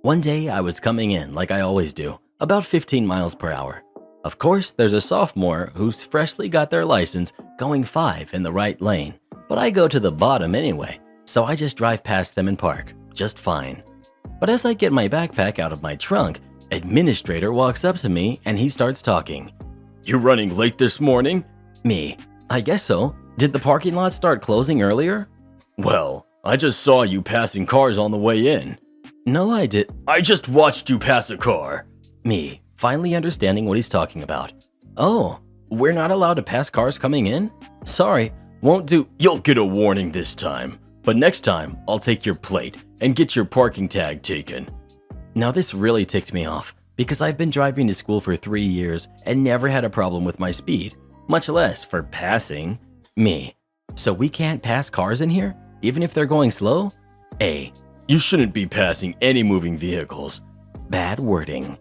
One day I was coming in like I always do, about 15 miles per hour. Of course, there's a sophomore who's freshly got their license going 5 in the right lane, but I go to the bottom anyway, so I just drive past them and park, just fine. But as I get my backpack out of my trunk, administrator walks up to me and he starts talking. You running late this morning? Me, I guess so. Did the parking lot start closing earlier? Well, I just saw you passing cars on the way in. No, I did. I just watched you pass a car. Me, finally understanding what he's talking about. Oh, we're not allowed to pass cars coming in? Sorry, won't do. You'll get a warning this time, but next time I'll take your plate and get your parking tag taken. Now this really ticked me off because I've been driving to school for 3 years and never had a problem with my speed, much less for passing. Me, so we can't pass cars in here, even if they're going slow? A, you shouldn't be passing any moving vehicles. Bad wording.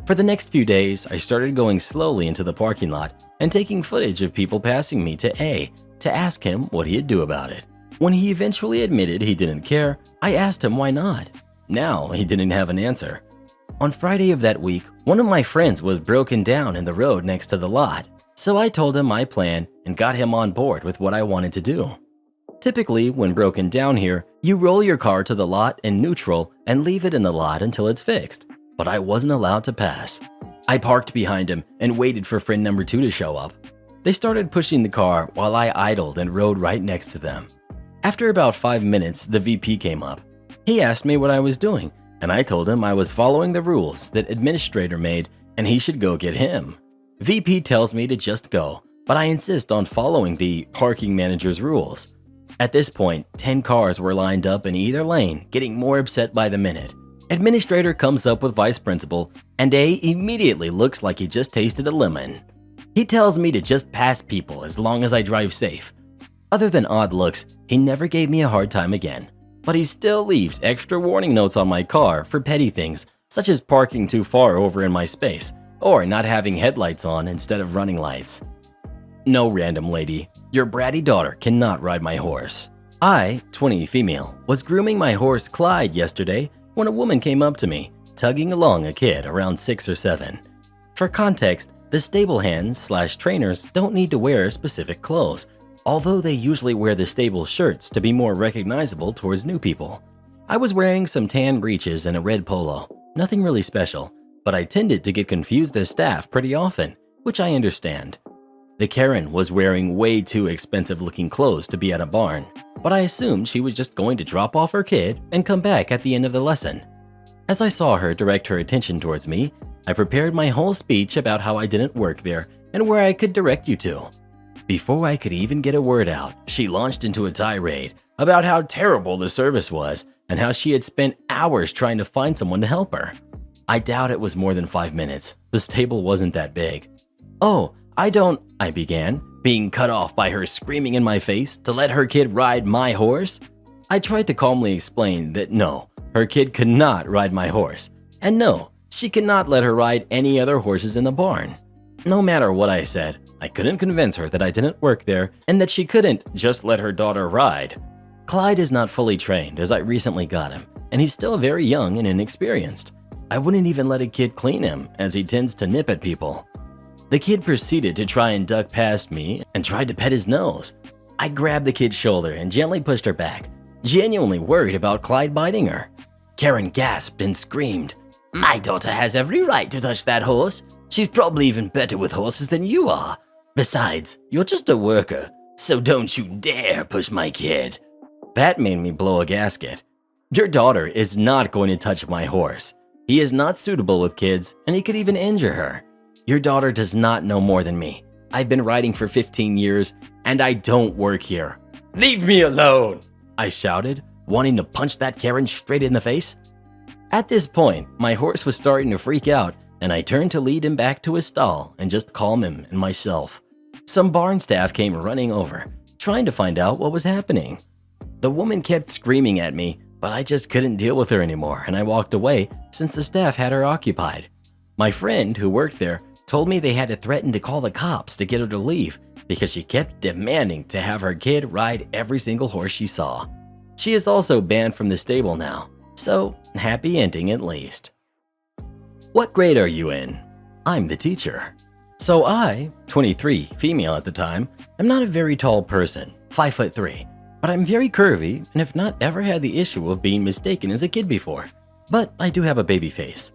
For the next few days, I started going slowly into the parking lot and taking footage of people passing me to A to ask him what he'd do about it. When he eventually admitted he didn't care, I asked him why not. Now he didn't have an answer. On Friday of that week, one of my friends was broken down in the road next to the lot, so I told him my plan and got him on board with what I wanted to do. Typically, when broken down here, you roll your car to the lot in neutral and leave it in the lot until it's fixed, but I wasn't allowed to pass. I parked behind him and waited for friend number 2 to show up. They started pushing the car while I idled and rode right next to them. After about 5 minutes, the VP came up. He asked me what I was doing, and I told him I was following the rules that administrator made and he should go get him. VP tells me to just go, but I insist on following the parking manager's rules. At this point, 10 cars were lined up in either lane, getting more upset by the minute. Administrator comes up with vice principal, and A immediately looks like he just tasted a lemon. He tells me to just pass people as long as I drive safe. Other than odd looks, he never gave me a hard time again, but he still leaves extra warning notes on my car for petty things, such as parking too far over in my space, or not having headlights on instead of running lights. No, random lady, your bratty daughter cannot ride my horse. I, 20 female, was grooming my horse Clyde yesterday when a woman came up to me, tugging along a kid around 6 or 7. For context, the stable hands/trainers don't need to wear specific clothes, although they usually wear the stable shirts to be more recognizable towards new people. I was wearing some tan breeches and a red polo, nothing really special, but I tended to get confused as staff pretty often, which I understand. The Karen was wearing way too expensive looking clothes to be at a barn, but I assumed she was just going to drop off her kid and come back at the end of the lesson. As I saw her direct her attention towards me, I prepared my whole speech about how I didn't work there and where I could direct you to. Before I could even get a word out, she launched into a tirade about how terrible the service was and how she had spent hours trying to find someone to help her. I doubt it was more than 5 minutes. The stable wasn't that big. Oh, I began, being cut off by her screaming in my face to let her kid ride my horse. I tried to calmly explain that no, her kid could not ride my horse, and no, she cannot let her ride any other horses in the barn. No matter what I said, I couldn't convince her that I didn't work there and that she couldn't just let her daughter ride. Clyde is not fully trained as I recently got him, and he's still very young and inexperienced. I wouldn't even let a kid clean him as he tends to nip at people. The kid proceeded to try and duck past me and tried to pet his nose. I grabbed the kid's shoulder and gently pushed her back, genuinely worried about Clyde biting her. Karen gasped and screamed, "My daughter has every right to touch that horse. She's probably even better with horses than you are. Besides, you're just a worker, so don't you dare push my kid." That made me blow a gasket. Your daughter is not going to touch my horse. He is not suitable with kids, and he could even injure her. Your daughter does not know more than me. I've been riding for 15 years, and I don't work here. "Leave me alone," I shouted, wanting to punch that Karen straight in the face. At this point, my horse was starting to freak out, and I turned to lead him back to his stall and just calm him and myself. Some barn staff came running over, trying to find out what was happening. The woman kept screaming at me, but I just couldn't deal with her anymore, and I walked away since the staff had her occupied. My friend who worked there told me they had to threaten to call the cops to get her to leave because she kept demanding to have her kid ride every single horse she saw. She is also banned from the stable now, so happy ending at least. What grade are you in? I'm the teacher. So I, 23, female at the time, am not a very tall person, 5'3", but I'm very curvy and have not ever had the issue of being mistaken as a kid before. But I do have a baby face.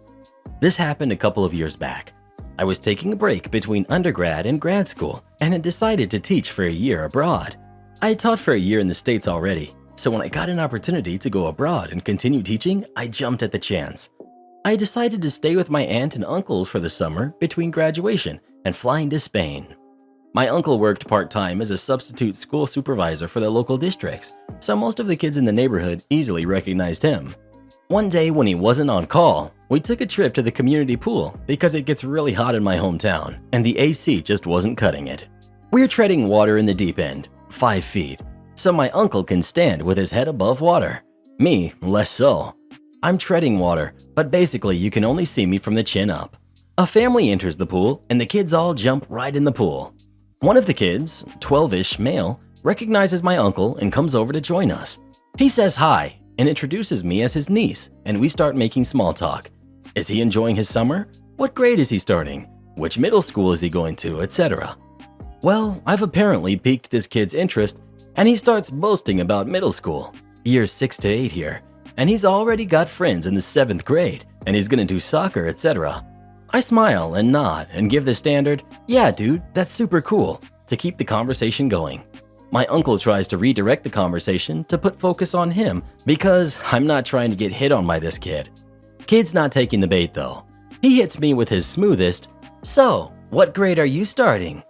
This happened a couple of years back. I was taking a break between undergrad and grad school and had decided to teach for a year abroad. I had taught for a year in the States already, so when I got an opportunity to go abroad and continue teaching, I jumped at the chance. I decided to stay with my aunt and uncle for the summer between graduation and flying to Spain. My uncle worked part-time as a substitute school supervisor for the local districts, so most of the kids in the neighborhood easily recognized him. One day when he wasn't on call, we took a trip to the community pool because it gets really hot in my hometown and the AC just wasn't cutting it. We're treading water in the deep end, 5 feet, so my uncle can stand with his head above water. Me, less so. I'm treading water, but basically you can only see me from the chin up. A family enters the pool and the kids all jump right in the pool. One of the kids, 12-ish male, recognizes my uncle and comes over to join us. He says hi and introduces me as his niece, and we start making small talk. Is he enjoying his summer? What grade is he starting? Which middle school is he going to, etc. Well, I've apparently piqued this kid's interest, and he starts boasting about middle school, years 6 to 8 here, and he's already got friends in the 7th grade, and he's gonna do soccer, etc. I smile and nod and give the standard, "Yeah, dude, that's super cool," to keep the conversation going. My uncle tries to redirect the conversation to put focus on him because I'm not trying to get hit on by this kid. Kid's not taking the bait though. He hits me with his smoothest, "So, what grade are you starting?"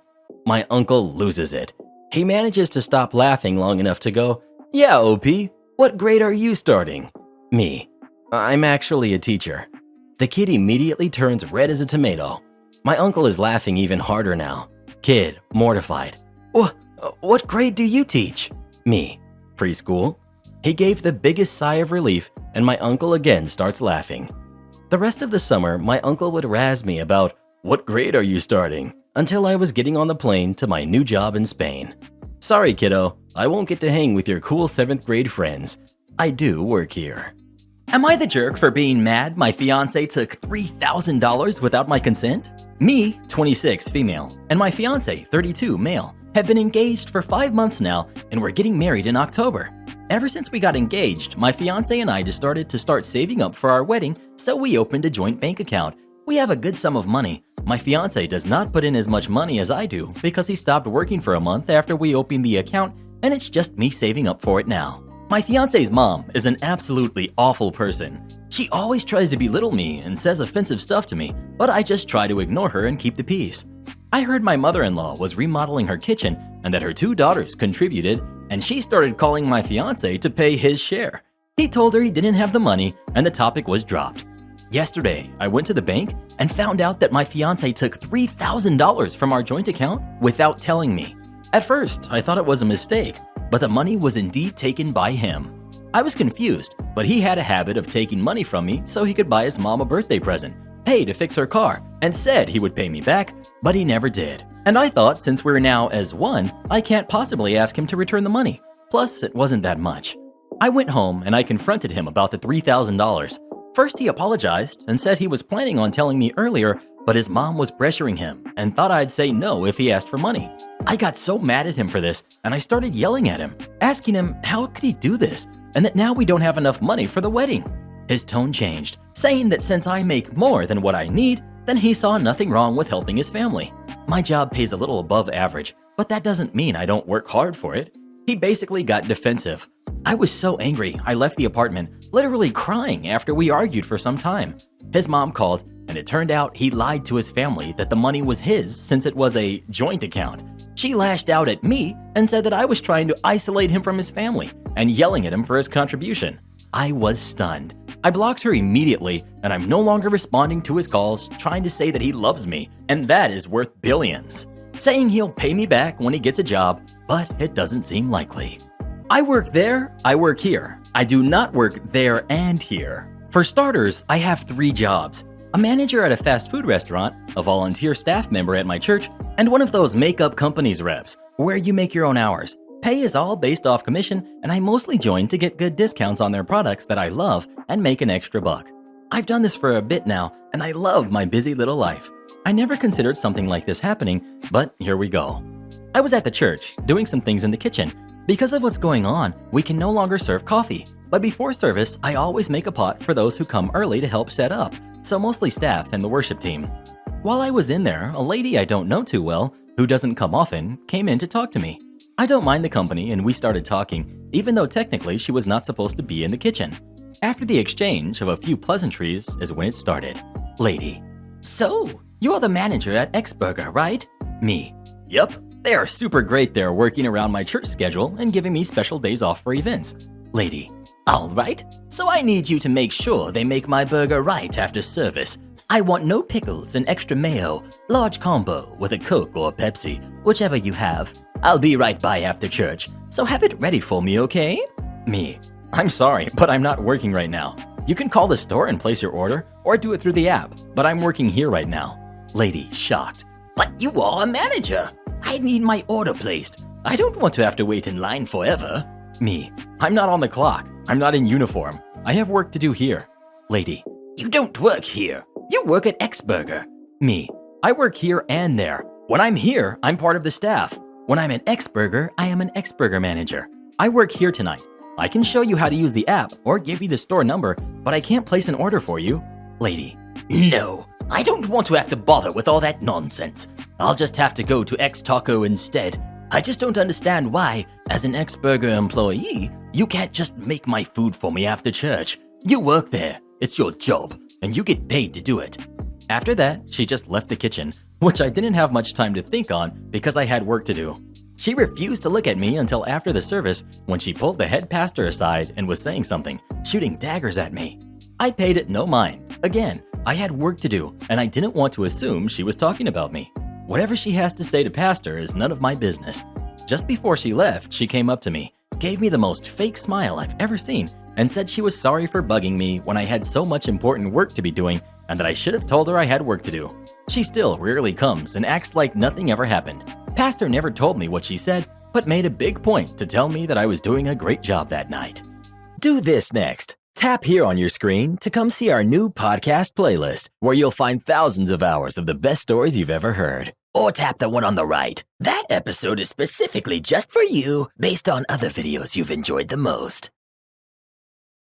My uncle loses it. He manages to stop laughing long enough to go, "Yeah, OP, what grade are you starting?" Me, "I'm actually a teacher." The kid immediately turns red as a tomato. My uncle is laughing even harder now. Kid, mortified, What grade do you teach?" Me, "Preschool." He gave the biggest sigh of relief and my uncle again starts laughing. The rest of the summer, my uncle would razz me about, "What grade are you starting?" until I was getting on the plane to my new job in Spain. Sorry, kiddo, I won't get to hang with your cool 7th grade friends. I do work here. Am I the jerk for being mad my fiance took $3,000 without my consent? Me, 26, female, and my fiance, 32, male, have been engaged for 5 months now and we're getting married in October. Ever since we got engaged, my fiance and I decided to start saving up for our wedding, so we opened a joint bank account. We have a good sum of money. My fiance does not put in as much money as I do because he stopped working for a month after we opened the account, and it's just me saving up for it now. My fiance's mom is an absolutely awful person. She always tries to belittle me and says offensive stuff to me, but I just try to ignore her and keep the peace. I heard my mother-in-law was remodeling her kitchen and that her 2 daughters contributed, and she started calling my fiance to pay his share. He told her he didn't have the money and the topic was dropped. Yesterday, I went to the bank and found out that my fiance took $3,000 from our joint account without telling me. At first, I thought it was a mistake, but the money was indeed taken by him. I was confused, but he had a habit of taking money from me so he could buy his mom a birthday present, pay to fix her car, and said he would pay me back, but he never did. And I thought since we're now as one, I can't possibly ask him to return the money. Plus, it wasn't that much. I went home and I confronted him about the $3,000. First, he apologized and said he was planning on telling me earlier, but his mom was pressuring him and thought I'd say no if he asked for money. I got so mad at him for this and I started yelling at him, asking him how could he do this and that now we don't have enough money for the wedding. His tone changed, saying that since I make more than what I need, then he saw nothing wrong with helping his family. My job pays a little above average, but that doesn't mean I don't work hard for it. He basically got defensive. I was so angry, I left the apartment, literally crying after we argued for some time. His mom called, and it turned out he lied to his family that the money was his since it was a joint account. She lashed out at me and said that I was trying to isolate him from his family and yelling at him for his contribution. I was stunned. I blocked her immediately, and I'm no longer responding to his calls trying to say that he loves me, and that is worth billions. Saying he'll pay me back when he gets a job, but it doesn't seem likely. I work there, I work here. I do not work there and here. For starters, I have 3 jobs. A manager at a fast food restaurant, a volunteer staff member at my church, and one of those makeup companies reps, where you make your own hours. Pay is all based off commission, and I mostly join to get good discounts on their products that I love and make an extra buck. I've done this for a bit now, and I love my busy little life. I never considered something like this happening, but here we go. I was at the church, doing some things in the kitchen. Because of what's going on, we can no longer serve coffee. But before service, I always make a pot for those who come early to help set up, so mostly staff and the worship team. While I was in there, a lady I don't know too well, who doesn't come often, came in to talk to me. I don't mind the company, and we started talking, even though technically she was not supposed to be in the kitchen. After the exchange of a few pleasantries is when it started. Lady: "So, you're the manager at X Burger, right?" Me: "Yep. They are super great there, working around my church schedule and giving me special days off for events." Lady: "All right. So I need you to make sure they make my burger right after service. I want no pickles and extra mayo, large combo with a Coke or a Pepsi, whichever you have. I'll be right by after church, so have it ready for me, okay?" Me: "I'm sorry, but I'm not working right now. You can call the store and place your order, or do it through the app, but I'm working here right now." Lady, shocked: "But you are a manager. I need my order placed. I don't want to have to wait in line forever." Me: "I'm not on the clock. I'm not in uniform. I have work to do here." Lady: "You don't work here. You work at X Burger." Me: "I work here and there. When I'm here, I'm part of the staff. When I'm at X Burger, I am an X Burger manager. I work here tonight. I can show you how to use the app or give you the store number, but I can't place an order for you." Lady: "No, I don't want to have to bother with all that nonsense. I'll just have to go to X Taco instead. I just don't understand why, as an X Burger employee, you can't just make my food for me after church. You work there, it's your job, and you get paid to do it." After that, she just left the kitchen, which I didn't have much time to think on because I had work to do. She refused to look at me until after the service, when she pulled the head pastor aside and was saying something, shooting daggers at me. I paid it no mind. Again, I had work to do, and I didn't want to assume she was talking about me. Whatever she has to say to pastor is none of my business. Just before she left, she came up to me, gave me the most fake smile I've ever seen, and said she was sorry for bugging me when I had so much important work to be doing and that I should have told her I had work to do. She still rarely comes and acts like nothing ever happened. Pastor never told me what she said, but made a big point to tell me that I was doing a great job that night. Do this next. Tap here on your screen to come see our new podcast playlist, where you'll find thousands of hours of the best stories you've ever heard. Or tap the one on the right. That episode is specifically just for you, based on other videos you've enjoyed the most.